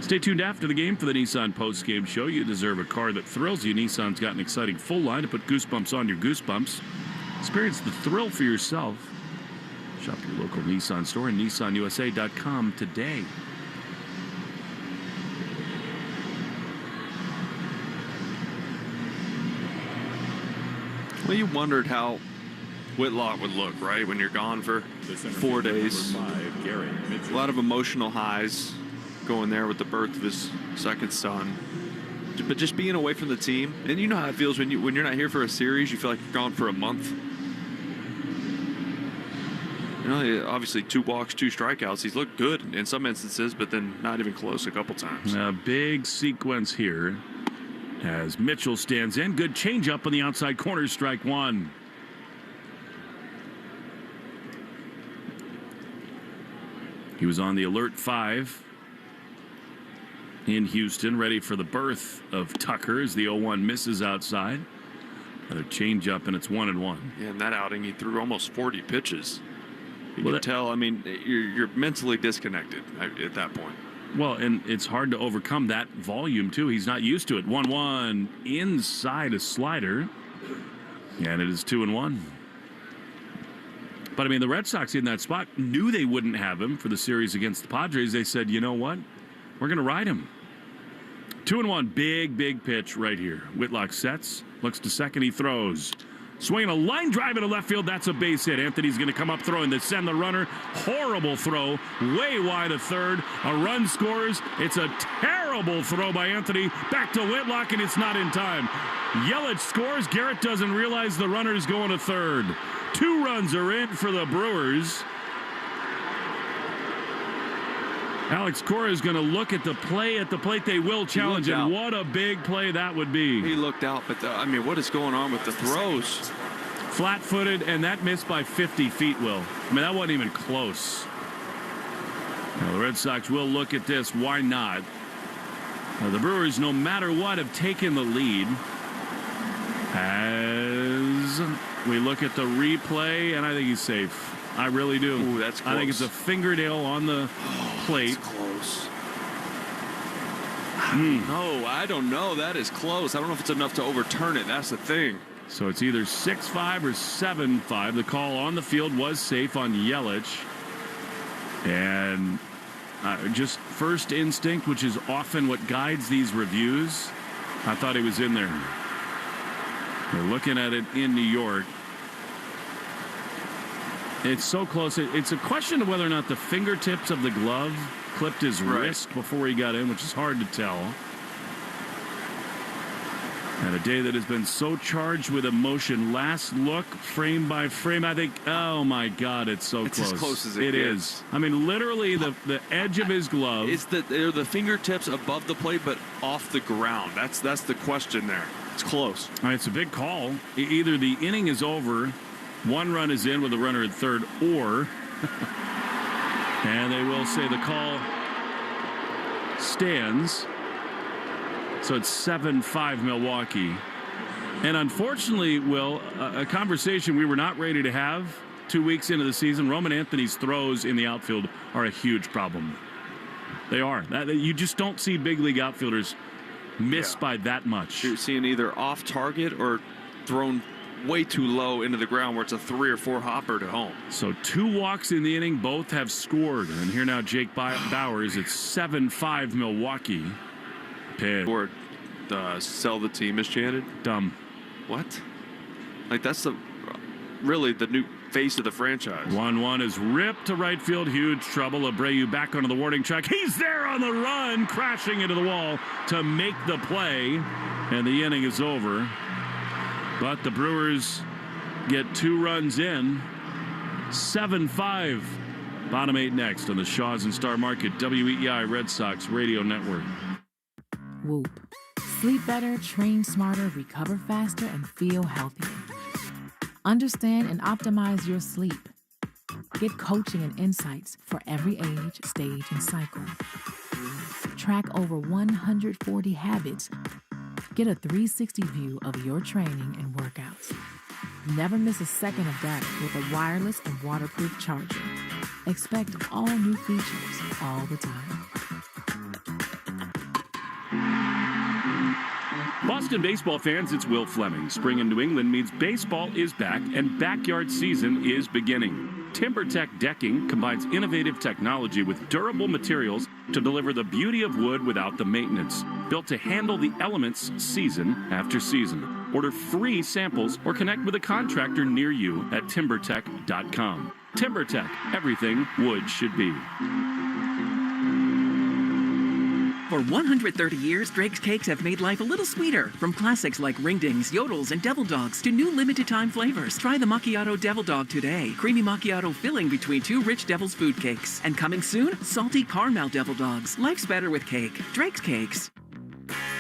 Stay tuned after the game for the Nissan Postgame Show. You deserve a car that thrills you. Nissan's got an exciting full line to put goosebumps on your goosebumps. Experience the thrill for yourself. Shop your local Nissan store and nissanusa.com today. Well, you wondered how Whitlock would look, right, when you're gone for 4 days. A lot of emotional highs going there with the birth of his 2nd son. But just being away from the team, and you know how it feels when you're not here for a series, you feel like you're gone for a month. Obviously 2 walks, 2 strikeouts. He's looked good in some instances, but then not even close a couple times. A big sequence here as Mitchell stands in. Good changeup on the outside corner, strike 1. He was on the alert 5 in Houston, ready for the birth of Tucker as the 0-1 misses outside. Another changeup, and it's 1-1. Yeah, in that outing, he threw almost 40 pitches. You can tell, I mean, you're mentally disconnected at that point. Well, and it's hard to overcome that volume, too. He's not used to it. 1-1 inside a slider, and it is 2-1. But, I mean, the Red Sox in that spot knew they wouldn't have him for the series against the Padres. They said, you know what? We're going to ride him. 2-1, big pitch right here. Whitlock sets, looks to second, he throws. Swinging a line drive into left field. That's a base hit. Anthony's going to come up throwing to send the runner. Horrible throw. Way wide of third. A run scores. It's a terrible throw by Anthony. Back to Whitlock, and it's not in time. Yelich scores. Garrett doesn't realize the runner's going to third. 2 runs are in for the Brewers. Alex Cora is going to look at the play at the plate. They will challenge, and what a big play that would be. He looked out, but I mean, what is going on with the throws? Flat-footed, and that missed by 50 feet, Will. I mean, that wasn't even close. Now, the Red Sox will look at this. Why not? Now, the Brewers, no matter what, have taken the lead. As we look at the replay, and I think he's safe. I really do. Ooh, that's close. I think it's a fingernail on the plate. That's close. No, I don't know. That is close. I don't know if it's enough to overturn it. That's the thing. So it's either 6-5 or 7-5. The call on the field was safe on Yelich. And just first instinct, which is often what guides these reviews, I thought he was in there. They're looking at it in New York. It's so close. It's a question of whether or not the fingertips of the glove clipped his wrist before he got in, which is hard to tell. And a day that has been so charged with emotion. Last look, frame by frame. I think, oh my God, it's so close. It's as close as it is. I mean, literally the edge of his glove. They're the fingertips above the plate, but off the ground. That's the question there. It's close. All right, it's a big call. Either the inning is over, 1 run is in with a runner at third, or and they will say the call stands. So it's 7-5 Milwaukee. And unfortunately, Will, a conversation we were not ready to have 2 weeks into the season. Roman Anthony's throws in the outfield are a huge problem. They are. You just don't see big league outfielders miss by that much. You're seeing either off target or thrown way too low into the ground where it's a 3 or 4 hopper to home. So 2 walks in the inning, both have scored. And here now Jake Bowers, it's 7-5 Milwaukee. Or sell the team is chanted. Dumb. What? Like, that's really the new face of the franchise. 1-1 is ripped to right field. Huge trouble. Abreu back onto the warning track. He's there on the run, crashing into the wall to make the play. And the inning is over. But the Brewers get 2 runs in. 7-5. Bottom 8 next on the Shaws and Star Market WEEI Red Sox Radio Network. Whoop. Sleep better, train smarter, recover faster, and feel healthier. Understand and optimize your sleep. Get coaching and insights for every age, stage, and cycle. Track over 140 habits. Get a 360 view of your training and workouts. Never miss a second of data with a wireless and waterproof charger. Expect all new features all the time. Boston baseball fans, it's Will Fleming. Spring in New England means baseball is back and backyard season is beginning. TimberTech Decking combines innovative technology with durable materials to deliver the beauty of wood without the maintenance. Built to handle the elements season after season. Order free samples or connect with a contractor near you at timbertech.com. TimberTech, everything wood should be. For 130 years, Drake's Cakes have made life a little sweeter. From classics like Ringdings, Yodels, and Devil Dogs to new limited-time flavors. Try the Macchiato Devil Dog today. Creamy macchiato filling between 2 rich Devil's food cakes. And coming soon, salty caramel Devil Dogs. Life's better with cake. Drake's Cakes.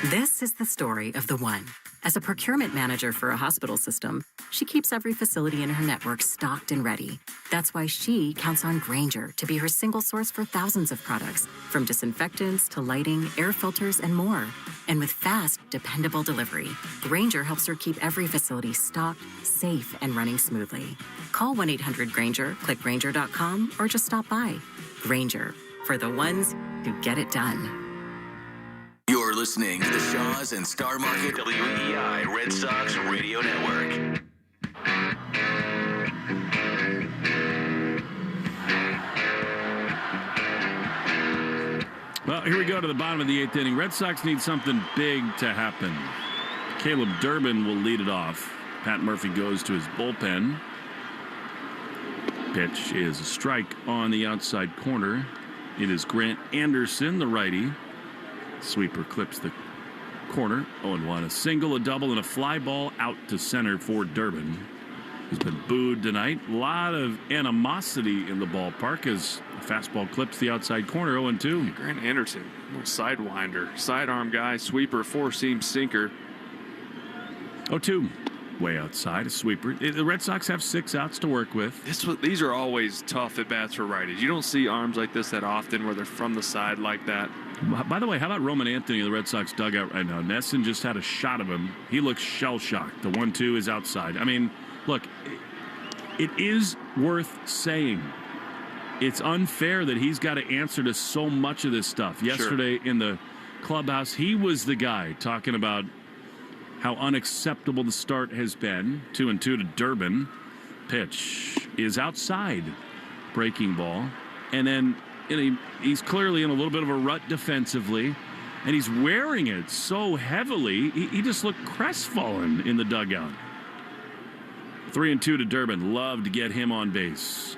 This is the story of the one. As a procurement manager for a hospital system, she keeps every facility in her network stocked and ready. That's why she counts on Granger to be her single source for thousands of products, from disinfectants to lighting, air filters, and more. And with fast, dependable delivery, Granger helps her keep every facility stocked, safe, and running smoothly. Call 1-800-GRANGER, click Granger.com, or just stop by. Granger, for the ones who get it done. You're listening to the Shaws and Star Market WEI Red Sox Radio Network. Well, here we go to the bottom of the 8th inning. Red Sox need something big to happen. Caleb Durbin will lead it off. Pat Murphy goes to his bullpen. Pitch is a strike on the outside corner. It is Grant Anderson, the righty. Sweeper clips the corner. 0-1. A single, a double, and a fly ball out to center for Durbin, who's been booed tonight. A lot of animosity in the ballpark as the fastball clips the outside corner. 0-2. Grant Anderson, little sidewinder, sidearm guy, sweeper, four-seam sinker. 0-2. Way outside, a sweeper. The Red Sox have 6 outs to work with. These are always tough at bats for righties. You don't see arms like this that often where they're from the side like that. By the way, how about Roman Anthony in the Red Sox dugout right now? Nesson just had a shot of him. He looks shell-shocked. The 1-2 is outside. I mean, look, it is worth saying. It's unfair that he's got to answer to so much of this stuff. Yesterday in the clubhouse, he was the guy talking about how unacceptable the start has been. 2-2 to Durbin. Pitch is outside. Breaking ball. And then he's clearly in a little bit of a rut defensively. And he's wearing it so heavily. He just looked crestfallen in the dugout. 3-2 to Durbin. Love to get him on base.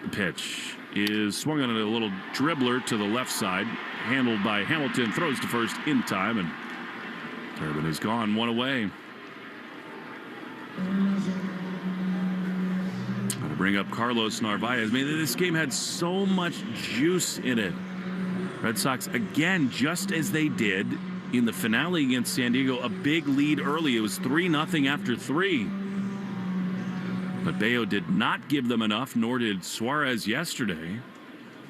The pitch is swung on a little dribbler to the left side. Handled by Hamilton. Throws to first in time. And Durbin is gone, 1 away. I'll bring up Carlos Narvaez. I mean, this game had so much juice in it. Red Sox, again, just as they did in the finale against San Diego, a big lead early. It was 3-0 after 3. But Bayo did not give them enough, nor did Suarez yesterday.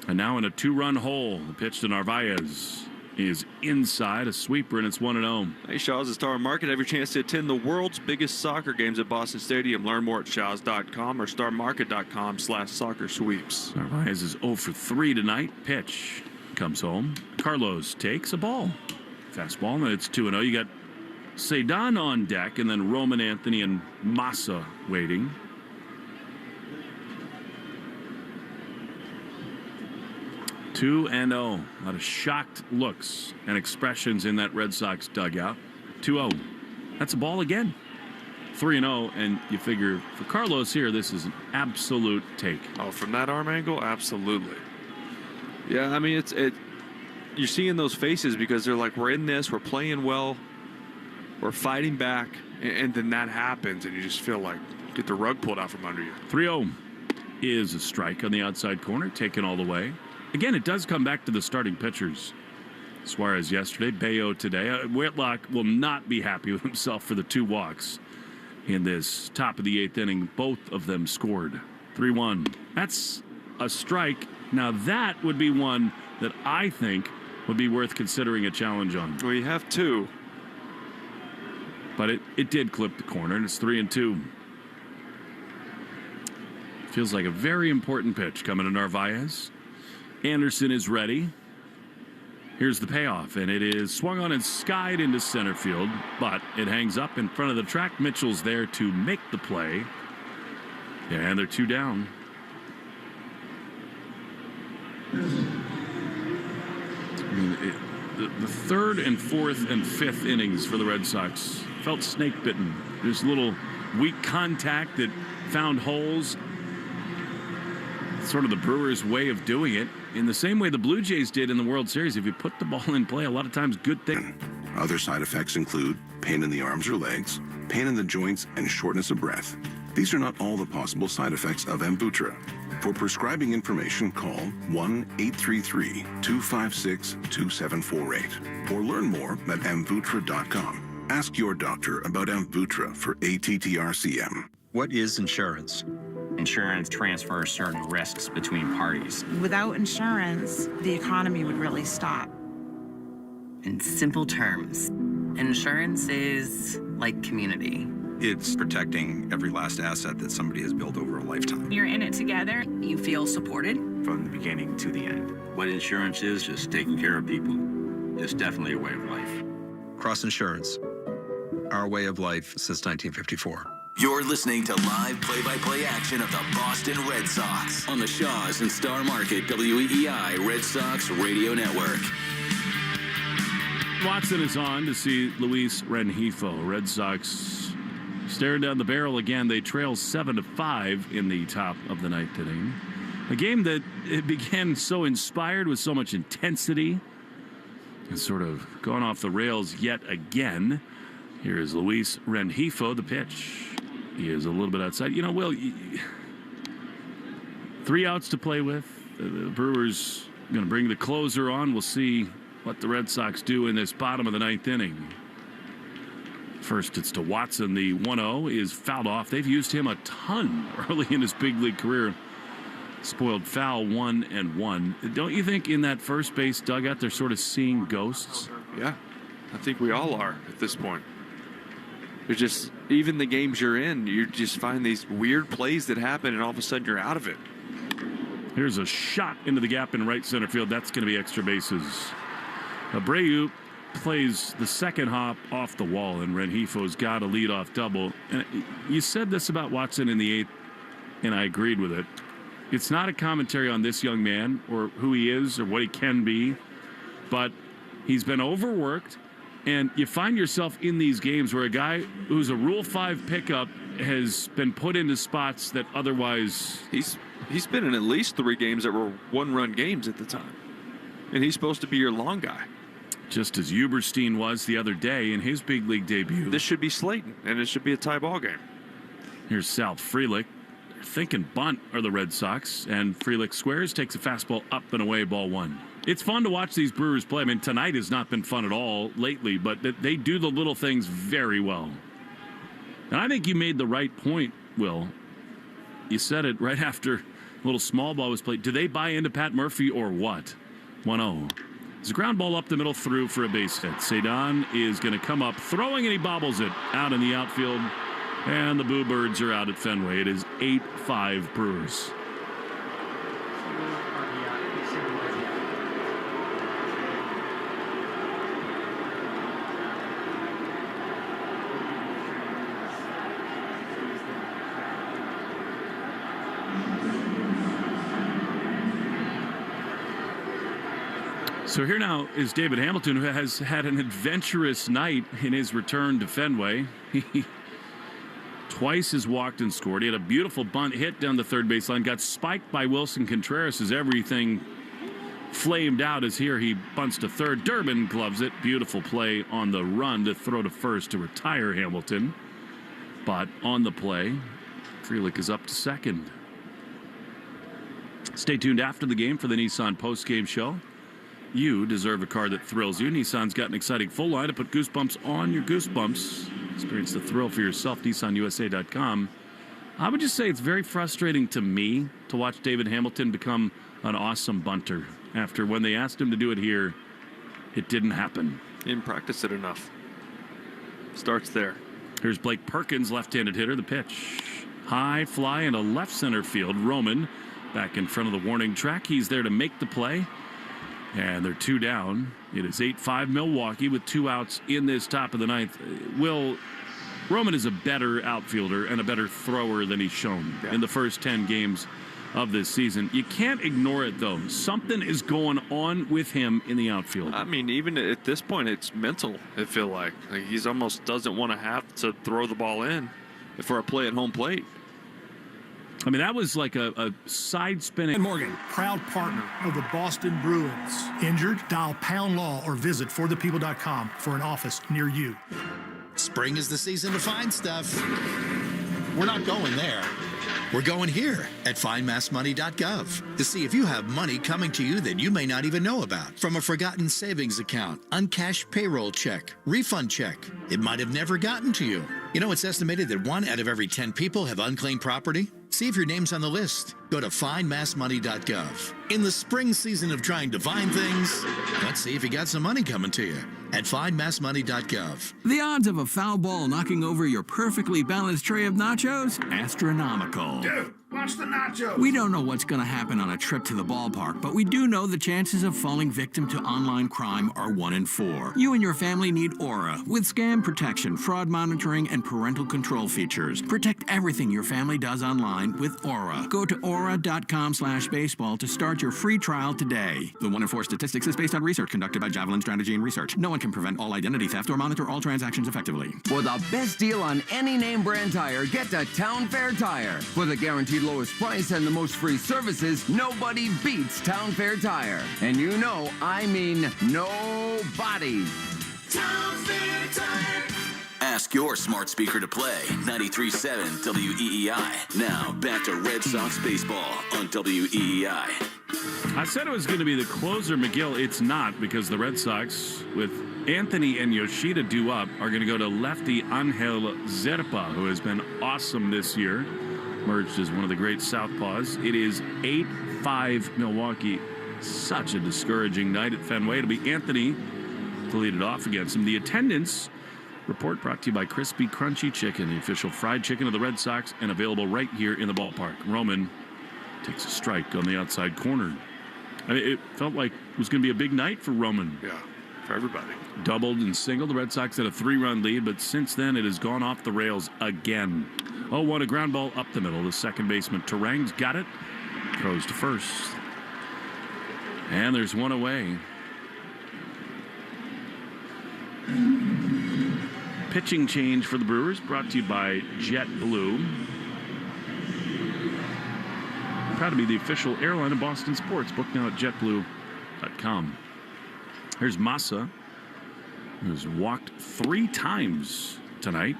And now in a 2-run hole, the pitch to Narvaez is inside, a sweeper, and it's 1-0. Hey, Shaw's the Star Market. Have your chance to attend the world's biggest soccer games at Boston Stadium. Learn more at shaws.com or starmarket.com/soccer sweeps. Narvaez is 0 for 3 tonight. Pitch comes home. Carlos takes a ball. Fastball, and it's 2-0. You got Cedon on deck, and then Roman Anthony and Massa waiting. A lot of shocked looks and expressions in that Red Sox dugout. 2-0. That's a ball again. 3-0, and you figure for Carlos here, this is an absolute take. Oh, from that arm angle, absolutely. Yeah, I mean, you're seeing those faces because they're like, we're in this, we're playing well, we're fighting back, and then that happens, and you just feel like get the rug pulled out from under you. 3-0 is a strike on the outside corner, taken all the way. Again, it does come back to the starting pitchers. Suarez yesterday, Bayo today. Whitlock will not be happy with himself for the 2 walks in this top of the 8th inning. Both of them scored. 3-1. That's a strike. Now that would be one that I think would be worth considering a challenge on. Well, you have 2. But it did clip the corner, and it's 3-2. Feels like a very important pitch coming to Narvaez. Anderson is ready. Here's the payoff, and it is swung on and skied into center field, but it hangs up in front of the track. Mitchell's there to make the play. Yeah, and they're 2 down. I mean, the 3rd and 4th and 5th innings for the Red Sox felt snake bitten. There's little weak contact that found holes. sort of the Brewers' way of doing it, in the same way the Blue Jays did in the World Series. If you put the ball in play, a lot of times good things. Other side effects include pain in the arms or legs, pain in the joints, and shortness of breath. These are not all the possible side effects of Amvuttra. For prescribing information, call 1-833-256-2748 or learn more at amvuttra.com. Ask your doctor about Amvuttra for ATTR-CM. What is insurance? Insurance transfers certain risks between parties. Without insurance, the economy would really stop. In simple terms, insurance is like community. It's protecting every last asset that somebody has built over a lifetime. You're in it together. You feel supported. From the beginning to the end. What insurance is just taking care of people. It's definitely a way of life. Cross Insurance. Our way of life since 1954. You're listening to live play-by-play action of the Boston Red Sox on the Shaws and Star Market WEEI Red Sox Radio Network. Watson is on to see Luis Rengifo. Red Sox staring down the barrel again. They trail 7-5 in the top of the ninth inning. A game that it began so inspired with so much intensity and sort of gone off the rails yet again. Here is Luis Rengifo, the pitch. He is a little bit outside. You know, Will, 3 outs to play with. The Brewers going to bring the closer on. We'll see what the Red Sox do in this bottom of the ninth inning. First, it's to Watson. The 1-0 is fouled off. They've used him a ton early in his big league career. Spoiled foul 1-1. Don't you think in that first base dugout they're sort of seeing ghosts? Yeah, I think we all are at this point. There's just, even the games you're in, you just find these weird plays that happen and all of a sudden you're out of it. Here's a shot into the gap in right center field. That's going to be extra bases. Abreu plays the second hop off the wall, and Rengifo's got a leadoff double. And you said this about Watson in the 8th, and I agreed with it. It's not a commentary on this young man or who he is or what he can be, but he's been overworked. And you find yourself in these games where a guy who's a Rule 5 pickup has been put into spots that otherwise... He's been in at least 3 games that were one-run games at the time. And he's supposed to be your long guy. Just as Uberstein was the other day in his big league debut. This should be Slayton, and it should be a tie ball game. Here's Sal Frelick. They're thinking bunt are the Red Sox, and Frelick squares, takes a fastball up and away, ball 1. It's fun to watch these Brewers play. I mean, tonight has not been fun at all lately, but they do the little things very well. And I think you made the right point, Will. You said it right after a little small ball was played. Do they buy into Pat Murphy or what? 1-0. It's a ground ball up the middle through for a base hit. Cedon is going to come up throwing, and he bobbles it out in the outfield. And the Boo Birds are out at Fenway. It is 8-5 Brewers. So here now is David Hamilton, who has had an adventurous night in his return to Fenway. He twice has walked and scored. He had a beautiful bunt hit down the third baseline, got spiked by Wilson Contreras as everything flamed out, as here he bunts to third. Durbin gloves it. Beautiful play on the run to throw to first to retire Hamilton. But on the play, Frelick is up to second. Stay tuned after the game for the Nissan postgame show. You deserve a car that thrills you. Nissan's got an exciting full line to put goosebumps on your goosebumps. Experience the thrill for yourself, NissanUSA.com. I would just say it's very frustrating to me to watch David Hamilton become an awesome bunter. After when they asked him to do it here, it didn't happen. He didn't practice it enough. Starts there. Here's Blake Perkins, left-handed hitter, the pitch. High fly into left center field. Roman back in front of the warning track. He's there to make the play. And they're 2 down. It is 8-5 Milwaukee with 2 outs in this top of the ninth. Will, Roman is a better outfielder and a better thrower than he's shown in the first 10 games of this season. You can't ignore it, though. Something is going on with him in the outfield. I mean, even at this point, it's mental, I feel like. He's almost doesn't want to have to throw the ball in for a play at home plate. I mean, that was like a side spinning. Morgan, proud partner of the Boston Bruins. Injured? Dial Pound Law or visit forthepeople.com for an office near you. Spring is the season to find stuff. We're not going there. We're going here at findmassmoney.gov to see if you have money coming to you that you may not even know about. From a forgotten savings account, uncashed payroll check, refund check. It might have never gotten to you. You know, it's estimated that 1 out of every 10 people have unclaimed property. See if your name's on the list. Go to findmassmoney.gov. In the spring season of trying to find things, let's see if you got some money coming to you at findmassmoney.gov. The odds of a foul ball knocking over your perfectly balanced tray of nachos? Astronomical. Dude, watch the nachos. We don't know what's going to happen on a trip to the ballpark, but we do know the chances of falling victim to online crime are 1 in 4. You and your family need Aura with scam protection, fraud monitoring, and parental control features. Protect everything your family does online with Aura. Go to aura.com/baseball to start your free trial today. The 1 in 4 statistics is based on research conducted by Javelin Strategy and Research. No one can prevent all identity theft or monitor all transactions effectively. For the best deal on any name brand tire, get to Town Fair Tire. For the guaranteed lowest price and the most free services, nobody beats Town Fair Tire. And you know, I mean nobody. Town Fair Tire. Ask your smart speaker to play 93.7 WEEI. Now back to Red Sox baseball on WEEI. I said it was going to be the closer, McGill. It's not, because the Red Sox, with Anthony and Yoshida due up, are going to go to lefty Angel Zerpa, who has been awesome this year. Emerged as one of the great southpaws. It is 8-5 Milwaukee. Such a discouraging night at Fenway. It'll be Anthony to lead it off against him. The attendance report brought to you by Crispy Crunchy Chicken, the official fried chicken of the Red Sox, and available right here in the ballpark. Roman takes a strike on the outside corner. I mean, it felt like it was going to be a big night for Roman. Yeah, for everybody. Doubled and singled. The Red Sox had a 3-run lead, but since then it has gone off the rails again. 0-1, a ground ball up the middle. The second baseman, Terang's got it. Throws to first. And there's one away. Pitching change for the Brewers, brought to you by JetBlue. Proud to be the official airline of Boston sports. Book now at jetblue.com. Here's Massa, who's walked 3 times tonight.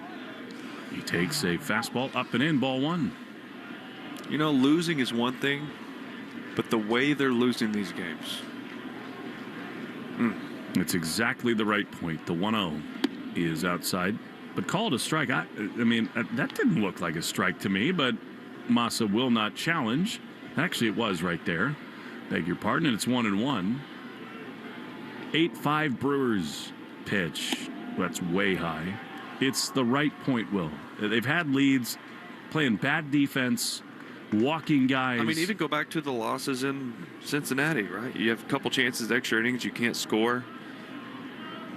He takes a fastball up and in, ball 1. You know, losing is one thing, but the way they're losing these games. It's exactly the right point. The 1-0 is outside, but called a strike. I mean, that didn't look like a strike to me, but Massa will not challenge. Actually, it was right there. Beg your pardon, and it's 1-1. 8-5 Brewers pitch. That's way high. It's the right point, Will. They've had leads, playing bad defense, walking guys. I mean, even go back to the losses in Cincinnati, right? You have a couple chances, extra innings, you can't score.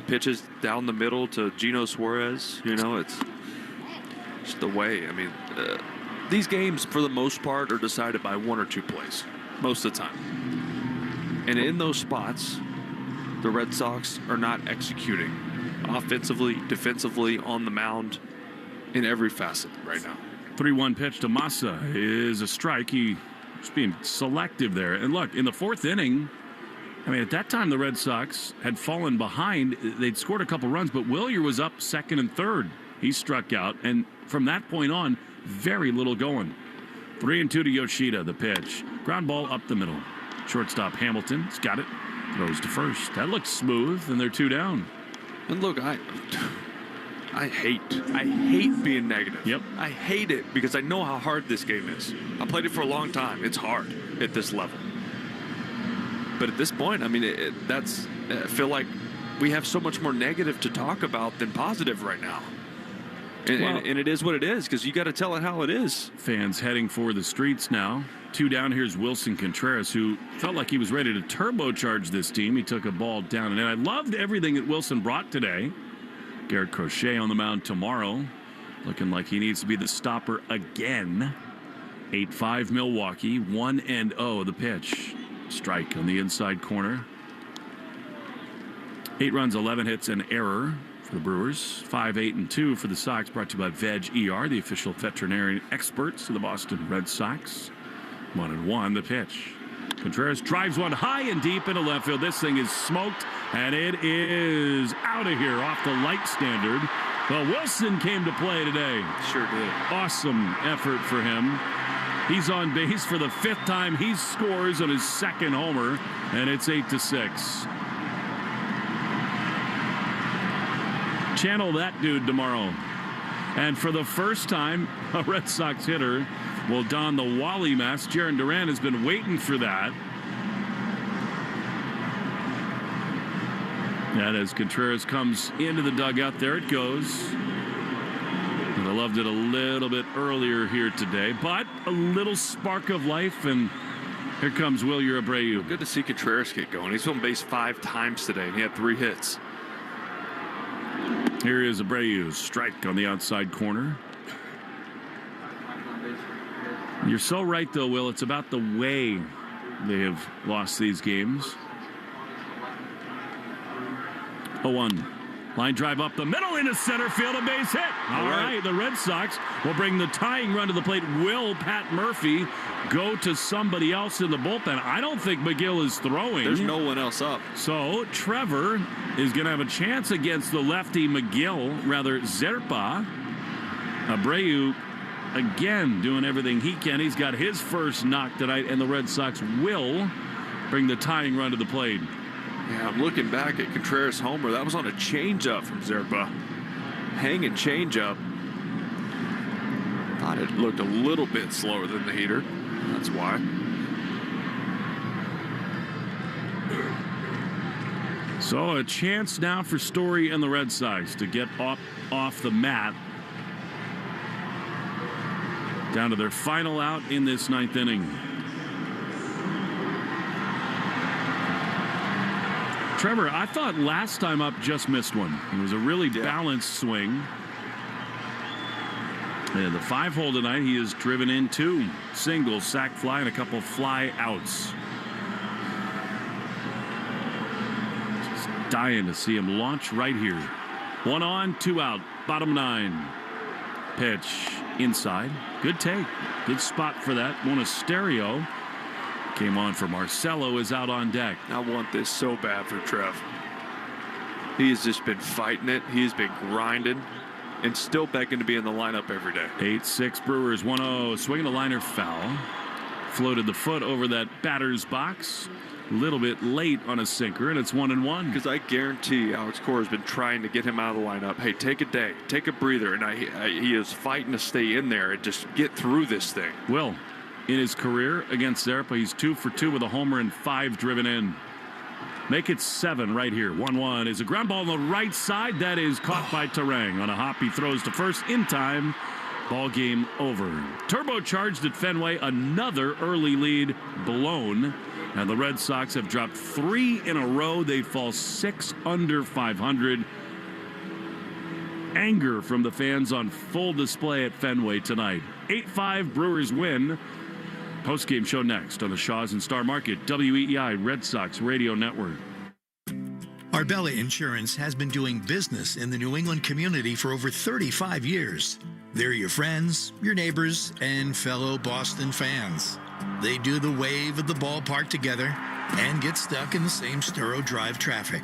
Pitches down the middle to Gino Suarez. You know, it's just the way. I mean, these games, for the most part, are decided by 1 or 2 plays, most of the time. And in those spots, the Red Sox are not executing offensively, defensively, on the mound, in every facet right now. 3-1 pitch to Massa is a strike. He was being selective there. And look, in the 4th inning, I mean, at that time, the Red Sox had fallen behind. They'd scored a couple runs, but Willier was up 2nd and 3rd. He struck out, and from that point on, very little going. 3-2 to Yoshida, the pitch. Ground ball up the middle. Shortstop Hamilton's got it. Throws to first. That looks smooth, and they're 2 down. And look, I hate being negative. Yep. I hate it because I know how hard this game is. I played it for a long time. It's hard at this level. But at this point, I mean, I feel like we have so much more negative to talk about than positive right now. And it is what it is, because you got to tell it how it is. Fans heading for the streets now. 2 down. Here's Wilson Contreras, who felt like he was ready to turbocharge this team. He took a ball down and in. I loved everything that Wilson brought today. Garrett Crochet on the mound tomorrow, looking like he needs to be the stopper again. 8-5 Milwaukee, 1-0 the pitch. Strike on the inside corner. 8 runs, 11 hits, an error for the Brewers. 5-8-2 for the Sox, brought to you by Veg ER, the official veterinarian experts of the Boston Red Sox. 1-1 the pitch. Contreras drives one high and deep into left field. This thing is smoked, and it is out of here off the light standard. Well, Wilson came to play today. Sure did. Awesome effort for him. He's on base for the 5th time. He scores on his 2nd homer, and it's 8-6. Channel that dude tomorrow. And for the first time, a Red Sox hitter will don the Wally mask. Jarren Duran has been waiting for that. And as Contreras comes into the dugout, there it goes. And I loved it a little bit earlier here today, but a little spark of life, and here comes Wilyer Abreu. Good to see Contreras get going. He's on base 5 times today, and he had 3 hits. Here is Abreu, strike on the outside corner. You're so right, though, Will. It's about the way they have lost these games. 0-1. Line drive up the middle into center field, a base hit. All right, the Red Sox will bring the tying run to the plate. Will Pat Murphy go to somebody else in the bullpen? I don't think McGill is throwing. There's no one else up. So Trevor is going to have a chance against the lefty Zerpa. Abreu again doing everything he can. He's got his first knock tonight, and the Red Sox will bring the tying run to the plate. Yeah, I'm looking back at Contreras' homer. That was on a changeup from Zerpa. Hanging changeup. Thought it looked a little bit slower than the heater. That's why. So a chance now for Story and the Red Sox to get off the mat. Down to their final out in this 9th inning. Trevor, I thought last time up just missed one. It was a really balanced swing. And the 5-hole tonight, he has driven in 2 singles, sac fly, and a couple fly outs. Just dying to see him launch right here. 1 on, 2 out, bottom 9. Pitch inside. Good take. Good spot for that. Monasterio came on for Marcelo, is out on deck. I want this so bad for Trev. He has just been fighting it. He's been grinding and still begging to be in the lineup every day. 8-6 Brewers, 1-0. Swinging a liner foul. Floated the foot over that batter's box. A little bit late on a sinker, and it's 1-1. Because I guarantee Alex Cora has been trying to get him out of the lineup. Hey, take a day. Take a breather. And he is fighting to stay in there and just get through this thing. Will. In his career against Zerpa, he's 2 for 2 with a homer and 5 driven in. Make it 7 right here. 1-1 is a ground ball on the right side. That is caught by Terang. On a hop, he throws to first in time. Ball game over. Turbocharged at Fenway. Another early lead blown. And the Red Sox have dropped 3 in a row. They fall 6 under 500. Anger from the fans on full display at Fenway tonight. 8-5 Brewers win. Postgame show next on the Shaws and Star Market, WEEI Red Sox Radio Network. Arbella Insurance has been doing business in the New England community for over 35 years. They're your friends, your neighbors, and fellow Boston fans. They do the wave at the ballpark together and get stuck in the same Sturo Drive traffic.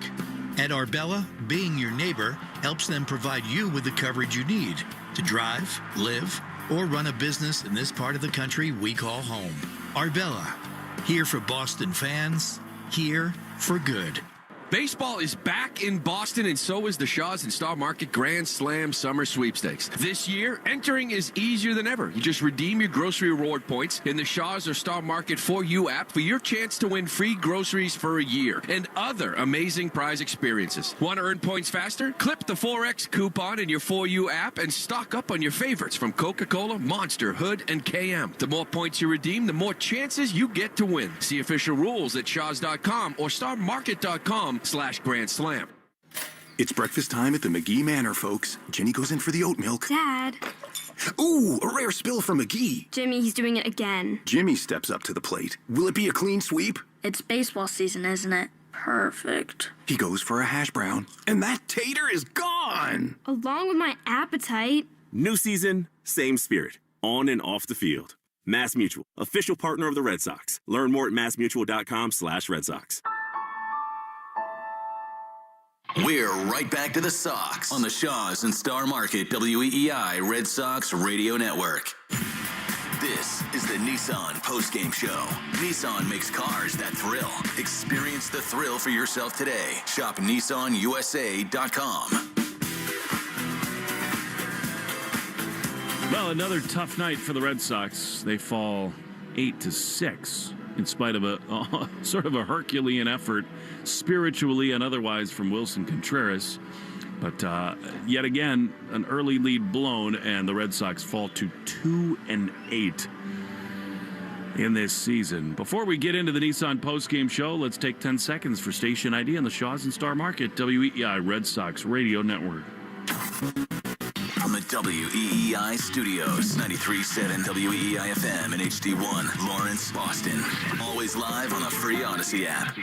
At Arbella, being your neighbor helps them provide you with the coverage you need to drive, live, or run a business in this part of the country we call home. Arbella, here for Boston fans, here for good. Baseball is back in Boston, and so is the Shaws and Star Market Grand Slam Summer Sweepstakes. This year, entering is easier than ever. You just redeem your grocery reward points in the Shaws or Star Market 4U app for your chance to win free groceries for a year and other amazing prize experiences. Want to earn points faster? Clip the 4X coupon in your 4U app and stock up on your favorites from Coca-Cola, Monster, Hood, and KM. The more points you redeem, the more chances you get to win. See official rules at shaws.com or starmarket.com/Grand Slam. It's breakfast time at the McGee Manor, folks. Jenny goes in for the oat milk. Dad. Ooh, a rare spill from McGee. Jimmy, he's doing it again. Jimmy steps up to the plate. Will it be a clean sweep? It's baseball season, isn't it? Perfect. He goes for a hash brown. And that tater is gone. on! Along with my appetite. New season, same spirit. On and off the field. Mass Mutual, official partner of the Red Sox. Learn more at massmutual.com/Red Sox. We're right back to the Sox on the Shaws and Star Market WEEI Red Sox Radio Network. This is the Nissan Postgame Show. Nissan makes cars that thrill. Experience the thrill for yourself today. Shop NissanUSA.com. Well, another tough night for the Red Sox. They fall 8-6 in spite of a sort of a Herculean effort, spiritually and otherwise, from Wilson Contreras. But yet again, an early lead blown, and the Red Sox fall to 2-8 in this season. Before we get into the Nissan postgame show, let's take 10 seconds for station ID on the Shaws and Star Market WEEI Red Sox Radio Network. From the WEEI studios, 93.7 WEEI FM and HD1, Lawrence, Boston. Always live on the free Odyssey app.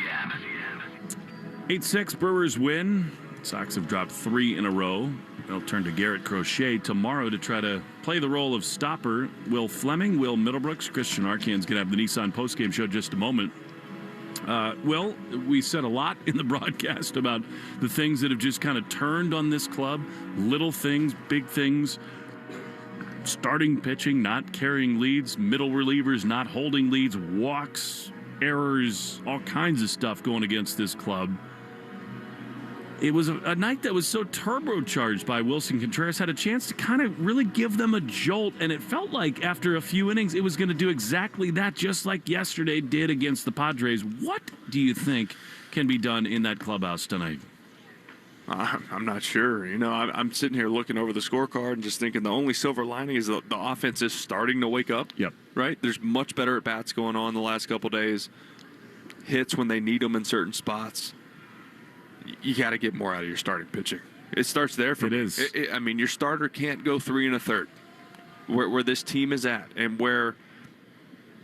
8-6 Brewers win. Sox have dropped 3 in a row. They'll turn to Garrett Crochet tomorrow to try to play the role of stopper. Will Fleming, Will Middlebrooks, Christian Arcan's going to have the Nissan postgame show just a moment. Will, we said a lot in the broadcast about the things that have just kind of turned on this club. Little things, big things. Starting pitching, not carrying leads. Middle relievers not holding leads. Walks, errors, all kinds of stuff going against this club. It was a night that was so turbocharged by Wilson Contreras, had a chance to kind of really give them a jolt, and it felt like after a few innings it was going to do exactly that, just like yesterday did against the Padres. What do you think can be done in that clubhouse tonight? I'm not sure. You know, I'm sitting here looking over the scorecard and just thinking the only silver lining is the offense is starting to wake up. Yep. Right? There's much better at-bats going on the last couple days. Hits when they need them in certain spots. You got to get more out of your starting pitching. It starts there for me. It is. I mean, your starter can't go 3 1/3. Where this team is at, and where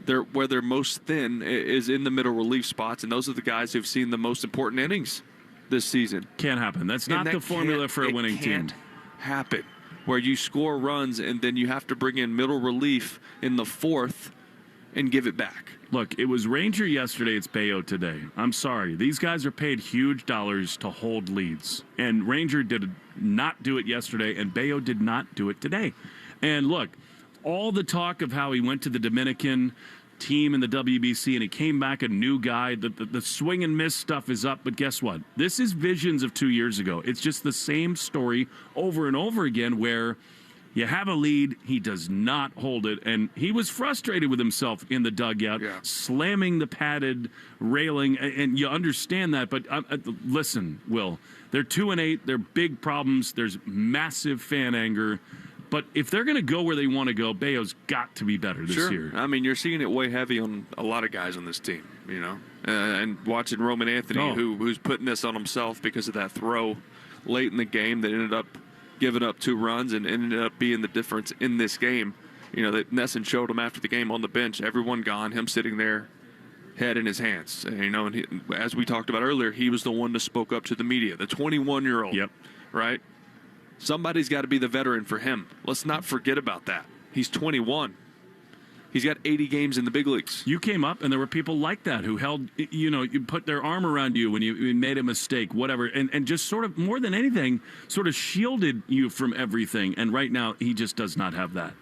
they're most thin is in the middle relief spots, and those are the guys who've seen the most important innings this season. Can't happen. That's not the formula for a winning team. It can't happen. Where you score runs and then you have to bring in middle relief in the 4th and give it back. Look, it was Ranger yesterday, it's Bayo today. I'm sorry. These guys are paid huge dollars to hold leads. And Ranger did not do it yesterday, and Bayo did not do it today. And look, all the talk of how he went to the Dominican team in the WBC and he came back a new guy, the swing and miss stuff is up, but guess what? This is visions of 2 years ago. It's just the same story over and over again where you have a lead, he does not hold it, and he was frustrated with himself in the dugout, slamming the padded railing, and you understand that, but listen, Will, they're 2-8, they're big problems, there's massive fan anger, but if they're going to go where they want to go, Bayo's got to be better this year. I mean, you're seeing it way heavy on a lot of guys on this team, you know, and watching Roman Anthony, who's putting this on himself because of that throw late in the game that ended up giving up 2 runs and ended up being the difference in this game. You know, that Nesson showed him after the game on the bench, everyone gone, him sitting there, head in his hands. And, you know, and as we talked about earlier, he was the one that spoke up to the media, the 21-year-old, right? Somebody's got to be the veteran for him. Let's not forget about that. He's 21. He's got 80 games in the big leagues. You came up, and there were people like that who held, you know, you put their arm around you when you made a mistake, whatever, and just sort of, more than anything, sort of shielded you from everything. And right now, he just does not have that.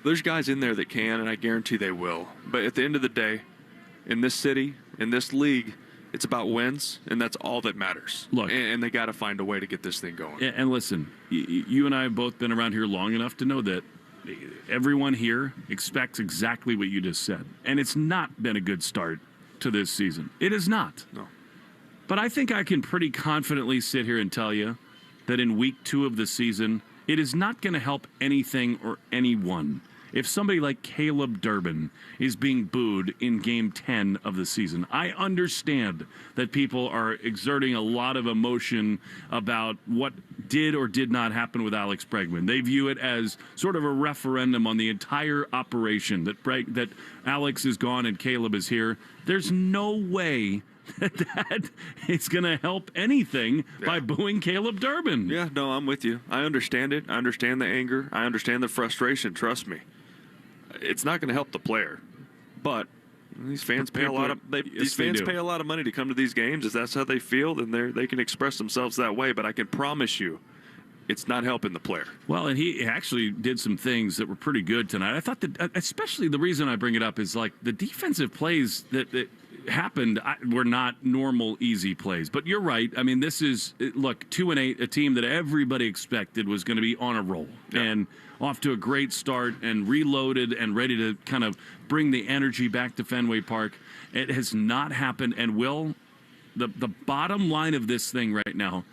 There's guys in there that can, and I guarantee they will. But at the end of the day, in this city, in this league, it's about wins, and that's all that matters. Look, and they got to find a way to get this thing going. And listen, you and I have both been around here long enough to know that everyone here expects exactly what you just said. And it's not been a good start to this season. It is not. No. But I think I can pretty confidently sit here and tell you that in week 2 of the season, it is not going to help anything or anyone if somebody like Caleb Durbin is being booed in Game 10 of the season. I understand that people are exerting a lot of emotion about what did or did not happen with Alex Bregman. They view it as sort of a referendum on the entire operation, that Alex is gone and Caleb is here. There's no way that it's going to help anything by booing Caleb Durbin. Yeah, no, I'm with you. I understand it. I understand the anger. I understand the frustration. Trust me. It's not going to help the player. But these fans pay a lot of pay a lot of money to come to these games. If that's how they feel, then they can express themselves that way. But I can promise you, it's not helping the player. Well, and he actually did some things that were pretty good tonight. I thought that, especially the reason I bring it up is like the defensive plays that happened were not normal, easy plays. But you're right. I mean, this is, look, 2-8, a team that everybody expected was going to be on a roll. Yeah. And off to a great start and reloaded and ready to kind of bring the energy back to Fenway Park. It has not happened. And the bottom line of this thing right now,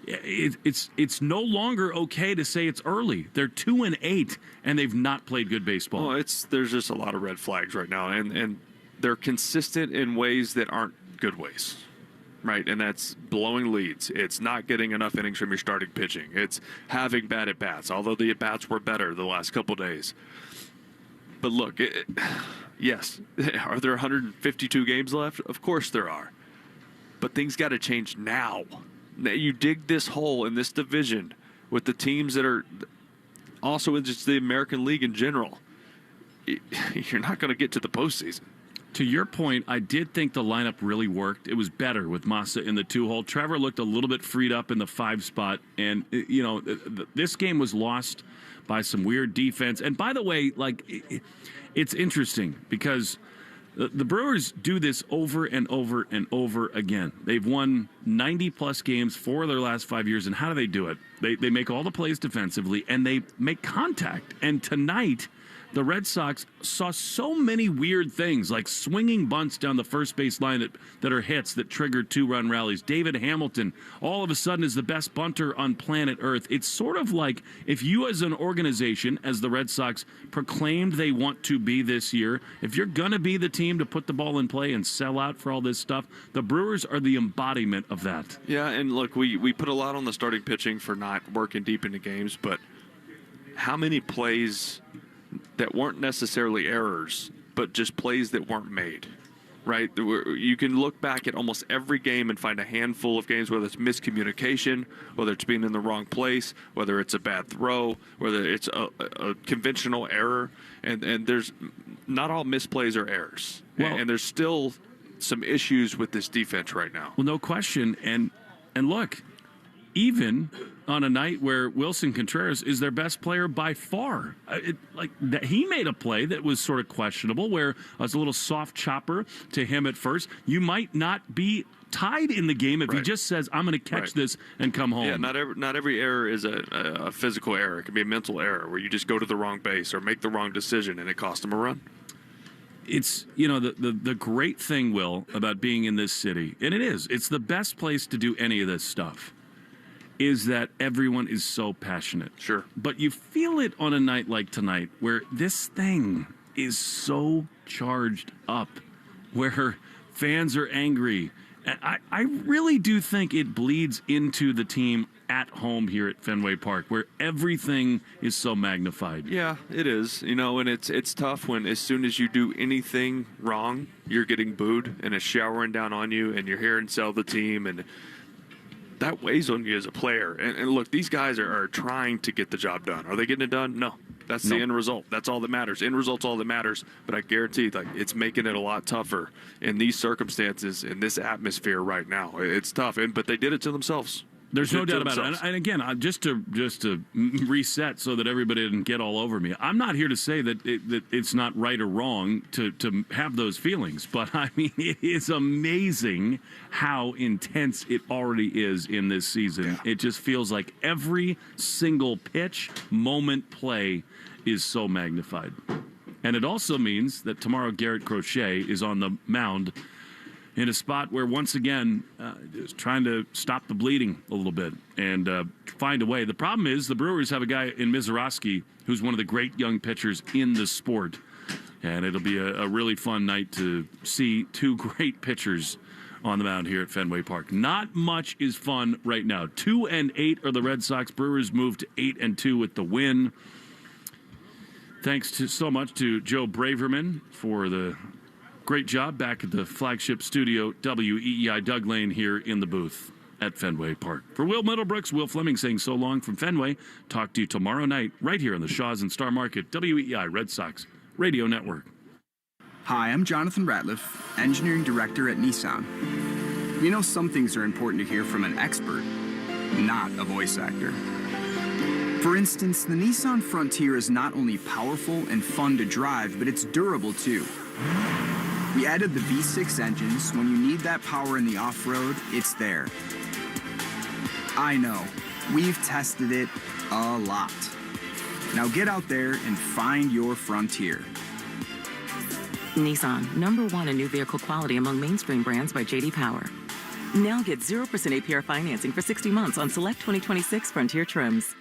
it's no longer okay to say it's early. They're 2-8 and they've not played good baseball. Well, there's just a lot of red flags right now, and they're consistent in ways that aren't good ways, right? And that's blowing leads. It's not getting enough innings from your starting pitching. It's having bad at bats, although the at bats were better the last couple days. But look, yes, are there 152 games left? Of course there are. But things got to change now. You dig this hole in this division with the teams that are also in just the American League in general. You're not going to get to the postseason. To your point, I did think the lineup really worked. It was better with Massa in the 2-hole. Trevor looked a little bit freed up in the 5 spot. And, you know, this game was lost by some weird defense. And by the way, like, it's interesting because the Brewers do this over and over and over again. They've won 90-plus games 4 of their last 5 years. And how do they do it? They make all the plays defensively, and they make contact. And tonight, the Red Sox saw so many weird things, like swinging bunts down the first base line that are hits that triggered 2-run rallies. David Hamilton all of a sudden is the best bunter on planet Earth. It's sort of like if you as an organization, as the Red Sox proclaimed they want to be this year, if you're going to be the team to put the ball in play and sell out for all this stuff, the Brewers are the embodiment of that. Yeah, and look, we put a lot on the starting pitching for not working deep into games, but how many plays that weren't necessarily errors, but just plays that weren't made, right? You can look back at almost every game and find a handful of games, whether it's miscommunication, whether it's being in the wrong place, whether it's a bad throw, whether it's a conventional error, and there's not all misplays are errors. Well, and there's still some issues with this defense right now. Well, no question. And look, even on a night where Wilson Contreras is their best player by far. He made a play that was sort of questionable, where it was a little soft chopper to him at first. You might not be tied in the game if he just says, I'm going to catch this and come home. Yeah, not every error is a physical error. It can be a mental error where you just go to the wrong base or make the wrong decision and it cost them a run. It's, you know, the great thing, Will, about being in this city, and it's the best place to do any of this stuff, is that everyone is so passionate. Sure. But you feel it on a night like tonight where this thing is so charged up, where fans are angry. And I really do think it bleeds into the team at home here at Fenway Park, where everything is so magnified. Yeah, it is. You know, and it's tough when as soon as you do anything wrong, you're getting booed and it's showering down on you and you're hearing sell the team, and that weighs on you as a player. And look, these guys are trying to get the job done. Are they getting it done? No. That's the end result. That's all that matters. End result's all that matters. But I guarantee, it's making it a lot tougher in these circumstances, in this atmosphere right now. It's tough. But they did it to themselves. There's no doubt about it. And again, just to reset so that everybody didn't get all over me, I'm not here to say that it's not right or wrong to have those feelings. But, I mean, it is amazing how intense it already is in this season. Yeah. It just feels like every single pitch, moment, play is so magnified. And it also means that tomorrow Garrett Crochet is on the mound in a spot where, once again, is trying to stop the bleeding a little bit and find a way. The problem is the Brewers have a guy in Mizorowski who's one of the great young pitchers in the sport. And it'll be a really fun night to see two great pitchers on the mound here at Fenway Park. Not much is fun right now. 2-8 are the Red Sox. Brewers moved to 8-2 with the win. Thanks so much to Joe Braverman for the Great job back at the flagship studio, WEEI. Doug Lane here in the booth at Fenway Park. For Will Middlebrooks, Will Fleming saying so long from Fenway. Talk to you tomorrow night right here on the Shaws and Star Market, WEEI Red Sox Radio Network. Hi, I'm Jonathan Ratliff, Engineering Director at Nissan. You know, some things are important to hear from an expert, not a voice actor. For instance, the Nissan Frontier is not only powerful and fun to drive, but it's durable too. We added the V6 engine, so when you need that power in the off-road, it's there. I know, we've tested it a lot. Now get out there and find your Frontier. Nissan, #1 in new vehicle quality among mainstream brands by J.D. Power. Now get 0% APR financing for 60 months on select 2026 Frontier trims.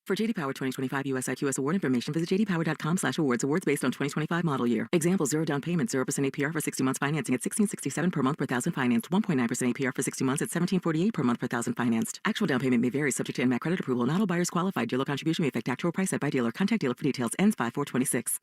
For J.D. Power 2025 US IQS award information, visit jdpower.com/awards. Awards based on 2025 model year. Example: 0 down payment, 0% APR for 60 months financing at $1,667 per month per thousand financed. 1.9% APR for 60 months at $1,748 per month per thousand financed. Actual down payment may vary, subject to NMAC credit approval. Not all buyers qualified. Dealer contribution may affect actual price set by dealer. Contact dealer for details. Ends 5/4/26.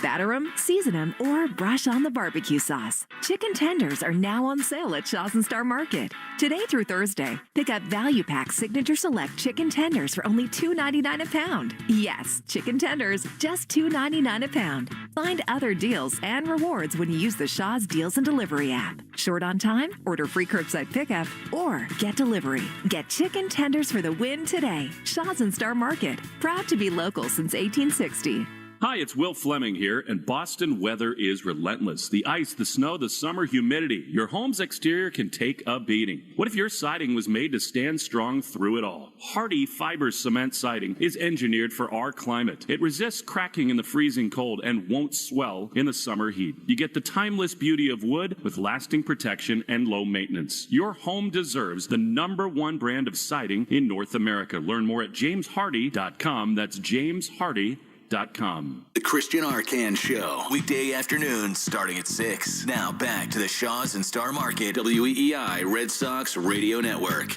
Batter 'em, season 'em, or brush on the barbecue sauce. Chicken tenders are now on sale at Shaws and Star Market. Today through Thursday, pick up Value Pack Signature Select Chicken Tenders for only $2.99 a pound. Yes, chicken tenders, just $2.99 a pound. Find other deals and rewards when you use the Shaws Deals and Delivery app. Short on time? Order free curbside pickup or get delivery. Get chicken tenders for the win today. Shaws and Star Market, proud to be local since 1860. Hi, it's Will Fleming here, and Boston weather is relentless. The ice, the snow, the summer humidity. Your home's exterior can take a beating. What if your siding was made to stand strong through it all? Hardy Fiber Cement Siding is engineered for our climate. It resists cracking in the freezing cold and won't swell in the summer heat. You get the timeless beauty of wood with lasting protection and low maintenance. Your home deserves the #1 brand of siding in North America. Learn more at jameshardy.com. That's jameshardy.com. The Christian Arcan Show, weekday afternoons starting at 6. Now back to the Shaws and Star Market, WEEI Red Sox Radio Network.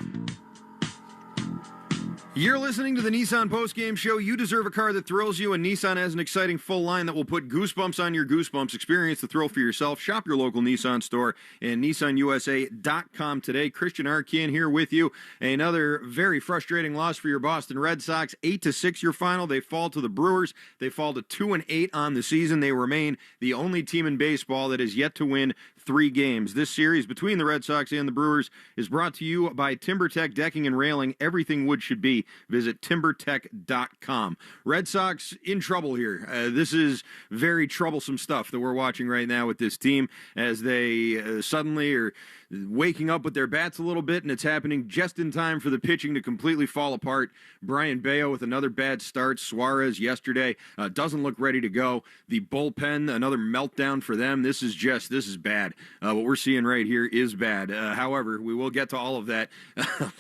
You're listening to the Nissan Postgame Show. You deserve a car that thrills you, and Nissan has an exciting full line that will put goosebumps on your goosebumps. Experience the thrill for yourself. Shop your local Nissan store and NissanUSA.com today. Christian Arcan here with you. Another very frustrating loss for your Boston Red Sox. 8-6 your final. They fall to the Brewers. They fall to 2-8 on the season. They remain the only team in baseball that has yet to win 3 games. This series between the Red Sox and the Brewers is brought to you by TimberTech Decking and Railing. Everything wood should be. Visit timbertech.com. Red Sox in trouble here. This is very troublesome stuff that we're watching right now with this team as they suddenly are waking up with their bats a little bit, and it's happening just in time for the pitching to completely fall apart. Brian Bayo with another bad start. Suarez yesterday doesn't look ready to go. The bullpen, another meltdown for them. This is bad. What we're seeing right here is bad. However, we will get to all of that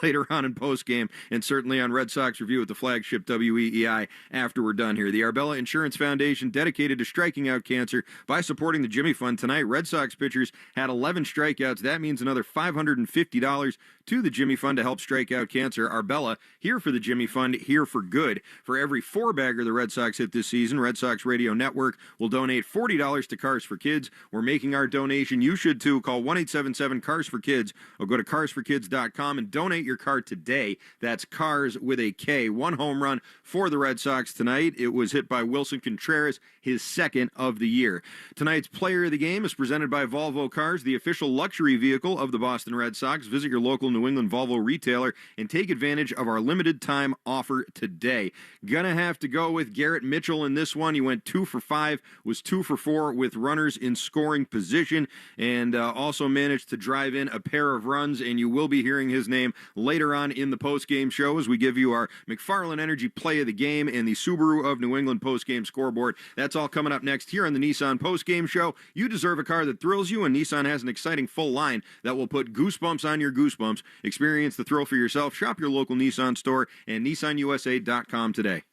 later on in postgame, and certainly on Red Sox Review at the flagship WEEI after we're done here. The Arbella Insurance Foundation, dedicated to striking out cancer by supporting the Jimmy Fund. Tonight, Red Sox pitchers had 11 strikeouts. That means another $550 to the Jimmy Fund to help strike out cancer. Arbella, here for the Jimmy Fund, here for good. For every 4-bagger the Red Sox hit this season, Red Sox Radio Network will donate $40 to Cars for Kids. We're making our donation. You should too. Call 1-877-CARS for Kids or go to carsforkids.com and donate your car today. That's Cars with a K. 1 home run for the Red Sox tonight. It was hit by Wilson Contreras, his 2nd of the year. Tonight's player of the game is presented by Volvo Cars, the official luxury vehicle of the Boston Red Sox. Visit your local New England Volvo retailer and take advantage of our limited time offer today. Gonna have to go with Garrett Mitchell in this one. He went 2 for 5, was 2 for 4 with runners in scoring position, and also managed to drive in a pair of runs, and you will be hearing his name later on in the postgame show as we give you our McFarland Energy play of the game and the Subaru of New England postgame scoreboard. That's all coming up next here on the Nissan postgame show. You deserve a car that thrills you, and Nissan has an exciting full line that will put goosebumps on your goosebumps. Experience the thrill for yourself. Shop your local Nissan store and NissanUSA.com today.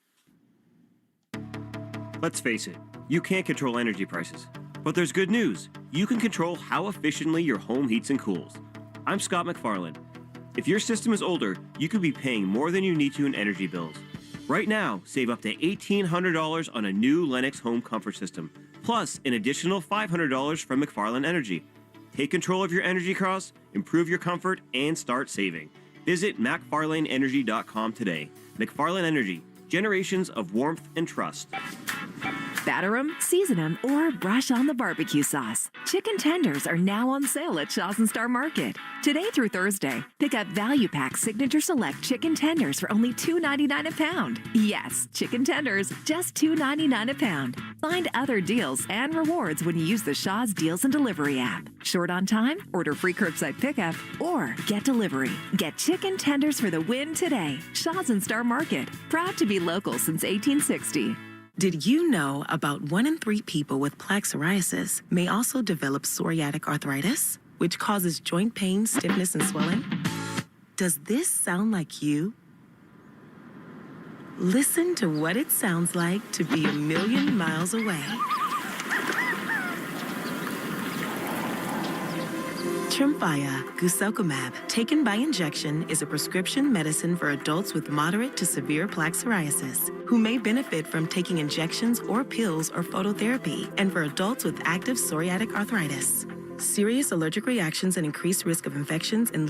Let's face it, you can't control energy prices. But there's good news. You can control how efficiently your home heats and cools. I'm Scott McFarland. If your system is older, you could be paying more than you need to in energy bills. Right now, save up to $1,800 on a new Lennox home comfort system. plus an additional $500 from McFarland Energy. Take control of your energy costs, improve your comfort, and start saving. Visit McFarlaneEnergy.com today. McFarlane Energy, generations of warmth and trust. Batter 'em, season 'em, or brush on the barbecue sauce. Chicken tenders are now on sale at Shaw's and Star Market. Today through Thursday, pick up Value Pack Signature Select Chicken Tenders for only $2.99 a pound. Yes, chicken tenders, just $2.99 a pound. Find other deals and rewards when you use the Shaw's Deals and Delivery app. Short on time? Order free curbside pickup or get delivery. Get chicken tenders for the win today. Shaw's and Star Market, proud to be local since 1860. Did you know about 1 in 3 people with plaque psoriasis may also develop psoriatic arthritis, which causes joint pain, stiffness, and swelling? Does this sound like you? Listen to what it sounds like to be a million miles away. Tremfya guselkumab, taken by injection, is a prescription medicine for adults with moderate to severe plaque psoriasis who may benefit from taking injections or pills or phototherapy, and for adults with active psoriatic arthritis. Serious allergic reactions and increased risk of infections in